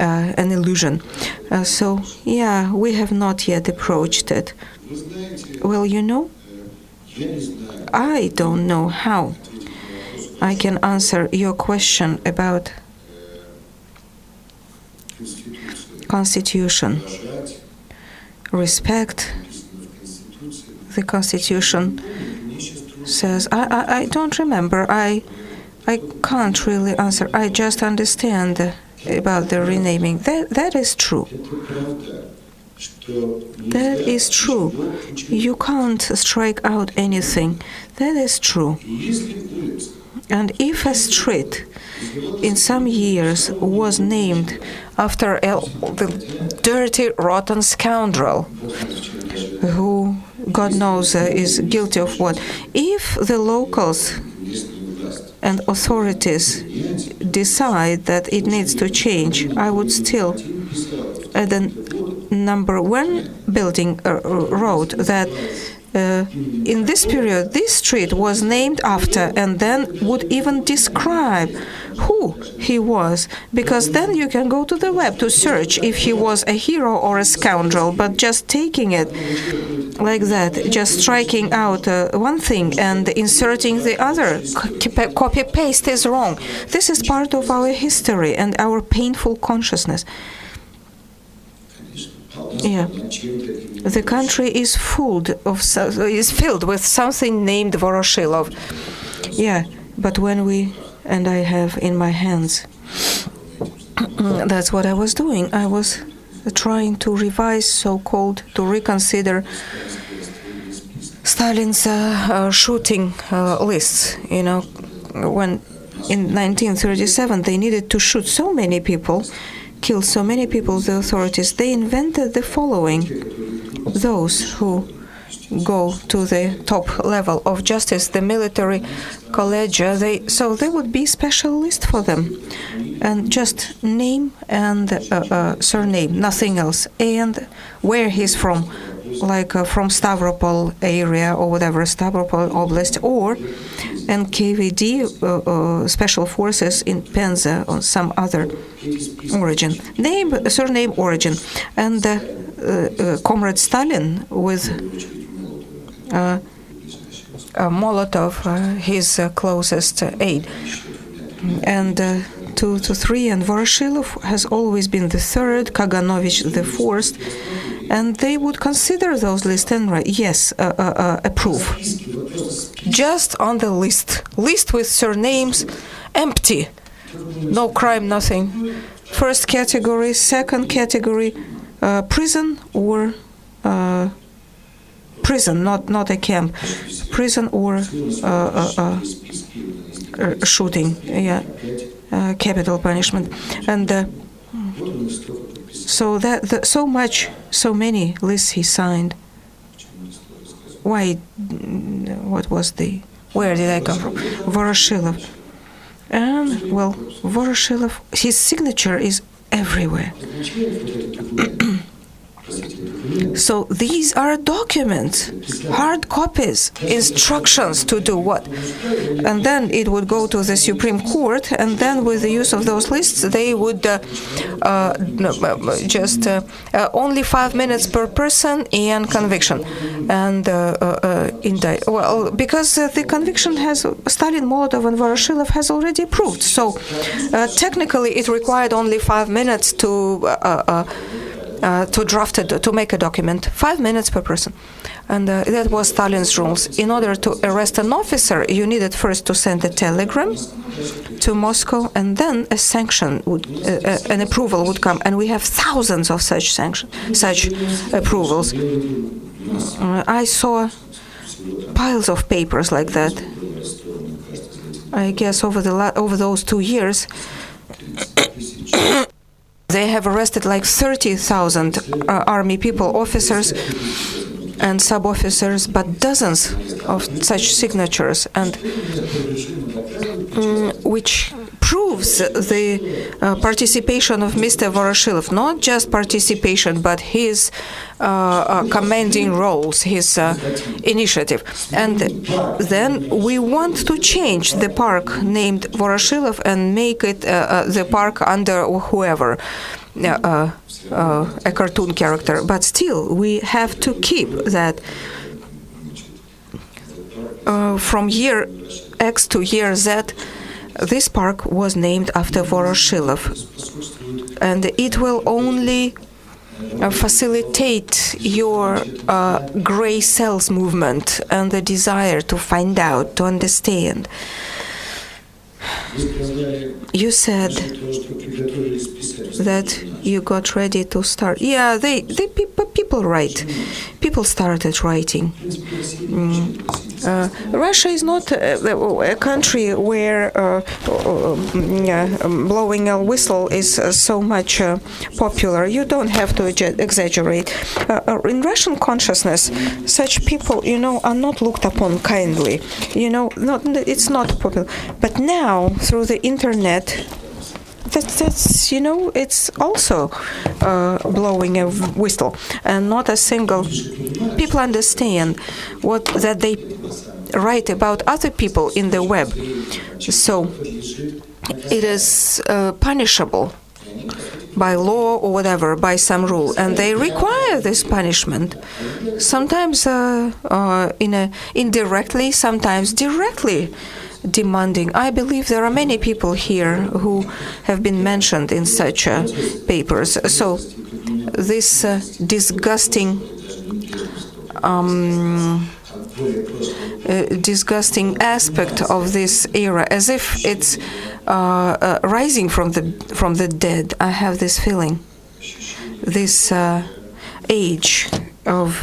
Speaker 2: an illusion. So, yeah, we have not yet approached it. Well, I don't know how I can answer your question about Constitution. Respect the Constitution says, I don't remember. I can't really answer. I just understand about the renaming. That is true. That is true. You can't strike out anything. That is true. And if a street in some years was named after the dirty, rotten scoundrel who, God knows, is guilty of what, if the locals and authorities decide that it needs to change, I would still, at the number 1 building wrote that in this period, this street was named after, and then would even describe who he was, because then you can go to the web to search if he was a hero or a scoundrel. But just taking it like that, just striking out one thing and inserting the other, copy-paste is wrong. This is part of our history and our painful consciousness. Yeah, the country is filled with something named Voroshilov. Yeah, but when and I have in my hands, that's what I was doing. I was trying to revise, so-called, to reconsider Stalin's shooting lists. When in 1937 they needed to shoot so many people, kill so many people, the authorities, they invented the following: those who go to the top level of justice, the military collegia, so there would be special list for them, and just name and surname, nothing else, and where he's from, like from Stavropol area or whatever, Stavropol Oblast, or NKVD special forces in Penza or some other origin, name, surname, origin, and Comrade Stalin with Molotov, his closest aide, and 2 to 3, and Voroshilov has always been the third, Kaganovich the fourth, and they would consider those lists and write, yes, approve. Just on the list with surnames, empty, no crime, nothing. First category, second category, prison or prison, not a camp, prison or shooting, capital punishment, and so many lists he signed. Why? What was the? Where did I come from? Voroshilov. And well, Voroshilov, his signature is everywhere. So these are documents, hard copies, instructions to do what. And then it would go to the Supreme Court, and then with the use of those lists, they would only 5 minutes per person and conviction. And because the conviction has Stalin, Molotov, and Voroshilov has already approved. So technically, it required only 5 minutes to draft it, to make a document, 5 minutes per person. And that was Stalin's rules. In order to arrest an officer, you needed first to send a telegram to Moscow, and then a sanction an approval would come. And we have thousands of such approvals. I saw piles of papers like that. I guess over those 2 years, they have arrested like 30,000 army people, officers and sub-officers, but dozens of such signatures, and which proves the participation of Mr. Voroshilov, not just participation, but his commanding roles, his initiative. And then we want to change the park named Voroshilov and make it the park under whoever, a cartoon character. But still, we have to keep that from year X to year Z. This park was named after Voroshilov, and it will only facilitate your gray cells movement and the desire to find out, to understand. You said that you got ready to start. Yeah, people write. People started writing. Russia is not a country where blowing a whistle is so much popular. You don't have to exaggerate. In Russian consciousness, such people, are not looked upon kindly. It's not popular. But now, through the internet, that's it's also blowing a whistle, and not a single. People understand that they write about other people in the web, so it is punishable by law or whatever, by some rule, and they require this punishment. Sometimes indirectly, sometimes directly. Demanding. I believe there are many people here who have been mentioned in such papers. So this disgusting aspect of this era, as if it's rising from the dead. I have this feeling. This age of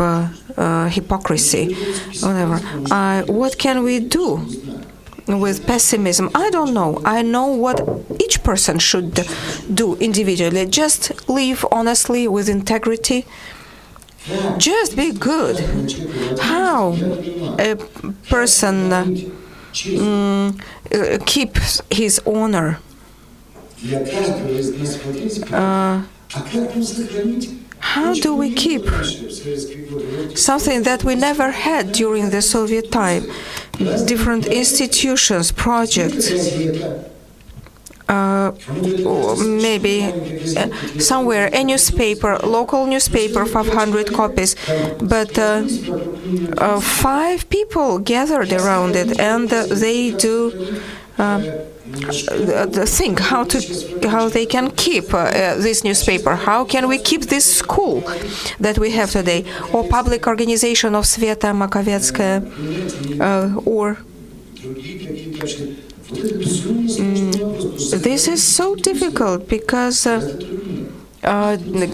Speaker 2: hypocrisy, whatever. What can we do with pessimism? I don't know. I know what each person should do individually. Just live honestly, with integrity. Just be good. How a person keeps his honor? How do we keep something that we never had during the Soviet time? Different institutions, projects, maybe somewhere a newspaper, local newspaper, 500 copies, but 5 people gathered around it, and they do think how they can keep this newspaper. How can we keep this school that we have today, or public organization of Sveta Makoveckaia, or this is so difficult because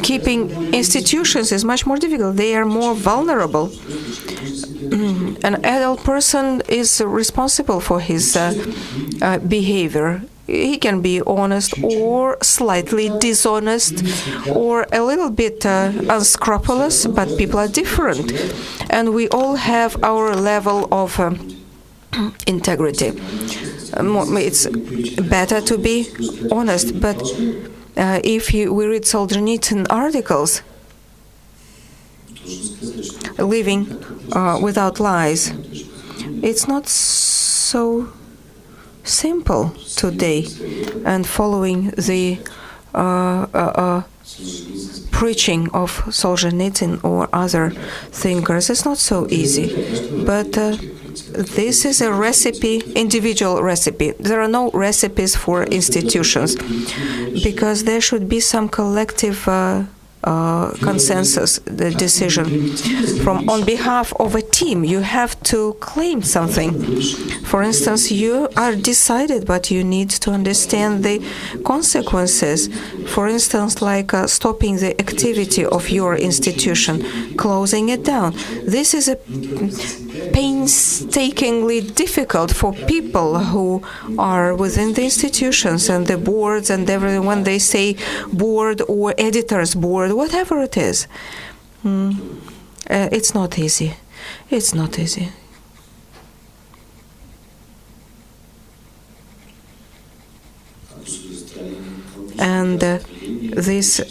Speaker 2: keeping institutions is much more difficult. They are more vulnerable. An adult person is responsible for his behavior. He can be honest or slightly dishonest or a little bit unscrupulous, but people are different. And we all have our level of integrity. It's better to be honest, but if we read Solzhenitsyn articles, living without lies, it's not so simple today, and following the preaching of Solzhenitsyn or other thinkers is not so easy. But this is a recipe, individual recipe. There are no recipes for institutions, because there should be some collective consensus, the decision. On behalf of a team, you have to claim something. For instance, you are decided, but you need to understand the consequences. For instance, like stopping the activity of your institution, closing it down. This is a painstakingly difficult for people who are within the institutions and the boards and everyone. They say board or editors board, whatever it is. It's not easy. It's not easy. And this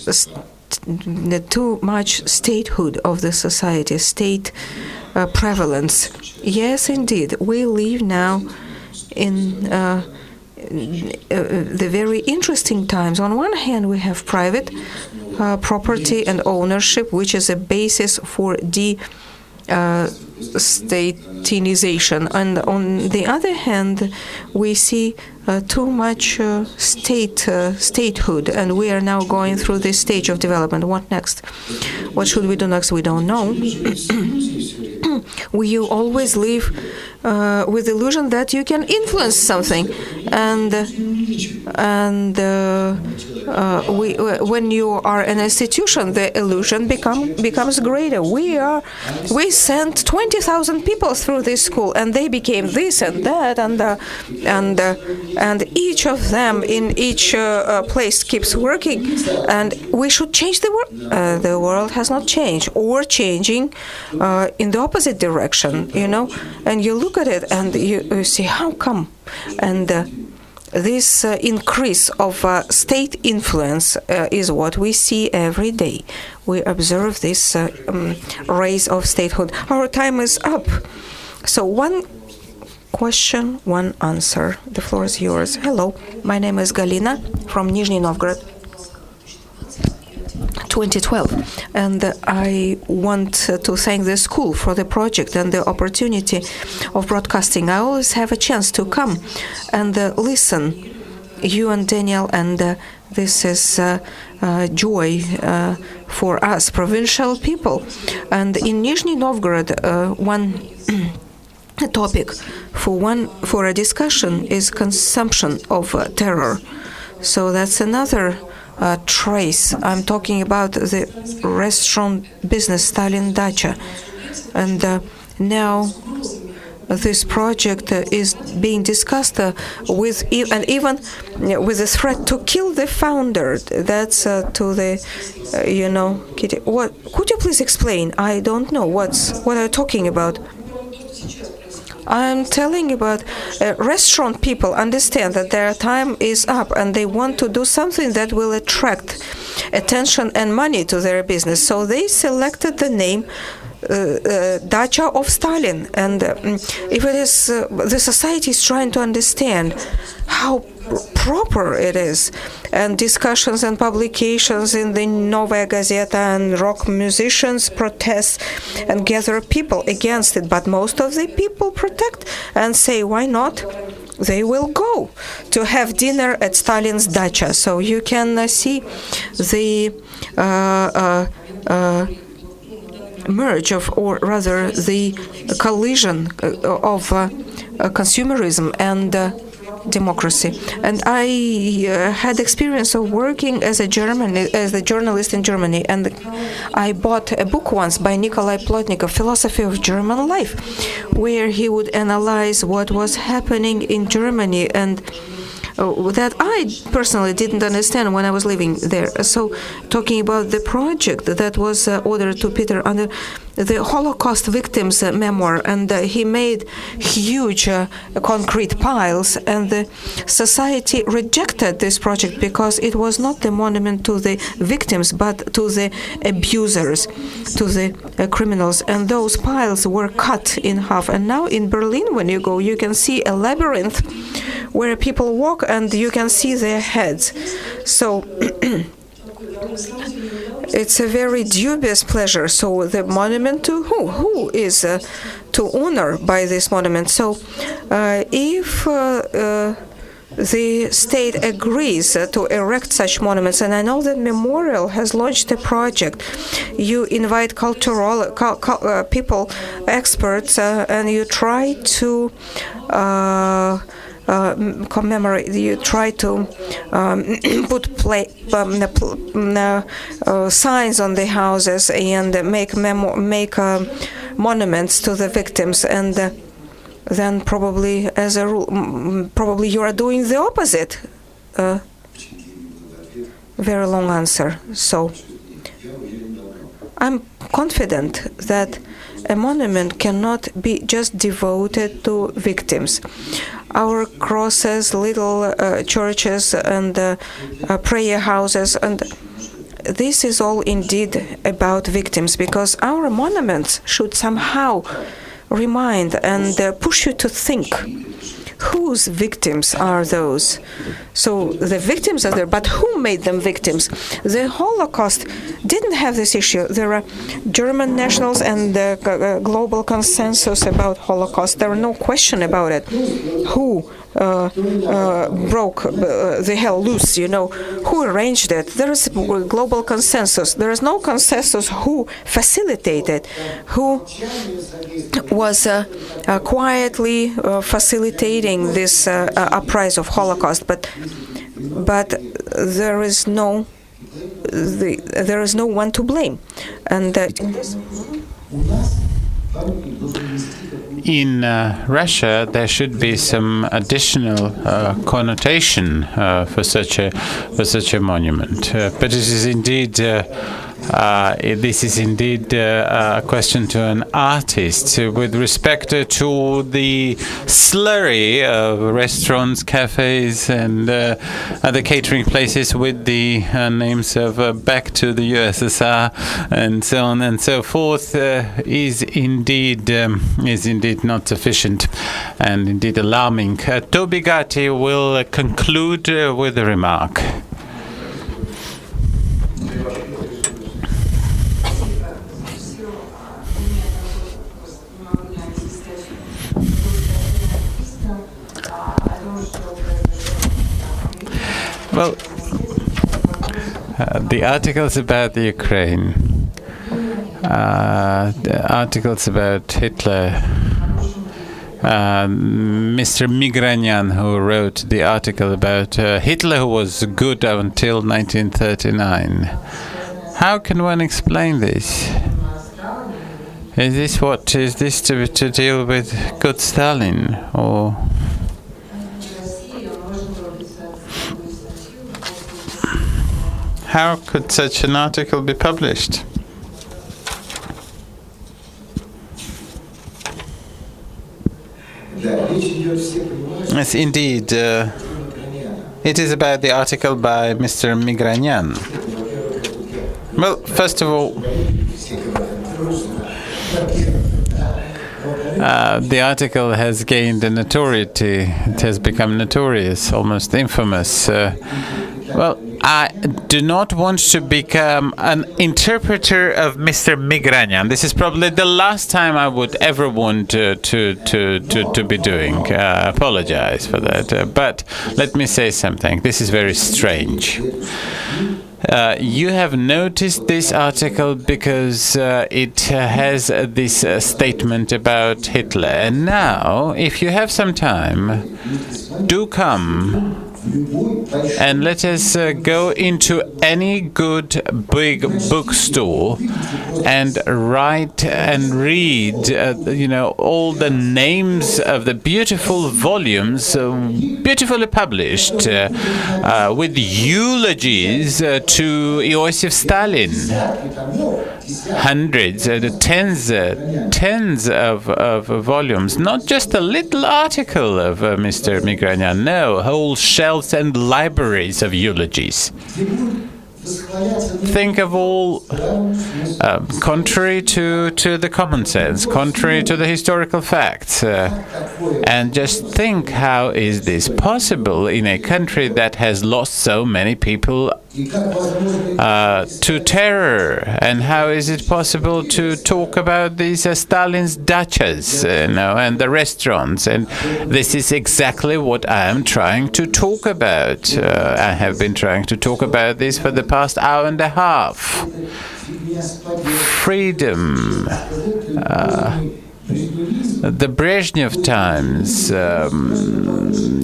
Speaker 2: too much statehood of the society, state prevalence. Yes, indeed, we live now in the very interesting times. On one hand, we have private property and ownership, which is a basis for de-statinization. And on the other hand, we see too much statehood, and we are now going through this stage of development. What next? What should we do next? We don't know. We always live with the illusion that you can influence something, and when you are an institution, the illusion becomes greater. We sent 20,000 people through this school, and they became this and that, and each of them in each place keeps working, and we should change the world. The world has not changed, or changing in the opposite direction, and you look at it and you see how come. And this increase of state influence is what we see every day. We observe this rise of statehood. Our time is up. So one question, one answer. The floor is yours. Hello, my name is Galina from Nizhny Novgorod. 2012, and I want to thank the school for the project and the opportunity of broadcasting. I always have a chance to come and listen, you and Daniel, and this is joy for us, provincial people. And in Nizhny Novgorod, one topic for a discussion is consumption of terror. So that's another trace. I'm talking about the restaurant business, Stalin Dacha. And now this project is being discussed with even with the threat to kill the founder. That's to the, Kitty. What could you please explain? I don't know what are you talking about. I'm telling about restaurant people understand that their time is up and they want to do something that will attract attention and money to their business. So they selected the name Dacha of Stalin. And if it is, the society is trying to understand how proper it is, and discussions and publications in the Novaya Gazeta, and rock musicians protest and gather people against it. But most of the people protect and say, why not? They will go to have dinner at Stalin's dacha. So you can see the merge of, or rather the collision of consumerism and democracy. And I had experience of working as a journalist in Germany, and I bought a book once by Nikolai Plotnikov, Philosophy of German Life, where he would analyze what was happening in Germany and that I personally didn't understand when I was living there. So, talking about the project that was ordered to Peter under the Holocaust victims' memoir, and he made huge concrete piles, and the society rejected this project because it was not the monument to the victims, but to the abusers, to the criminals. And those piles were cut in half. And now in Berlin, when you go, you can see a labyrinth where people walk and you can see their heads. So it's a very dubious pleasure. So the monument to who? Who is to honor by this monument? So if the state agrees to erect such monuments, and I know that Memorial has launched a project. You invite cultural people, experts, and you try to commemorate. You try to put signs on the houses and make monuments to the victims, and then probably, as a rule, probably you are doing the opposite. Very long answer. So I'm confident that a monument cannot be just devoted to victims. Our crosses, little churches, and prayer houses, and this is all indeed about victims, because our monuments should somehow remind and push you to think whose victims are those. So the victims are there, but who made them victims? The Holocaust didn't have this issue. There are German nationals and global consensus about Holocaust. There are no question about it. Who broke the hell loose, who arranged it? There is global consensus. There is no consensus who facilitated, who was quietly facilitating this uprising of Holocaust, but there is no one to blame, and
Speaker 3: in Russia, there should be some additional connotation for such a monument. But it is indeed this is indeed a question to an artist with respect to the slurry of restaurants, cafes, and other catering places with the names of "Back to the USSR" and so on and so forth is indeed not sufficient and indeed alarming. Toby Gatti will conclude with a remark. Well, the articles about the Ukraine, the articles about Hitler, Mr. Migranyan, who wrote the article about Hitler, who was good until 1939. How can one explain this? Is this to deal with good Stalin, or? How could such an article be published? Yes, indeed. It is about the article by Mr. Migranyan. Well, first of all, the article has gained a notoriety. It has become notorious, almost infamous. Well, I do not want to become an interpreter of Mr. Migranyan. This is probably the last time I would ever want to be doing. I apologize for that. But let me say something. This is very strange. You have noticed this article because it has this statement about Hitler. And now, if you have some time, do come and let us go into any good big bookstore and write and read, all the names of the beautiful volumes, beautifully published, with eulogies to Iosif Stalin. Hundreds, tens of volumes, not just a little article of Mr. Migranyan, no, whole shelves and libraries of eulogies. Think of all, contrary to the common sense, contrary to the historical facts, and just think, how is this possible in a country that has lost so many people to terror? And how is it possible to talk about these Stalin's dachas, and the restaurants? And this is exactly what I am trying to talk about. I have been trying to talk about this for the past hour and a half. Freedom. The Brezhnev times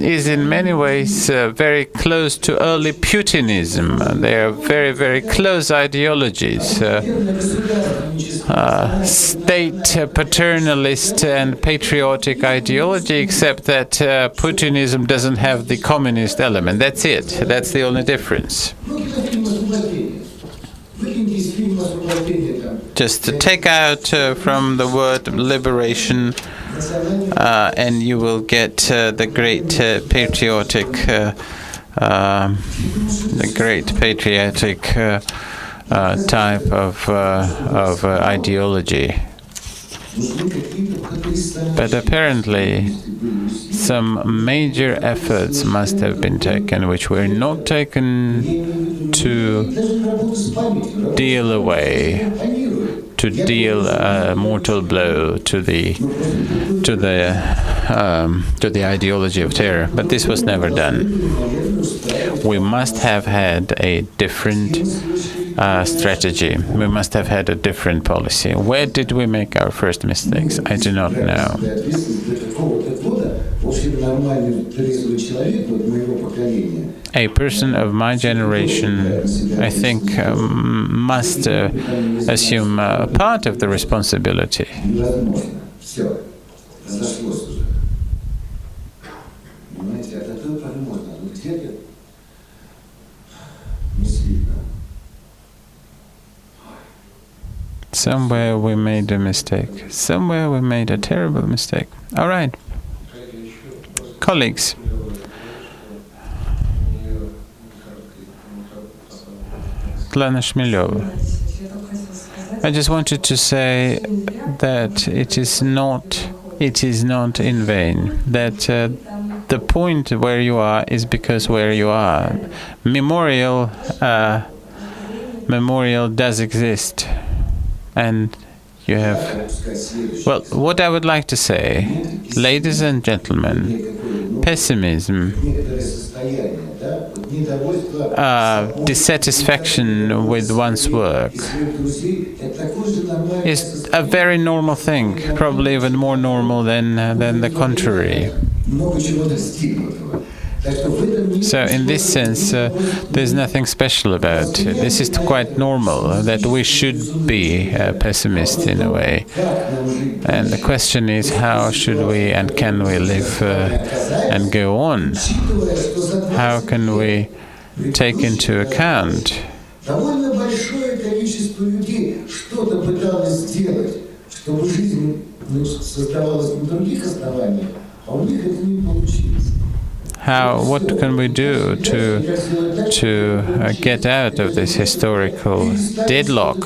Speaker 3: is in many ways very close to early Putinism. They are very, very close ideologies. State paternalist and patriotic ideology, except that Putinism doesn't have the communist element. That's it. That's the only difference. Just to take out from the word liberation, and you will get the great patriotic, type of ideology. But apparently, some major efforts must have been taken, which were not taken to deal a mortal blow to the ideology of terror. But this was never done. We must have had a different strategy. We must have had a different policy. Where did we make our first mistakes? I do not know. A person of my generation, I think, must assume part of the responsibility. Somewhere we made a mistake. Somewhere we made a terrible mistake. All right. Colleagues. Lana Shmilova. I just wanted to say that it is not in vain. That the point where you are is because where you are. Memorial does exist. And you have, well, what I would like to say, ladies and gentlemen, pessimism, dissatisfaction with one's work is a very normal thing, probably even more normal than the contrary. So in this sense, there's nothing special about it. This is quite normal, that we should be pessimists in a way. And the question is, how should we and can we live and go on? How can we take into account what can we do to get out of this historical deadlock?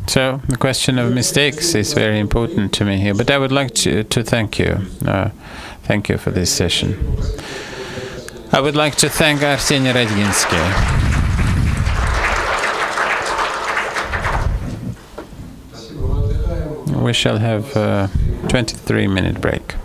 Speaker 3: So the question of mistakes is very important to me here. But I would like to thank you. Thank you for this session. I would like to thank Arseniy Radginsky. we shall have a 23-minute break.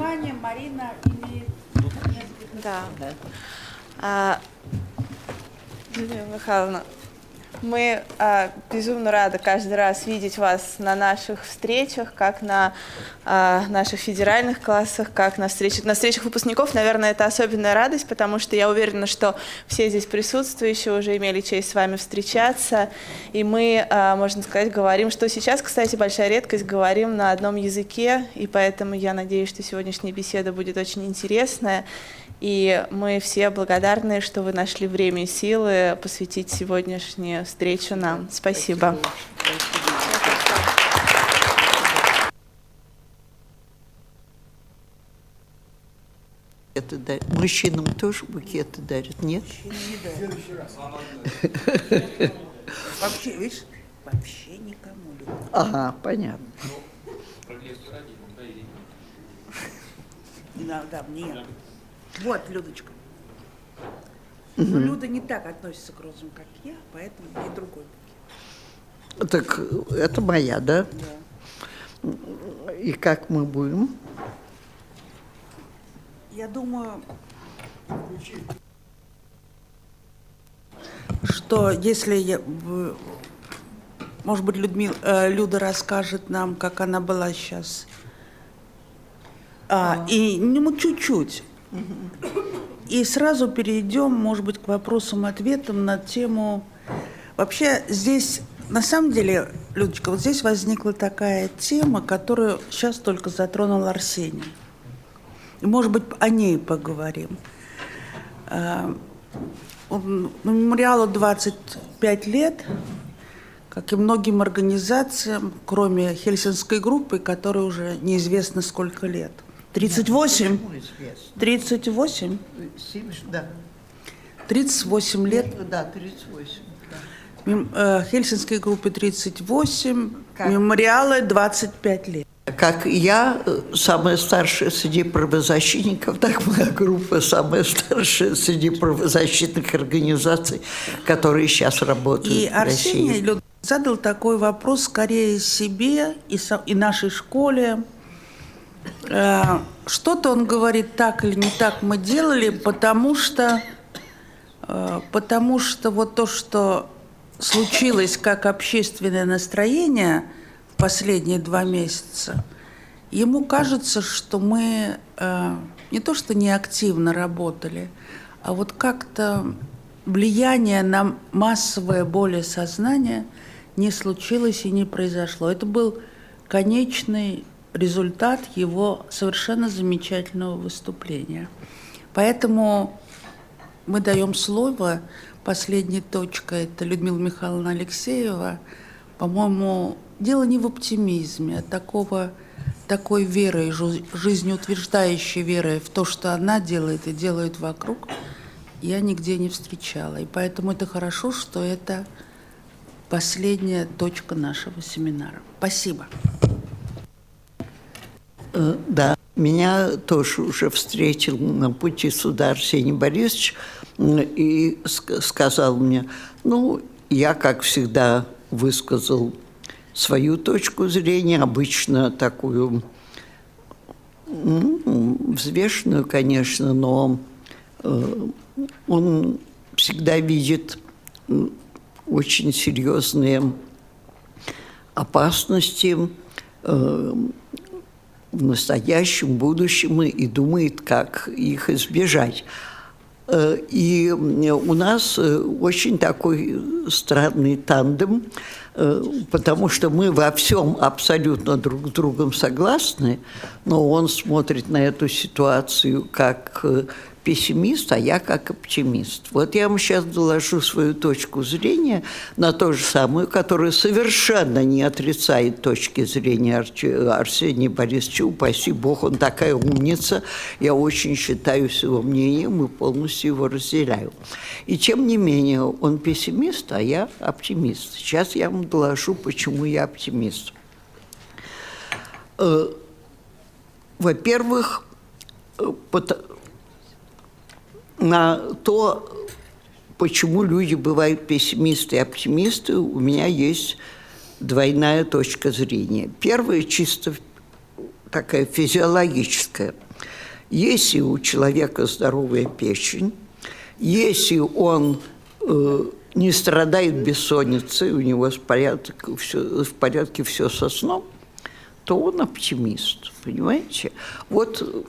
Speaker 1: Ваня, Марина имеет несколько.
Speaker 7: Да. Юлия Михайловна, мы безумно рады каждый раз видеть вас на наших встречах, как на наших федеральных классах, как на встречах выпускников. Наверное, это особенная радость, потому что я уверена, что все здесь присутствующие уже имели честь с вами встречаться. И мы, можно сказать, говорим, что сейчас, кстати, большая редкость, говорим на одном языке, и поэтому я надеюсь, что сегодняшняя беседа будет очень интересная. И мы все благодарны, что вы нашли время и силы посвятить сегодняшнюю встречу нам. Спасибо.
Speaker 11: Мужчинам тоже букеты дарят, нет?
Speaker 1: Вообще, видишь, вообще никому.
Speaker 11: Ага, понятно.
Speaker 1: Иногда мне. Вот, Людочка. Но Люда не так относится к розам, как я, поэтому и другой букет.
Speaker 11: Так это моя, да?
Speaker 1: Да.
Speaker 11: И как мы будем?
Speaker 1: Я думаю, что если, может быть, Люда расскажет нам, как она была сейчас. И чуть-чуть. И сразу перейдем, может быть, к вопросам-ответам на тему... Вообще здесь, на самом деле, Людочка, вот здесь возникла такая тема, которую сейчас только затронул Арсений. И, может быть, о ней поговорим. Мемориалу 25 лет, как и многим организациям, кроме Хельсинской группы, которой уже неизвестно сколько лет. 38? 38?
Speaker 11: Да.
Speaker 1: 38 лет.
Speaker 11: Да, 38.
Speaker 1: Хельсинской группе 38, мемориалы 25 лет.
Speaker 11: Как я самая старшая среди правозащитников, так моя группа самая старшая среди правозащитных организаций, которые сейчас работают
Speaker 1: и
Speaker 11: в России.
Speaker 1: Арсений задал такой вопрос скорее себе и нашей школе. Что-то, он говорит, так или не так мы делали, потому что вот то, что случилось как общественное настроение в последние 2 месяца, ему кажется, что мы не то что не активно работали, а вот как-то влияние на массовое более сознание не случилось и не произошло. Это был конечный результат его совершенно замечательного выступления. Поэтому мы даем слово. Последняя точка – это Людмила Михайловна Алексеева. По-моему, дело не в оптимизме, а такой верой, жизнеутверждающей верой в то, что она делает и делает вокруг, я нигде не встречала. И поэтому это хорошо, что это последняя точка нашего семинара. Спасибо.
Speaker 11: Да, меня тоже уже встретил на пути сюда Арсений Борисович и сказал мне, я, как всегда, высказал свою точку зрения, обычно такую, взвешенную, конечно, но он всегда видит очень серьезные опасности в настоящем, будущем и думает, как их избежать. И у нас очень такой странный тандем, потому что мы во всем абсолютно друг с другом согласны, но он смотрит на эту ситуацию как пессимист, а я как оптимист. Вот я вам сейчас доложу свою точку зрения на то же самое, которая совершенно не отрицает точки зрения Арсения Борисовича. Упаси Бог, он такая умница. Я очень считаюсь его мнением и полностью его разделяю. И тем не менее, он пессимист, а я оптимист. Сейчас я вам доложу, почему я оптимист. Во-первых, на то, почему люди бывают пессимисты и оптимисты, у меня есть двойная точка зрения. Первая чисто такая физиологическая. Если у человека здоровая печень, если он не страдает бессонницей, у него в порядке все со сном, то он оптимист, понимаете? Вот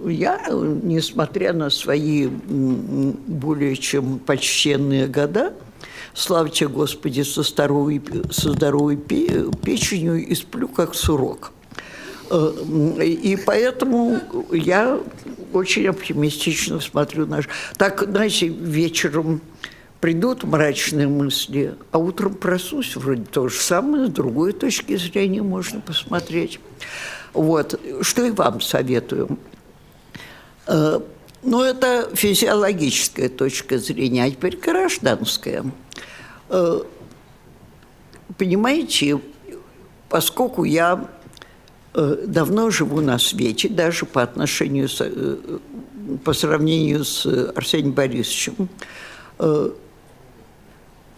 Speaker 11: я, несмотря на свои более чем почтенные года, слава тебе, Господи, со здоровой печенью и сплю как сурок. И поэтому я очень оптимистично смотрю на... Так, знаете, вечером придут мрачные мысли, а утром проснусь, вроде то же самое, с другой точки зрения можно посмотреть. Вот. Что и вам советую. Но это физиологическая точка зрения, а теперь гражданская. Понимаете, поскольку я давно живу на свете, даже по сравнению с Арсением Борисовичем,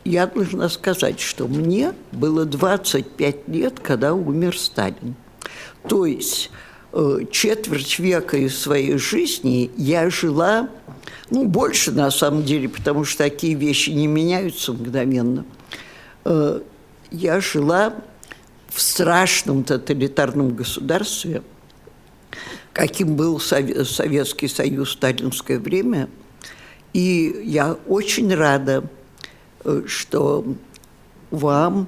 Speaker 11: я должна сказать, что мне было 25 лет, когда умер Сталин. То есть четверть века из своей жизни я жила, ну, больше на самом деле, потому что такие вещи не меняются мгновенно. Я жила в страшном тоталитарном государстве, каким был Советский Союз в сталинское время. И я очень рада, что вам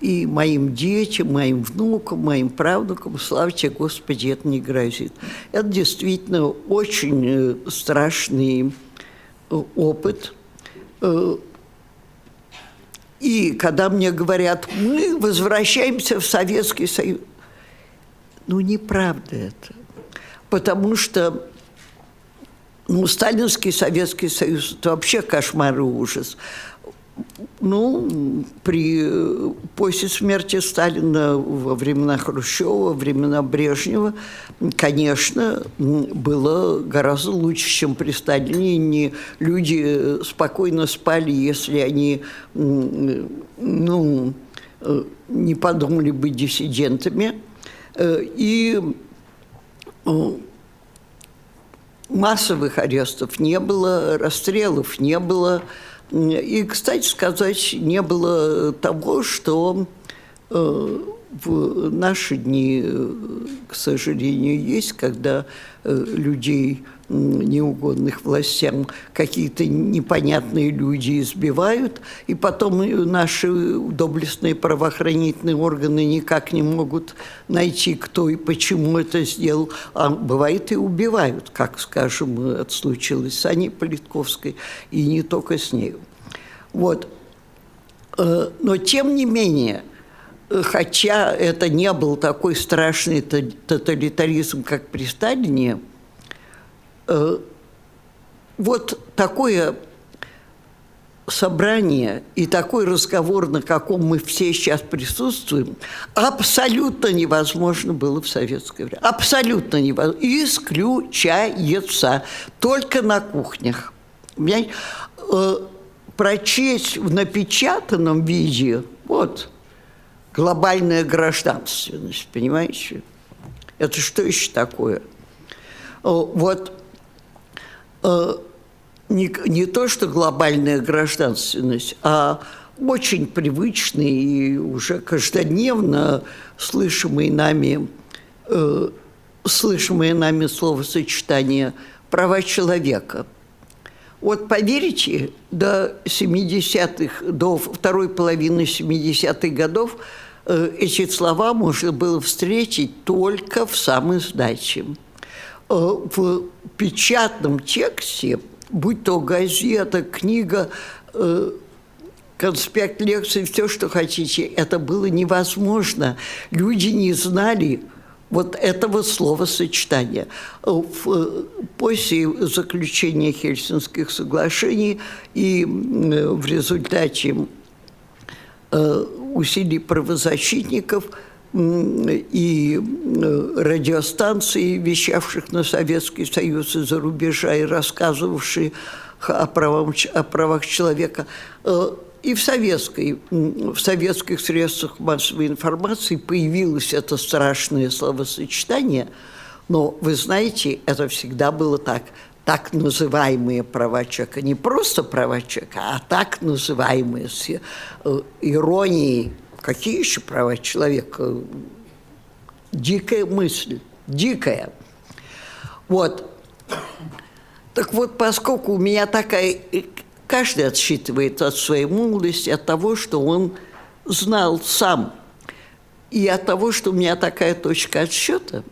Speaker 11: и моим детям, моим внукам, моим правнукам, слава тебе, Господи, это не грозит. Это действительно очень страшный опыт. И когда мне говорят, мы возвращаемся в Советский Союз, ну, неправда это. Потому что сталинский Советский Союз – это вообще кошмар и ужас. Ну, после смерти Сталина, во времена Хрущева, во времена Брежнева, конечно, было гораздо лучше, чем при Сталине. Люди спокойно спали, если они, ну, не подумали быть диссидентами. И массовых арестов не было, расстрелов не было. И, кстати сказать, не было того, что в наши дни, к сожалению, есть, когда людей, неугодных властям, какие-то непонятные люди избивают, и потом наши доблестные правоохранительные органы никак не могут найти, кто и почему это сделал. А бывает и убивают, как, скажем, это случилось с Аней Политковской, и не только с ней. Вот. Но тем не менее, хотя это не был такой страшный тоталитаризм, как при Сталине, вот такое собрание и такой разговор, на каком мы все сейчас присутствуем, абсолютно невозможно было в советское время. Абсолютно невозможно. Исключается. Только на кухнях. Прочесть в напечатанном виде, вот, глобальная гражданственность, понимаете? Это что еще такое? Вот не то, что глобальная гражданственность, а очень привычный и уже каждодневно слышимое нами словосочетание «права человека». Вот поверите, до 70-х, до второй половины 70-х годов эти слова можно было встретить только в самоиздаче. В печатном тексте, будь то газета, книга, конспект лекций, все, что хотите, это было невозможно. Люди не знали вот этого словосочетания. После заключения Хельсинских соглашений и в результате усилий правозащитников и радиостанций, вещавших на Советский Союз из-за рубежа и рассказывавших о правах человека, и в советских средствах массовой информации появилось это страшное словосочетание. Но вы знаете, это всегда было так называемые права человека, не просто права человека, а так называемые с иронией. Какие еще права человека? Дикая мысль, дикая. Вот. Так вот, поскольку у меня такая... Каждый отсчитывает от своей молодости, от того, что он знал сам. И от того, что у меня такая точка отсчета,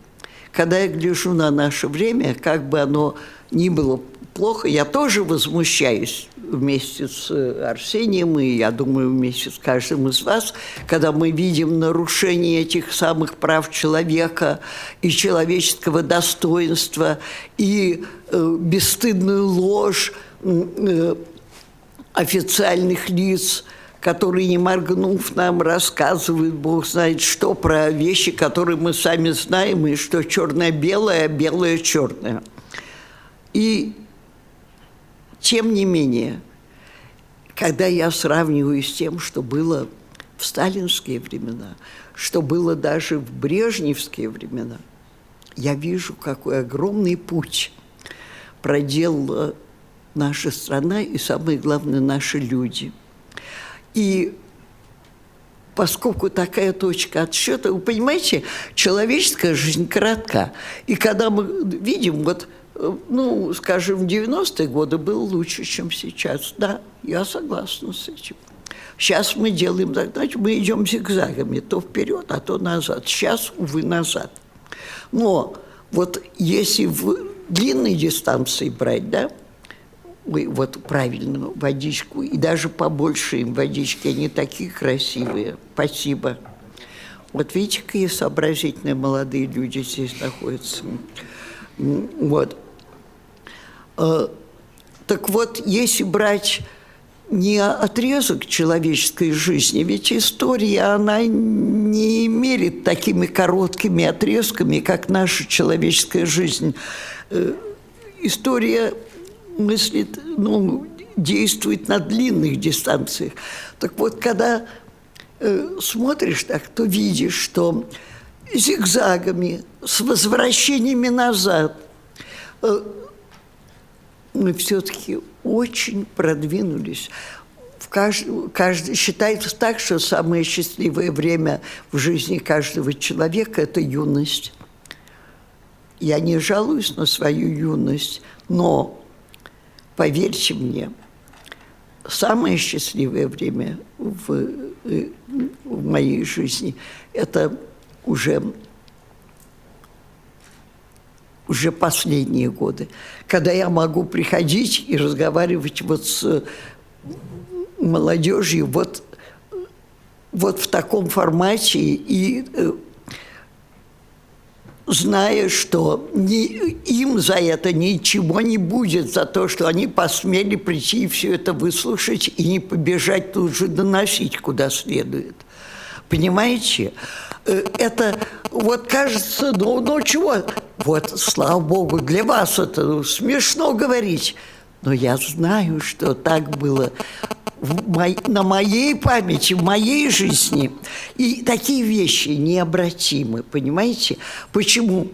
Speaker 11: когда я гляжу на наше время, как бы оно ни было плохо, я тоже возмущаюсь вместе с Арсением, и, я думаю, вместе с каждым из вас, когда мы видим нарушение этих самых прав человека и человеческого достоинства, и бесстыдную ложь официальных лиц, которые, не моргнув, нам рассказывают, Бог знает что, про вещи, которые мы сами знаем, и что черное-белое, а белое-черное. И тем не менее, когда я сравниваю с тем, что было в сталинские времена, что было даже в брежневские времена, я вижу, какой огромный путь проделала наша страна и, самое главное, наши люди. И поскольку такая точка отсчета, вы понимаете, человеческая жизнь коротка. И когда мы видим, вот, ну, скажем, в 90-е годы было лучше, чем сейчас. Да, я согласна с этим. Сейчас мы делаем так, значит, мы идем зигзагами, то вперед, а то назад. Сейчас, увы, назад. Но вот если в длинной дистанции брать, да, вот правильно, водичку, и даже побольше им водички, они такие красивые. Спасибо. Вот видите, какие сообразительные молодые люди здесь находятся. Вот. Так вот, если брать не отрезок человеческой жизни, ведь история, она не мерит такими короткими отрезками, как наша человеческая жизнь. История мыслит, ну, действует на длинных дистанциях. Так вот, когда смотришь так, то видишь, что зигзагами, с возвращениями назад мы все-таки очень продвинулись. Считается так, что самое счастливое время в жизни каждого человека – это юность. Я не жалуюсь на свою юность, но поверьте мне, самое счастливое время в моей жизни – это уже последние годы, когда я могу приходить и разговаривать вот с молодежью вот в таком формате и зная, что им за это ничего не будет, за то, что они посмели прийти и все это выслушать и не побежать тут же доносить куда следует. Понимаете? Это вот кажется, ну чего? Вот, слава Богу, для вас это смешно говорить. Но я знаю, что так было на моей памяти, в моей жизни. И такие вещи необратимы, понимаете? Почему?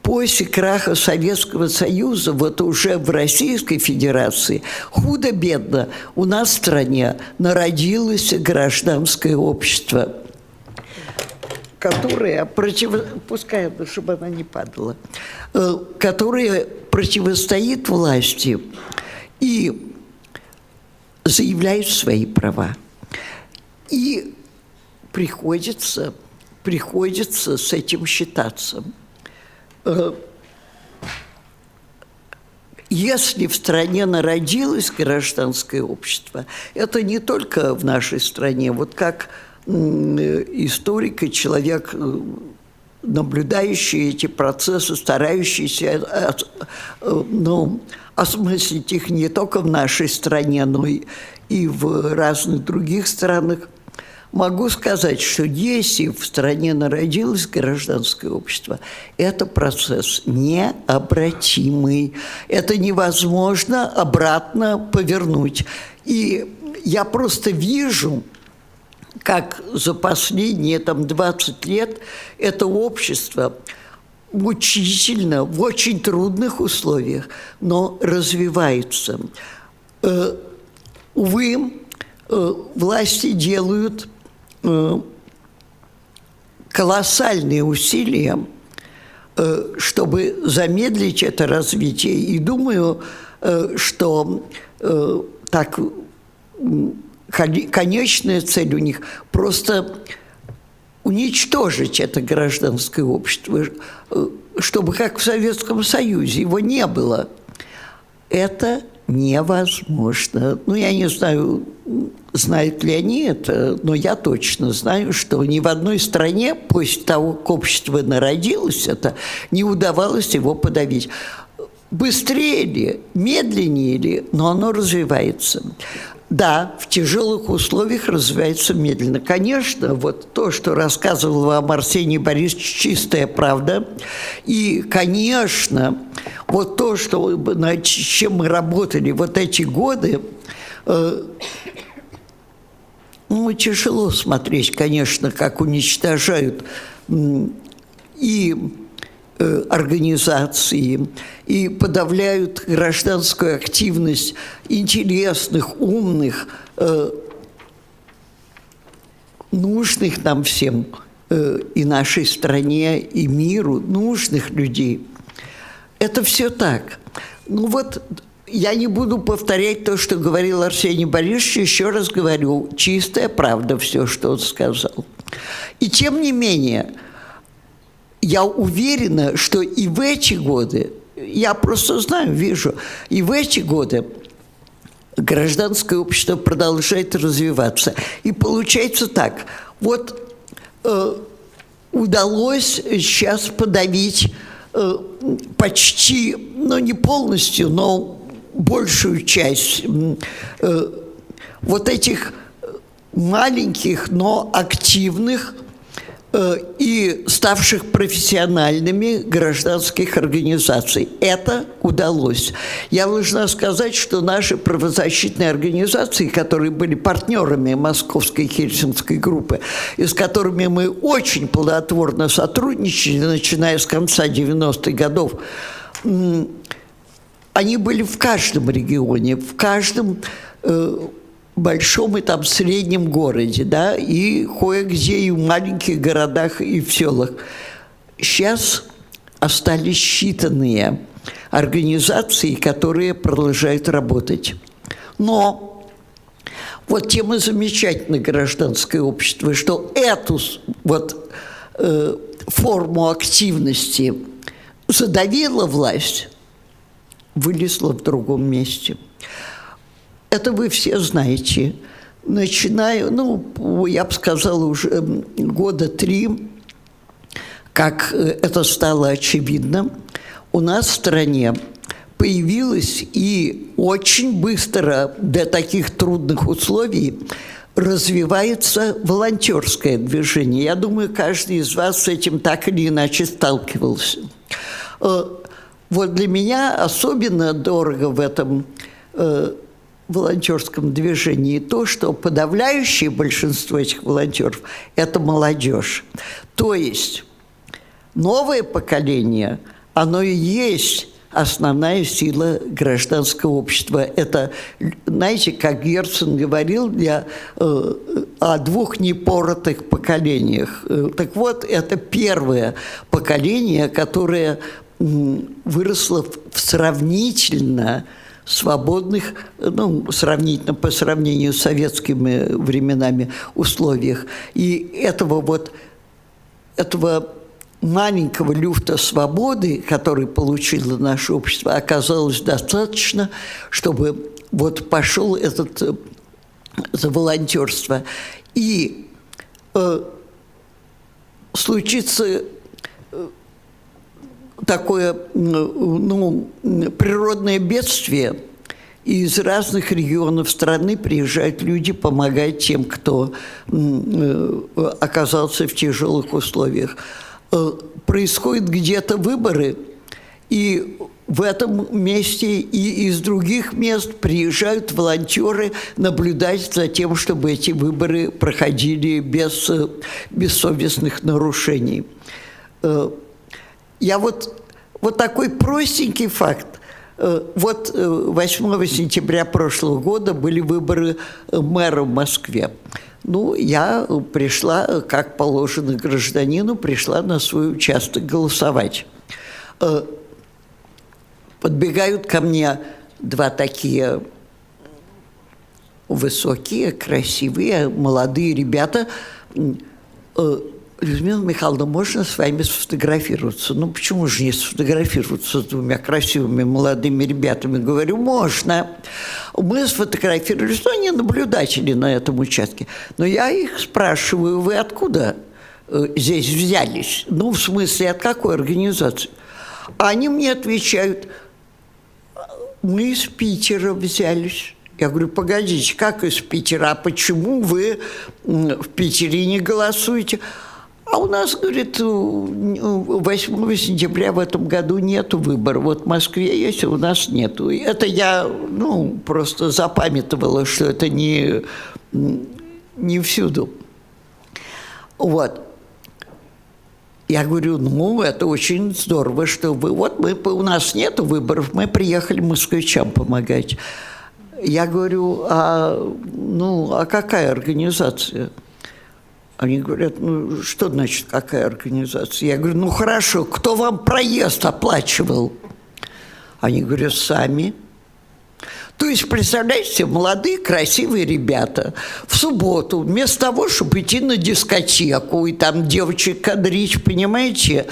Speaker 11: После краха Советского Союза, вот уже в Российской Федерации, худо-бедно у нас в стране народилось гражданское общество, которое пускай, чтобы она не падала, которое противостоит власти и заявляют свои права. И приходится с этим считаться. Если в стране народилось гражданское общество, это не только в нашей стране, вот как историк и человек, наблюдающий эти процессы, старающийся осмыслить их не только в нашей стране, но и в разных других странах, могу сказать, что если в стране народилось гражданское общество, это процесс необратимый. Это невозможно обратно повернуть. И я просто вижу, как за последние 20 лет это общество мучительно, в очень трудных условиях, но развивается. Увы, власти делают колоссальные усилия, чтобы замедлить это развитие. И думаю, что так конечная цель у них просто уничтожить это гражданское общество, чтобы, как в Советском Союзе, его не было. Это невозможно. Ну, я не знаю, знают ли они это, но я точно знаю, что ни в одной стране после того, как общество народилось, это не удавалось его подавить. Быстрее ли, медленнее ли, но оно развивается. Да, в тяжелых условиях развивается медленно. Конечно, вот то, что рассказывал вам Арсений Борисович, чистая правда. И, конечно, вот то, что, над чем мы работали вот эти годы, ну, тяжело смотреть, конечно, как уничтожают и организации, и подавляют гражданскую активность интересных, умных, нужных нам всем, и нашей стране, и миру, нужных людей. Это все так. Ну вот, я не буду повторять то, что говорил Арсений Борисович, еще раз говорю, чистая правда все, что он сказал. И тем не менее, я уверена, что и в эти годы, я просто знаю, вижу, и в эти годы гражданское общество продолжает развиваться. И получается так, вот удалось сейчас подавить почти, ну не полностью, но большую часть вот этих маленьких, но активных и ставших профессиональными гражданских организаций. Это удалось. Я должна сказать, что наши правозащитные организации, которые были партнерами Московской Хельсинской группы, и с которыми мы очень плодотворно сотрудничали, начиная с конца 90-х годов, они были в каждом регионе, в каждом большом и там среднем городе, да, и кое-где и в маленьких городах, и в селах. Сейчас остались считанные организации, которые продолжают работать. Но вот тем и замечательно гражданское общество, что эту вот форму активности задавила власть, вылезла в другом месте. Это вы все знаете. Начиная, ну, я бы сказала, уже года 3, как это стало очевидно, у нас в стране появилось и очень быстро для таких трудных условий развивается волонтерское движение. Я думаю, каждый из вас с этим так или иначе сталкивался. Вот для меня особенно дорого в этом волонтерском движении то, что подавляющее большинство этих волонтеров – это молодежь. То есть новое поколение, оно и есть основная сила гражданского общества. Это, знаете, как Герцен говорил о двух непоротых поколениях. Так вот, это первое поколение, которое выросло в сравнительно свободных, ну, сравнительно по сравнению с советскими временами условиях. И этого маленького люфта свободы, который получило наше общество, оказалось достаточно, чтобы вот пошел этот за волонтерство. И случится такое, ну, природное бедствие, и из разных регионов страны приезжают люди помогать тем, кто оказался в тяжелых условиях. Происходят где-то выборы, и в этом месте и из других мест приезжают волонтеры наблюдать за тем, чтобы эти выборы проходили без бессовестных нарушений. Я вот такой простенький факт. Вот 8 сентября прошлого года были выборы мэра в Москве. Ну, я пришла, как положено гражданину, пришла на свой участок голосовать. Подбегают ко мне два такие высокие, красивые, молодые ребята. Людмила Михайловна, можно с вами сфотографироваться? Ну, почему же не сфотографироваться с двумя красивыми молодыми ребятами? Говорю, можно. Мы сфотографировались, но они наблюдатели на этом участке. Но я их спрашиваю, вы откуда здесь взялись? Ну, в смысле, от какой организации? Они мне отвечают, мы из Питера взялись. Я говорю, погодите, как из Питера? А почему вы в Питере не голосуете? А у нас, говорит, 8 сентября в этом году нету выборов. Вот в Москве есть, а у нас нету. Это я, просто запамятовала, что это не всюду. Вот. Я говорю, это очень здорово, что вы... Вот у нас нету выборов, мы приехали москвичам помогать. Я говорю, а какая организация? Они говорят, что значит, какая организация? Я говорю, хорошо, кто вам проезд оплачивал? Они говорят, сами. То есть, представляете, молодые, красивые ребята в субботу, вместо того, чтобы идти на дискотеку и там девочек кадрить, понимаете,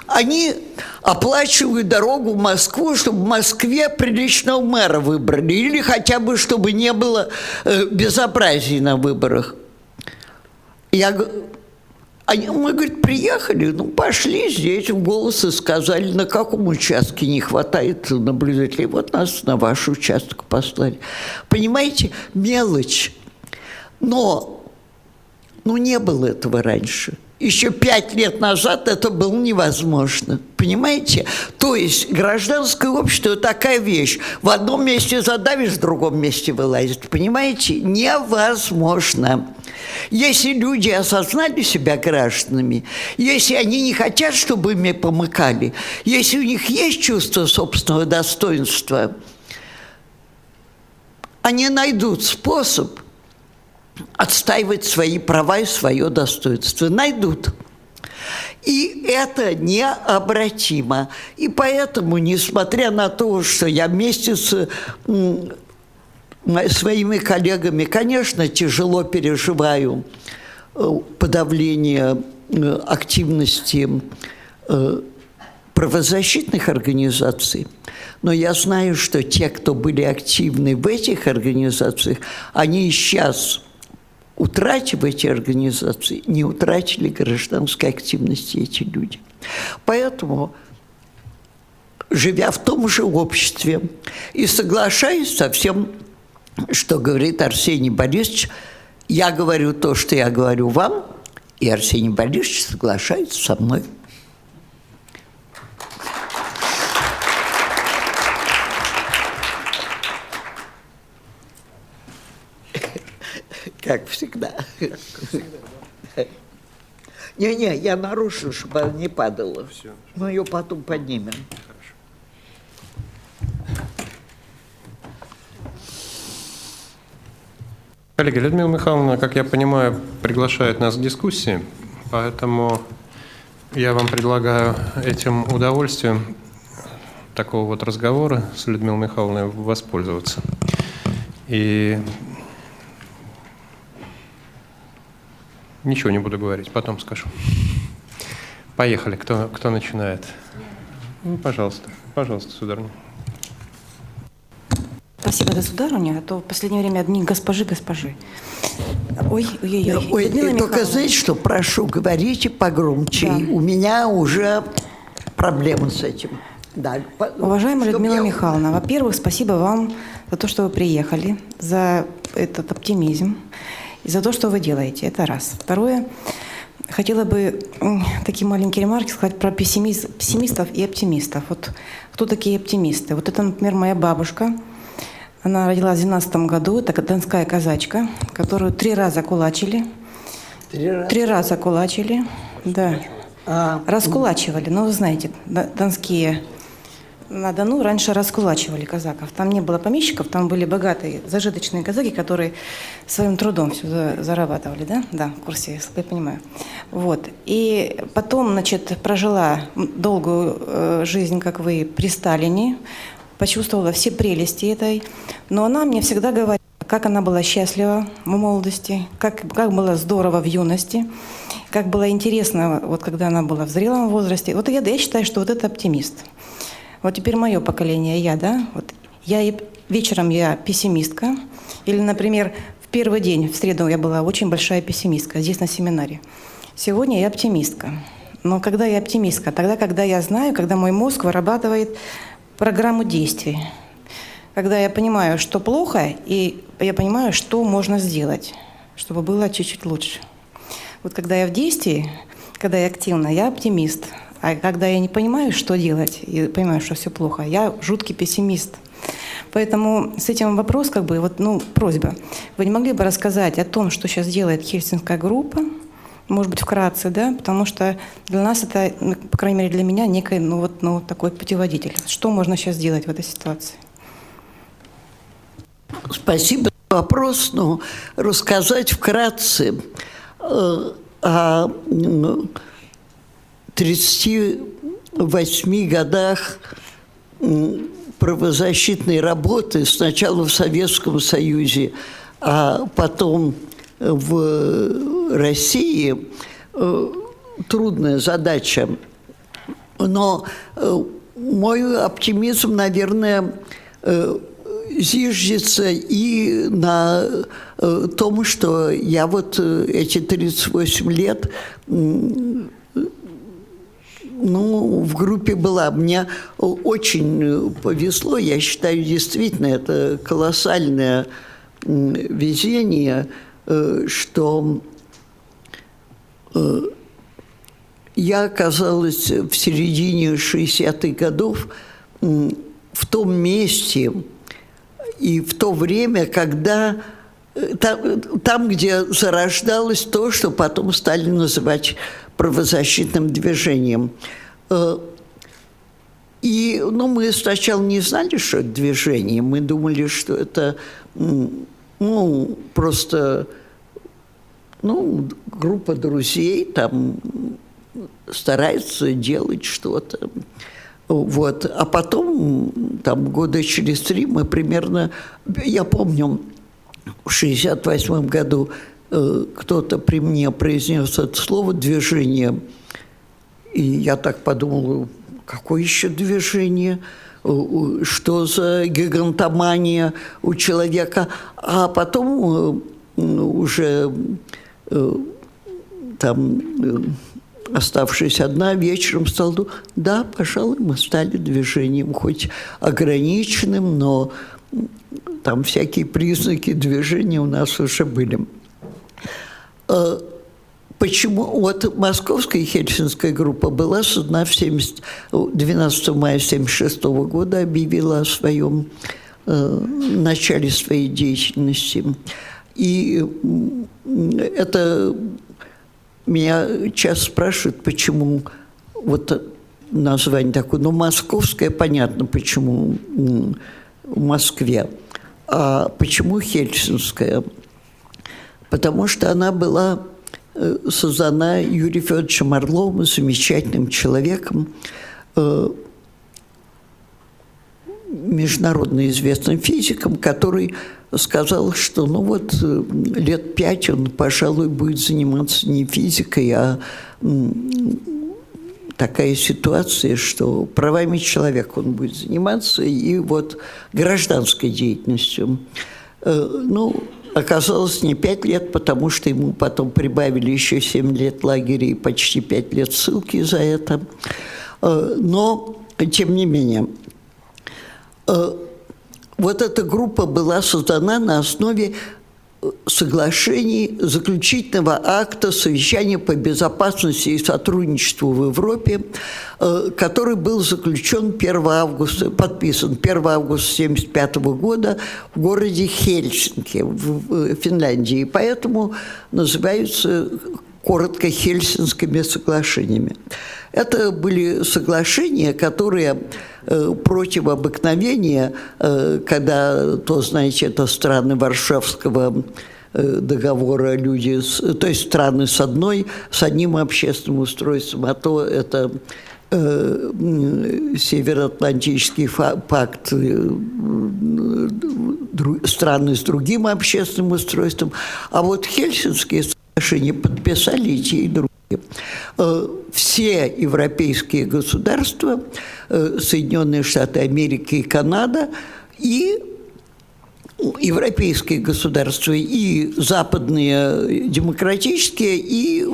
Speaker 11: они оплачивают дорогу в Москву, чтобы в Москве приличного мэра выбрали, или хотя бы, чтобы не было безобразий на выборах. Мы, говорит, приехали, пошли здесь, в голос и сказали, на каком участке не хватает наблюдателей. Вот нас на ваш участок послали. Понимаете, мелочь. Но не было этого раньше. Еще 5 лет назад это было невозможно. Понимаете? То есть гражданское общество – такая вещь. В одном месте задавишь, в другом месте вылазит. Понимаете? Невозможно. Если люди осознали себя гражданами, если они не хотят, чтобы ими помыкали, если у них есть чувство собственного достоинства, они найдут способ отстаивать свои права и свое достоинство. Найдут. И это необратимо. И поэтому, несмотря на то, что я вместе с своими коллегами, конечно, тяжело переживаю подавление активности правозащитных организаций, но я знаю, что те, кто были активны в этих организациях, они сейчас, утратив эти организации, не утратили гражданской активности эти люди. Поэтому, живя в том же обществе и соглашаясь со всем, что говорит Арсений Борисович, я говорю то, что я говорю вам, и Арсений Борисович соглашается со мной. Как всегда. Не, я нарушу, чтобы она не падала. Все. Мы ее потом поднимем.
Speaker 6: Коллеги, Людмила Михайловна, как я понимаю, приглашает нас к дискуссии, поэтому я вам предлагаю этим удовольствием такого вот разговора с Людмилой Михайловной воспользоваться. И ничего не буду говорить, потом скажу. Поехали, кто начинает? Пожалуйста, сударыня.
Speaker 12: Спасибо, государыня, а то в последнее время одни госпожи. Ой,
Speaker 11: только знаете что, прошу, говорите погромче. Да. У меня уже проблемы с этим. Да.
Speaker 12: Уважаемая Людмила Михайловна, во-первых, спасибо вам за то, что вы приехали, за этот оптимизм и за то, что вы делаете. Это раз. Второе, хотела бы такие маленькие ремарки сказать про пессимистов и оптимистов. Вот кто такие оптимисты? Вот это, например, моя бабушка. Она родилась в 12 году, это донская казачка, которую 3 раза кулачили. 3 раза кулачили, да. раскулачивали. Ну, вы знаете, донские на Дону раньше раскулачивали казаков. Там не было помещиков, там были богатые, зажиточные казаки, которые своим трудом все зарабатывали, да? Да, в курсе, я понимаю. Вот. И потом, значит, прожила долгую жизнь, как вы, при Сталине, почувствовала все прелести этой. Но она мне всегда говорила, как она была счастлива в молодости, как было здорово в юности, как было интересно, вот когда она была в зрелом возрасте. Вот я считаю, что вот это оптимист. Вот теперь мое поколение, вечером я пессимистка. Или, например, в первый день, в среду, я была очень большая пессимистка здесь на семинаре. Сегодня я оптимистка. Но когда я оптимистка? Тогда, когда я знаю, когда мой мозг вырабатывает программу действий. Когда я понимаю, что плохо, и я понимаю, что можно сделать, чтобы было чуть-чуть лучше. Вот когда я в действии, когда я активна, я оптимист. А когда я не понимаю, что делать, и понимаю, что все плохо, я жуткий пессимист. Поэтому с этим вопрос, просьба. Вы не могли бы рассказать о том, что сейчас делает Хельсинская группа, может быть, вкратце, да? Потому что для нас это, по крайней мере, для меня некий, такой путеводитель. Что можно сейчас делать в этой ситуации?
Speaker 11: Спасибо за вопрос, но рассказать вкратце о 38 годах правозащитной работы, сначала в Советском Союзе, а потом в России, трудная задача. Но мой оптимизм, наверное, зиждется и на том, что я эти 38 лет в группе была. Мне очень повезло, я считаю, действительно, это колоссальное везение, что я оказалась в середине 60-х годов в том месте и в то время, когда там, где зарождалось то, что потом стали называть правозащитным движением. И мы сначала не знали, что это движение, мы думали, что это просто группа друзей там старается делать что-то. Вот. А потом, года через 3 мы примерно, я помню, в 1968 году кто-то при мне произнес это слово «движение», и я так подумала, какое еще движение, что за гигантомания у человека. А потом уже оставшись одна, вечером стала думать, да, пожалуй, мы стали движением, хоть ограниченным, но там всякие признаки движения у нас уже были. Почему? Московская и Хельсинская группа была создана в 12 мая 1976 года, объявила о своем начале своей деятельности. И это меня часто спрашивают, почему название такое. Московская, понятно, почему в Москве. А почему Хельсинская? Потому что она была создана Юрием Федоровичем Орловым, замечательным человеком, международно известным физиком, который сказал, что лет 5 он, пожалуй, будет заниматься не физикой, а такая ситуация, что правами человека он будет заниматься и гражданской деятельностью. Оказалось, не 5 лет, потому что ему потом прибавили еще 7 лет лагеря и почти 5 лет ссылки за это. Но, тем не менее, эта группа была создана на основе соглашений, заключительного акта совещания по безопасности и сотрудничеству в Европе, который был заключен подписан 1 августа 1975 года в городе Хельсинки в Финляндии. И поэтому называется коротко, Хельсинскими соглашениями. Это были соглашения, которые против обыкновения, когда, то, знаете, это страны Варшавского договора, люди, то есть страны с одним общественным устройством, а то это Североатлантический пакт, страны с другим общественным устройством, а вот Хельсинские соглашения подписали и те, и другие. Все европейские государства, Соединенные Штаты Америки и Канада, и европейские государства, и западные демократические, и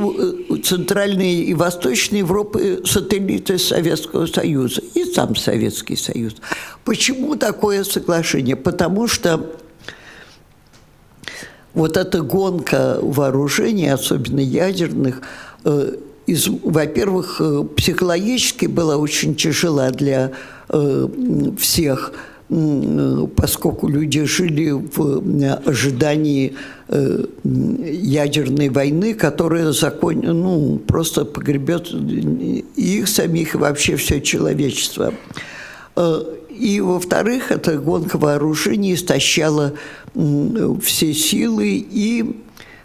Speaker 11: центральные и восточные Европы сателлиты Советского Союза, и сам Советский Союз. Почему такое соглашение? Потому что вот эта гонка вооружений, особенно ядерных, во-первых, психологически была очень тяжела для всех, поскольку люди жили в ожидании ядерной войны, которая просто погребет и их самих, и вообще все человечество. И, во-вторых, эта гонка вооружений истощала все силы и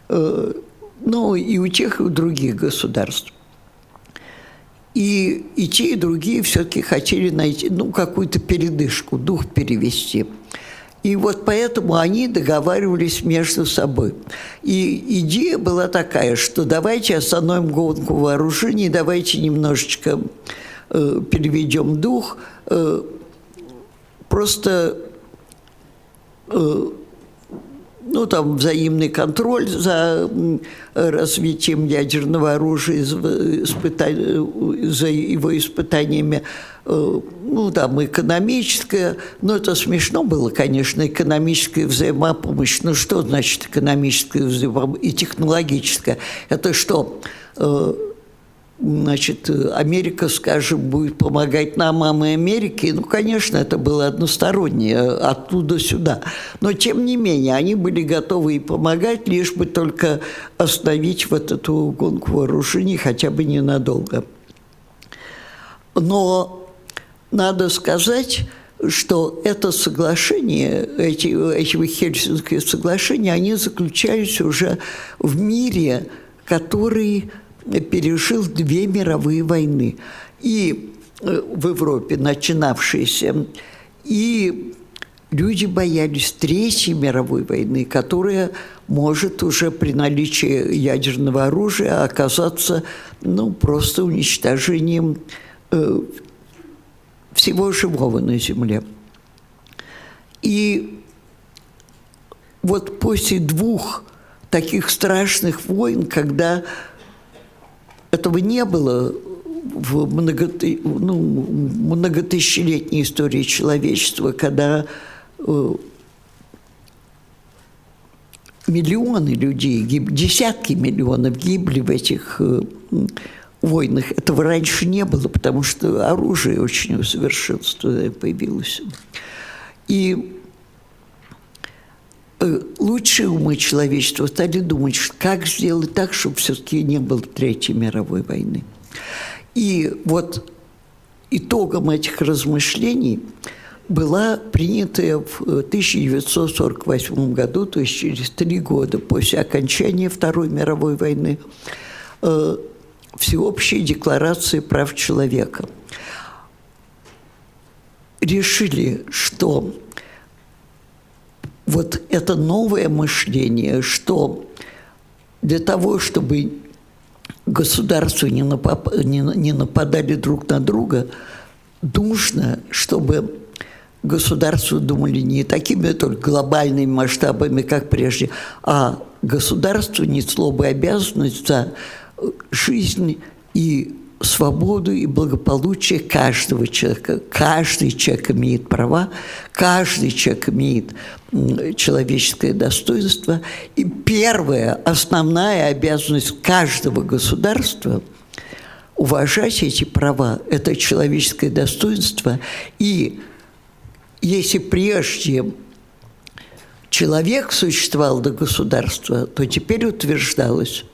Speaker 11: у тех, и у других государств. И те, и другие все-таки хотели найти какую-то передышку, дух перевести. И вот поэтому они договаривались между собой. И идея была такая, что давайте остановим гонку вооружений, давайте немножечко переведем дух, просто взаимный контроль за развитием ядерного оружия, за его испытаниями, экономическое, это смешно было, конечно, экономическая взаимопомощь. Что значит экономическая взаимопомощь и технологическая? Это что? Америка, скажем, будет помогать нам, а мы Америке. Конечно, это было одностороннее, оттуда сюда. Но, тем не менее, они были готовы и помогать, лишь бы только остановить вот эту гонку вооружений хотя бы ненадолго. Но надо сказать, что это соглашение, эти Хельсинские соглашения, они заключались уже в мире, который пережил 2 мировые войны. И в Европе начинавшиеся, и люди боялись 3-й мировой войны, которая может уже при наличии ядерного оружия оказаться просто уничтожением всего живого на Земле. И вот после 2 таких страшных войн, когда этого не было в многотысячелетней истории человечества, когда миллионы людей, десятки миллионов гибли в этих войнах. Этого раньше не было, потому что оружие очень усовершенствованное появилось. И лучшие умы человечества стали думать, как сделать так, чтобы все-таки не было 3-й мировой войны. И вот итогом этих размышлений была принятая в 1948 году, то есть через 3 года после окончания Второй мировой войны, Всеобщая декларация прав человека. Решили, что вот это новое мышление, что для того, чтобы государства не нападали друг на друга, нужно, чтобы государства думали не такими только глобальными масштабами, как прежде, а государство несло бы обязанность за жизнь и свободу и благополучие каждого человека. Каждый человек имеет права, каждый человек имеет человеческое достоинство. И первая, основная обязанность каждого государства – уважать эти права, это человеческое достоинство. И если прежде человек существовал до государства, то теперь утверждалось,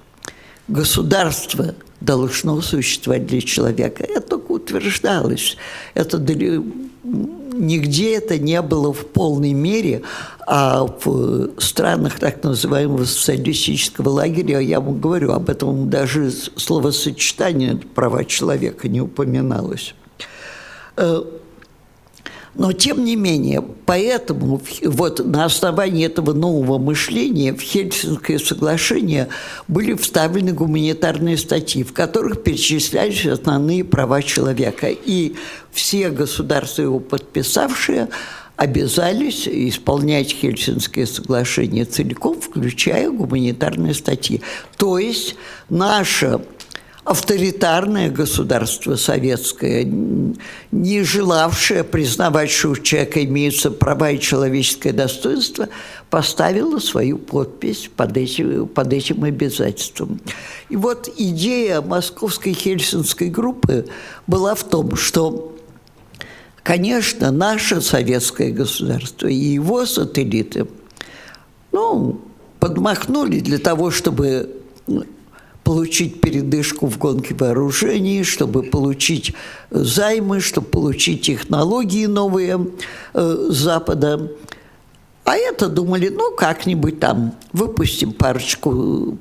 Speaker 11: государство должно существовать для человека. Это только утверждалось. Это нигде это не было в полной мере, а в странах так называемого социалистического лагеря, я вам говорю, об этом даже словосочетание «права человека» не упоминалось. Но, тем не менее, поэтому вот на основании этого нового мышления в Хельсинское соглашение были вставлены гуманитарные статьи, в которых перечислялись основные права человека. И все государства, его подписавшие, обязались исполнять Хельсинское соглашение целиком, включая гуманитарные статьи. То есть наше авторитарное государство советское, не желавшее признавать, что у человека имеются права и человеческое достоинство, поставило свою подпись под этим обязательством. И вот идея Московской Хельсинской группы была в том, что, конечно, наше советское государство и его сателлиты, подмахнули для того, чтобы получить передышку в гонке вооружений, чтобы получить займы, чтобы получить технологии новые Запада. А это думали, как-нибудь там выпустим парочку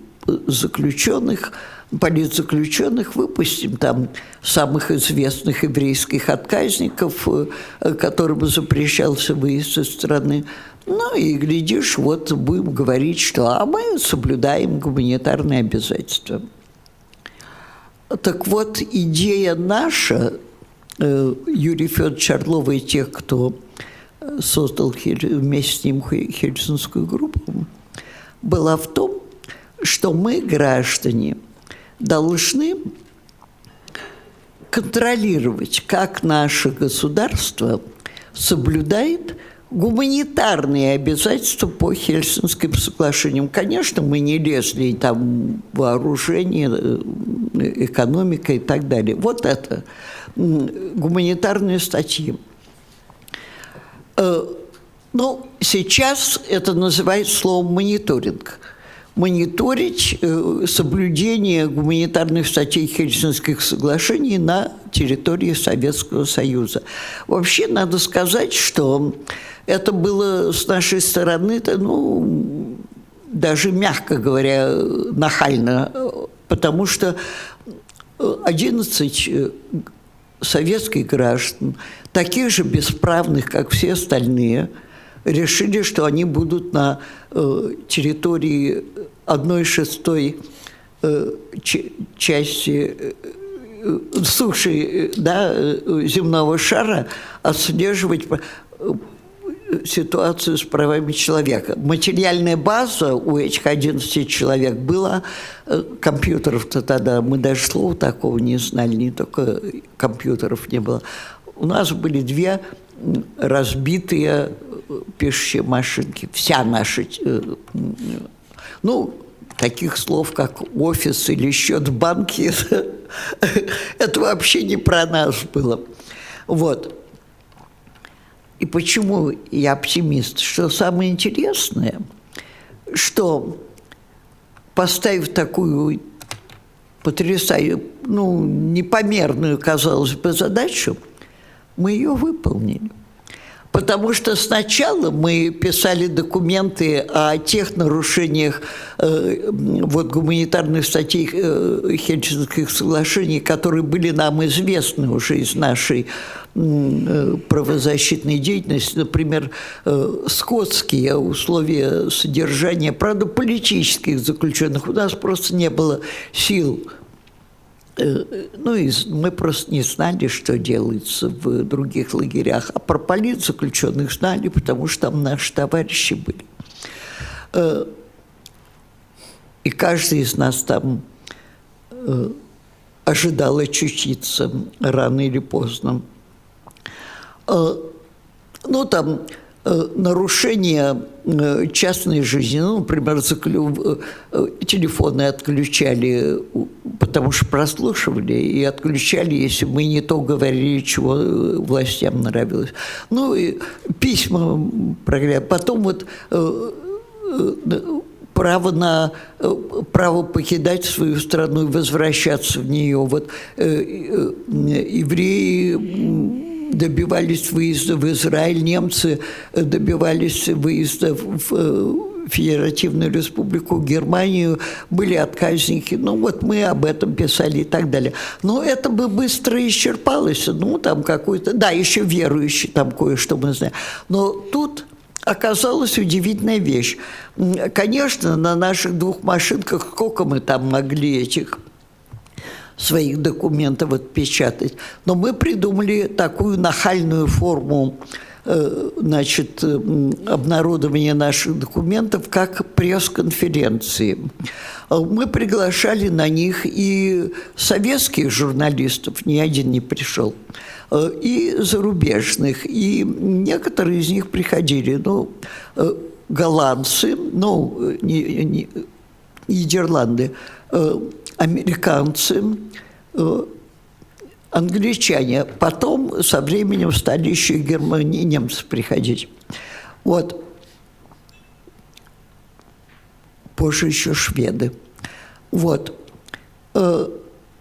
Speaker 11: заключенных, политзаключенных, выпустим там самых известных еврейских отказников, которым запрещался выезд из страны. И, глядишь, вот будем говорить, что мы соблюдаем гуманитарные обязательства. Так вот, идея наша, Юрия Федоровича Орлова и тех, кто создал вместе с ним Хельсинскую группу, была в том, что мы, граждане, должны контролировать, как наше государство соблюдает гуманитарные обязательства по Хельсинским соглашениям. Конечно, мы не лезли там в вооружение, экономика и так далее. Вот это гуманитарные статьи. Сейчас это называется словом мониторинг. Мониторить соблюдение гуманитарных статей Хельсинских соглашений на территории Советского Союза. Вообще, надо сказать, что это было с нашей стороны, даже, мягко говоря, нахально, потому что 11 советских граждан, таких же бесправных, как все остальные, решили, что они будут на территории 1/6 части суши земного шара отслеживать ситуацию с правами человека. Материальная база у этих 11 человек была, компьютеров-то тогда, мы даже слова такого не знали, не только компьютеров не было. У нас были 2 разбитые пишущие машинки. Вся наша... таких слов, как офис или счет в банке, это вообще не про нас было. Вот. И почему я оптимист? Что самое интересное, что, поставив такую потрясающую, непомерную, казалось бы, задачу, мы ее выполнили. Потому что сначала мы писали документы о тех нарушениях гуманитарных статей Хельсинских соглашений, которые были нам известны уже из нашей правозащитной деятельности. Например, скотские условия содержания, правда, политических заключенных. У нас просто не было сил. Мы просто не знали, что делается в других лагерях. А про политзаключенных знали, потому что там наши товарищи были. И каждый из нас там ожидал очутиться рано или поздно. Нарушение частной жизни, например, телефоны отключали, потому что прослушивали, и отключали, если мы не то говорили, чего властям нравилось. И письма проверяли. Потом право покидать свою страну и возвращаться в нее. Вот евреи добивались выезда в Израиль, немцы добивались выезда в Федеративную Республику Германию, были отказники. Ну, вот мы об этом писали и так далее. Но это бы быстро исчерпалось. Ну, там какой-то... Да, еще верующий, там кое-что мы знаем. Но тут оказалась удивительная вещь. Конечно, на наших двух машинках сколько мы там могли этих своих документов отпечатать. Но мы придумали такую нахальную форму значит, обнародования наших документов, как пресс-конференции. Мы приглашали на них и советских журналистов, ни один не пришел, и зарубежных, и некоторые из них приходили, ну, голландцы, ну, Нидерланды, американцы, англичане. Потом со временем стали еще и немцы приходить. Вот. Позже еще шведы. Вот.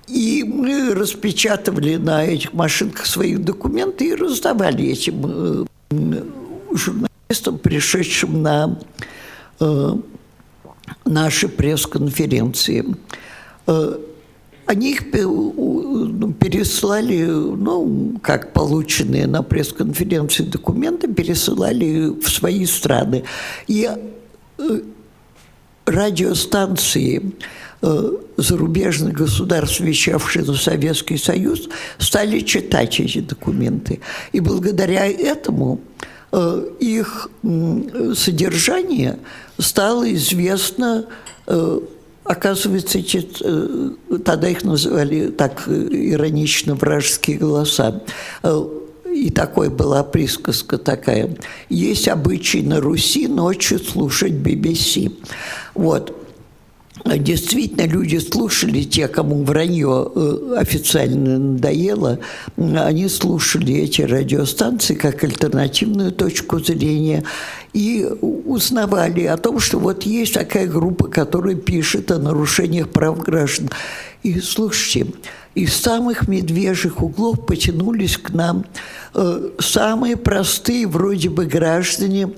Speaker 11: И мы распечатывали на этих машинках свои документы и раздавали этим журналистам, пришедшим на наши пресс-конференции. Они их переслали, ну, как полученные на пресс-конференции документы, пересылали в свои страны. И радиостанции зарубежных государств, вещавшие на Советский Союз, стали читать эти документы. И благодаря этому их содержание стало известно. Оказывается, тогда их называли так иронично «вражеские голоса». И такой была присказка такая. Есть обычай на Руси ночью слушать BBC. Вот. Действительно, люди слушали, те, кому вранье официально надоело, они слушали эти радиостанции как альтернативную точку зрения и узнавали о том, что вот есть такая группа, которая пишет о нарушениях прав граждан. И слушайте, из самых медвежьих углов потянулись к нам самые простые вроде бы граждане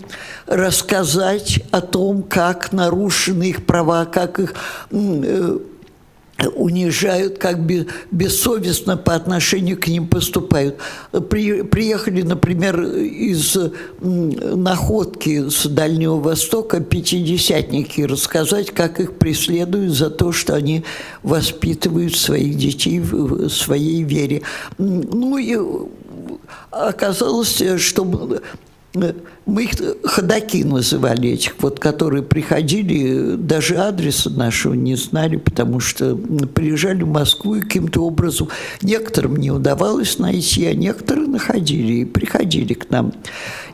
Speaker 11: рассказать о том, как нарушены их права, как их унижают, как бессовестно по отношению к ним поступают. Приехали, например, из Находки с Дальнего Востока пятидесятники рассказать, как их преследуют за то, что они воспитывают своих детей в своей вере. Ну и оказалось, что мы их ходаки называли, этих вот, которые приходили, даже адреса нашего не знали, потому что приезжали в Москву и каким-то образом некоторым не удавалось найти, а некоторые находили и приходили к нам.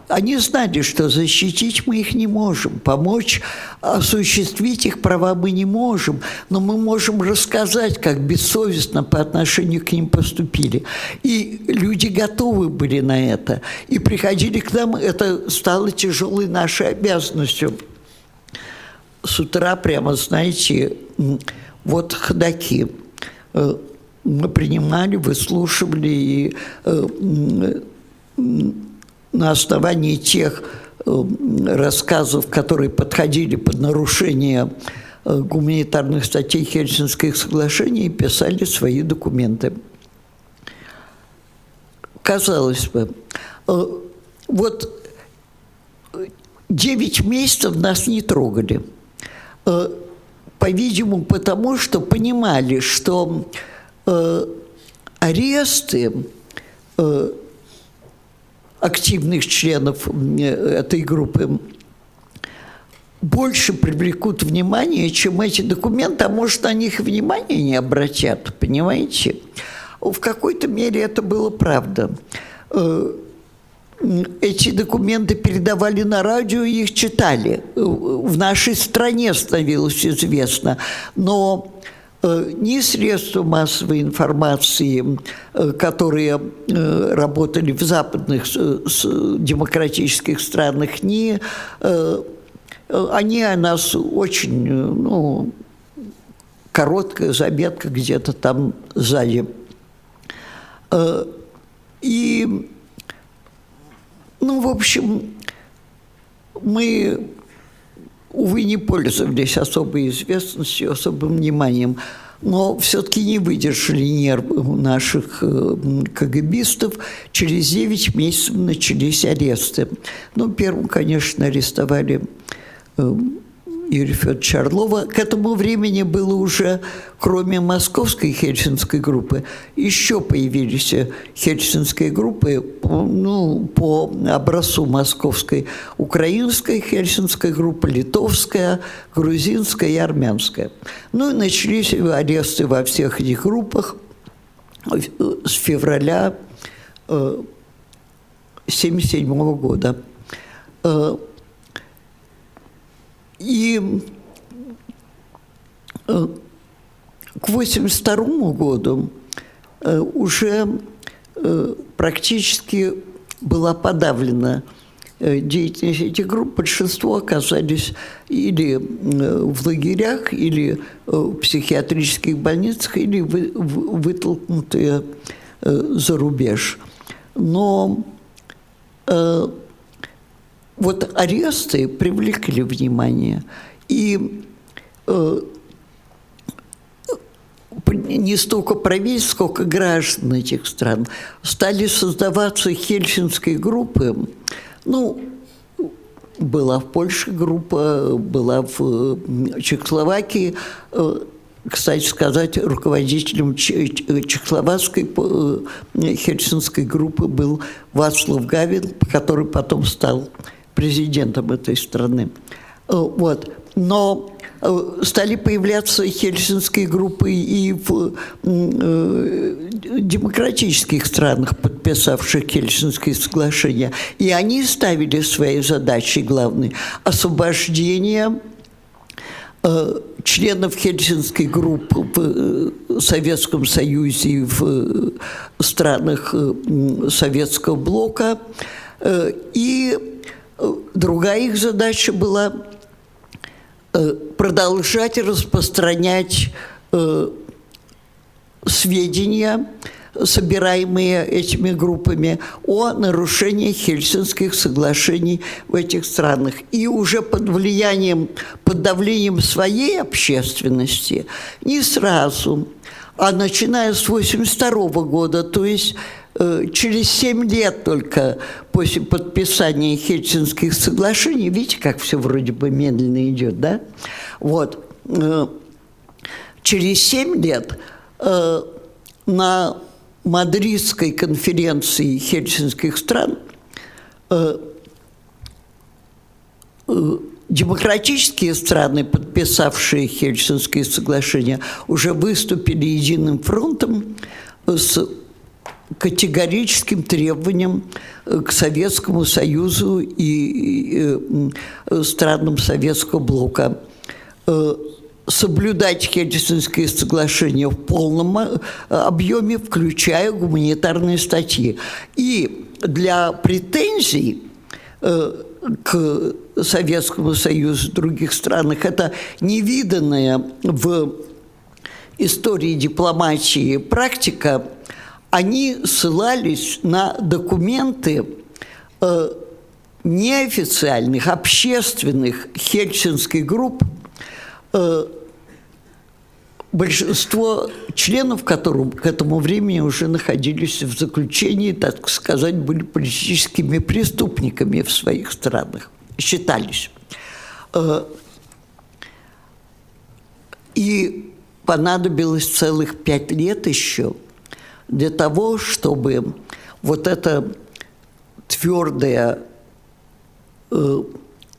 Speaker 11: Они знали, что защитить мы их не можем, помочь осуществить их права мы не можем, но мы можем рассказать, как бессовестно по отношению к ним поступили. И люди готовы были на это, и приходили к нам, это стало тяжелой нашей обязанностью. С утра прямо, знаете, вот ходаки. Мы принимали, выслушивали, и на основании тех рассказов, которые подходили под нарушение гуманитарных статей Хельсинских соглашений, писали свои документы. Казалось бы, вот 9 месяцев нас не трогали. По-видимому, потому что понимали, что аресты активных членов этой группы больше привлекут внимание, чем эти документы, а может, на них внимания не обратят, понимаете? В какой-то мере это было правда. Эти документы передавали на радио, их читали. В нашей стране становилось известно, но ни средства массовой информации, которые работали в западных демократических странах, ни они о нас очень, ну, короткая заметка где-то там сзади. И, ну, в общем, мы, увы, не пользовались особой известностью, особым вниманием, но все-таки не выдержали нервы у наших КГБистов. Через 9 месяцев начались аресты. Ну, первым, конечно, арестовали Юрия Федоровича Орлова. К этому времени было уже, кроме московской хельсинской группы, еще появились хельсинские группы, ну, по образцу московской, украинская хельсинская группа, литовская, грузинская и армянская. Ну и начались аресты во всех этих группах с февраля 1977 года. И к 1982 году уже практически была подавлена деятельность этих групп. Большинство оказались или в лагерях, или в психиатрических больницах, или вытолкнутые за рубеж. Но вот аресты привлекли внимание, и не столько правительство, сколько граждан этих стран стали создаваться хельсинские группы. Ну, была в Польше группа, была в Чехословакии. Кстати сказать, руководителем чехословацкой хельсинской группы был Вацлав Гавел, который потом стал президентом этой страны. Вот. Но стали появляться хельсинские группы и в демократических странах, подписавших Хельсинские соглашения. И они ставили своей задачей главной – освобождение членов Хельсинской группы в Советском Союзе и в странах Советского блока. И другая их задача была продолжать распространять сведения, собираемые этими группами, о нарушении Хельсинских соглашений в этих странах. И уже под влиянием, под давлением своей общественности, не сразу, а начиная с 1982 года, то есть через 7 лет только после подписания Хельсинских соглашений, видите, как все вроде бы медленно идет, да? Вот. Через 7 лет на Мадридской конференции хельсинских стран демократические страны, подписавшие Хельсинские соглашения, уже выступили единым фронтом с категорическим требованием к Советскому Союзу и странам Советского блока соблюдать Хельсинские соглашения в полном объеме, включая гуманитарные статьи. И для претензий к Советскому Союзу в других странах это невиданная в истории дипломатии практика. Они ссылались на документы неофициальных, общественных хельсинских групп, большинство членов которых к этому времени уже находились в заключении, так сказать, были политическими преступниками в своих странах, считались. И понадобилось целых 5 лет еще для того, чтобы вот эта твердая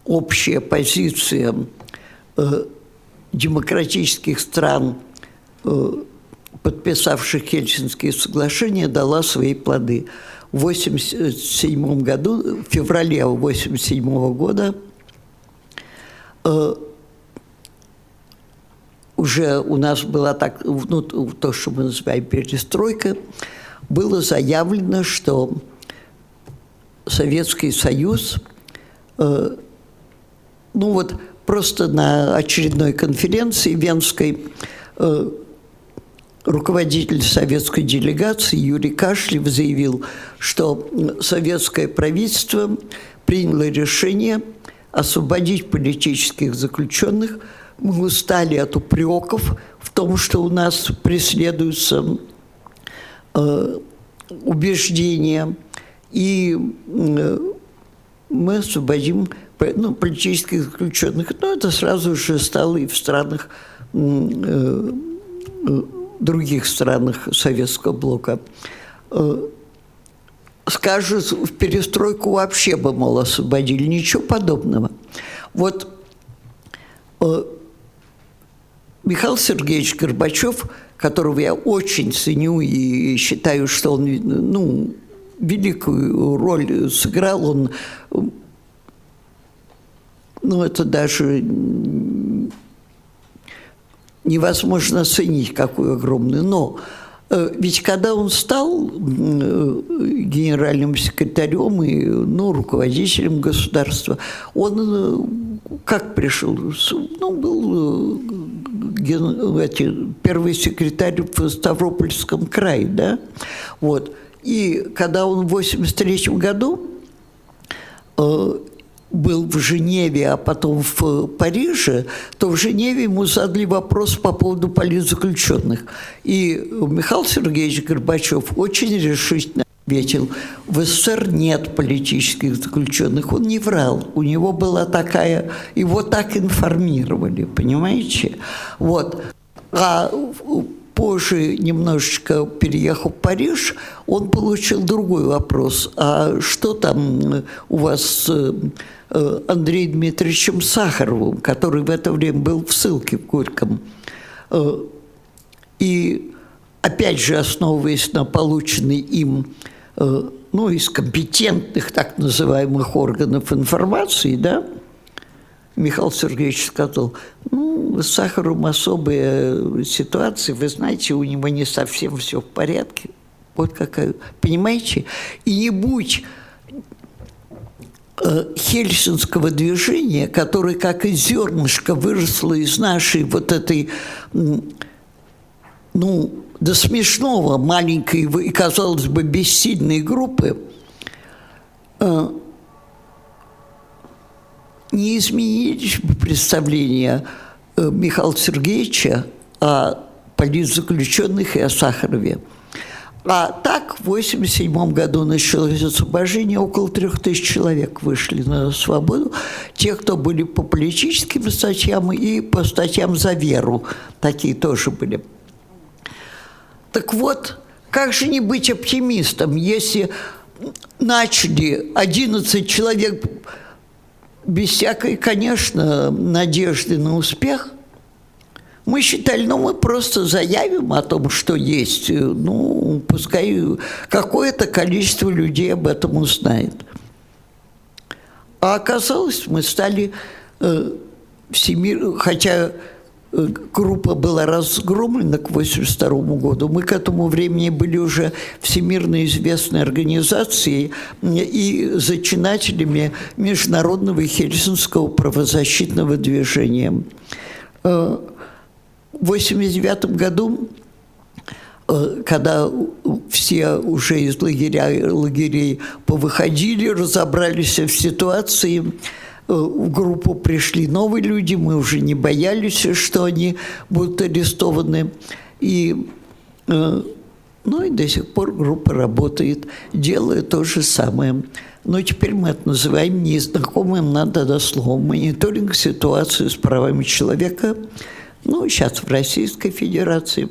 Speaker 11: общая позиция демократических стран, подписавших Хельсинские соглашения, дала свои плоды. В 1987 году, в феврале 1987 года, уже у нас была так, ну, то, что мы называем перестройка, было заявлено, что Советский Союз ну вот просто на очередной конференции венской руководитель советской делегации Юрий Кашлев заявил, что советское правительство приняло решение освободить политических заключенных. Мы устали от упреков в том, что у нас преследуются убеждения, и мы освободим политических заключенных. Но это сразу же стало и в странах, других странах Советского блока. Скажут, в перестройку вообще бы, мол, освободили. Ничего подобного. Вот Михаил Сергеевич Горбачев, которого я очень ценю и считаю, что он, ну, великую роль сыграл, он, ну, это даже невозможно оценить, какую огромную. Но ведь когда он стал генеральным секретарем и, ну, руководителем государства, он как пришел? Ну, был первый секретарь в Ставропольском крае, да? Вот. И когда он в 1983 году был в Женеве, а потом в Париже, то в Женеве ему задали вопрос по поводу политзаключенных. И Михаил Сергеевич Горбачев очень решительно ответил: в СССР нет политических заключенных. Он не врал. У него была такая... Его так информировали, понимаете? Вот. А позже, немножечко переехав в Париж, он получил другой вопрос. А что там у вас с Андреем Дмитриевичем Сахаровым, который в это время был в ссылке в Горьком? И опять же, основываясь на полученной им, ну, из компетентных так называемых органов информации, да, Михаил Сергеевич сказал: ну, с Сахаровым особая ситуация, вы знаете, у него не совсем все в порядке. Вот какая, понимаете? И не будь хельсинского движения, которое как и зернышко выросло из нашей вот этой, ну, до смешного маленькой и, казалось бы, бессильной группы, не изменились бы представления Михаила Сергеевича о политзаключенных и о Сахарове. А так, в 1987 году началось освобождение, около 3000 человек вышли на свободу. Те, кто были по политическим статьям и по статьям за веру, такие тоже были. Так вот, как же не быть оптимистом, если начали 11 человек без всякой, конечно, надежды на успех? Мы считали, ну, мы просто заявим о том, что есть, ну, пускай какое-то количество людей об этом узнает. А оказалось, мы стали хотя группа была разгромлена к 1982 году, мы к этому времени были уже всемирно известной организацией и зачинателями международного хельсинского правозащитного движения. В 1989 году, когда все уже из лагерей повыходили, разобрались в ситуации, в группу пришли новые люди, мы уже не боялись, что они будут арестованы. И, ну, и до сих пор группа работает, делая то же самое. Но теперь мы это называем незнакомым нам словом мониторинг ситуации с правами человека, ну, сейчас в Российской Федерации.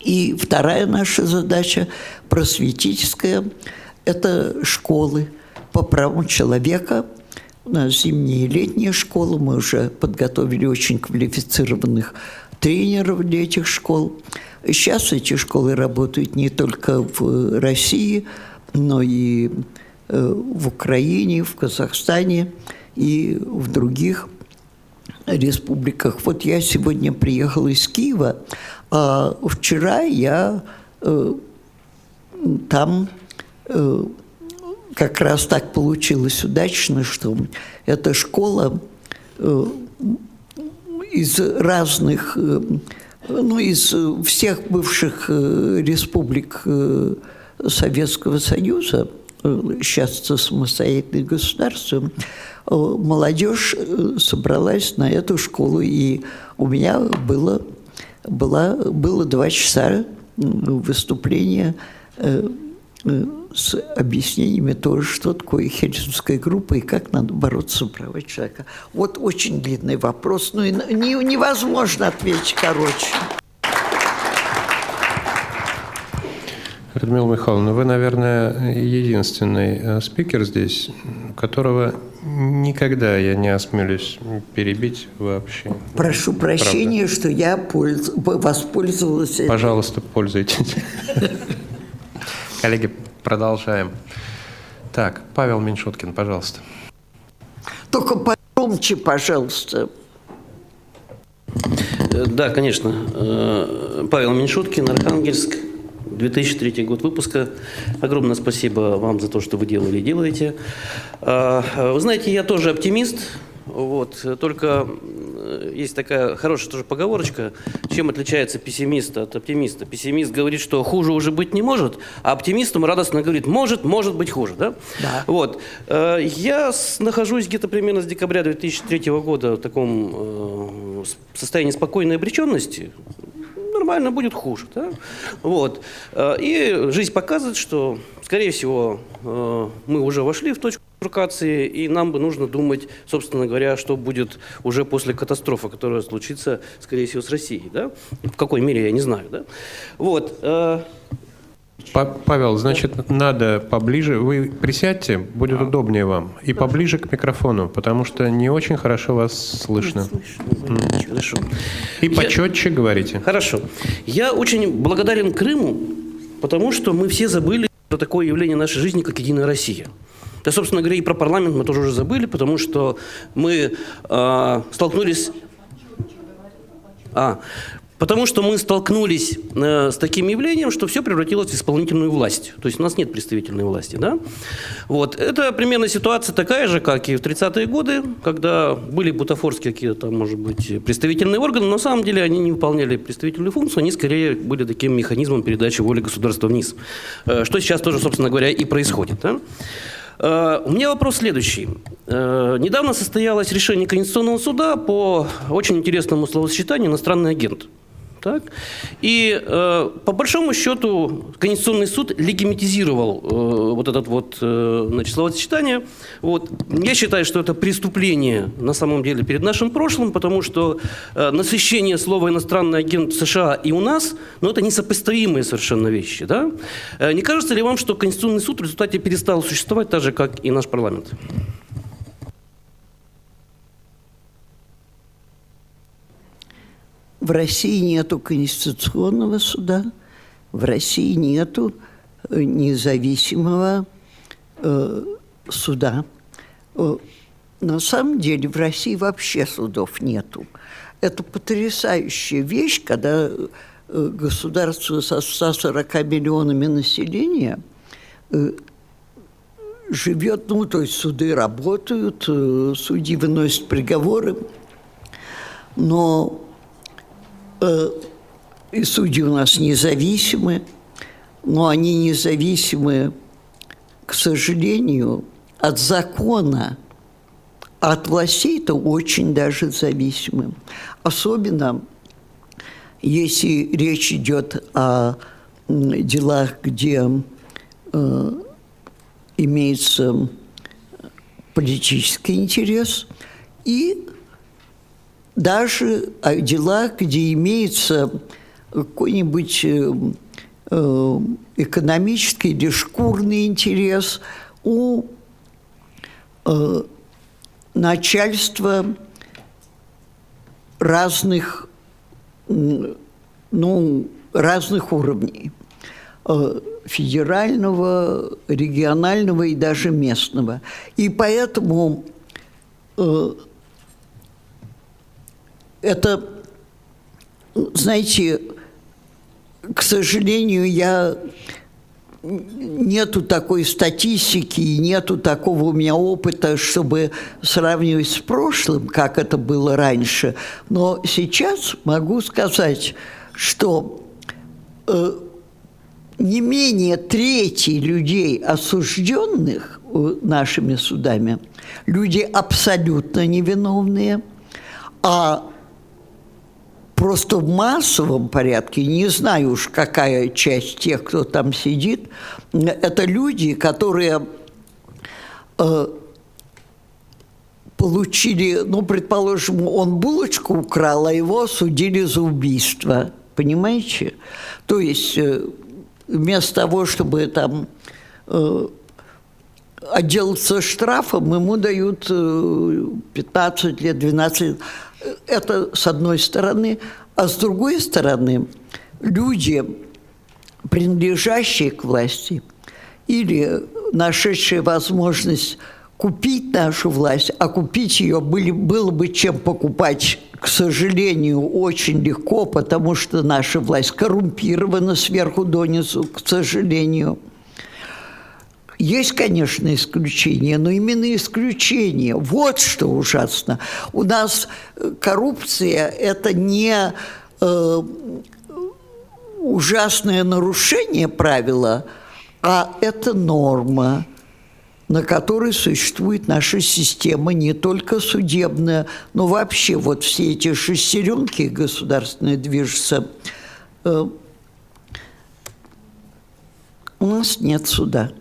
Speaker 11: И вторая наша задача, просветительская, это школы по правам человека. У нас зимние и летние школы, мы уже подготовили очень квалифицированных тренеров для этих школ. Сейчас эти школы работают не только в России, но и в Украине, в Казахстане и в других республиках. Вот я сегодня приехала из Киева, а вчера я там как раз так получилось удачно, что эта школа из разных, из всех бывших республик Советского Союза, сейчас это самостоятельное государство, молодежь собралась на эту школу, и у меня было 2 часа выступления с объяснениями тоже, что такое Хельсинская группа и как надо бороться за права человека. Вот очень длинный вопрос, но невозможно ответить короче.
Speaker 6: Людмила Михайловна, вы, наверное, единственный спикер здесь, которого никогда я не осмелюсь перебить вообще.
Speaker 11: Прошу прощения, правда, что я воспользовалась...
Speaker 6: Пожалуйста, пользуйтесь. Коллеги, продолжаем. Так, Павел Меньшуткин, пожалуйста.
Speaker 11: Только погромче, пожалуйста.
Speaker 10: Да, конечно. Павел Меньшуткин, Архангельск, 2003 год выпуска. Огромное спасибо вам за то, что вы делали и делаете. Вы знаете, я тоже оптимист. Вот, только есть такая хорошая тоже поговорочка, чем отличается пессимист от оптимиста. Пессимист говорит, что хуже уже быть не может, а оптимист ему радостно говорит, может быть хуже. Да?
Speaker 11: Да.
Speaker 10: Вот. Я нахожусь где-то примерно с декабря 2003 года в таком состоянии спокойной обреченности. Нормально, будет хуже. Да? Вот. И жизнь показывает, что, скорее всего, мы уже вошли в точку бифуркации, и нам бы нужно думать, собственно говоря, что будет уже после катастрофы, которая случится, скорее всего, с Россией. Да? В какой мере, я не знаю. Да? Вот.
Speaker 6: Павел, значит, надо поближе, вы присядьте, будет удобнее вам, и поближе к микрофону, потому что не очень хорошо вас слышно.
Speaker 10: Хорошо.
Speaker 6: И почетче говорите.
Speaker 10: Хорошо. Я очень благодарен Крыму, потому что мы все забыли про такое явление нашей жизни, как «Единая Россия». Да, собственно говоря, и про парламент мы тоже уже забыли, потому что мы столкнулись... Потому что мы столкнулись с таким явлением, что все превратилось в исполнительную власть. То есть у нас нет представительной власти. Да? Вот. Это примерно ситуация такая же, как и в 30-е годы, когда были бутафорские какие-то, может быть, представительные органы, но на самом деле они не выполняли представительную функцию, они скорее были таким механизмом передачи воли государства вниз. Что сейчас тоже, собственно говоря, и происходит. Да? У меня вопрос следующий. Недавно состоялось решение Конституционного суда по очень интересному словосочетанию «иностранный агент». Так? И по большому счету Конституционный суд легитимизировал вот это словосочетание. Вот. Я считаю, что это преступление на самом деле перед нашим прошлым, потому что насыщение слова «иностранный агент» в США и у нас, это несопоставимые совершенно вещи. Да? Не кажется ли вам, что Конституционный суд в результате перестал существовать так же, как и наш парламент?
Speaker 11: В России нету Конституционного суда, в России нету независимого суда. На самом деле в России вообще судов нету. Это потрясающая вещь, когда государство со 140 миллионами населения живет, то есть суды работают, судьи выносят приговоры, но и судьи у нас независимы, но они независимы, к сожалению, от закона, а от властей-то очень даже зависимы. Особенно, если речь идет о делах, где имеется политический интерес, и даже о делах, где имеется какой-нибудь экономический или шкурный интерес у начальства разных уровней. Федерального, регионального и даже местного. И поэтому это, знаете, к сожалению, я нету такой статистики, и нету такого у меня опыта, чтобы сравнивать с прошлым, как это было раньше. Но сейчас могу сказать, что не менее трети людей, осужденных нашими судами, люди абсолютно невиновные, а просто в массовом порядке, не знаю уж, какая часть тех, кто там сидит, это люди, которые получили, ну, предположим, он булочку украл, а его осудили за убийство. Понимаете? То есть вместо того, чтобы там отделаться штрафом, ему дают 15 лет, 12 лет. Это с одной стороны. А с другой стороны, люди, принадлежащие к власти или нашедшие возможность купить нашу власть, а купить ее было бы чем покупать, к сожалению, очень легко, потому что наша власть коррумпирована сверху донизу, к сожалению. Есть, конечно, исключения, но именно исключения. Вот что ужасно. У нас коррупция – это не ужасное нарушение правила, а это норма, на которой существует наша система, не только судебная, но вообще вот все эти шестеренки государственные движутся. У нас нет суда.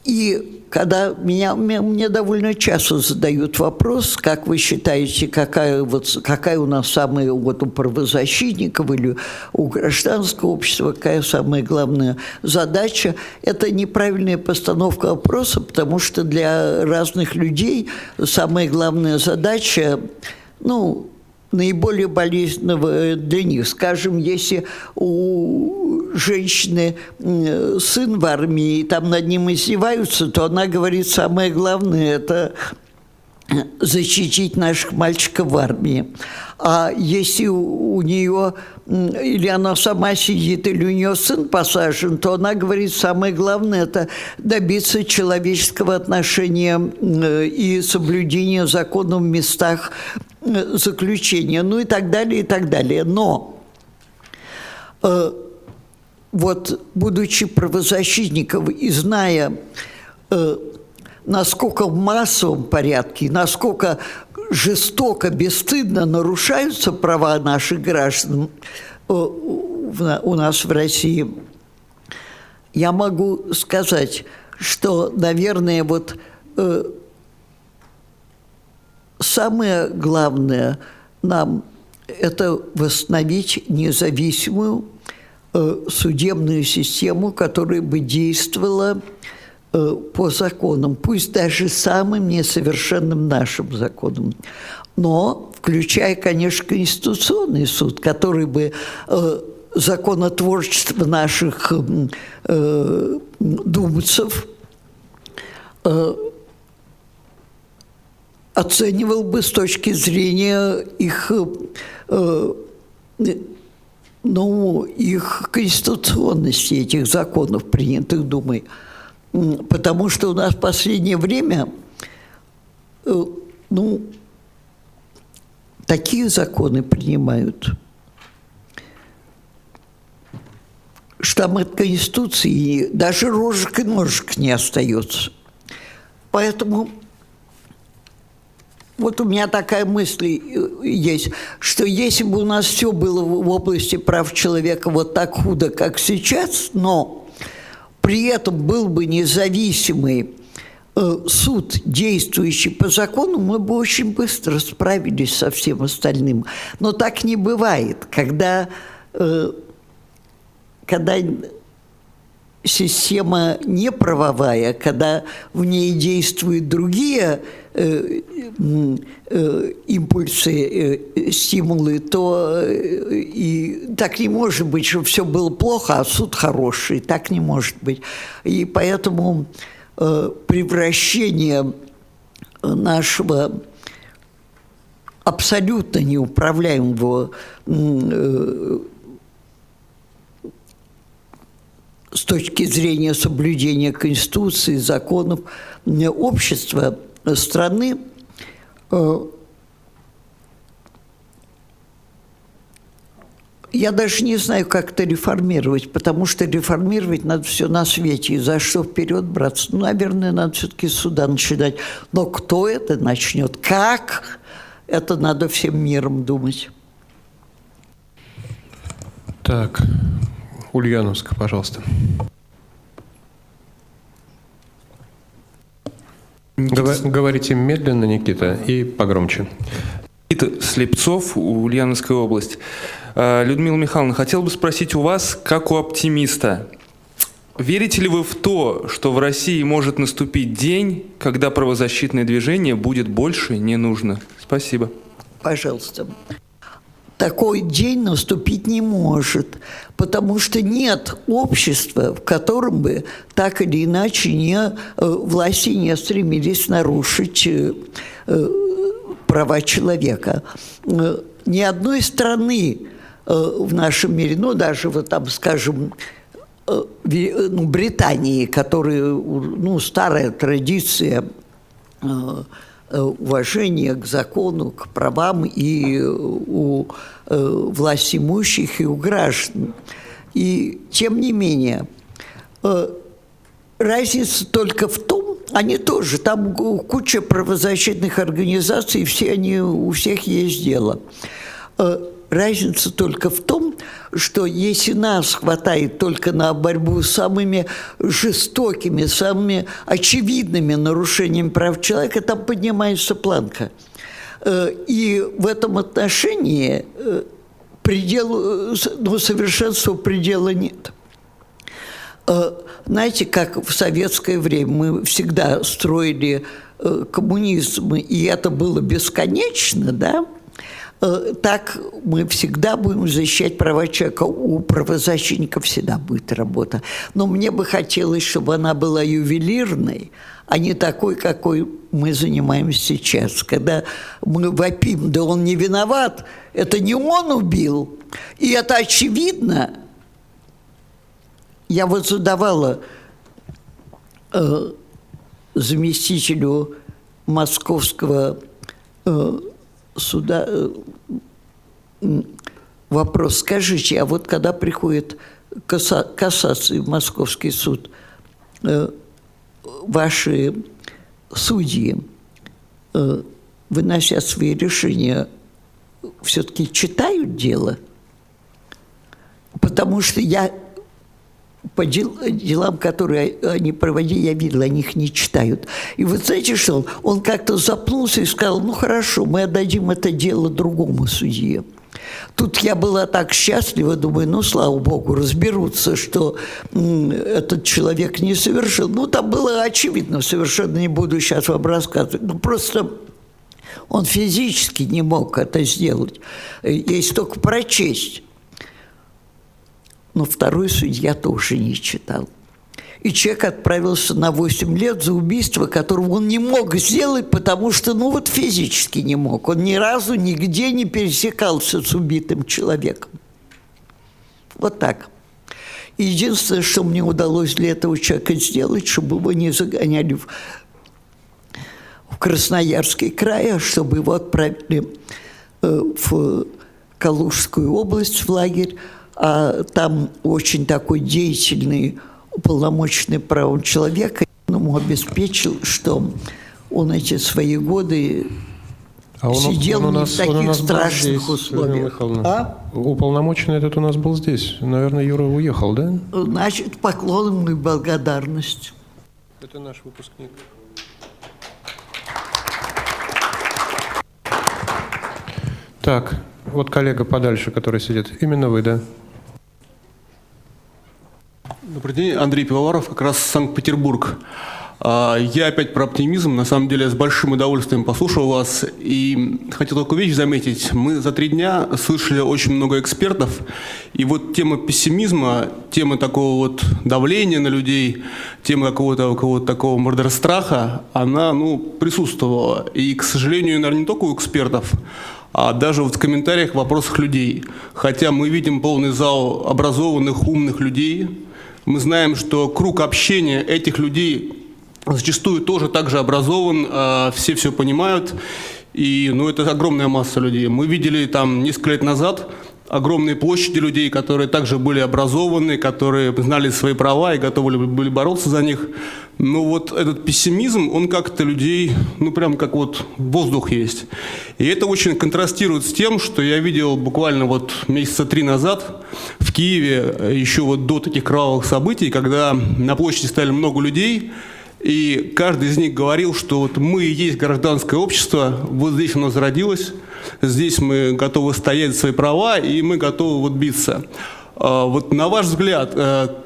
Speaker 11: И когда мне довольно часто задают вопрос, как вы считаете, какая у нас самая, вот у правозащитников или у гражданского общества, какая самая главная задача, это неправильная постановка вопроса, потому что для разных людей самая главная задача, ну, наиболее болезненного для них. Скажем, если у женщины сын в армии, и там над ним издеваются, то она говорит, самое главное – это защитить наших мальчиков в армии. А если у нее, или она сама сидит, или у нее сын посажен, то она говорит, самое главное – это добиться человеческого отношения и соблюдения закона в местах заключения, ну и так далее, и так далее. Но вот, будучи правозащитником и зная, насколько в массовом порядке, насколько жестоко, бесстыдно нарушаются права наших граждан у нас в России, я могу сказать, что, наверное, вот самое главное нам – это восстановить независимую судебную систему, которая бы действовала по законам, пусть даже самым несовершенным нашим законам, но включая, конечно, Конституционный суд, который бы законотворчество наших думцев оценивал бы с точки зрения их, их конституционности, этих законов, принятых Думой. Потому что у нас в последнее время, такие законы принимают, что там от Конституции даже рожек и ножек не остается. Поэтому вот у меня такая мысль есть, что если бы у нас все было в области прав человека вот так худо, как сейчас, но при этом был бы независимый суд, действующий по закону, мы бы очень быстро справились со всем остальным. Но так не бывает, когда система не правовая, когда в ней действуют другие импульсы, стимулы, то и так не может быть, что все было плохо, а суд хороший. Так не может быть. И поэтому превращение нашего абсолютно неуправляемого с точки зрения соблюдения Конституции, законов, общества, страны, я даже не знаю, как это реформировать, потому что реформировать надо все на свете. И за что вперед браться? Ну, наверное, надо все-таки с суда начинать. Но кто это начнет? Как? Это надо всем миром думать.
Speaker 6: Так, Ульяновск, пожалуйста. Говорите медленно, Никита, и погромче.
Speaker 13: Никита Слепцов, Ульяновская область. Людмила Михайловна, хотел бы спросить у вас, как у оптимиста, верите ли вы в то, что в России может наступить день, когда правозащитное движение будет больше не нужно? Спасибо.
Speaker 11: Пожалуйста. Такой день наступить не может, потому что нет общества, в котором бы так или иначе власти не стремились нарушить права человека. Ни одной страны в нашем мире, ну даже вот там, скажем, Британии, которая, старая традиция уважения к закону, к правам и у властимущих, и у граждан. И тем не менее, разница только в том, они тоже, там куча правозащитных организаций, у всех есть дело. Разница только в том, что если нас хватает только на борьбу с самыми жестокими, самыми очевидными нарушениями прав человека, там поднимается планка. И в этом отношении совершенству предела нет. Знаете, как в советское время мы всегда строили коммунизм, и это было бесконечно, да? Так мы всегда будем защищать права человека. У правозащитников всегда будет работа. Но мне бы хотелось, чтобы она была ювелирной, а не такой, какой мы занимаемся сейчас. Когда мы вопим, да он не виноват, это не он убил. И это очевидно. Я вот задавала заместителю московского суда вопрос: скажите, а вот когда приходит кассация в Московский суд, ваши судьи, вынося свои решения, все-таки читают дело? Потому что я по делам, которые они проводили, я видела, они их не читают. И вот знаете что, он как-то запнулся и сказал: ну хорошо, мы отдадим это дело другому судье. Тут я была так счастлива, думаю, ну слава богу, разберутся, что этот человек не совершил. Ну там было очевидно, совершенно не буду сейчас вам рассказывать. Ну просто он физически не мог это сделать, если только прочесть. Но второй судья тоже не читал. И человек отправился на 8 лет за убийство, которого он не мог сделать, потому что, физически не мог. Он ни разу нигде не пересекался с убитым человеком. Вот так. И единственное, что мне удалось для этого человека сделать, чтобы его не загоняли в Красноярский край, а чтобы его отправили в Калужскую область, в лагерь. А там очень такой деятельный, уполномоченный правом человека, он ему обеспечил, что он эти свои годы сидел не в таких страшных условиях.
Speaker 6: Уполномоченный этот у нас был здесь. Наверное, Юра уехал, да?
Speaker 11: Значит, поклон ему и благодарность.
Speaker 6: Это наш выпускник. Так, вот коллега подальше, который сидит. Именно вы, да?
Speaker 14: Добрый день, Андрей Пивоваров, как раз Санкт-Петербург. Я опять про оптимизм. На самом деле, с большим удовольствием послушал вас. И хотел такую вещь заметить. Мы за 3 дня слышали очень много экспертов. И вот тема пессимизма, тема такого вот давления на людей, тема какого-то такого мордорстраха, она, присутствовала. И, к сожалению, наверное, не только у экспертов, а даже вот в комментариях, в вопросах людей. Хотя мы видим полный зал образованных, умных людей, Мы знаем, что круг общения этих людей зачастую тоже так же образован, все понимают. И это огромная масса людей. Мы видели там несколько лет назад огромные площади людей, которые также были образованы, которые знали свои права и готовы были бороться за них. Но вот этот пессимизм, он как-то людей, прям как вот воздух есть. И это очень контрастирует с тем, что я видел буквально вот месяца 3 назад в Киеве, еще вот до таких кровавых событий, когда на площади стояли много людей, и каждый из них говорил, что вот мы и есть гражданское общество, вот здесь оно зародилось, здесь мы готовы стоять за свои права, и мы готовы вот биться. Вот на ваш взгляд,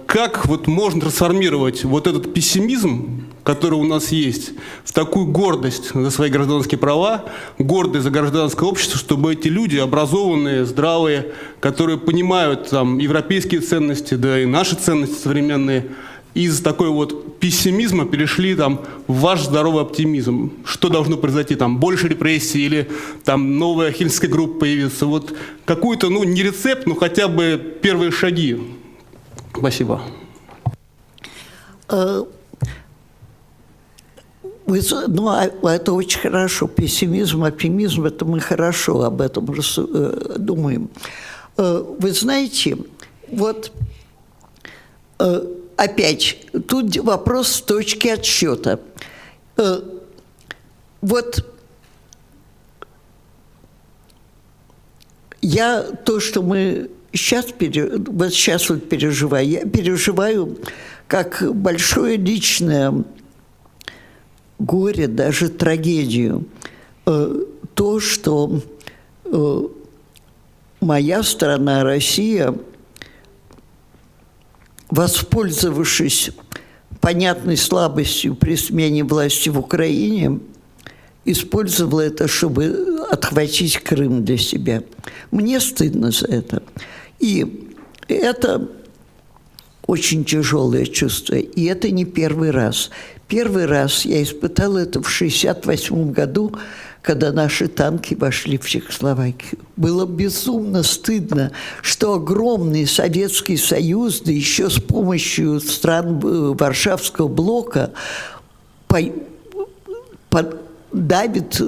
Speaker 14: как вот можно трансформировать вот этот пессимизм, который у нас есть, в такую гордость за свои гражданские права, гордость за гражданское общество, чтобы эти люди, образованные, здравые, которые понимают там европейские ценности, да и наши ценности современные, из такой вот пессимизма перешли там в ваш здоровый оптимизм? Что должно произойти? Там больше репрессий или там новая хельсинская группа появится? Вот какой-то, не рецепт, но хотя бы первые шаги. Спасибо.
Speaker 11: Это очень хорошо. Пессимизм, оптимизм, это мы хорошо об этом думаем. Вы знаете, вот... Опять, тут вопрос с точки отсчета. Вот то, что мы сейчас переживаем, я переживаю как большое личное горе, даже трагедию. То, что моя страна, Россия, воспользовавшись понятной слабостью при смене власти в Украине, использовала это, чтобы отхватить Крым для себя. Мне стыдно за это. И это очень тяжелое чувство. И это не первый раз. Первый раз я испытала это в 1968 году, когда наши танки вошли в Чехословакию. Было безумно стыдно, что огромный Советский Союз, да еще с помощью стран Варшавского блока, давит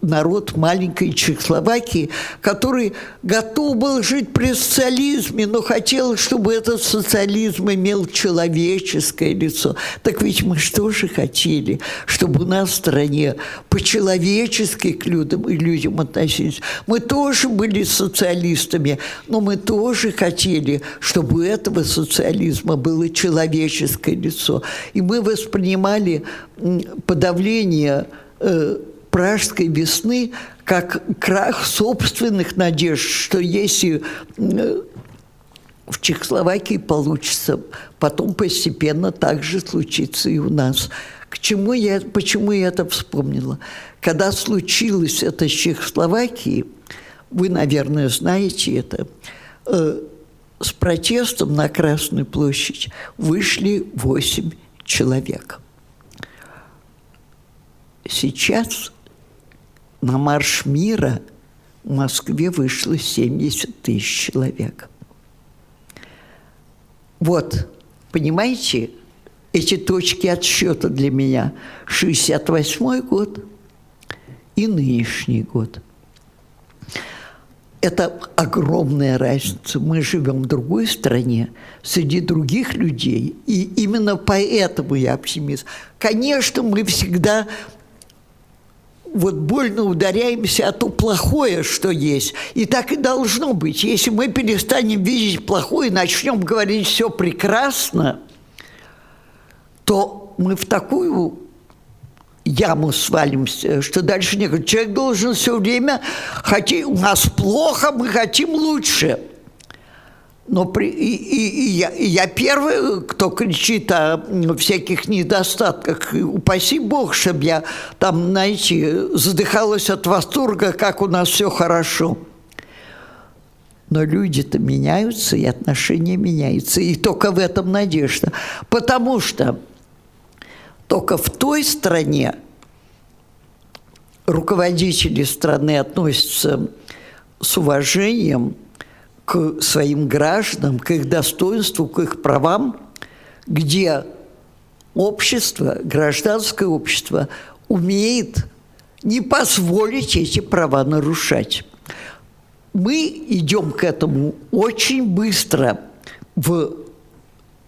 Speaker 11: народ маленькой Чехословакии, который готов был жить при социализме, но хотел, чтобы этот социализм имел человеческое лицо. Так ведь мы что же хотели? Чтобы у нас в стране по-человечески к людям относились. Мы тоже были социалистами, но мы тоже хотели, чтобы у этого социализма было человеческое лицо. И мы воспринимали подавление Пражской весны как крах собственных надежд, что если в Чехословакии получится, потом постепенно так же случится и у нас. Почему я это вспомнила? Когда случилось это с Чехословакией, вы, наверное, знаете это, с протестом на Красную площадь вышли 8 человек. Сейчас на марш мира в Москве вышло 70 тысяч человек. Вот, понимаете, эти точки отсчета для меня. 68-й год и нынешний год. Это огромная разница. Мы живем в другой стране, среди других людей. И именно поэтому я оптимист. Конечно, мы всегда больно ударяемся о то плохое, что есть. И так и должно быть. Если мы перестанем видеть плохое и начнем говорить «все прекрасно», то мы в такую яму свалимся, что дальше некуда. Человек должен все время хотеть, у нас плохо, мы хотим лучше. Но я первый, кто кричит о всяких недостатках. И упаси Бог, чтобы я там, знаете, задыхалась от восторга, как у нас все хорошо. Но люди-то меняются, и отношения меняются. И только в этом надежда. Потому что только в той стране руководители страны относятся с уважением к своим гражданам, к их достоинству, к их правам, где общество, гражданское общество умеет не позволить эти права нарушать. Мы идем к этому очень быстро, в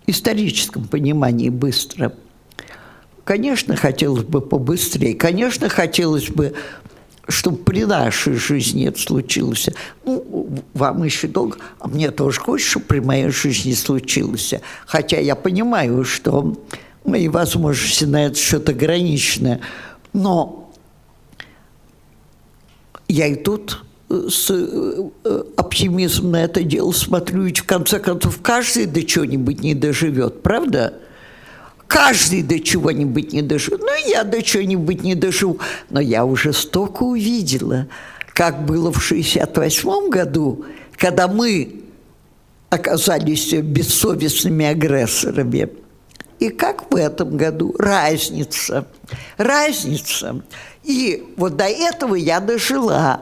Speaker 11: историческом понимании быстро. Конечно, хотелось бы побыстрее, конечно, хотелось бы, чтобы при нашей жизни это случилось. Ну, вам еще долго, а мне тоже хочется, чтобы при моей жизни случилось. Хотя я понимаю, что мои возможности на это что-то ограничены. Но я и тут с оптимизмом на это дело смотрю, ведь в конце концов каждый до чего-нибудь не доживет, правда? Каждый до чего-нибудь не доживет. Ну, я до чего-нибудь не доживу. Но я уже столько увидела, как было в 1968 году, когда мы оказались бессовестными агрессорами. И как в этом году. Разница. Разница. И вот до этого я дожила.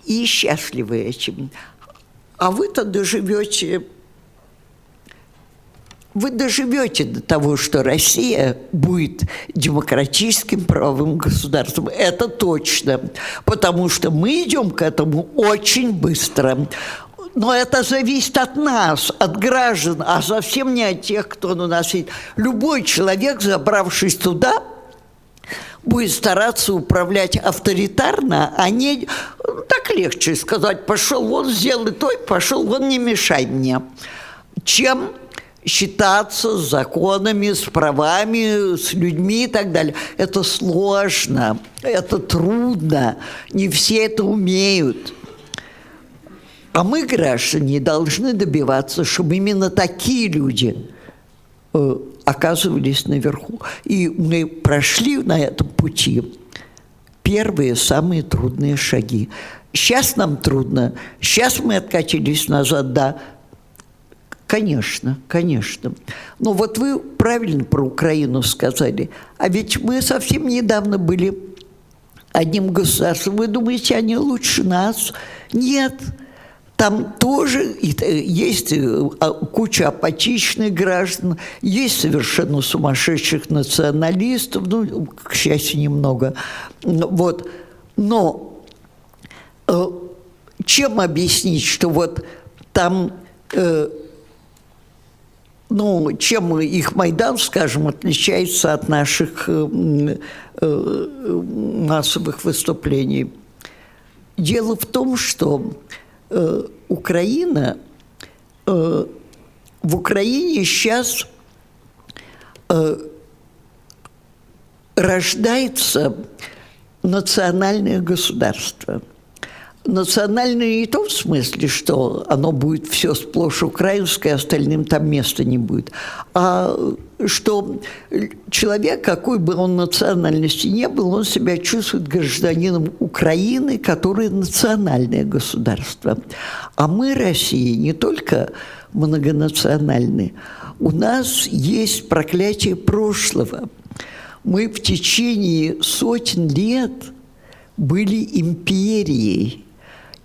Speaker 11: И счастлива этим. А вы-то доживете... Вы доживете до того, что Россия будет демократическим правовым государством. Это точно. Потому что мы идем к этому очень быстро. Но это зависит от нас, от граждан, а совсем не от тех, кто на нас сидит. Любой человек, забравшись туда, будет стараться управлять авторитарно, а не... Так легче сказать: пошел вон, сделай то, пошел вон, не мешай мне. Чем считаться с законами, с правами, с людьми и так далее. Это сложно, это трудно, не все это умеют. А мы, граждане, должны добиваться, чтобы именно такие люди оказывались наверху. И мы прошли на этом пути первые, самые трудные шаги. Сейчас нам трудно, сейчас мы откатились назад, да. Конечно, конечно. Но вот вы правильно про Украину сказали. А ведь мы совсем недавно были одним государством. Вы думаете, они лучше нас? Нет. Там тоже есть куча апатичных граждан, есть совершенно сумасшедших националистов, ну, к счастью, немного. Вот. Но чем объяснить, что вот там... Ну, чем их Майдан, скажем, отличается от наших массовых выступлений? Дело в том, что Украина, в Украине сейчас рождается национальное государство. Национальное не в том смысле, что оно будет все сплошь украинское, остальным там места не будет, а что человек, какой бы он национальности ни был, он себя чувствует гражданином Украины, которое национальное государство. А мы, Россия, не только многонациональны, у нас есть проклятие прошлого. Мы в течение сотен лет были империей.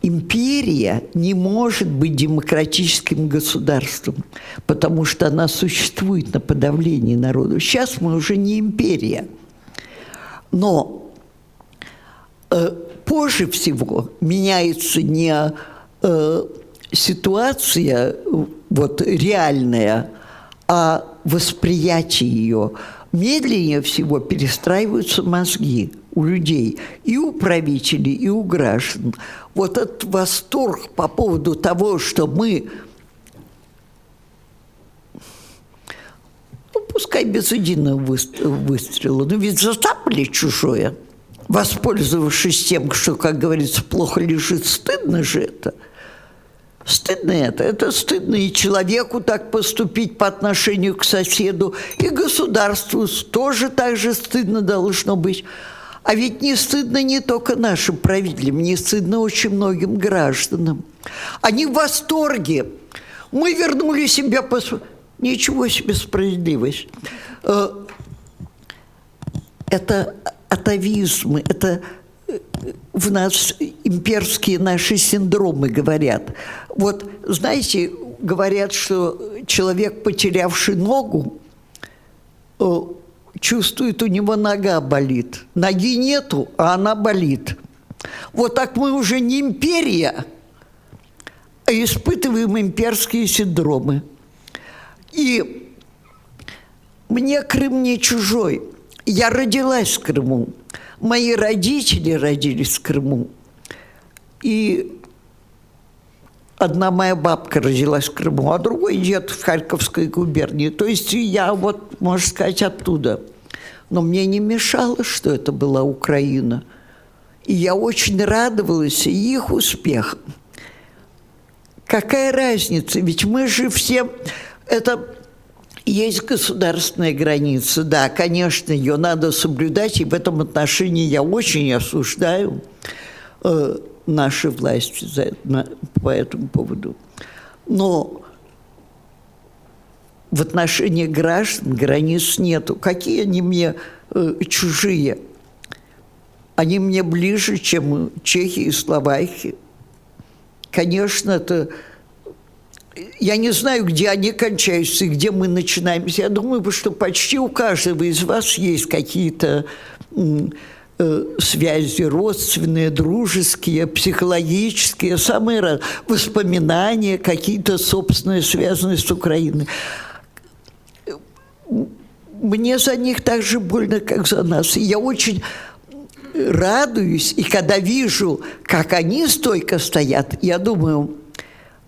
Speaker 11: Империя не может быть демократическим государством, потому что она существует на подавлении народа. Сейчас мы уже не империя. Но позже всего меняется не ситуация вот, реальная, а восприятие ее. Медленнее всего перестраиваются мозги у людей, и у правителей, и у граждан. Вот этот восторг по поводу того, что мы, ну, пускай без единого выстрела, но ведь затапали чужое, воспользовавшись тем, что, как говорится, плохо лежит, стыдно же это. Стыдно это стыдно и человеку так поступить по отношению к соседу, и государству тоже так же стыдно должно быть. А ведь не стыдно не только нашим правителям, не стыдно очень многим гражданам. Они в восторге. Мы вернули себе... Ничего себе справедливость. Это атовизм, это в нас имперские наши синдромы говорят. Вот, знаете, говорят, что человек, потерявший ногу, чувствует, у него нога болит. Ноги нету, а она болит. Вот так мы уже не империя, а испытываем имперские синдромы. И мне Крым не чужой. Я родилась в Крыму. Мои родители родились в Крыму. И одна моя бабка родилась в Крыму, а другой дед в Харьковской губернии. То есть я вот, можно сказать, оттуда. Но мне не мешало, что это была Украина. И я очень радовалась их успехам. Какая разница? Ведь мы же все... Это есть государственная граница. Да, конечно, ее надо соблюдать. И в этом отношении я очень осуждаю наши власти по этому поводу. Но в отношении граждан границ нету. Какие они мне чужие? Они мне ближе, чем чехи и словаки. Конечно, это... Я не знаю, где они кончаются и где мы начинаемся. Я думаю, что почти у каждого из вас есть какие-то связи родственные, дружеские, психологические, самые разные, воспоминания какие-то собственные, связанные с Украиной. Мне за них так же больно, как за нас. И я очень радуюсь, и когда вижу, как они стойко стоят, я думаю,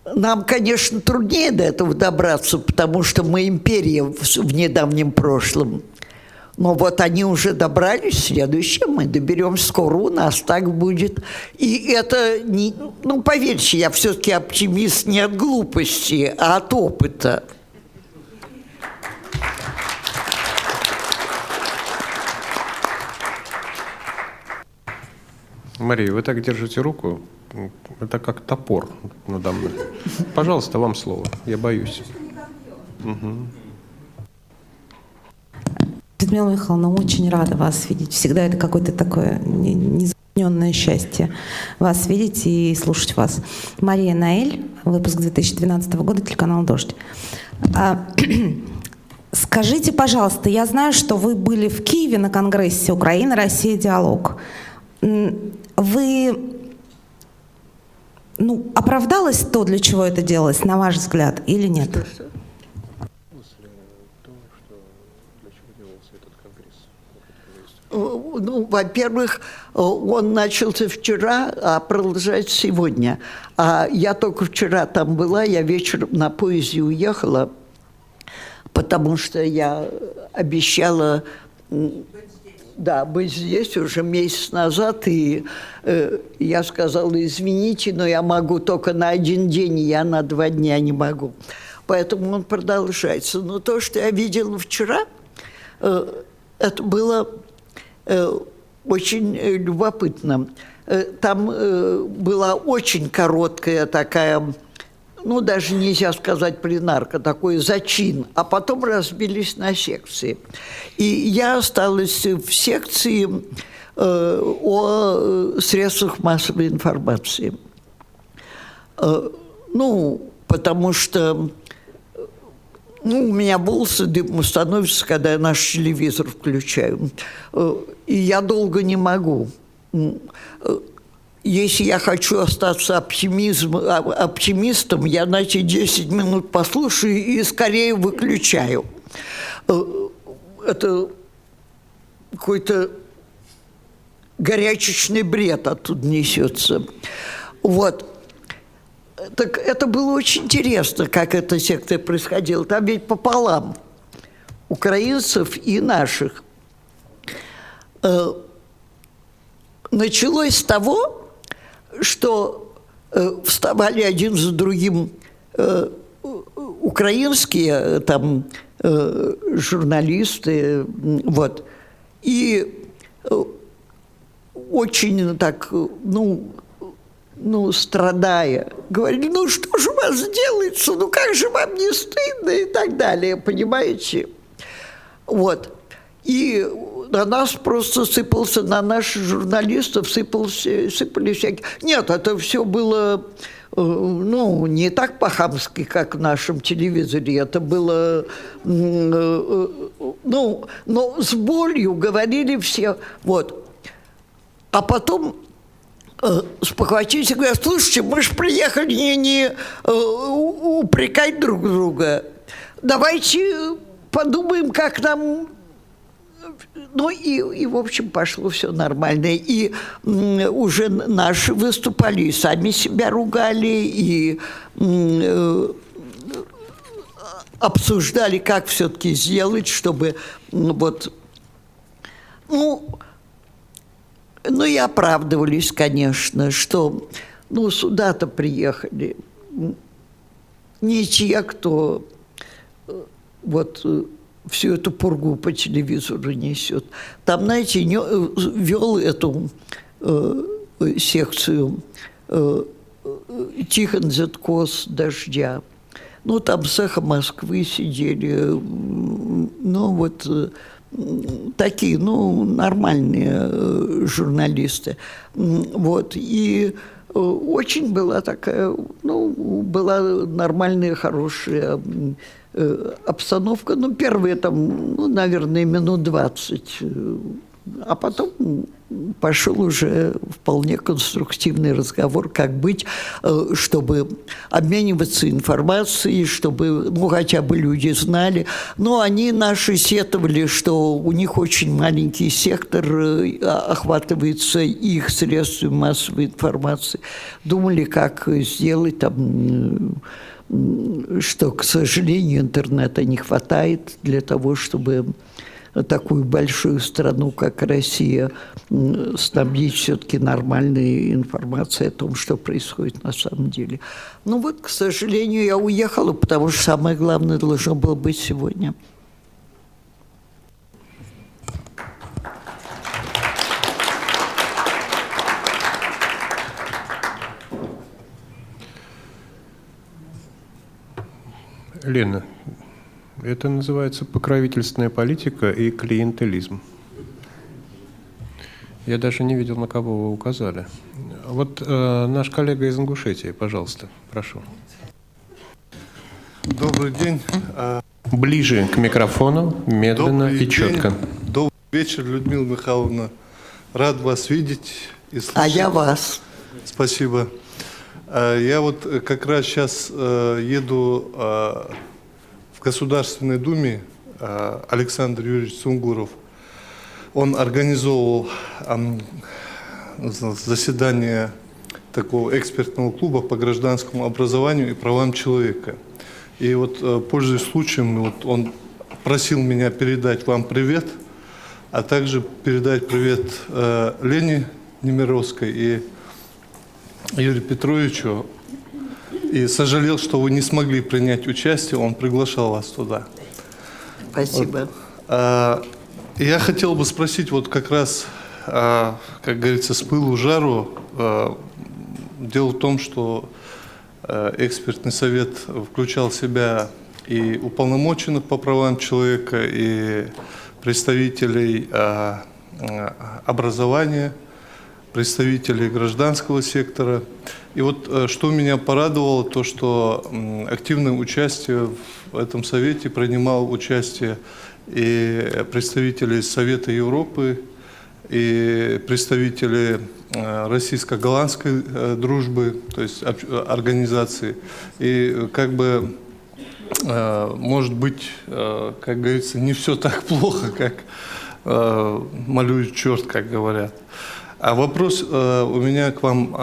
Speaker 11: нам, конечно, труднее до этого добраться, потому что мы империя в недавнем прошлом. Но вот они уже добрались, следующее мы доберемся, скоро у нас так будет. И это, не, ну, поверьте, я все-таки оптимист не от глупости, а от опыта.
Speaker 6: Мария, вы так держите руку, это как топор надо мной. Пожалуйста, вам слово, я боюсь. Угу.
Speaker 15: Людмила Михайловна, очень рада вас видеть. Всегда это какое-то такое незамененное счастье вас видеть и слушать вас. Мария Наэль, выпуск 2012 года, телеканал «Дождь». Скажите, пожалуйста, я знаю, что вы были в Киеве на конгрессе «Украина, Россия, диалог». Вы, оправдалось то, для чего это делалось, на ваш взгляд, или нет?
Speaker 6: После того, для чего делался этот конгресс?
Speaker 11: Ну, во-первых, он начался вчера, а продолжается сегодня. А я только вчера там была, я вечером на поезде уехала, потому что я обещала... Да, быть здесь уже месяц назад, и я сказала, извините, но я могу только на 1 день, я на 2 дня не могу. Поэтому он продолжается. Но то, что я видела вчера, это было очень любопытно. Там была очень короткая такая... Ну, даже нельзя сказать пленарка, такой зачин, а потом разбились на секции. И я осталась в секции о средствах массовой информации. Потому что у меня волосы дымом становятся, когда я наш телевизор включаю. И я долго не могу. Если я хочу остаться оптимистом, я, 10 минут послушаю и скорее выключаю. Это какой-то горячечный бред оттуда несется. Вот. Так это было очень интересно, как эта секция происходила. Там ведь пополам украинцев и наших. Началось с того, что вставали один за другим украинские там журналисты, вот, и очень так, страдая, говорили, что же у вас делается, как же вам не стыдно и так далее, понимаете? Вот. И на нас просто сыпался, на наших журналистов сыпались всякие... Нет, это все было ну, не так по-хамски, как в нашем телевизоре. Это было, ну, но с болью говорили все. Вот. А потом спохватились и говорят: слушайте, мы же приехали не упрекать друг друга. Давайте подумаем, как нам... Ну и, в общем, пошло все нормально. И уже наши выступали, и сами себя ругали, и обсуждали, как все-таки сделать, чтобы вот... Ну, и оправдывались, конечно, что, ну, сюда-то приехали не те, кто вот всю эту пургу по телевизору несет. Там, знаете, вел эту секцию Тихон Зетко с «Дождя». Ну, там с «Эхо Москвы» сидели, ну, вот... такие, ну, нормальные журналисты. Вот. И очень была такая, ну, была нормальная, хорошая обстановка. Ну, первые там, ну, наверное, минут 20. А потом пошел уже вполне конструктивный разговор, как быть, чтобы обмениваться информацией, чтобы, ну, хотя бы люди знали. Но они наши сетовали, что у них очень маленький сектор охватывается их средствами массовой информации. Думали, как сделать там, что, к сожалению, интернета не хватает для того, чтобы такую большую страну, как Россия, снабдить все-таки нормальной информацией о том, что происходит на самом деле. Ну вот, к сожалению, я уехала, потому что самое главное должно было быть сегодня.
Speaker 6: Лена, это называется покровительственная политика и клиентелизм. Я даже не видел, на кого вы указали. Вот наш коллега из Ингушетии, пожалуйста, прошу.
Speaker 16: Добрый день.
Speaker 6: Ближе к микрофону, медленно и четко.
Speaker 16: Добрый вечер, Людмила Михайловна. Рад вас видеть и слышать.
Speaker 11: А я вас.
Speaker 16: Спасибо. Я вот как раз сейчас еду в Государственной Думе. Александр Юрьевич Сунгуров, он организовал заседание такого экспертного клуба по гражданскому образованию и правам человека. И вот, пользуясь случаем, вот он просил меня передать вам привет, а также передать привет Лене Немировской и Юрию Петровичу. И сожалел, что вы не смогли принять участие, он приглашал вас туда.
Speaker 11: Спасибо.
Speaker 16: Вот. Я хотел бы спросить, вот как раз, как говорится, с пылу жару. Дело в том, что экспертный совет включал в себя и уполномоченных по правам человека, и представителей образования, представителей гражданского сектора. И вот что меня порадовало, то что активное участие в этом совете принимал участие и представители Совета Европы, и представители российско-голландской дружбы, то есть организации. И как бы, может быть, как говорится, не все так плохо, как малюет черт, как говорят. А вопрос у меня к вам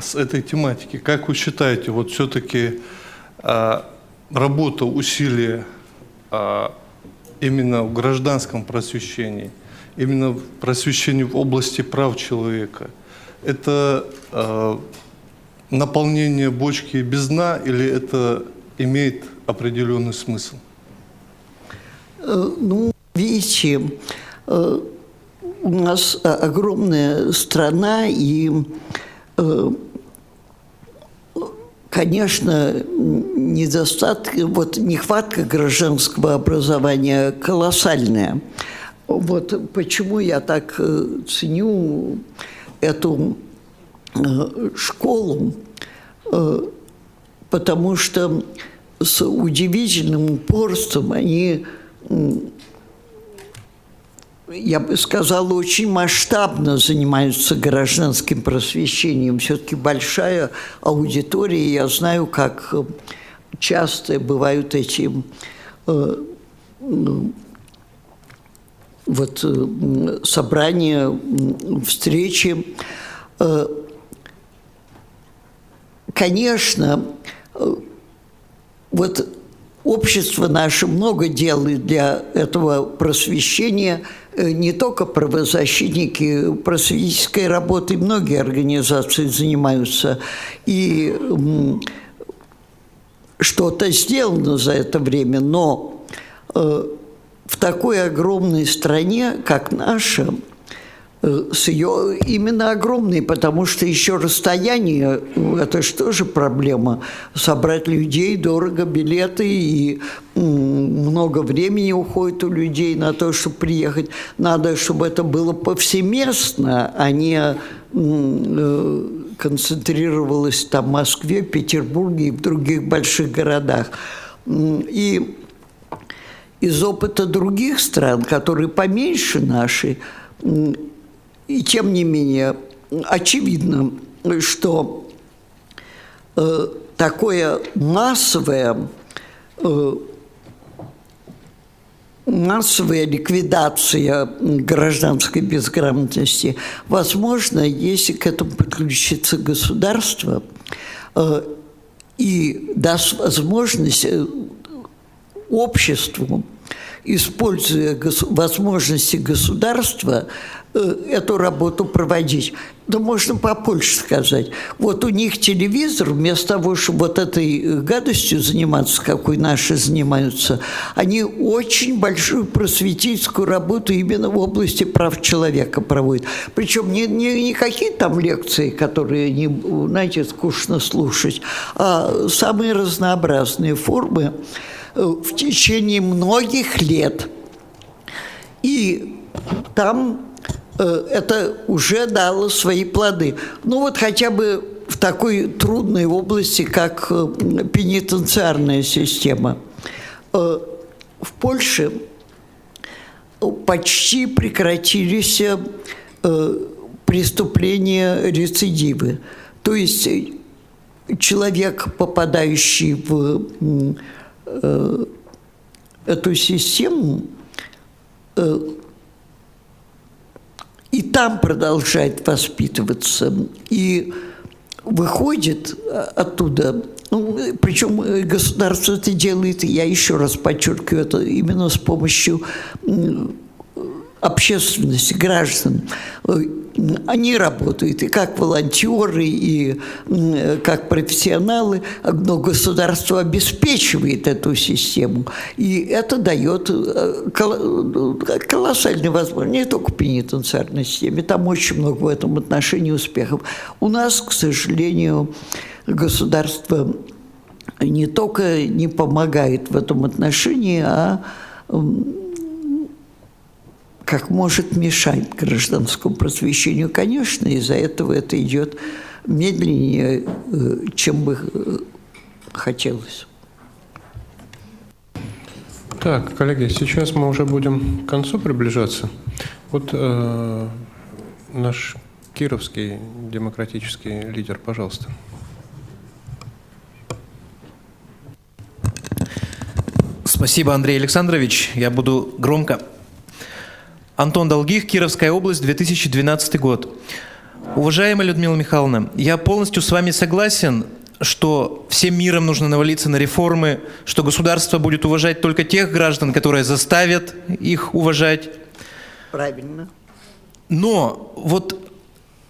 Speaker 16: с этой тематики. Как вы считаете, вот все-таки работа, усилия именно в гражданском просвещении, именно в просвещении в области прав человека, это наполнение бочки без дна или это имеет определенный смысл?
Speaker 11: Ну, видите, у нас огромная страна, и, конечно, нехватка гражданского образования колоссальная. Вот почему я так ценю эту школу, потому что с удивительным упорством они, я бы сказала, очень масштабно занимаются гражданским просвещением. Все-таки большая аудитория. Я знаю, как часто бывают эти собрания, встречи. Конечно, общество наше много делает для этого просвещения, не только правозащитники, просветительской работой многие организации занимаются, и что-то сделано за это время, но в такой огромной стране, как наша, с ее именно огромной, потому что еще расстояние, это же тоже проблема. Собрать людей дорого, билеты, и много времени уходит у людей на то, чтобы приехать. Надо, чтобы это было повсеместно, а не концентрировалось там в Москве, Петербурге и в других больших городах. И из опыта других стран, которые поменьше нашей, и тем не менее, очевидно, что такое массовая ликвидация гражданской безграмотности возможно, если к этому подключится государство и даст возможность обществу, используя возможности государства, эту работу проводить. Да можно побольше сказать. Вот у них телевизор, вместо того, чтобы вот этой гадостью заниматься, какой наши занимаются, они очень большую просветительскую работу именно в области прав человека проводят. Причем не какие там лекции, которые, знаете, скучно слушать, а самые разнообразные формы в течение многих лет. И там это уже дало свои плоды. Ну вот хотя бы в такой трудной области, как пенитенциарная система. В Польше почти прекратились преступления рецидивы. То есть человек, попадающий в эту систему, и там продолжает воспитываться, и выходит оттуда, причем государство это делает, и я еще раз подчеркиваю, это именно с помощью общественности, граждан. Они работают и как волонтеры, и как профессионалы, но государство обеспечивает эту систему. И это дает колоссальные возможности, не только в пенитенциарной системе, там очень много в этом отношении успехов. У нас, к сожалению, государство не только не помогает в этом отношении, а как может мешать гражданскому просвещению. Конечно, из-за этого это идет медленнее, чем бы хотелось.
Speaker 6: Так, коллеги, сейчас мы уже будем к концу приближаться. Вот наш кировский демократический лидер, пожалуйста.
Speaker 17: Спасибо, Андрей Александрович. Я буду громко. Антон Долгих, Кировская область, 2012 год. Уважаемая Людмила Михайловна, я полностью с вами согласен, что всем миром нужно навалиться на реформы, что государство будет уважать только тех граждан, которые заставят их уважать.
Speaker 11: Правильно.
Speaker 17: Но вот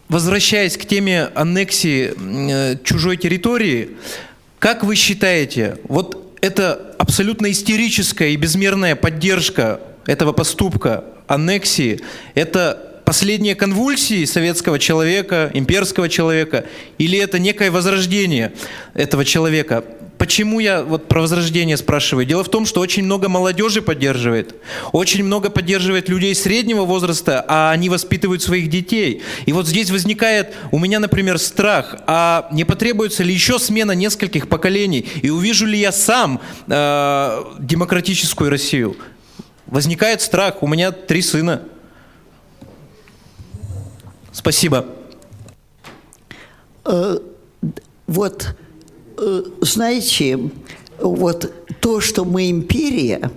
Speaker 17: возвращаясь к теме аннексии чужой территории, как вы считаете, вот это абсолютно истерическая и безмерная поддержка этого поступка аннексии, это последние конвульсии советского человека, имперского человека, или это некое возрождение этого человека? почему я вот про возрождение спрашиваю? Дело в том, что очень много молодежи поддерживает, очень много поддерживает людей среднего возраста, а они воспитывают своих детей. И вот здесь возникает у меня, например, страх, а не потребуется ли еще смена нескольких поколений, и увижу ли я сам демократическую Россию? Возникает страх, у меня 3 сына. Спасибо.
Speaker 11: Вот, знаете, вот то, что мы империя,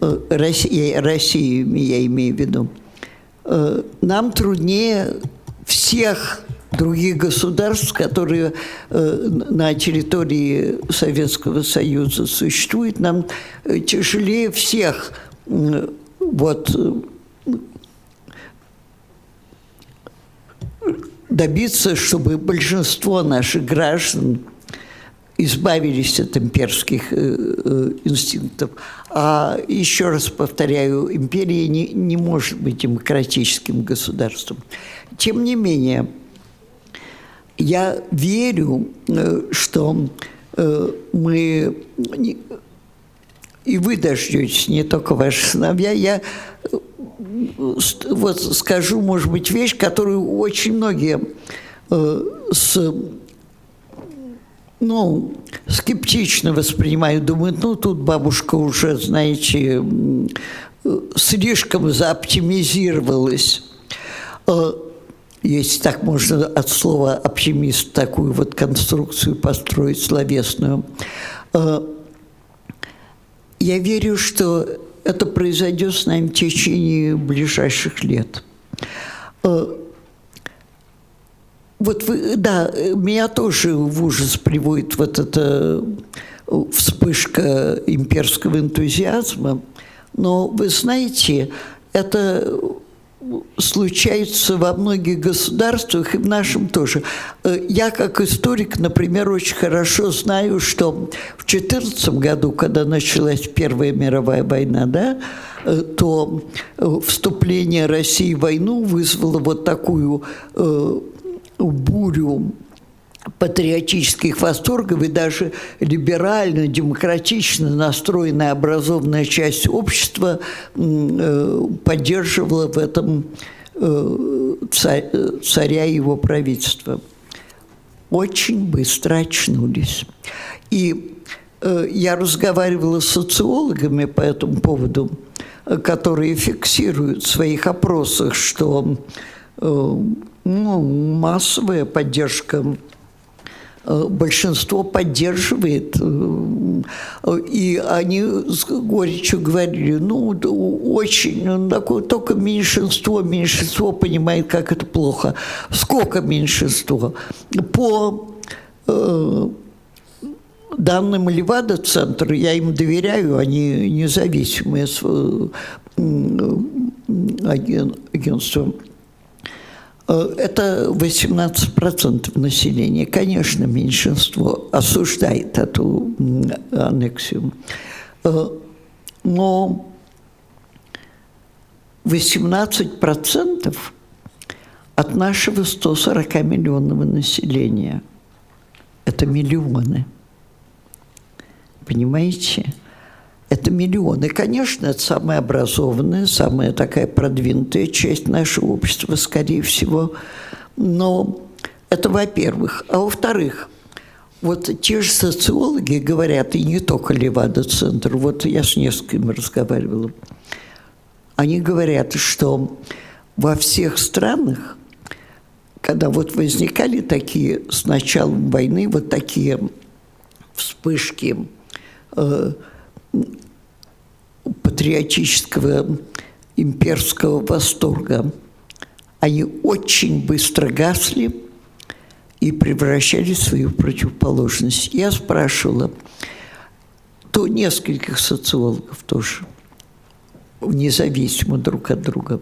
Speaker 11: Россию я имею в виду, нам труднее всех других государств, которые на территории Советского Союза существуют, нам тяжелее всех вот добиться, чтобы большинство наших граждан избавились от имперских инстинктов. А еще раз повторяю, империя не может быть демократическим государством. Тем не менее, я верю, что мы, и вы дождетесь, не только ваши сыновья, я вот скажу, может быть, вещь, которую очень многие скептично воспринимают, думают, ну, тут бабушка уже, знаете, слишком заоптимизировалась. Если так можно от слова «оптимист» такую вот конструкцию построить словесную. Я верю, что это произойдет с нами в течение ближайших лет. Вот да, меня тоже в ужас приводит вот эта вспышка имперского энтузиазма, но вы знаете, это случается во многих государствах, и в нашем тоже. Я, как историк, например, очень хорошо знаю, что в 2014 году, когда началась Первая мировая война, да, то вступление России в войну вызвало вот такую бурю патриотических восторгов, и даже либерально, демократично настроенная образованная часть общества поддерживала в этом царя и его правительство. Очень быстро очнулись. И я разговаривала с социологами по этому поводу, которые фиксируют в своих опросах, что массовая поддержка, большинство поддерживает, и они с горечью говорили, очень, такое, только меньшинство понимает, как это плохо. Сколько меньшинство? По данным Левада-центра, я им доверяю, они независимые агентства, это 18% населения. Конечно, меньшинство осуждает эту аннексию. Но 18% от нашего 140-миллионного населения. Это миллионы. Понимаете? Это миллионы. Конечно, это самая образованная, самая такая продвинутая часть нашего общества, скорее всего. Но это во-первых. А во-вторых, вот те же социологи говорят, и не только Левада-центр, вот я с несколькими разговаривала, они говорят, что во всех странах, когда вот возникали такие с началом войны, вот такие вспышки патриотического имперского восторга, они очень быстро гасли и превращались в свою противоположность. Я спрашивала то нескольких социологов тоже, независимо друг от друга.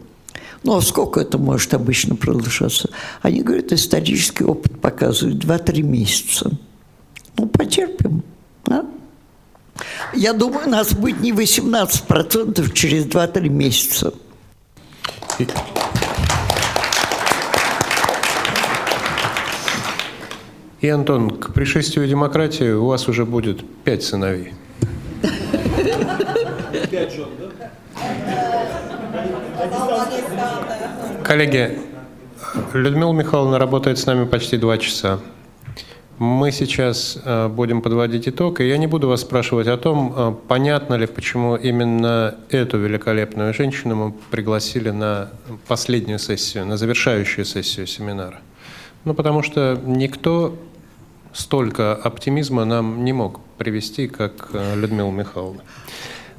Speaker 11: Ну, а сколько это может обычно продолжаться? Они говорят, исторический опыт показывает 2-3 месяца. Ну, потерпим, да? Я думаю, нас будет не 18% через 2-3 месяца.
Speaker 6: И, Антон, к пришествию демократии у вас уже будет 5 сыновей.
Speaker 9: 5 жен, да?
Speaker 6: Коллеги, Людмила Михайловна работает с нами почти 2 часа. Мы сейчас будем подводить итог, и я не буду вас спрашивать о том, понятно ли, почему именно эту великолепную женщину мы пригласили на последнюю сессию, на завершающую сессию семинара. Ну, потому что никто столько оптимизма нам не мог привести, как Людмила Михайловна.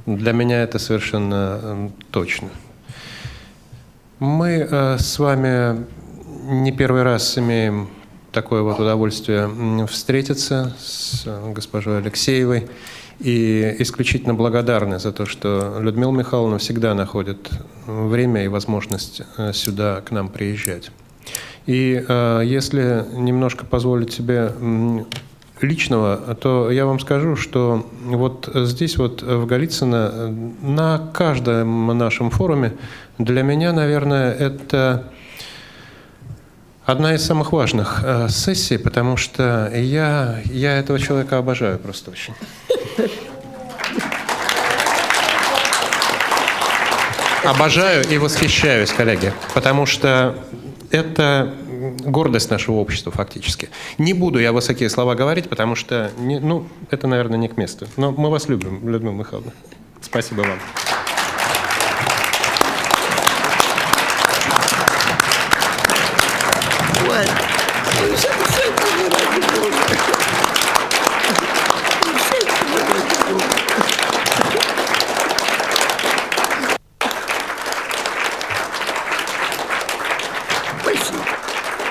Speaker 6: Для меня это совершенно точно. Мы с вами не первый раз имеем такое вот удовольствие встретиться с госпожой Алексеевой и исключительно благодарны за то, что Людмила Михайловна всегда находит время и возможность сюда к нам приезжать. И если немножко позволить себе личного, то я вам скажу, что вот здесь вот в Голицыно на каждом нашем форуме для меня, наверное, это одна из самых важных сессий, потому что я этого человека обожаю просто очень. Обожаю и восхищаюсь, коллеги, потому что это гордость нашего общества фактически. Не буду я высокие слова говорить, потому что это, наверное, не к месту. Но мы вас любим, Людмила Михайловна. Спасибо вам.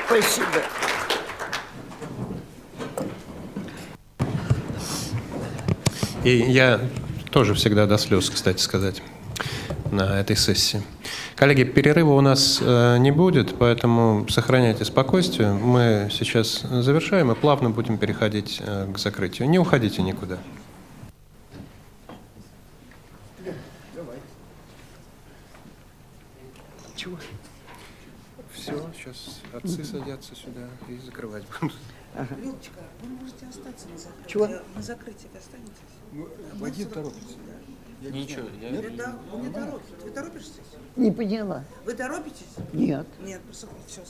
Speaker 11: Спасибо.
Speaker 6: И я тоже всегда до слез, кстати сказать, на этой сессии. Коллеги, перерыва у нас не будет, поэтому сохраняйте спокойствие. Мы сейчас завершаем и плавно будем переходить к закрытию. Не уходите никуда. Чего? Все, сейчас отцы садятся сюда и закрывать будем.
Speaker 1: Людочка, вы можете остаться на закрытии.
Speaker 11: Чего?
Speaker 1: На закрытии останетесь?
Speaker 14: Вадим торопится.
Speaker 6: Ничего,
Speaker 1: Вы не торопитесь. Вы торопитесь?
Speaker 11: Не поняла.
Speaker 1: Вы торопитесь?
Speaker 11: Нет.
Speaker 1: Нет, послушайте, все.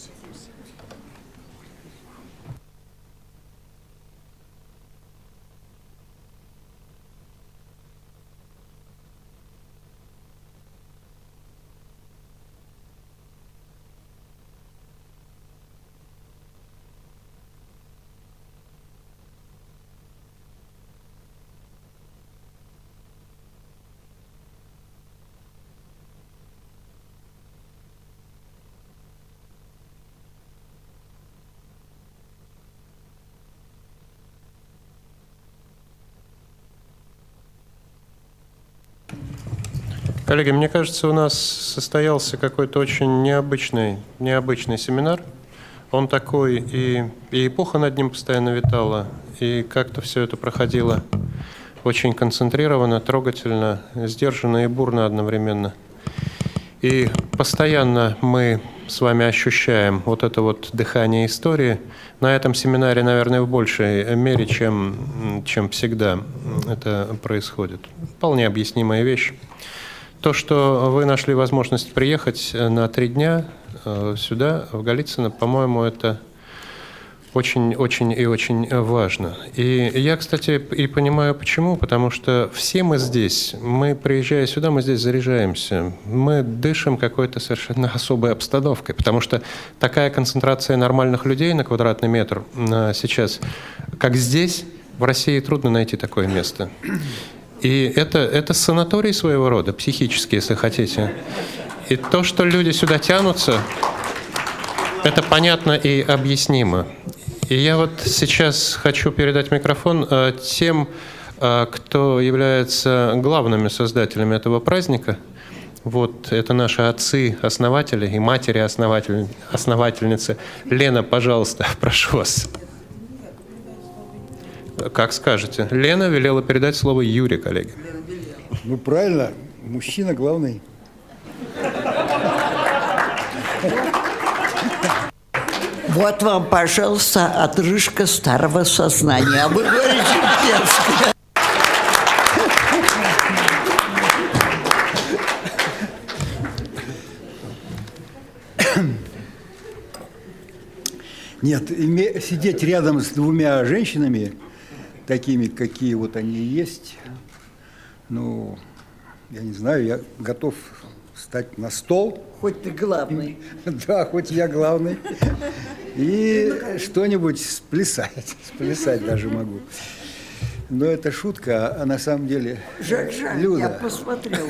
Speaker 6: Коллеги, мне кажется, у нас состоялся какой-то очень необычный семинар. Он такой, и эпоха над ним постоянно витала, и как-то все это проходило очень концентрированно, трогательно, сдержанно и бурно одновременно. И постоянно мы с вами ощущаем вот это вот дыхание истории. На этом семинаре, наверное, в большей мере, чем всегда это происходит. Вполне объяснимая вещь. То, что вы нашли возможность приехать на 3 дня сюда, в Голицыно, по-моему, это очень-очень и очень важно. И я, кстати, и понимаю почему, потому что все мы здесь, мы, приезжая сюда, мы здесь заряжаемся, мы дышим какой-то совершенно особой обстановкой, потому что такая концентрация нормальных людей на квадратный метр сейчас, как здесь, в России трудно найти такое место. И это санаторий своего рода, психический, если хотите. И то, что люди сюда тянутся, это понятно и объяснимо. И я вот сейчас хочу передать микрофон тем, кто является главными создателями этого праздника. Вот это наши отцы-основатели и матери-основательницы. Лена, пожалуйста, прошу вас. Как скажете. Лена велела передать слово Юре, коллеги.
Speaker 18: Ну, правильно. Мужчина главный.
Speaker 11: Вот вам, пожалуйста, отрыжка старого сознания. А вы говорите имперское.
Speaker 18: Нет, сидеть рядом с двумя женщинами, такими, какие вот они есть, ну, я не знаю, я готов встать на стол.
Speaker 11: Хоть ты главный.
Speaker 18: Да, хоть я главный. И что-нибудь сплясать даже могу. Но это шутка, а на самом деле...
Speaker 11: Жаль,
Speaker 18: Люда.
Speaker 11: я посмотрел.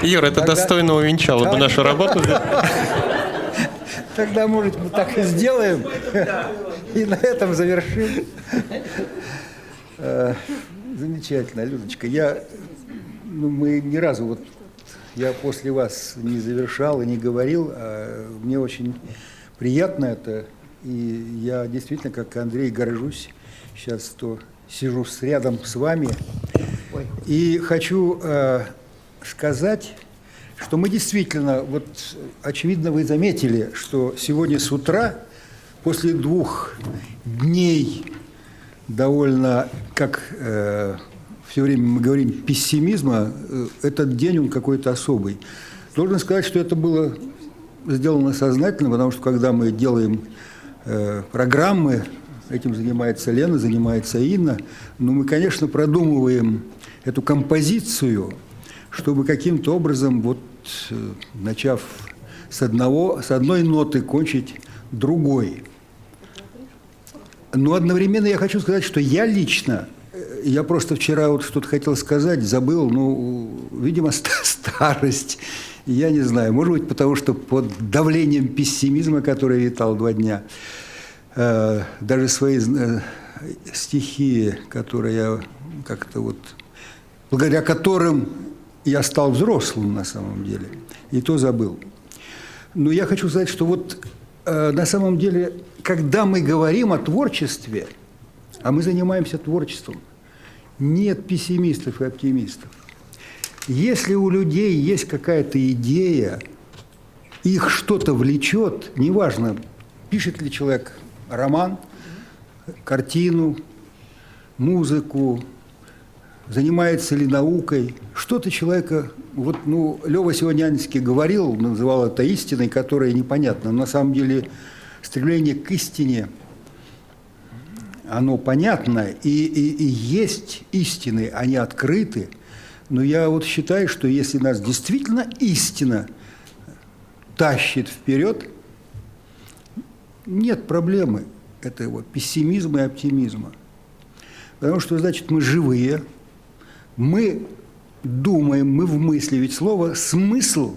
Speaker 6: Юр, это достойно увенчало бы нашу работу.
Speaker 18: Тогда, может, мы так и сделаем, и на этом завершим. Замечательно, Людочка. Мы ни разу, вот я после вас не завершал и не говорил, мне очень приятно это, и я действительно, как Андрей, горжусь сейчас, что сижу рядом с вами, и хочу сказать, что мы действительно, вот очевидно, вы заметили, что сегодня с утра, после 2 дней довольно, как все время мы говорим, пессимизма, этот день он какой-то особый. Должен сказать, что это было сделано сознательно, потому что когда мы делаем программы, этим занимается Лена, занимается Инна, но мы, конечно, продумываем эту композицию, чтобы каким-то образом, вот, начав с одной ноты, кончить другой. Но одновременно я хочу сказать, что я лично, я просто вчера вот что-то хотел сказать, забыл, ну, видимо, старость, я не знаю, может быть, потому что под давлением пессимизма, который витал 2 дня, даже свои стихи, которые я как-то вот, благодаря которым я стал взрослым на самом деле, и то забыл. Но я хочу сказать, что вот на самом деле, когда мы говорим о творчестве, а мы занимаемся творчеством, нет пессимистов и оптимистов. Если у людей есть какая-то идея, их что-то влечет, неважно, пишет ли человек роман, картину, музыку, занимается ли наукой, что-то человека... Вот, ну, Лёва сегодня Анинский говорил, называл это истиной, которая непонятна. Но на самом деле стремление к истине, оно понятно, и есть истины, они открыты. Но я вот считаю, что если нас действительно истина тащит вперед, нет проблемы этого пессимизма и оптимизма. Потому что, значит, мы живые, мы думаем, мы в мысли. Ведь слово «смысл»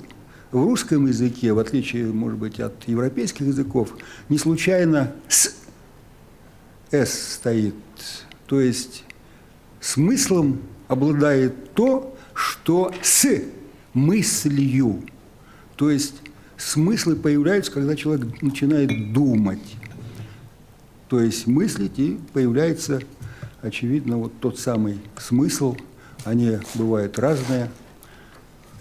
Speaker 18: в русском языке, в отличие, может быть, от европейских языков, не случайно «с» стоит. То есть смыслом обладает то, что с мыслью. То есть смыслы появляются, когда человек начинает думать. То есть мыслить, и появляется, очевидно, вот тот самый смысл. Они бывают разные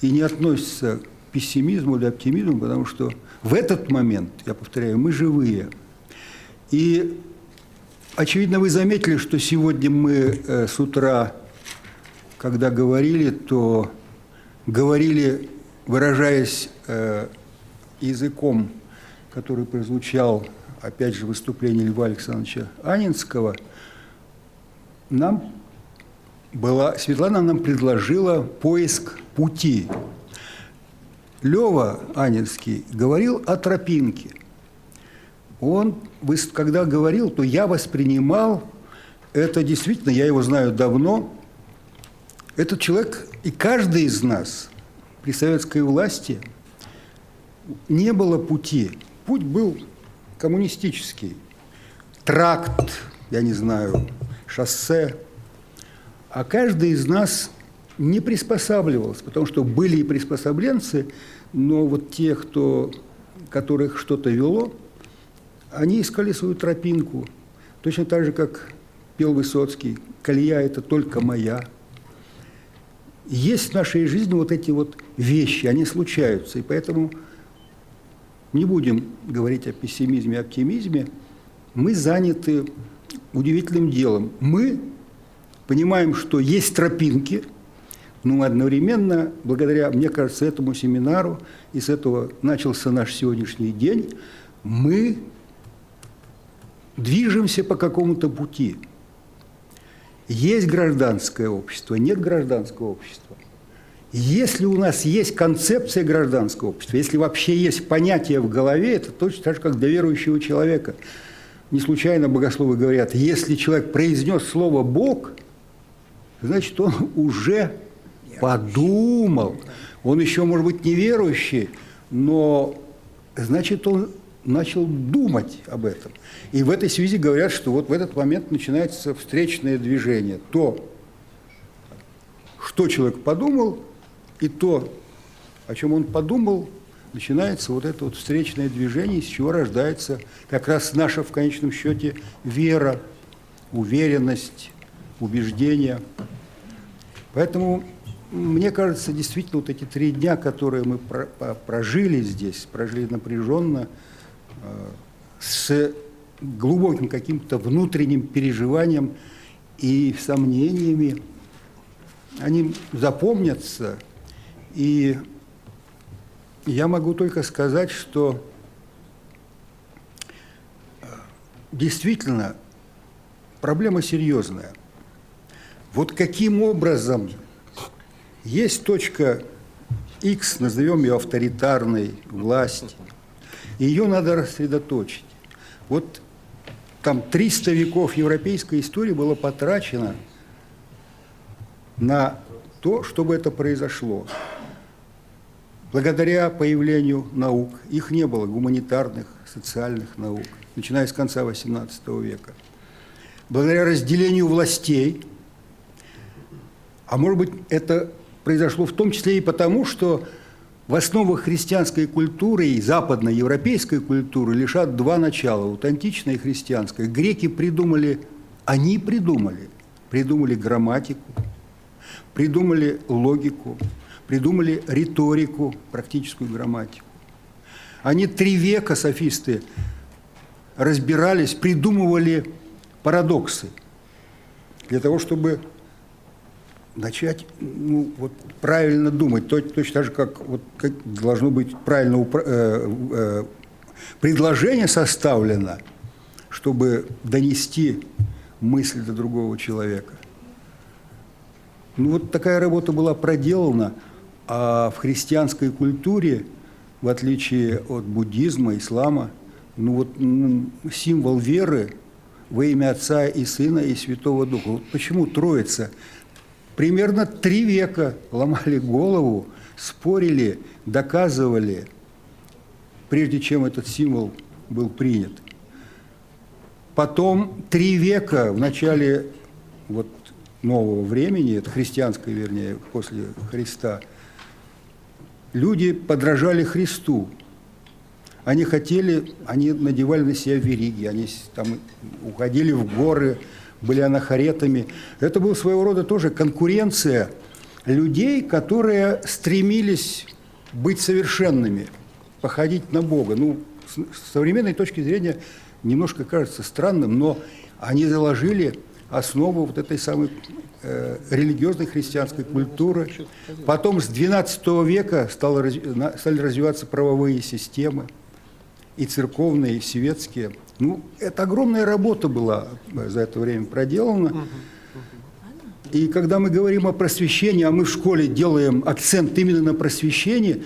Speaker 18: и не относятся к пессимизму или оптимизму, потому что в этот момент, я повторяю, мы живые. И, очевидно, вы заметили, что сегодня мы с утра, когда говорили, то говорили, выражаясь языком, который прозвучал, опять же, в выступлении Льва Александровича Анинского, Светлана нам предложила поиск пути. Лёва Анинский говорил о тропинке. Он, когда говорил, то я воспринимал это действительно, я его знаю давно. Этот человек, и каждый из нас при советской власти не было пути. Путь был коммунистический. Тракт, я не знаю, шоссе. А каждый из нас не приспосабливался, потому что были и приспособленцы, но вот те, которых что-то вело, они искали свою тропинку. Точно так же, как пел Высоцкий, «Колея – это только моя». Есть в нашей жизни вот эти вот вещи, они случаются, и поэтому не будем говорить о пессимизме, оптимизме, мы заняты удивительным делом. Мы понимаем, что есть тропинки, но одновременно, благодаря, мне кажется, этому семинару, и с этого начался наш сегодняшний день, мы движемся по какому-то пути. Есть гражданское общество, нет гражданского общества. Если у нас есть концепция гражданского общества, если вообще есть понятие в голове, это точно так же, как для верующего человека. Не случайно богословы говорят, если человек произнес слово «Бог», значит, он уже подумал. Он еще, может быть, неверующий, но, значит, он начал думать об этом. И в этой связи говорят, что вот в этот момент начинается встречное движение. То, что человек подумал, и то, о чем он подумал, начинается вот это вот встречное движение, из чего рождается как раз наша, в конечном счете, вера, уверенность, убеждение. Поэтому, мне кажется, действительно, вот эти 3 дня, которые мы прожили здесь, прожили напряженно, с глубоким каким-то внутренним переживанием и сомнениями, они запомнятся. И я могу только сказать, что действительно проблема серьезная. Вот каким образом есть точка X, назовем ее авторитарной власти, ее надо рассредоточить. Вот там 300 веков европейской истории было потрачено на то, чтобы это произошло. Благодаря появлению наук, их не было, гуманитарных, социальных наук, начиная с конца XVIII века. Благодаря разделению властей, а может быть, это произошло в том числе и потому, что в основах христианской культуры и западноевропейской культуры лежат 2 начала, вот античное и христианское. Греки придумали грамматику, придумали логику, придумали риторику, практическую грамматику. Они 3 века, софисты, разбирались, придумывали парадоксы для того, чтобы начать правильно думать, точно так же, как должно быть правильно предложение составлено, чтобы донести мысль до другого человека. Вот такая работа была проделана, а в христианской культуре, в отличие от буддизма, ислама, символ веры во имя Отца и Сына и Святого Духа. Вот почему Троица? Примерно 3 века ломали голову, спорили, доказывали, прежде чем этот символ был принят. Потом 3 века, в начале нового времени, это христианское, вернее, после Христа, люди подражали Христу. Они надевали на себя вериги, они там уходили в горы, были анахоретами. Это был своего рода тоже конкуренция людей, которые стремились быть совершенными, походить на Бога. С современной точки зрения немножко кажется странным, но они заложили основу вот этой самой религиозной христианской культуры. Потом с XII века стали развиваться правовые системы, и церковные, и светские. Это огромная работа была за это время проделана. И когда мы говорим о просвещении, а мы в школе делаем акцент именно на просвещении,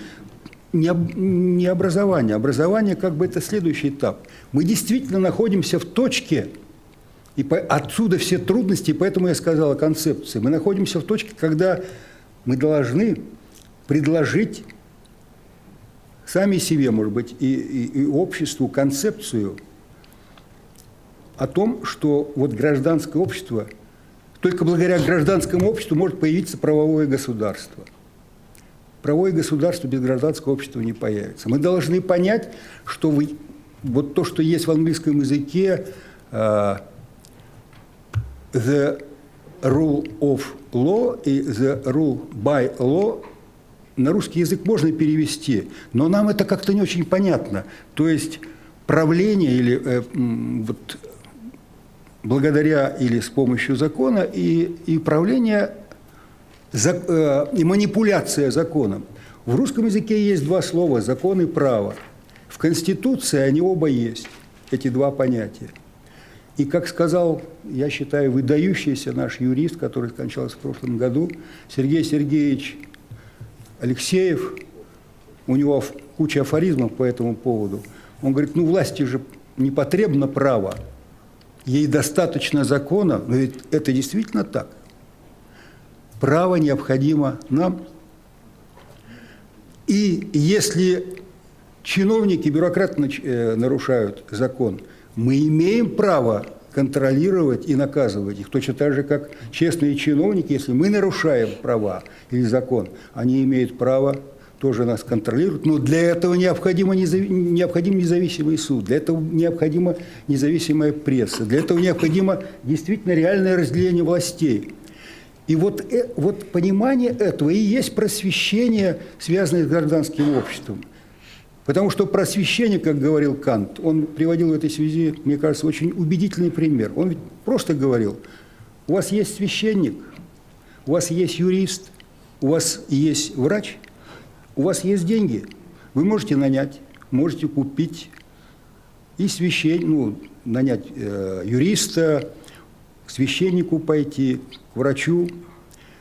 Speaker 18: не образование. Образование это следующий этап. Мы действительно находимся в точке, и отсюда все трудности, поэтому я сказал о концепции. Мы находимся в точке, когда мы должны предложить сами себе, может быть, и обществу концепцию о том, что гражданское общество, только благодаря гражданскому обществу может появиться правовое государство. Правовое государство без гражданского общества не появится. Мы должны понять, что то, что есть в английском языке, the rule of law и the rule by law, на русский язык можно перевести, но нам это как-то не очень понятно. То есть правление или вот, благодаря или с помощью закона и правление и манипуляция законом. В русском языке есть два слова – закон и право. В Конституции они оба есть, эти два понятия. И, как сказал, я считаю, выдающийся наш юрист, который скончался в прошлом году, Сергей Сергеевич Алексеев, у него куча афоризмов по этому поводу. Он говорит, ну, власти же не потребно право, ей достаточно закона, но ведь это действительно так. Право необходимо нам. И если чиновники, бюрократы нарушают закон, мы имеем право контролировать и наказывать их. Точно так же, как честные чиновники, если мы нарушаем права или закон, они имеют право тоже нас контролировать. Но для этого необходим независимый суд, для этого необходима независимая пресса, для этого необходимо действительно реальное разделение властей. И вот понимание этого и есть просвещение, связанное с гражданским обществом. Потому что просвещение, как говорил Кант, он приводил в этой связи, мне кажется, очень убедительный пример. Он ведь просто говорил, у вас есть священник, у вас есть юрист, у вас есть врач, у вас есть деньги, вы можете нанять, можете купить и нанять юриста, к священнику пойти, к врачу.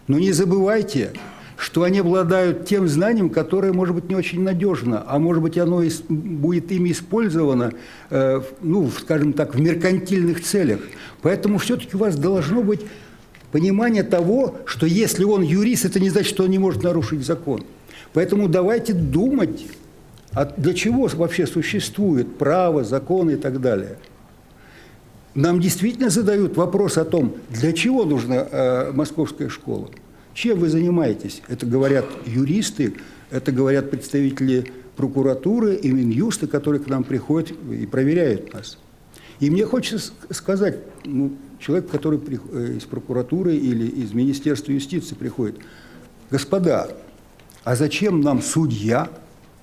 Speaker 18: Но не забывайте, что они обладают тем знанием, которое, может быть, не очень надежно, а может быть, оно будет ими использовано, скажем так, в меркантильных целях. Поэтому все-таки у вас должно быть понимание того, что если он юрист, это не значит, что он не может нарушить закон. Поэтому давайте думать, для чего вообще существует право, закон и так далее. Нам действительно задают вопрос о том, для чего нужна московская школа. Чем вы занимаетесь? Это говорят юристы, это говорят представители прокуратуры и Минюста, которые к нам приходят и проверяют нас. И мне хочется сказать, человек, который из прокуратуры или из Министерства юстиции приходит, господа, а зачем нам судья?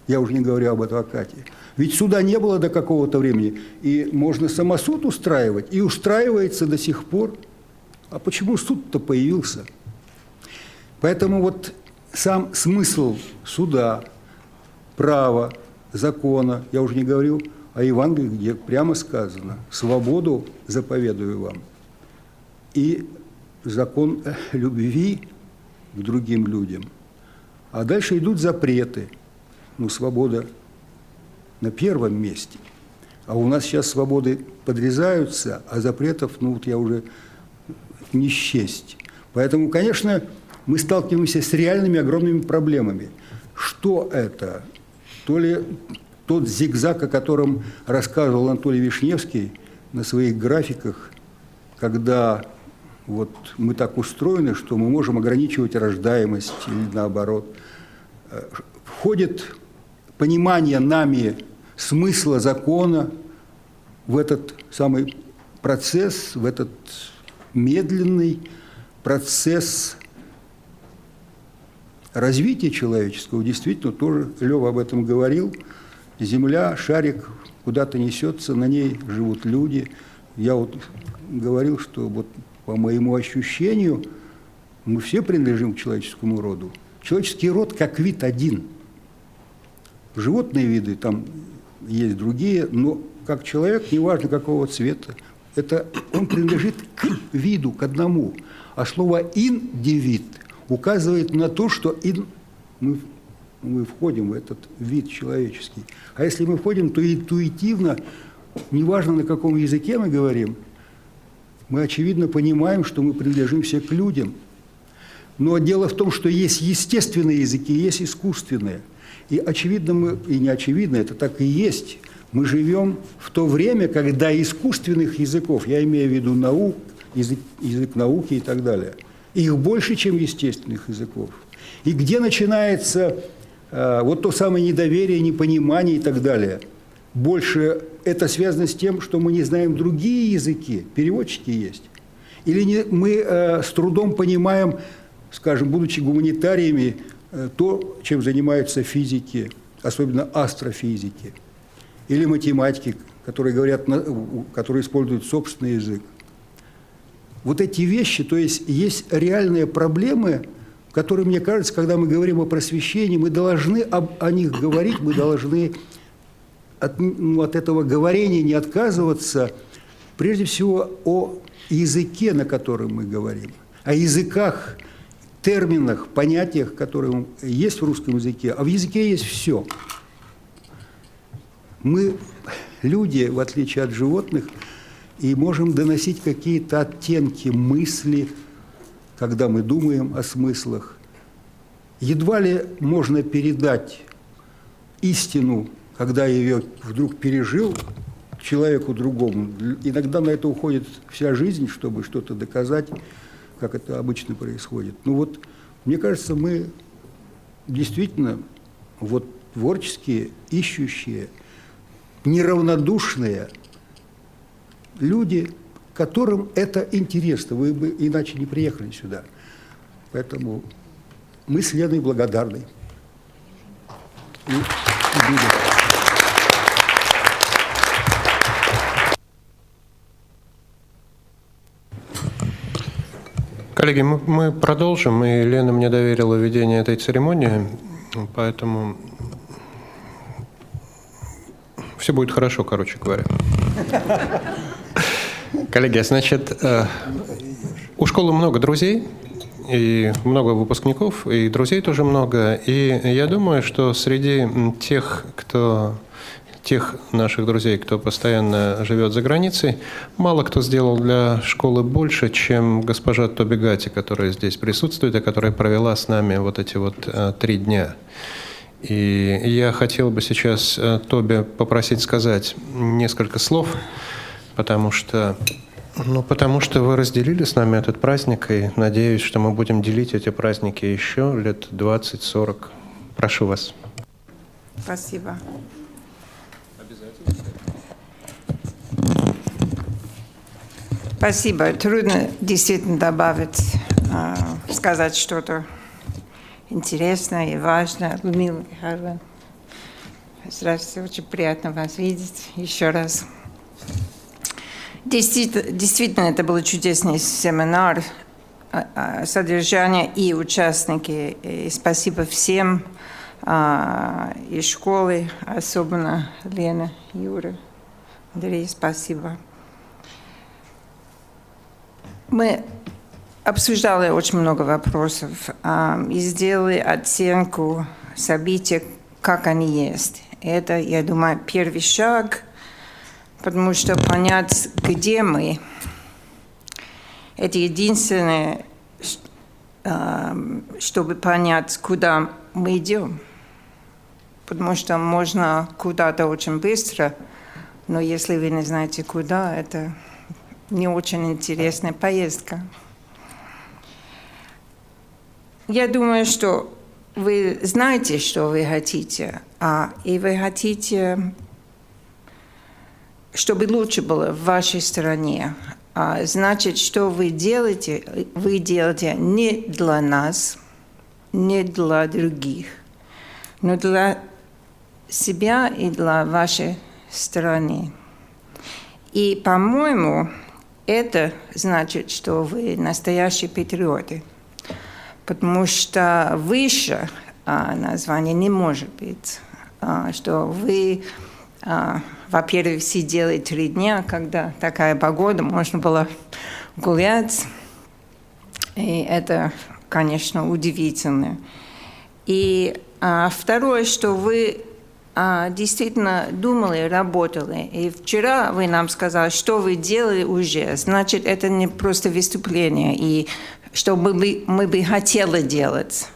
Speaker 18: Я уже не говорю об адвокате. Ведь суда не было до какого-то времени, и можно самосуд устраивать, и устраивается до сих пор. А почему суд-то появился? Поэтому вот сам смысл суда, права, закона, я уже не говорю о Евангелии, где прямо сказано, свободу заповедую вам, и закон любви к другим людям. А дальше идут запреты. Свобода на первом месте. А у нас сейчас свободы подрезаются, а запретов, я уже не счесть. Поэтому, конечно, мы сталкиваемся с реальными огромными проблемами. Что это? То ли тот зигзаг, о котором рассказывал Анатолий Вишневский на своих графиках, когда мы так устроены, что мы можем ограничивать рождаемость или наоборот. Входит понимание нами смысла закона в этот самый процесс, в этот медленный процесс развития человеческого. Действительно, тоже Лёва об этом говорил. Земля, шарик куда-то несется, на ней живут люди. Я говорил, что по моему ощущению мы все принадлежим к человеческому роду. Человеческий род как вид один. Животные виды, там есть другие, но как человек, неважно какого цвета, он принадлежит к виду, к одному. А слово «индивид» указывает на то, что мы входим в этот вид человеческий. А если мы входим, то интуитивно, неважно на каком языке мы говорим, мы очевидно понимаем, что мы принадлежим все к людям. Но дело в том, что есть естественные языки, есть искусственные. И очевидно и не очевидно, это так и есть. Мы живем в то время, когда искусственных языков, я имею в виду язык науки и так далее, их больше, чем естественных языков. И где начинается то самое недоверие, непонимание и так далее. Больше это связано с тем, что мы не знаем другие языки, переводчики есть. Или мы с трудом понимаем, скажем, будучи гуманитариями, то, чем занимаются физики, особенно астрофизики, или математики, которые говорят, которые используют собственный язык. Вот эти вещи, то есть реальные проблемы, которые, мне кажется, когда мы говорим о просвещении, мы должны о них говорить, мы должны от этого говорения не отказываться, прежде всего о языке, на котором мы говорим, о языках, терминах, понятиях, которые есть в русском языке, а в языке есть все. Мы, люди, в отличие от животных, и можем доносить какие-то оттенки мысли, когда мы думаем о смыслах. Едва ли можно передать истину, когда ее вдруг пережил, человеку другому. Иногда на это уходит вся жизнь, чтобы что-то доказать, как это обычно происходит. Ну вот, мне кажется, мы действительно вот творческие, ищущие, неравнодушные люди, которым это интересно. Вы бы иначе не приехали сюда. Поэтому мы с Леной благодарны. И будем.
Speaker 6: Коллеги, мы продолжим, и Лена мне доверила ведение этой церемонии, поэтому все будет хорошо, короче говоря. Коллеги, значит, у школы много друзей, и много выпускников, и друзей тоже много, и я думаю, что среди тех наших друзей, кто постоянно живет за границей, мало кто сделал для школы больше, чем госпожа Тоби Гати, которая здесь присутствует и которая провела с нами вот эти вот 3 дня. И я хотел бы сейчас Тоби попросить сказать несколько слов, потому что вы разделили с нами этот праздник, и надеюсь, что мы будем делить эти праздники еще лет 20-40. Прошу вас.
Speaker 19: Спасибо. Спасибо. Трудно действительно добавить, сказать что-то интересное и важное. Людмила Михайловна, здравствуйте, очень приятно вас видеть еще раз. Действительно, это был чудесный семинар, содержание и участники. И спасибо всем из школы, особенно Лена, Юра, Андрей, спасибо. Мы обсуждали очень много вопросов и сделали оценку событий, как они есть. Это, я думаю, первый шаг, потому что понять, где мы, это единственное, чтобы понять, куда мы идем. Потому что можно куда-то очень быстро, но если вы не знаете куда, это не очень интересная поездка. Я думаю, что вы знаете, что вы хотите, и вы хотите, чтобы лучше было в вашей стране. Значит, что вы делаете не для нас, не для других, но для себя и для вашей страны. И, по-моему, это значит, что вы настоящие патриоты, потому что выше названия не может быть, что вы, во-первых, сидели 3 дня, когда такая погода, можно было гулять, и это, конечно, удивительно. И второе, что вы действительно думали, работали. И вчера вы нам сказали, что вы делали уже. Значит, это не просто выступление, и что мы бы хотели делать.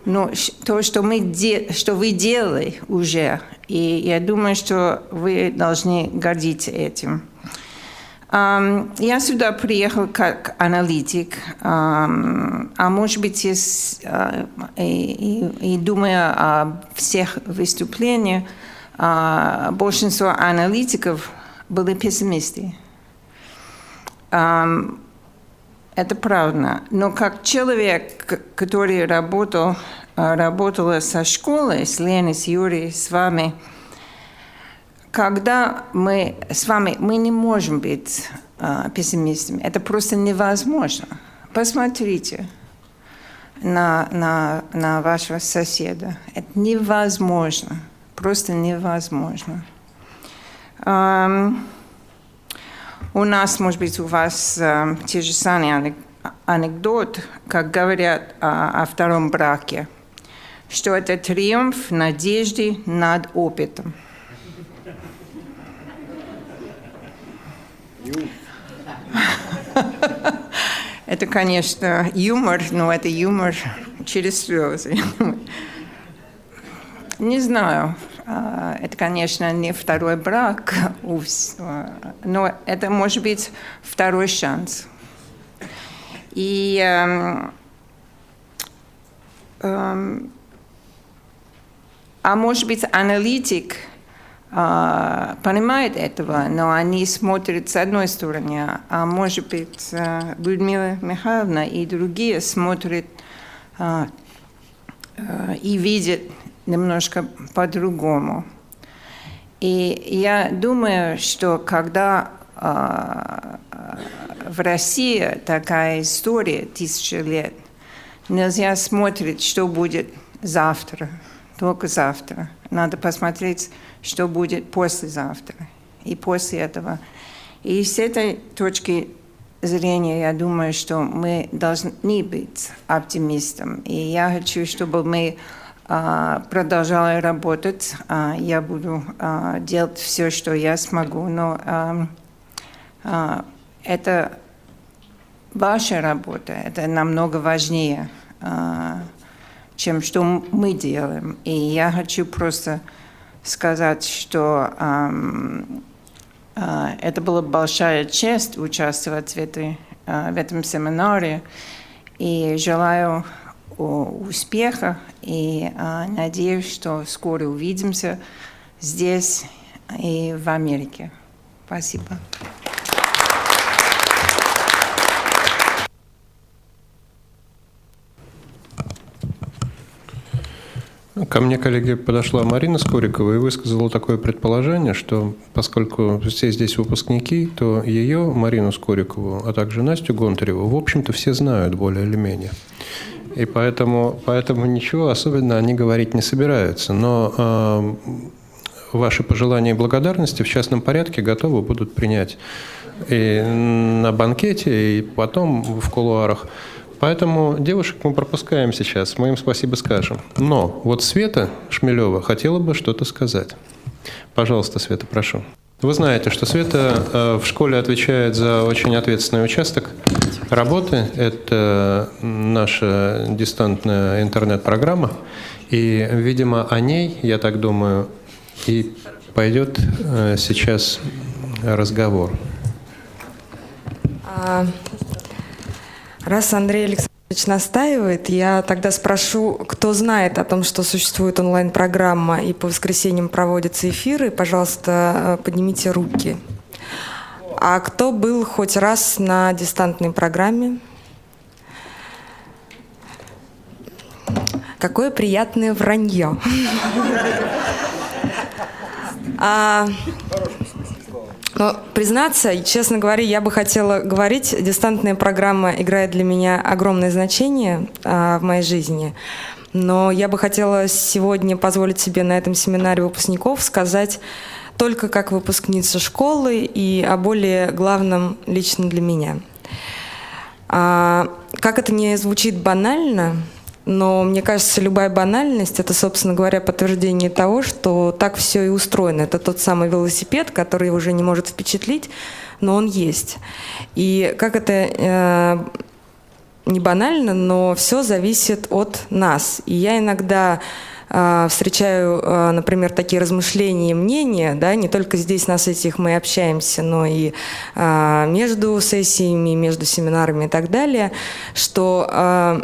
Speaker 19: Но то, что вы делали уже. И я думаю, что вы должны гордиться этим. Я сюда приехала как аналитик, может быть, и думая о всех выступлениях, большинство аналитиков были пессимисты. Это правда. Но как человек, который работал работала со школой, с Леной, с Юрией, с вами, когда мы с вами, мы не можем быть пессимистами. Это просто невозможно. Посмотрите на вашего соседа. Это невозможно. Просто невозможно. У нас, может быть, у вас те же самые анекдоты, как говорят о втором браке, что это триумф надежды над опытом. Это, конечно, юмор, но это юмор через слезы. Не знаю, это, конечно, не второй брак, но это может быть второй шанс. И может быть, аналитик понимает этого, но они смотрят с одной стороны, а может быть, Людмила Михайловна и другие смотрят и видят немножко по-другому. И я думаю, что когда в России такая история 1000 лет, нельзя смотреть, что будет завтра, только завтра. Надо посмотреть, что будет послезавтра и после этого. И с этой точки зрения я думаю, что мы должны быть оптимистом. И я хочу, чтобы мы продолжали работать. Я буду делать все, что я смогу. Но это ваша работа. Это намного важнее, чем что мы делаем. И я хочу просто сказать, что это была большая честь участвовать в этом семинаре. И желаю успеха. И надеюсь, что скоро увидимся здесь и в Америке. Спасибо.
Speaker 6: Ко мне, коллеги, подошла Марина Скорикова и высказала такое предположение, что поскольку все здесь выпускники, то ее, Марину Скорикову, а также Настю Гонтареву, в общем-то, все знают более или менее. И поэтому ничего особенно они говорить не собираются. Но ваши пожелания и благодарности в частном порядке готовы будут принять и на банкете, и потом в кулуарах. Поэтому девушек мы пропускаем сейчас, мы им спасибо скажем. Но вот Света Шмелева хотела бы что-то сказать. Пожалуйста, Света, прошу. Вы знаете, что Света в школе отвечает за очень ответственный участок работы. Это наша дистантная интернет-программа. И, видимо, о ней, я так думаю, и пойдет сейчас разговор.
Speaker 20: Раз Андрей Александрович настаивает, я тогда спрошу, кто знает о том, что существует онлайн-программа и по воскресеньям проводятся эфиры, пожалуйста, поднимите руки. А кто был хоть раз на дистантной программе? Какое приятное вранье. Но, признаться, честно говоря, я бы хотела говорить, дистантная программа играет для меня огромное значение в моей жизни. Но я бы хотела сегодня позволить себе на этом семинаре выпускников сказать только как выпускница школы и о более главном лично для меня. Как это не звучит банально, но мне кажется, любая банальность — это, собственно говоря, подтверждение того, что так все и устроено. Это тот самый велосипед, который уже не может впечатлить, но он есть. И как это не банально, но все зависит от нас. И я иногда встречаю, например, такие размышления и мнения, да, не только здесь на сессиях мы общаемся, но и между сессиями, между семинарами и так далее, что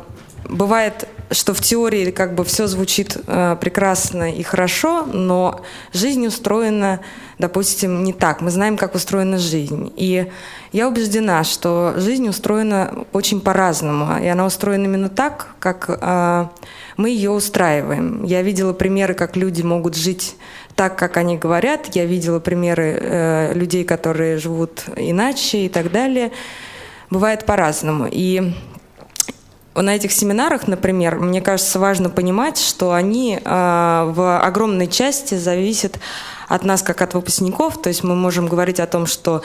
Speaker 20: бывает что в теории как бы все звучит прекрасно и хорошо, но жизнь устроена, допустим, не так. Мы знаем, как устроена жизнь. И я убеждена, что жизнь устроена очень по-разному. И она устроена именно так, как мы ее устраиваем. Я видела примеры, как люди могут жить так, как они говорят. Я видела примеры людей, которые живут иначе и так далее. Бывает по-разному. И на этих семинарах, например, мне кажется, важно понимать, что они в огромной части зависят от нас, как от выпускников. То есть мы можем говорить о том, что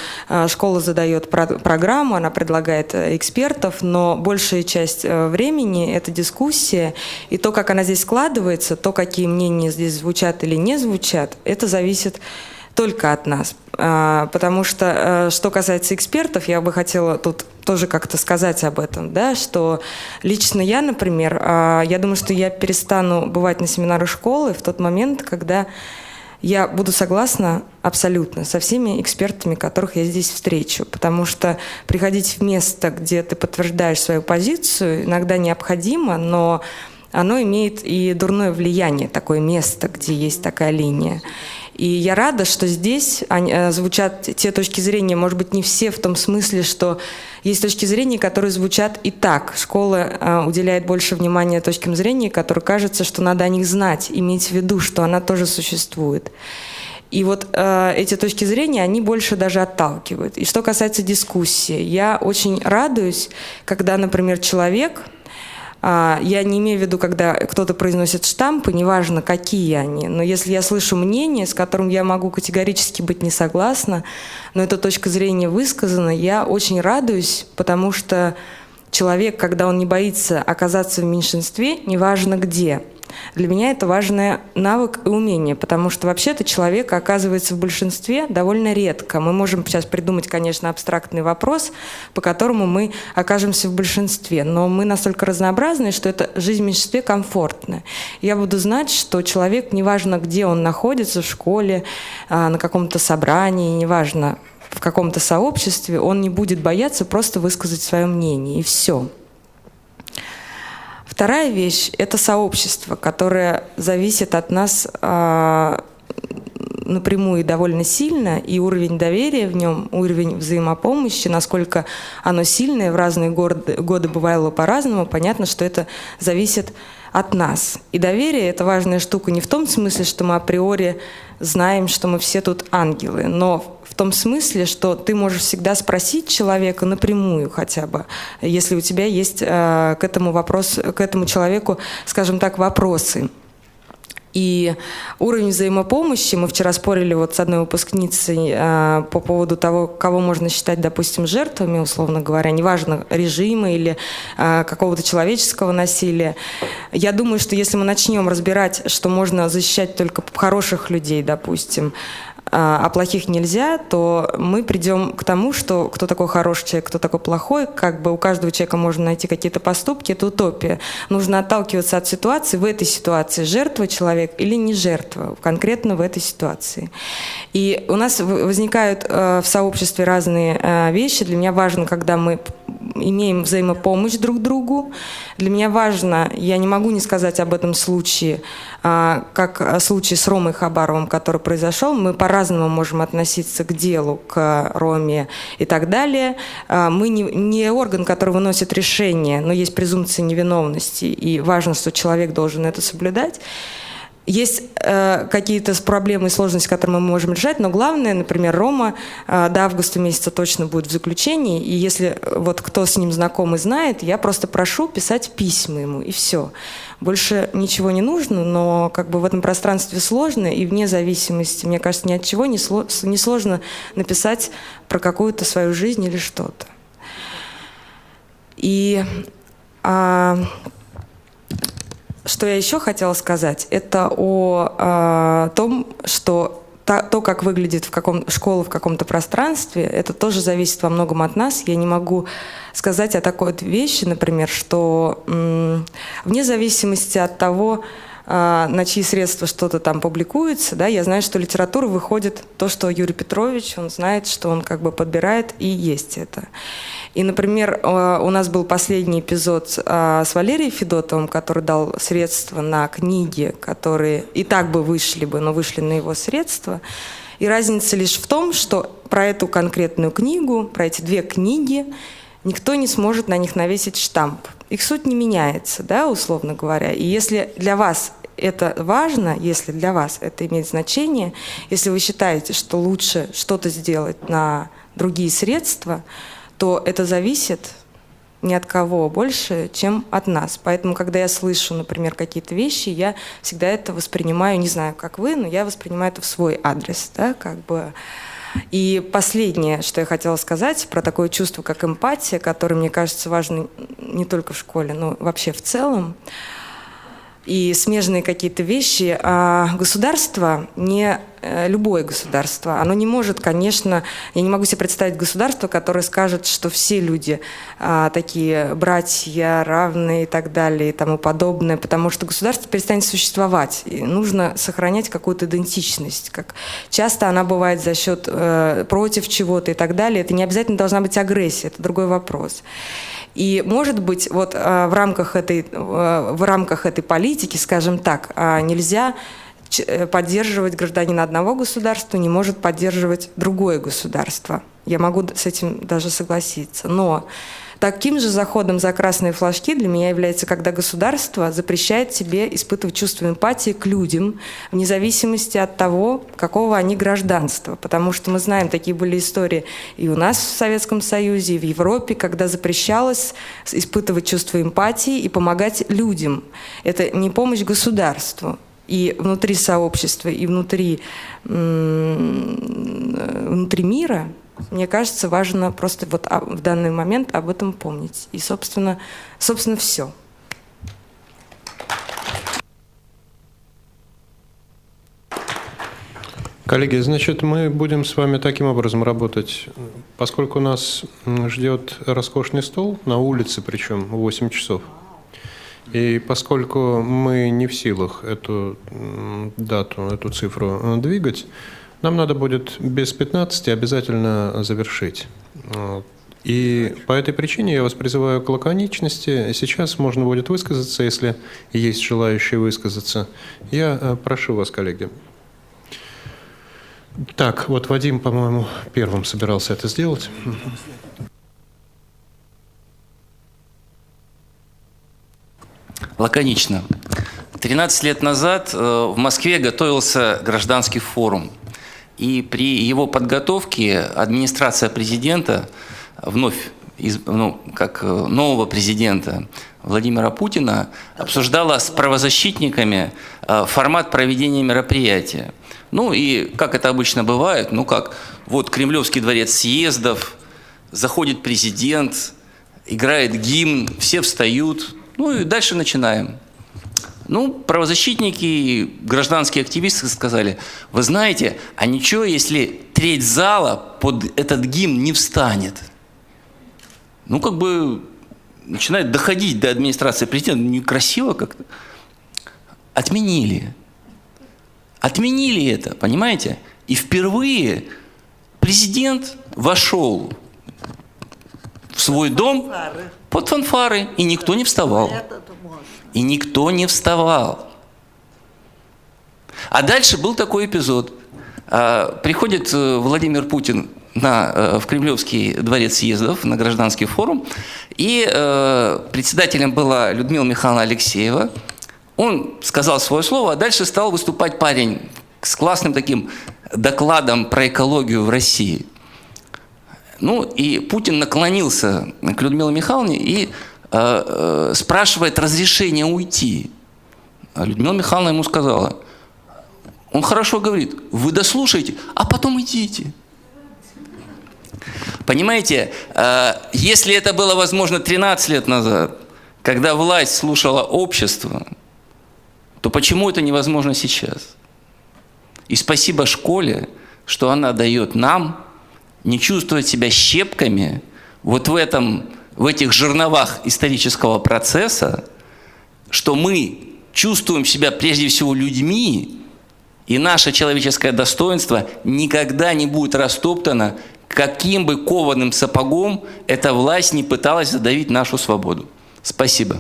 Speaker 20: школа задает программу, она предлагает экспертов, но большая часть времени — это дискуссия. И то, как она здесь складывается, то, какие мнения здесь звучат или не звучат, это зависит только от нас. Потому что, что касается экспертов, я бы хотела тут тоже как-то сказать об этом, да, что лично я, например, я думаю, что я перестану бывать на семинарах школы в тот момент, когда я буду согласна абсолютно со всеми экспертами, которых я здесь встречу, потому что приходить в место, где ты подтверждаешь свою позицию, иногда необходимо, но оно имеет и дурное влияние, такое место, где есть такая линия. И я рада, что здесь звучат те точки зрения, может быть, не все в том смысле, что есть точки зрения, которые звучат и так. Школа уделяет больше внимания точкам зрения, которые кажется, что надо о них знать, иметь в виду, что она тоже существует. И вот эти точки зрения, они больше даже отталкивают. И что касается дискуссии, я очень радуюсь, когда, например, человек... Я не имею в виду, когда кто-то произносит штампы, неважно, какие они, но если я слышу мнение, с которым я могу категорически быть не согласна, но эта точка зрения высказана, я очень радуюсь, потому что человек, когда он не боится оказаться в меньшинстве, неважно где, для меня это важный навык и умение, потому что вообще-то человек оказывается в большинстве довольно редко. Мы можем сейчас придумать, конечно, абстрактный вопрос, по которому мы окажемся в большинстве, но мы настолько разнообразны, что эта жизнь в меньшинстве комфортная. Я буду знать, что человек, неважно, где он находится, в школе, на каком-то собрании, неважно, в каком-то сообществе, он не будет бояться просто высказать свое мнение, и все. Вторая вещь – это сообщество, которое зависит от нас напрямую и довольно сильно, и уровень доверия в нем, уровень взаимопомощи, насколько оно сильное, в разные годы бывало по-разному, понятно, что это зависит от нас. И доверие – это важная штука не в том смысле, что мы априори знаем, что мы все тут ангелы, но в том смысле, что ты можешь всегда спросить человека напрямую хотя бы, если у тебя есть к этому человеку, скажем так, вопросы. И уровень взаимопомощи, мы вчера спорили вот с одной выпускницей по поводу того, кого можно считать, допустим, жертвами, условно говоря, неважно, режима или какого-то человеческого насилия. Я думаю, что если мы начнем разбирать, что можно защищать только хороших людей, допустим, а плохих нельзя, то мы придем к тому, что кто такой хороший человек, кто такой плохой, как бы у каждого человека можно найти какие-то поступки, это утопия. Нужно отталкиваться от ситуации, в этой ситуации жертва человек или не жертва, конкретно в этой ситуации. И у нас возникают в сообществе разные вещи. Для меня важно, когда мы имеем взаимопомощь друг другу. Для меня важно, я не могу не сказать об этом случае, как случай с Ромой Хабаровым, который произошел. Мы по-разному можем относиться к делу, к Роме и так далее. Мы не орган, который выносит решение, но есть презумпция невиновности, и важно, что человек должен это соблюдать. Есть какие-то проблемы и сложности, которые мы можем решать, но главное, например, Рома до августа месяца точно будет в заключении, и если вот кто с ним знаком и знает, я просто прошу писать письма ему, и все. Больше ничего не нужно, но как бы в этом пространстве сложно, и вне зависимости, мне кажется, ни от чего не сложно написать про какую-то свою жизнь или что-то. И... Что я еще хотела сказать, это о том, что то, как выглядит школа в каком-то пространстве, это тоже зависит во многом от нас. Я не могу сказать о такой вещи, например, что вне зависимости от того, на чьи средства что-то там публикуется, да, я знаю, что литература выходит то, что Юрий Петрович, он знает, что он как бы подбирает, и есть это. И, например, у нас был последний эпизод с Валерием Федотовым, который дал средства на книги, которые и так бы вышли бы, но вышли на его средства. И разница лишь в том, что про эту конкретную книгу, про эти 2 книги, никто не сможет на них навесить штамп. Их суть не меняется, да, условно говоря. И если для вас это важно, если для вас это имеет значение, если вы считаете, что лучше что-то сделать на другие средства, то это зависит ни от кого больше, чем от нас. Поэтому, когда я слышу, например, какие-то вещи, я всегда это воспринимаю, не знаю, как вы, но я воспринимаю это в свой адрес, да, как бы. И последнее, что я хотела сказать про такое чувство, как эмпатия, которое, мне кажется, важно не только в школе, но вообще в целом. И смежные какие-то вещи. Государство, не любое государство, оно не может, конечно, я не могу себе представить государство, которое скажет, что все люди такие братья, равные и так далее и тому подобное, потому что государство перестанет существовать. И нужно сохранять какую-то идентичность. Как часто она бывает за счет против чего-то и так далее. Это не обязательно должна быть агрессия, это другой вопрос. И, может быть, вот в рамках этой политики, скажем так, нельзя поддерживать гражданина одного государства, не может поддерживать другое государство. Я могу с этим даже согласиться. Но таким же заходом за красные флажки для меня является, когда государство запрещает себе испытывать чувство эмпатии к людям, вне зависимости от того, какого они гражданства. Потому что мы знаем, такие были истории и у нас в Советском Союзе, и в Европе, когда запрещалось испытывать чувство эмпатии и помогать людям. Это не помощь государству. И внутри сообщества, и внутри мира, мне кажется, важно просто вот в данный момент об этом помнить. И, собственно, все.
Speaker 6: Коллеги, значит, мы будем с вами таким образом работать. Поскольку нас ждет роскошный стол, на улице причем, в 8 часов, и поскольку мы не в силах эту дату, эту цифру двигать, нам надо будет без 15 обязательно завершить. И по этой причине я вас призываю к лаконичности. Сейчас можно будет высказаться, если есть желающие высказаться. Я прошу вас, коллеги. Так, вот Вадим, по-моему, первым собирался это сделать.
Speaker 21: Лаконично. 13 лет назад в Москве готовился гражданский форум. И при его подготовке администрация президента, вновь, как нового президента Владимира Путина, обсуждала с правозащитниками формат проведения мероприятия. Ну и, как это обычно бывает, вот Кремлевский дворец съездов, заходит президент, играет гимн, все встают, и дальше начинаем. Правозащитники и гражданские активисты сказали: вы знаете, а ничего, если треть зала под этот гимн не встанет? Начинает доходить до администрации президента, некрасиво как-то. Отменили это, понимаете? И впервые президент вошел в свой дом под фанфары, и никто не вставал. А дальше был такой эпизод. Приходит Владимир Путин в Кремлевский дворец съездов, на гражданский форум, и председателем была Людмила Михайловна Алексеева. Он сказал свое слово, а дальше стал выступать парень с классным таким докладом про экологию в России. И Путин наклонился к Людмиле Михайловне и спрашивает разрешения уйти. А Людмила Михайловна ему сказала, он хорошо говорит, вы дослушайте, а потом идите. Понимаете, если это было возможно 13 лет назад, когда власть слушала общество, то почему это невозможно сейчас? И спасибо школе, что она дает нам не чувствовать себя щепками вот в этих жерновах исторического процесса, что мы чувствуем себя прежде всего людьми, и наше человеческое достоинство никогда не будет растоптано, каким бы кованым сапогом эта власть не пыталась задавить нашу свободу. Спасибо.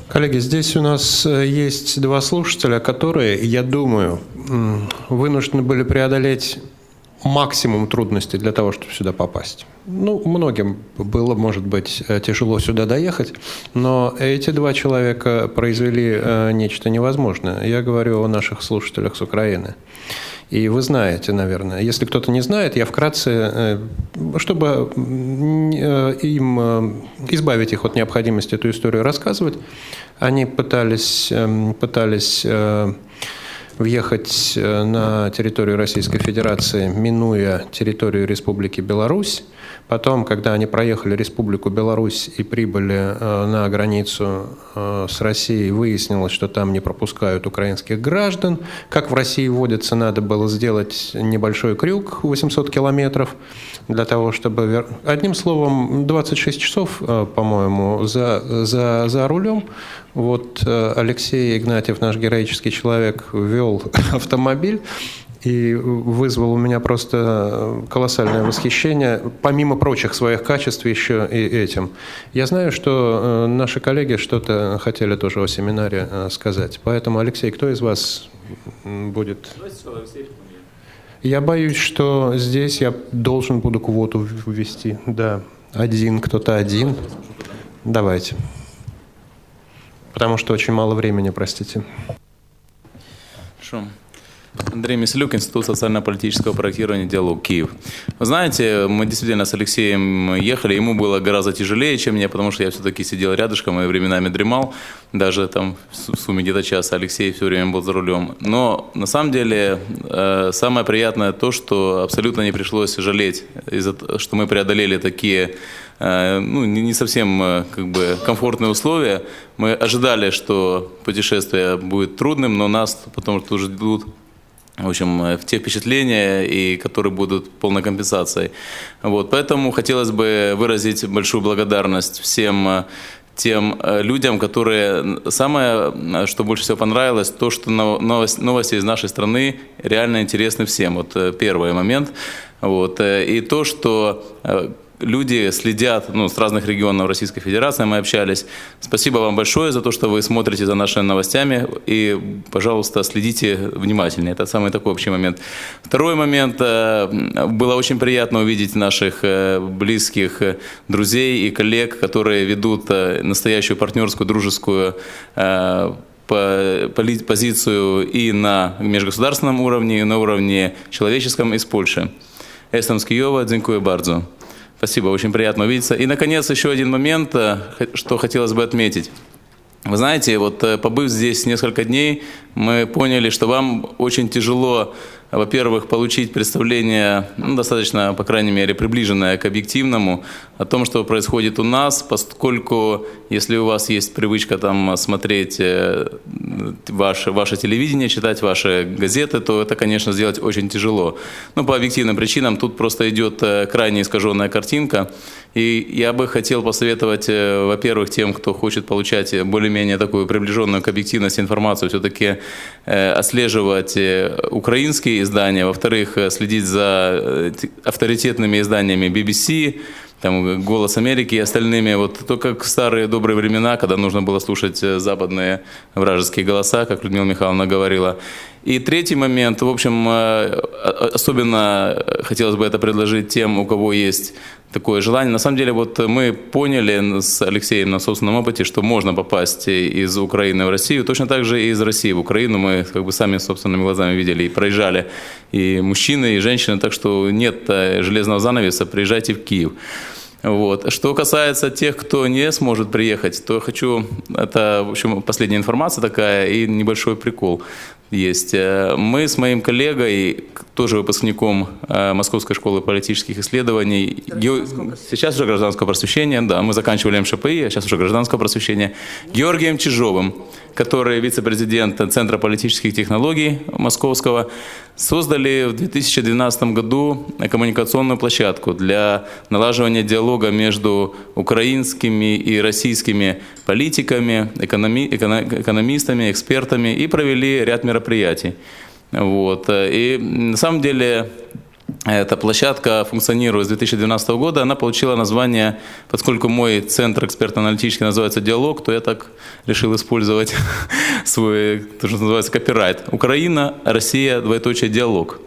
Speaker 6: Коллеги, здесь у нас есть два слушателя, которые, я думаю, вынуждены были преодолеть максимум трудностей для того, чтобы сюда попасть. Ну, многим было, может быть, тяжело сюда доехать, но эти два человека произвели нечто невозможное. Я говорю о наших слушателях с Украины. И вы знаете, наверное, если кто-то не знает, я вкратце, чтобы им избавить их от необходимости эту историю рассказывать, они пытались въехать на территорию Российской Федерации, минуя территорию Республики Беларусь. Потом, когда они проехали Республику Беларусь и прибыли на границу с Россией, выяснилось, что там не пропускают украинских граждан. Как в России водится, надо было сделать небольшой крюк 800 километров для того, чтобы... Одним словом, 26 часов, по-моему, за рулем. Вот Алексей Игнатьев, наш героический человек, вел автомобиль и вызвал у меня просто колоссальное восхищение, помимо прочих своих качеств, еще и этим. Я знаю, что наши коллеги что-то хотели тоже о семинаре сказать. Поэтому, Алексей, кто из вас будет? Я боюсь, что здесь я должен буду квоту ввести. Да, кто-то один. Давайте. Потому что очень мало времени, простите.
Speaker 4: Хорошо. Андрей Мислюк, Институт социально-политического проектирования «Диалог», Киев. Вы знаете, мы действительно с Алексеем ехали, ему было гораздо тяжелее, чем мне, потому что я все-таки сидел рядышком и временами дремал, даже там в сумме где-то час, Алексей все время был за рулем. Но на самом деле самое приятное то, что абсолютно не пришлось жалеть, что мы преодолели такие не совсем комфортные условия. Мы ожидали, что путешествие будет трудным, но нас потом тоже ждут, в общем, те впечатления, и которые будут полной компенсацией. Вот, поэтому хотелось бы выразить большую благодарность всем тем людям, которые... Самое, что больше всего понравилось, то, что новости из нашей страны реально интересны всем. Вот первый момент. Вот, и то, что... Люди следят с разных регионов Российской Федерации, мы общались. Спасибо вам большое за то, что вы смотрите за нашими новостями. И, пожалуйста, следите внимательнее. Это самый такой общий момент. Второй момент. Было очень приятно увидеть наших близких друзей и коллег, которые ведут настоящую партнерскую, дружескую позицию и на межгосударственном уровне, и на уровне человеческом из Польши. Jestem z Kijowa, dziękuję bardzo. Спасибо, очень приятно увидеться. И, наконец, еще один момент, что хотелось бы отметить. Вы знаете, вот побыв здесь несколько дней, мы поняли, что вам очень тяжело, во-первых, получить представление, достаточно, по крайней мере, приближенное к объективному, о том, что происходит у нас, поскольку, если у вас есть привычка там смотреть ваше телевидение, читать ваши газеты, то это, конечно, сделать очень тяжело. Но по объективным причинам тут просто идет крайне искаженная картинка. И я бы хотел посоветовать, во-первых, тем, кто хочет получать более-менее такую приближенную к объективности информацию, все-таки отслеживать украинские издания, во-вторых, следить за авторитетными изданиями BBC, там, «Голос Америки» и остальными, вот то, как в старые добрые времена, когда нужно было слушать западные вражеские голоса, как Людмила Михайловна говорила. И третий момент, в общем, особенно хотелось бы это предложить тем, у кого есть такое желание. На самом деле, вот мы поняли с Алексеем на собственном опыте, что можно попасть из Украины в Россию, точно так же и из России в Украину. Мы сами собственными глазами видели и проезжали и мужчины, и женщины, так что нет железного занавеса, приезжайте в Киев. Вот. Что касается тех, кто не сможет приехать, то хочу, это, в общем, последняя информация такая и небольшой прикол есть. Мы с моим коллегой, тоже выпускником Московской школы политических исследований, сейчас уже гражданского просвещения, да, мы заканчивали МШПИ, а сейчас уже гражданского просвещения, Георгием Чижовым, который вице-президент Центра политических технологий Московского, создали в 2012 году коммуникационную площадку для налаживания диалога диалога между украинскими и российскими политиками, экономистами, экспертами и провели ряд мероприятий. Вот. И на самом деле эта площадка функционирует с 2012 года. Она получила название, поскольку мой центр экспертно-аналитический называется «Диалог», то я так решил использовать свой, то, что называется, копирайт. Украина, Россия, двоеточие, диалог.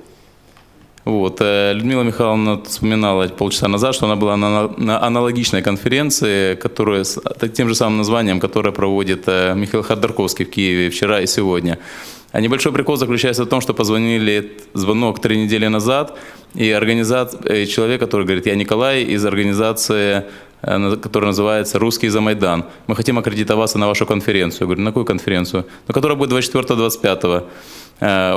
Speaker 4: Вот. Людмила Михайловна вспоминала полчаса назад, что она была на аналогичной конференции, которая, с тем же самым названием, которое проводит Михаил Ходорковский в Киеве вчера и сегодня. А небольшой прикол заключается в том, что позвонили звонок 3 недели назад, и человек, который говорит: я Николай из организации, которая называется «Русские за Майдан». Мы хотим аккредитоваться на вашу конференцию. Я говорю: на какую конференцию? Ну, которая будет 24-25.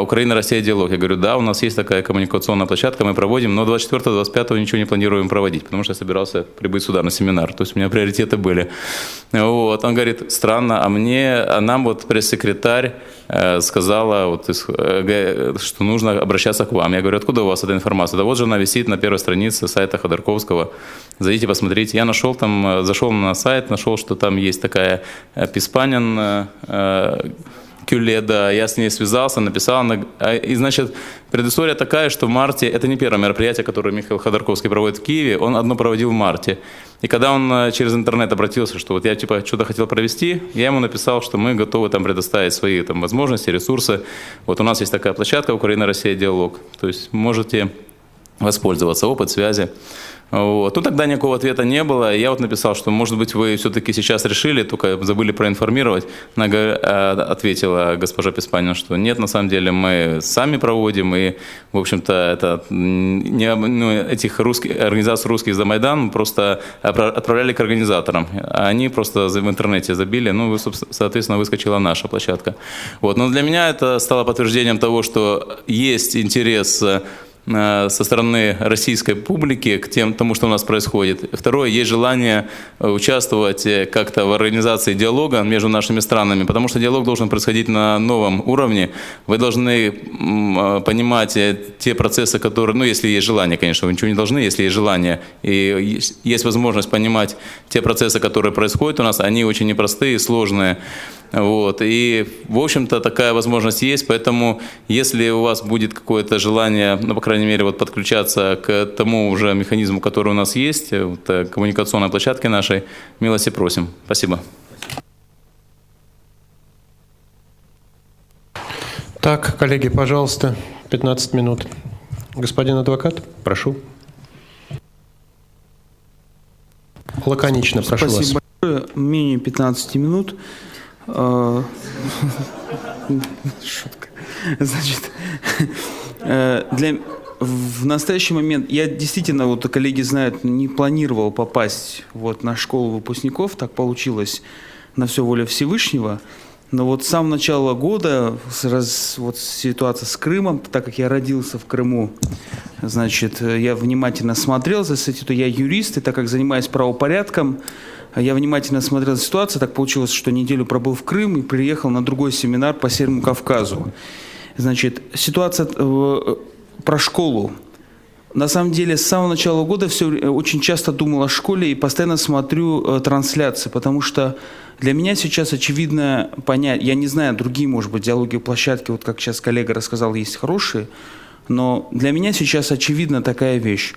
Speaker 4: Украина, Россия, диалог. Я говорю: да, у нас есть такая коммуникационная площадка, мы проводим, но 24-25 ничего не планируем проводить, потому что я собирался прибыть сюда на семинар, то есть у меня приоритеты были. Вот. Он говорит: странно, а нам вот пресс-секретарь сказала, вот, что нужно обращаться к вам. Я говорю: откуда у вас эта информация? Да вот же она висит на первой странице сайта Ходорковского. Зайдите, посмотрите. Я зашел на сайт, нашел, что там есть такая Писпанин, Кюледа, я с ней связался, написал. И, значит, предыстория такая, что в марте, это не первое мероприятие, которое Михаил Ходорковский проводит в Киеве, он одно проводил в марте. И когда он через интернет обратился, что вот я типа что-то хотел провести, я ему написал, что мы готовы там предоставить свои там возможности, ресурсы. Вот у нас есть такая площадка «Украина, Россия, диалог». То есть можете воспользоваться, опыт связи. Вот. Ну, тогда никакого ответа не было. Я вот написал, что, может быть, вы все-таки сейчас решили, только забыли проинформировать. Она ответила, госпожа Писпанина, что нет, на самом деле мы сами проводим, и, в общем-то, этих организаций «Русских за Майдан» просто отправляли к организаторам. А они просто в интернете забили, ну, соответственно, выскочила наша площадка. Вот. Но для меня это стало подтверждением того, что есть интерес со стороны российской публики к тому, что у нас происходит. Второе, есть желание участвовать как-то в организации диалога между нашими странами, потому что диалог должен происходить на новом уровне. Вы должны понимать те процессы, которые, ну, если есть желание, конечно, вы ничего не должны, если есть желание, и есть возможность понимать те процессы, которые происходят у нас, они очень непростые, сложные. Вот. И, в общем-то, такая возможность есть, поэтому, если у вас будет какое-то желание, ну, по крайней мере, вот подключаться к тому уже механизму, который у нас есть, вот, коммуникационной площадке нашей, милости просим. Спасибо.
Speaker 6: Так, коллеги, пожалуйста, 15 минут. Господин адвокат, прошу. Лаконично, прошу вас.
Speaker 8: Спасибо большое. Менее 15 минут. Шутка. Значит, в настоящий момент я действительно, вот коллеги знают, не планировал попасть вот на школу выпускников, так получилось на все воля Всевышнего. Но вот с самого начала года, вот ситуация с Крымом, так как я родился в Крыму, значит, я внимательно смотрел за этим, я юрист, и так как занимаюсь правопорядком, я внимательно смотрел ситуацию, так получилось, что неделю пробыл в Крым и приехал на другой семинар по Северному Кавказу. Значит, ситуация про школу. На самом деле, с самого начала года очень часто думал о школе и постоянно смотрю трансляции, потому что для меня сейчас очевидно понять, я не знаю, другие, может быть, диалоги, площадки, вот как сейчас коллега рассказал, есть хорошие, но для меня сейчас очевидна такая вещь.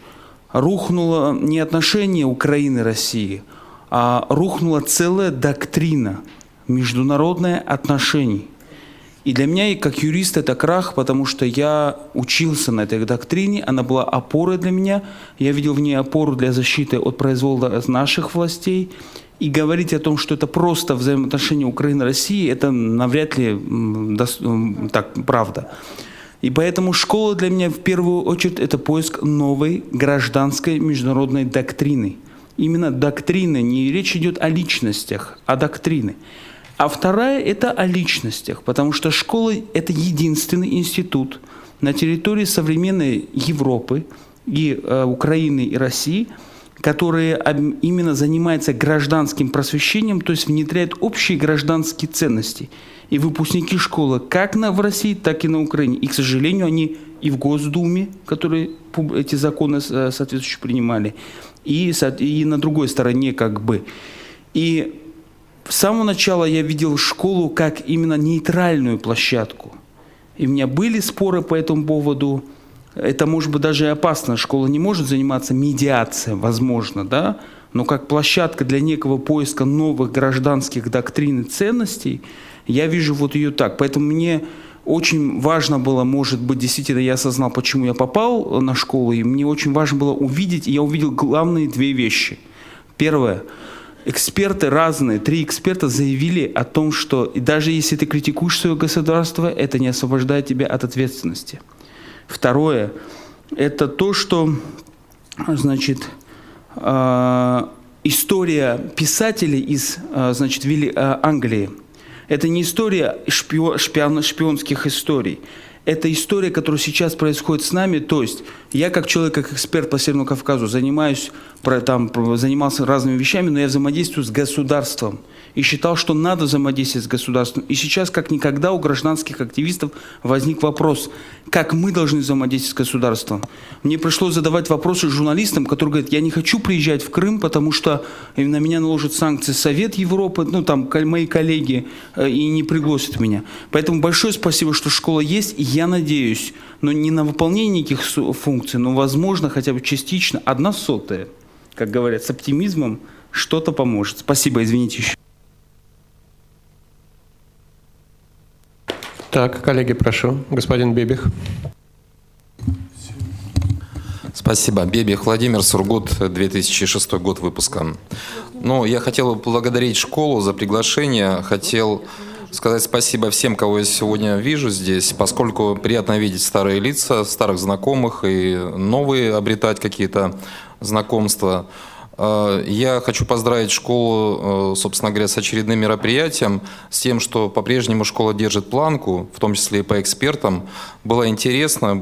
Speaker 8: Рухнуло не отношение Украины и России, а рухнула целая доктрина международных отношений. И для меня, как юриста, это крах, потому что я учился на этой доктрине, она была опорой для меня, я видел в ней опору для защиты от произвола наших властей. И говорить о том, что это просто взаимоотношения Украины и России, это навряд ли так правда. И поэтому школа для меня в первую очередь это поиск новой гражданской международной доктрины. Именно доктрины, не речь идет о личностях, а доктрины. А вторая это о личностях, потому что школа это единственный институт на территории современной Европы и Украины и России, которые именно занимаются гражданским просвещением, то есть внедряют общие гражданские ценности. И выпускники школы как в России, так и на Украине. И, к сожалению, они и в Госдуме, которые эти законы соответствующие принимали, и на другой стороне как бы. И с самого начала я видел школу как именно нейтральную площадку. И у меня были споры по этому поводу. Это может быть даже и опасно. Школа не может заниматься медиацией, возможно, да? Но как площадка для некого поиска новых гражданских доктрин и ценностей, я вижу вот ее так. Поэтому мне очень важно было, может быть, действительно я осознал, почему я попал на школу, и мне очень важно было увидеть, и я увидел главные две вещи. Первое. Эксперты разные, 3 эксперта заявили о том, что и даже если ты критикуешь свое государство, это не освобождает тебя от ответственности. Второе. Это то, что, значит, история писателей из, значит, Англии. Это не история шпионских историй. Это история, которая сейчас происходит с нами. То есть я как человек, как эксперт по Северному Кавказу занимался разными вещами, но я взаимодействую с государством. И считал, что надо взаимодействовать с государством. И сейчас, как никогда, у гражданских активистов возник вопрос, как мы должны взаимодействовать с государством. Мне пришлось задавать вопросы журналистам, которые говорят, я не хочу приезжать в Крым, потому что на меня наложат санкции Совет Европы, ну там мои коллеги, и не пригласят меня. Поэтому большое спасибо, что школа есть, и я надеюсь, но не на выполнение никаких функций, но возможно хотя бы частично, 1/100, как говорят, с оптимизмом что-то поможет. Спасибо, извините еще.
Speaker 6: Так, коллеги, прошу. Господин Бебих.
Speaker 5: Спасибо. Бебих Владимир, Сургут, 2006 год выпуска. Ну, я хотел поблагодарить школу за приглашение. Хотел сказать спасибо всем, кого я сегодня вижу здесь, поскольку приятно видеть старые лица, старых знакомых и новые обретать какие-то знакомства. Я хочу поздравить школу, собственно говоря, с очередным мероприятием, с тем, что по-прежнему школа держит планку, в том числе и по экспертам. Было интересно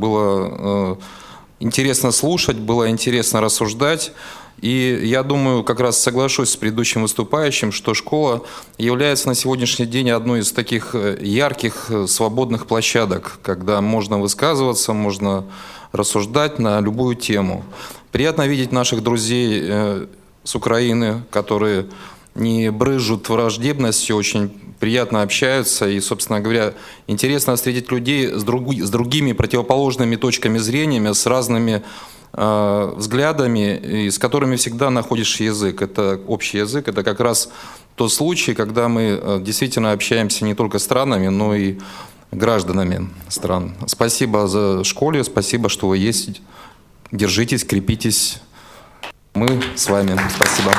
Speaker 5: слушать, было интересно рассуждать. И я думаю, как раз соглашусь с предыдущим выступающим, что школа является на сегодняшний день одной из таких ярких, свободных площадок, когда можно высказываться, можно рассуждать на любую тему. Приятно видеть наших друзей с Украины, которые не брызжут враждебностью, очень приятно общаются. И, собственно говоря, интересно встретить людей с другими противоположными точками зрения, с разными взглядами, и с которыми всегда находишь язык. Это общий язык, это как раз тот случай, когда мы действительно общаемся не только с странами, но и гражданами стран. Спасибо за школе, спасибо, что вы есть. Держитесь, крепитесь. Мы с вами. Спасибо.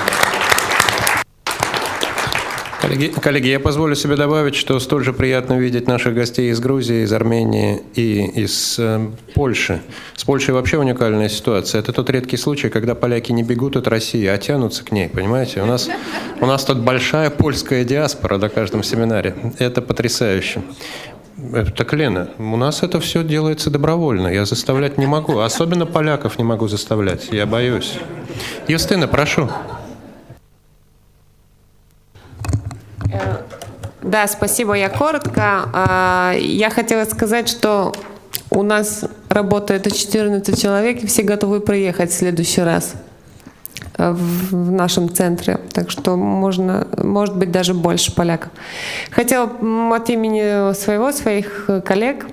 Speaker 6: Коллеги, я позволю себе добавить, что столь же приятно видеть наших гостей из Грузии, из Армении и из Польши. С Польшей вообще уникальная ситуация. Это тот редкий случай, когда поляки не бегут от России, а тянутся к ней, понимаете? У нас тут большая польская диаспора на каждом семинаре. Это потрясающе. Так, Лена, у нас это все делается добровольно. Я заставлять не могу. Особенно поляков не могу заставлять. Я боюсь. Юстина, прошу.
Speaker 22: Да, спасибо. Я коротко. Я хотела сказать, что у нас работает 14 человек, и все готовы приехать в следующий раз в нашем центре. Так что может быть, даже больше поляков. Хотела от имени своих коллег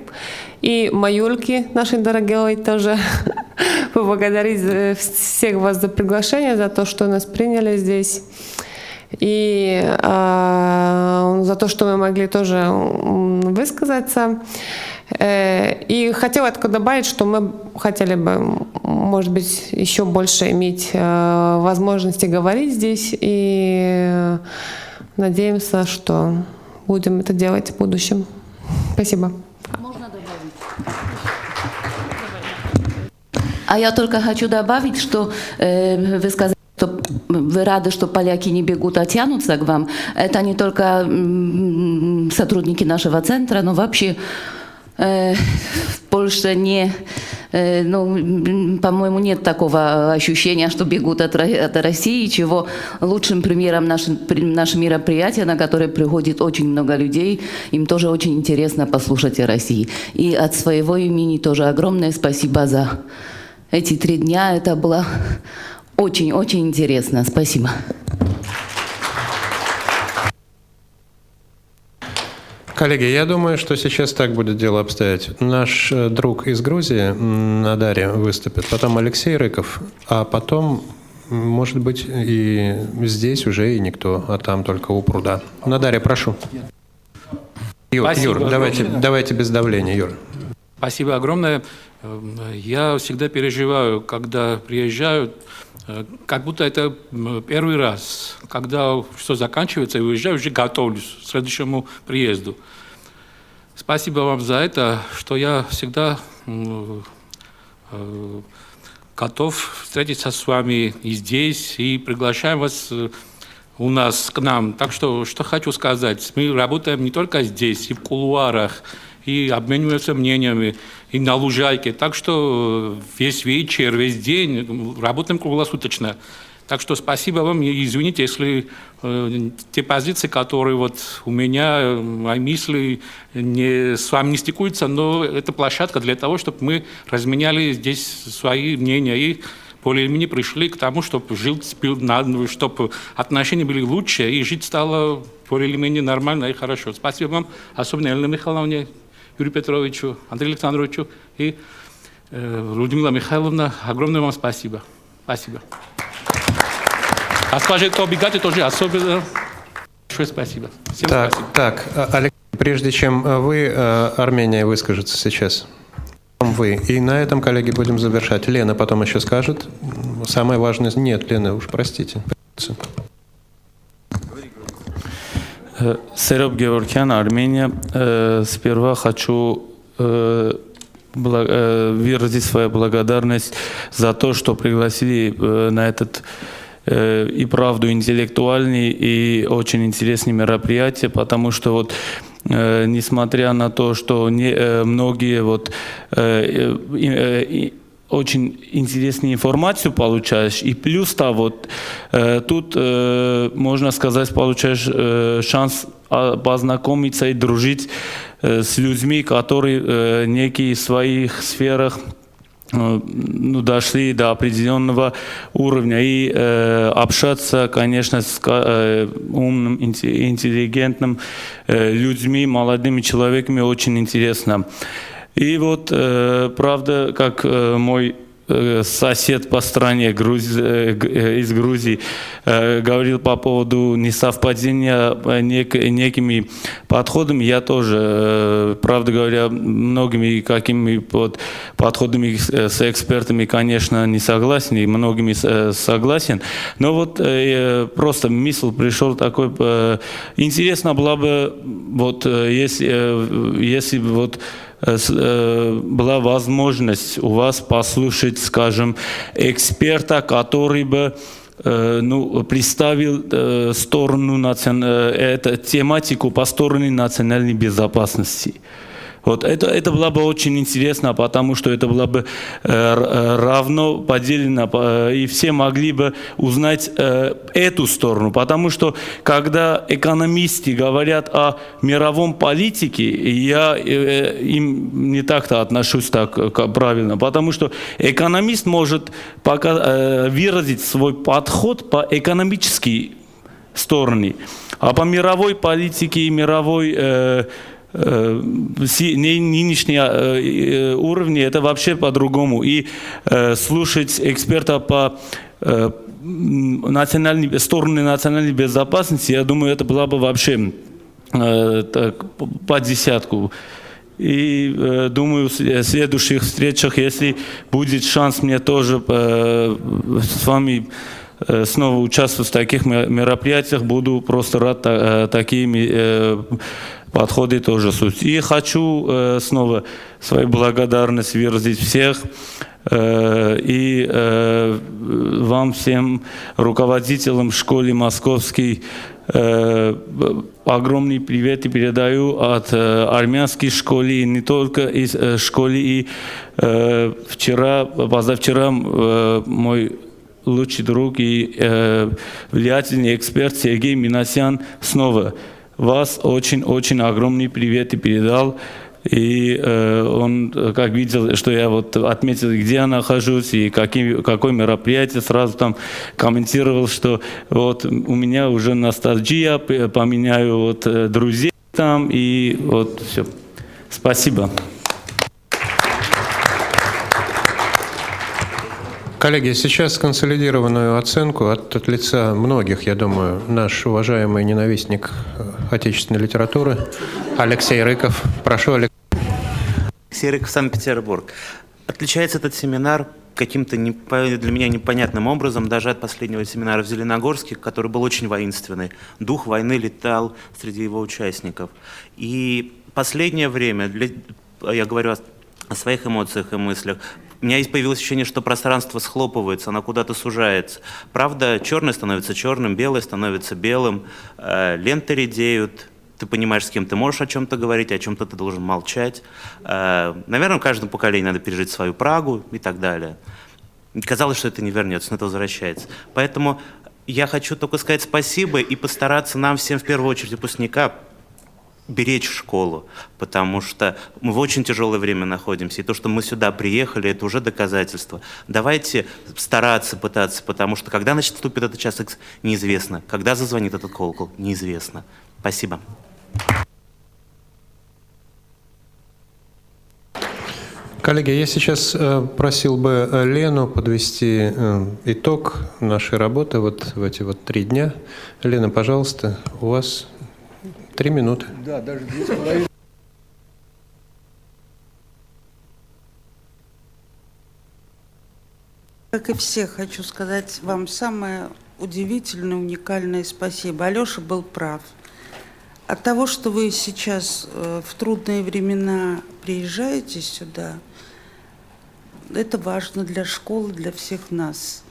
Speaker 22: и Маюльки, нашей дорогой, тоже поблагодарить всех вас за приглашение, за то, что нас приняли здесь. И за то, что мы могли тоже высказаться. И хотела только добавить, что мы хотели бы, может быть, еще больше иметь возможности говорить здесь. И надеемся, что будем это делать в будущем. Спасибо.
Speaker 23: Можно добавить? А я только хочу добавить, что вы сказали, что вы рады, что поляки не бегут, а тянутся к вам. Это не только сотрудники нашего центра, но вообще в Польше не ну, по-моему, нет такого ощущения, что бегут от России, чего лучшим примером наше мероприятие, на которое приходит очень много людей, им тоже очень интересно послушать о России. И от своего имени тоже огромное спасибо за эти 3 дня. Это было очень-очень интересно. Спасибо.
Speaker 6: Коллеги, я думаю, что сейчас так будет дело обстоять. Наш друг из Грузии, Надария, выступит, потом Алексей Рыков, а потом, может быть, и здесь уже и никто, а там только у пруда. Надария, прошу. Юр, давайте без давления, Юр.
Speaker 2: Спасибо огромное. Я всегда переживаю, когда приезжаю, как будто это первый раз. Когда все заканчивается, и уезжаю, уже готовлюсь к следующему приезду. Спасибо вам за это, что я всегда готов встретиться с вами и здесь, и приглашаем вас у нас, к нам. Так что хочу сказать, мы работаем не только здесь, и в кулуарах, и обмениваемся мнениями, и на лужайке. Так что весь вечер, весь день работаем круглосуточно. Так что спасибо вам, и извините, если те позиции, которые вот у меня, мои мысли с вами не стыкуются, но это площадка для того, чтобы мы разменяли здесь свои мнения и более-менее пришли к тому, чтобы чтобы отношения были лучше, и жить стало более-менее нормально и хорошо. Спасибо вам, особенно Елене Михайловне, Юрию Петровичу, Андрею Александровичу и Людмила Михайловна. Огромное вам спасибо. Спасибо. А скажет Обигати тоже особенно большое спасибо. Всем спасибо.
Speaker 6: Так, Алексей, прежде чем вы, Армения, выскажется сейчас, вы. И на этом, коллеги, будем завершать. Лена потом еще скажет. Самое важное... Нет, Лена, уж простите.
Speaker 4: Сероб Геворкян, Армения. Сперва хочу выразить свою благодарность за то, что пригласили на этот и правду интеллектуальный и очень интересный мероприятие, потому что вот несмотря на то, что многие вот очень интересную информацию получаешь, и плюс того, вот, тут, можно сказать, получаешь шанс познакомиться и дружить с людьми, которые некие в своих сферах дошли до определенного уровня, и общаться, конечно, с умным, интеллигентным людьми, молодыми человеками очень интересно. И вот, правда, как мой сосед по стране из Грузии говорил по поводу несовпадения некими подходами, я тоже, правда говоря, многими какими подходами с экспертами, конечно, не согласен, и многими согласен, но вот просто мысль пришел такой, интересно было бы, вот, если вот была возможность у вас послушать, скажем, эксперта, который бы представил сторону тематику по стороне национальной безопасности. Вот это было бы очень интересно, потому что это было бы равно поделено, и все могли бы узнать эту сторону. Потому что когда экономисты говорят о мировом политике, я им не так-то отношусь так правильно, потому что экономист может выразить свой подход по экономической стороне, а по мировой политике и мировой нынешние уровни это вообще по-другому. И слушать эксперта по стороне национальной безопасности, я думаю, это было бы вообще по десятку. И думаю, в следующих встречах, если будет шанс мне тоже с вами снова участвовать в таких мероприятиях, буду просто рад такими подходы тоже суть. И хочу снова свою благодарность выразить всех и вам всем руководителям школы Московской
Speaker 3: огромный привет передаю от армянской школы, не только из школы. И позавчера мой лучший друг и влиятельный эксперт Сергей Минасян снова вас очень огромный привет передал. И он, как видел, что я вот отметил, где я нахожусь и какое мероприятие, сразу там комментировал, что вот у меня уже ностальгия, поменяю вот друзей там, и вот все. Спасибо.
Speaker 6: Коллеги, сейчас консолидированную оценку от лица многих, я думаю, наш уважаемый ненавистник отечественной литературы Алексей Рыков. Прошу, Алексей.
Speaker 7: Алексей Рыков, Санкт-Петербург. Отличается этот семинар каким-то для меня непонятным образом даже от последнего семинара в Зеленогорске, который был очень воинственный. Дух войны летал среди его участников. И последнее время, я говорю о своих эмоциях и мыслях, у меня появилось ощущение, что пространство схлопывается, оно куда-то сужается. Правда, черное становится черным, белое становится белым, ленты редеют, ты понимаешь, с кем ты можешь о чем-то говорить, о чем-то ты должен молчать. Наверное, каждому поколению надо пережить свою Прагу и так далее. Казалось, что это не вернется, но это возвращается. Поэтому я хочу только сказать спасибо и постараться нам всем, в первую очередь, выпускникам, беречь школу, потому что мы в очень тяжелое время находимся, и то, что мы сюда приехали, это уже доказательство. Давайте стараться, пытаться, потому что когда наступит этот час X, неизвестно. Когда зазвонит этот колокол, неизвестно. Спасибо.
Speaker 6: Коллеги, я сейчас просил бы Лену подвести итог нашей работы вот в эти вот 3 дня. Лена, пожалуйста, у вас 3 минуты.
Speaker 18: Да, даже 2,5.
Speaker 1: Как и все, хочу сказать вам самое удивительное, уникальное спасибо. Алеша был прав. От того, что вы сейчас в трудные времена приезжаете сюда, это важно для школы, для всех нас.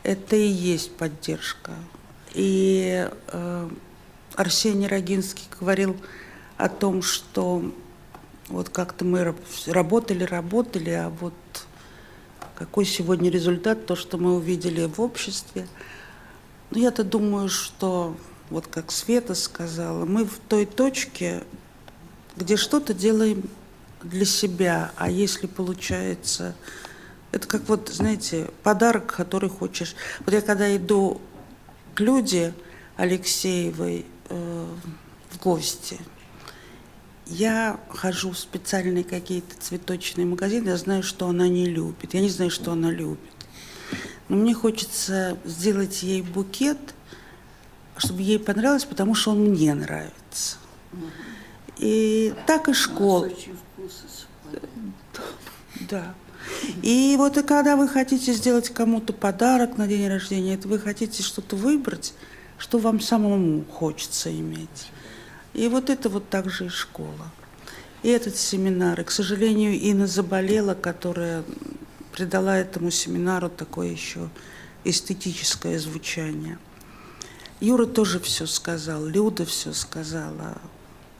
Speaker 1: Это и есть поддержка. И Арсений Рогинский говорил о том, что вот как-то мы работали, а вот какой сегодня результат, то, что мы увидели в обществе. Но я-то думаю, что, вот как Света сказала, мы в той точке, где что-то делаем для себя, а если получается, это как вот, знаете, подарок, который хочешь. Вот я когда иду к Люде Алексеевой в гости, я хожу в специальные какие-то цветочные магазины, я знаю, что она не любит. Я не знаю, что она любит. Но мне хочется сделать ей букет, чтобы ей понравилось, потому что он мне нравится. И так и школа. Да. И вот и когда вы хотите сделать кому-то подарок на день рождения, это вы хотите что-то выбрать, что вам самому хочется иметь. И вот это вот также и школа. И этот семинар. И, к сожалению, Инна заболела, которая придала этому семинару такое еще эстетическое звучание. Юра тоже все сказал, Люда все сказала,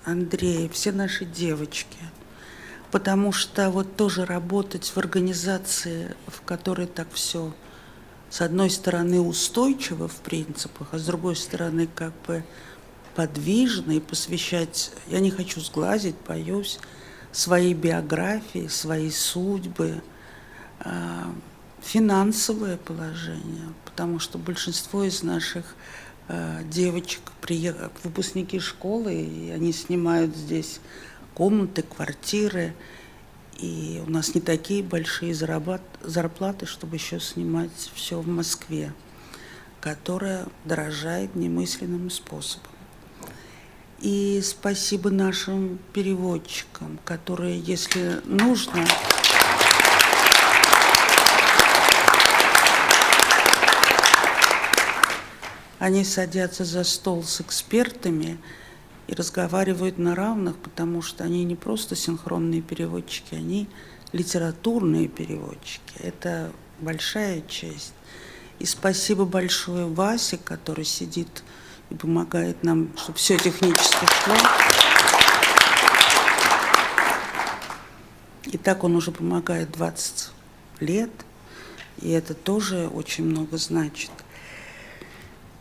Speaker 1: Андрей, все наши девочки. Потому что вот тоже работать в организации, в которой так все, с одной стороны, устойчиво в принципах, а с другой стороны, как бы подвижно, и посвящать, я не хочу сглазить, боюсь, своей биографии, своей судьбы, финансовое положение, потому что большинство из наших девочек, выпускники школы, и они снимают здесь комнаты, квартиры, и у нас не такие большие зарплаты, чтобы еще снимать все в Москве, которая дорожает немысленным способом. И спасибо нашим переводчикам, которые, если нужно, они садятся за стол с экспертами и разговаривают на равных, потому что они не просто синхронные переводчики, они литературные переводчики. Это большая честь. И спасибо большое Васе, который сидит и помогает нам, чтобы все технически шло. И так он уже помогает 20 лет, и это тоже очень много значит.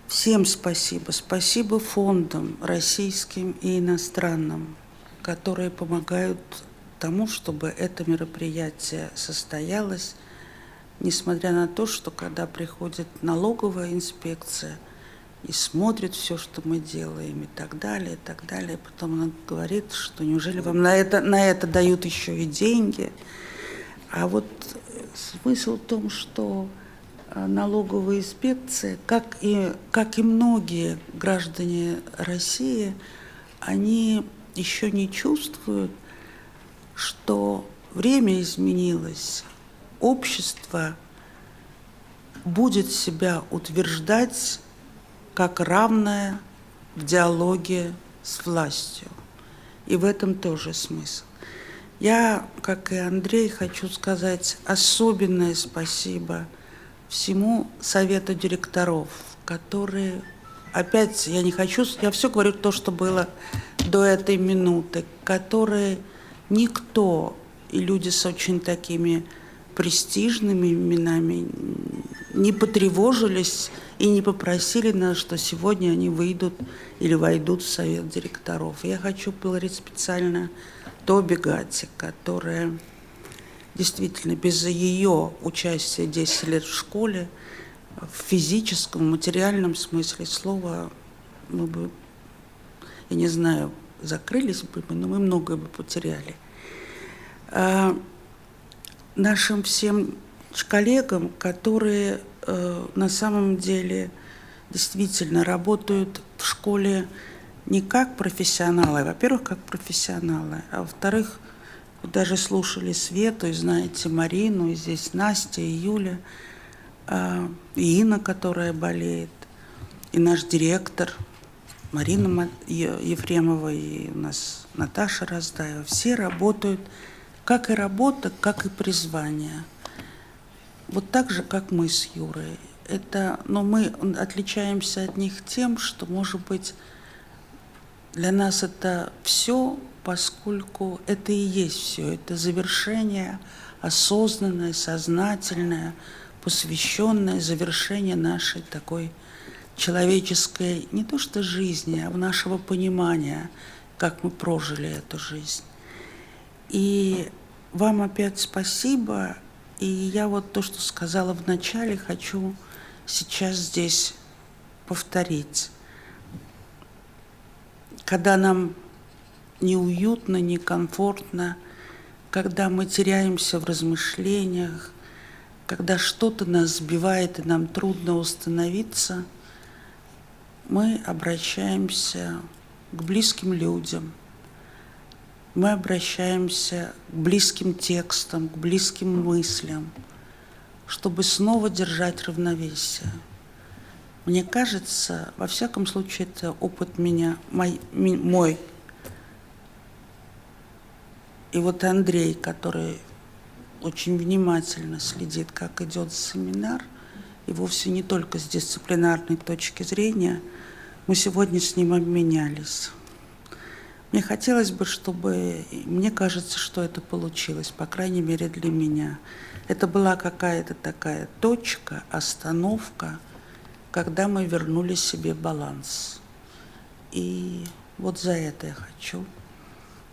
Speaker 1: Всем спасибо. Спасибо фондам российским и иностранным, которые помогают тому, чтобы это мероприятие состоялось, несмотря на то, что когда приходит налоговая инспекция и смотрит все, что мы делаем, и так далее, потом она говорит, что неужели вам на это дают еще и деньги. А вот смысл в том, что налоговая инспекция, как и многие граждане России, они еще не чувствуют, что время изменилось, общество будет себя утверждать как равное в диалоге с властью. И в этом тоже смысл. Я, как и Андрей, хочу сказать особенное спасибо всему совету директоров, которые, опять, я все говорю то, что было до этой минуты, которые никто, и люди с очень такими престижными именами, не потревожились и не попросили нас, что сегодня они выйдут или войдут в совет директоров. Я хочу поговорить специально Тоби Гатти, которая действительно без ее участия 10 лет в школе, в физическом, материальном смысле слова, мы бы, я не знаю, закрылись бы, но мы многое бы потеряли. Нашим всем коллегам, которые на самом деле действительно работают в школе не как профессионалы, во-первых, как профессионалы, а во-вторых, вы даже слушали Свету, и знаете Марину, и здесь Настя, и Юля, и Инна, которая болеет, и наш директор Марина Ефремова, и у нас Наташа Раздаева. Все работают, как и работа, как и призвание. Вот так же, как мы с Юрой. Но мы отличаемся от них тем, что, может быть, для нас это все, поскольку это и есть все. Это завершение осознанное, сознательное, посвященное завершение нашей такой человеческой, не то что жизни, а нашего понимания, как мы прожили эту жизнь. И вам опять спасибо. И я вот то, что сказала в начале, хочу сейчас здесь повторить. Когда нам неуютно, некомфортно, когда мы теряемся в размышлениях, когда что-то нас сбивает и нам трудно установиться, мы обращаемся к близким людям, мы обращаемся к близким текстам, к близким мыслям, чтобы снова держать равновесие. Мне кажется, во всяком случае, это опыт мой. И вот Андрей, который очень внимательно следит, как идет семинар, и вовсе не только с дисциплинарной точки зрения, мы сегодня с ним обменялись. Мне хотелось бы, мне кажется, что это получилось, по крайней мере для меня. Это была какая-то такая точка, остановка, когда мы вернули себе баланс. И вот за это я хочу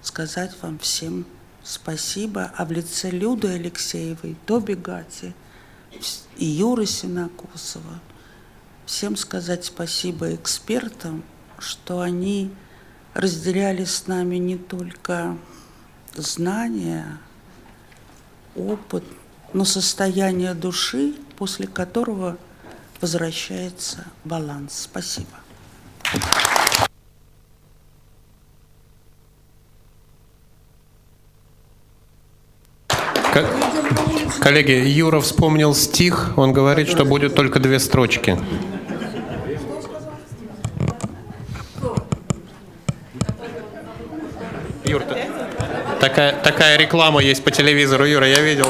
Speaker 1: сказать вам всем спасибо. А в лице Люды Алексеевой, Тоби Гатти и Юры Синокосова всем сказать спасибо экспертам, что они разделяли с нами не только знания, опыт, но состояние души, после которого возвращается баланс. Спасибо.
Speaker 6: Коллеги, Юра вспомнил стих, он говорит, что будет только 2 строчки. Юр, такая реклама есть по телевизору, Юра, я видел.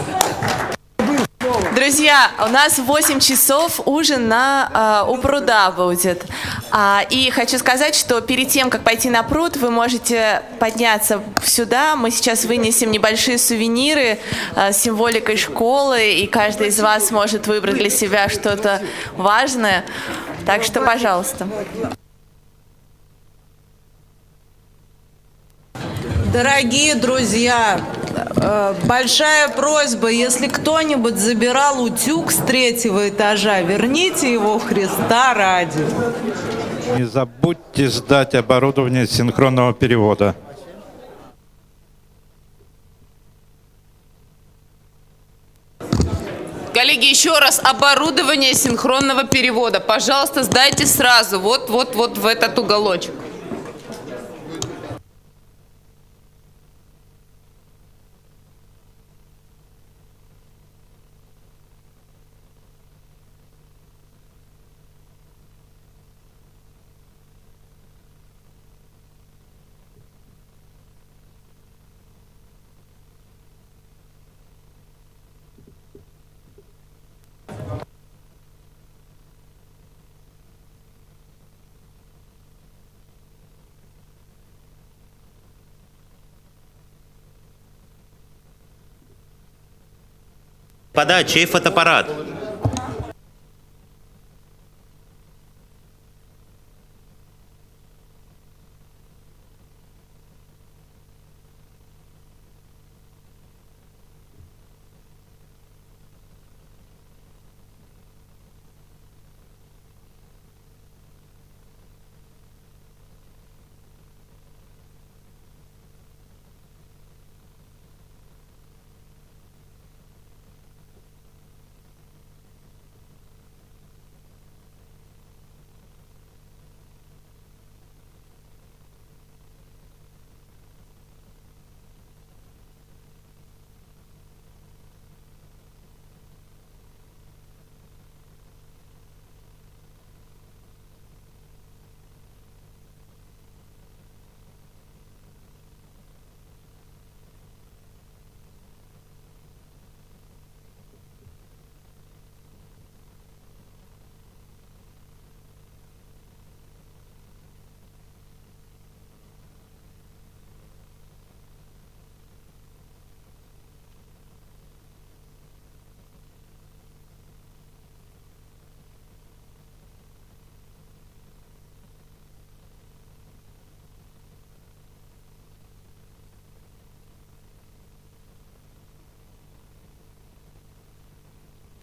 Speaker 10: Друзья, у нас в 8 часов ужин у пруда будет. И хочу сказать, что перед тем, как пойти на пруд, вы можете подняться сюда. Мы сейчас вынесем небольшие сувениры с символикой школы, и каждый из вас может выбрать для себя что-то важное. Так что, пожалуйста.
Speaker 12: Дорогие друзья, большая просьба, если кто-нибудь забирал утюг с 3-го этажа, верните его Христа ради.
Speaker 13: Не забудьте сдать оборудование синхронного перевода.
Speaker 22: Коллеги, еще раз, оборудование синхронного перевода. Пожалуйста, сдайте сразу, вот в этот уголочек.
Speaker 7: Подай, чей фотоаппарат?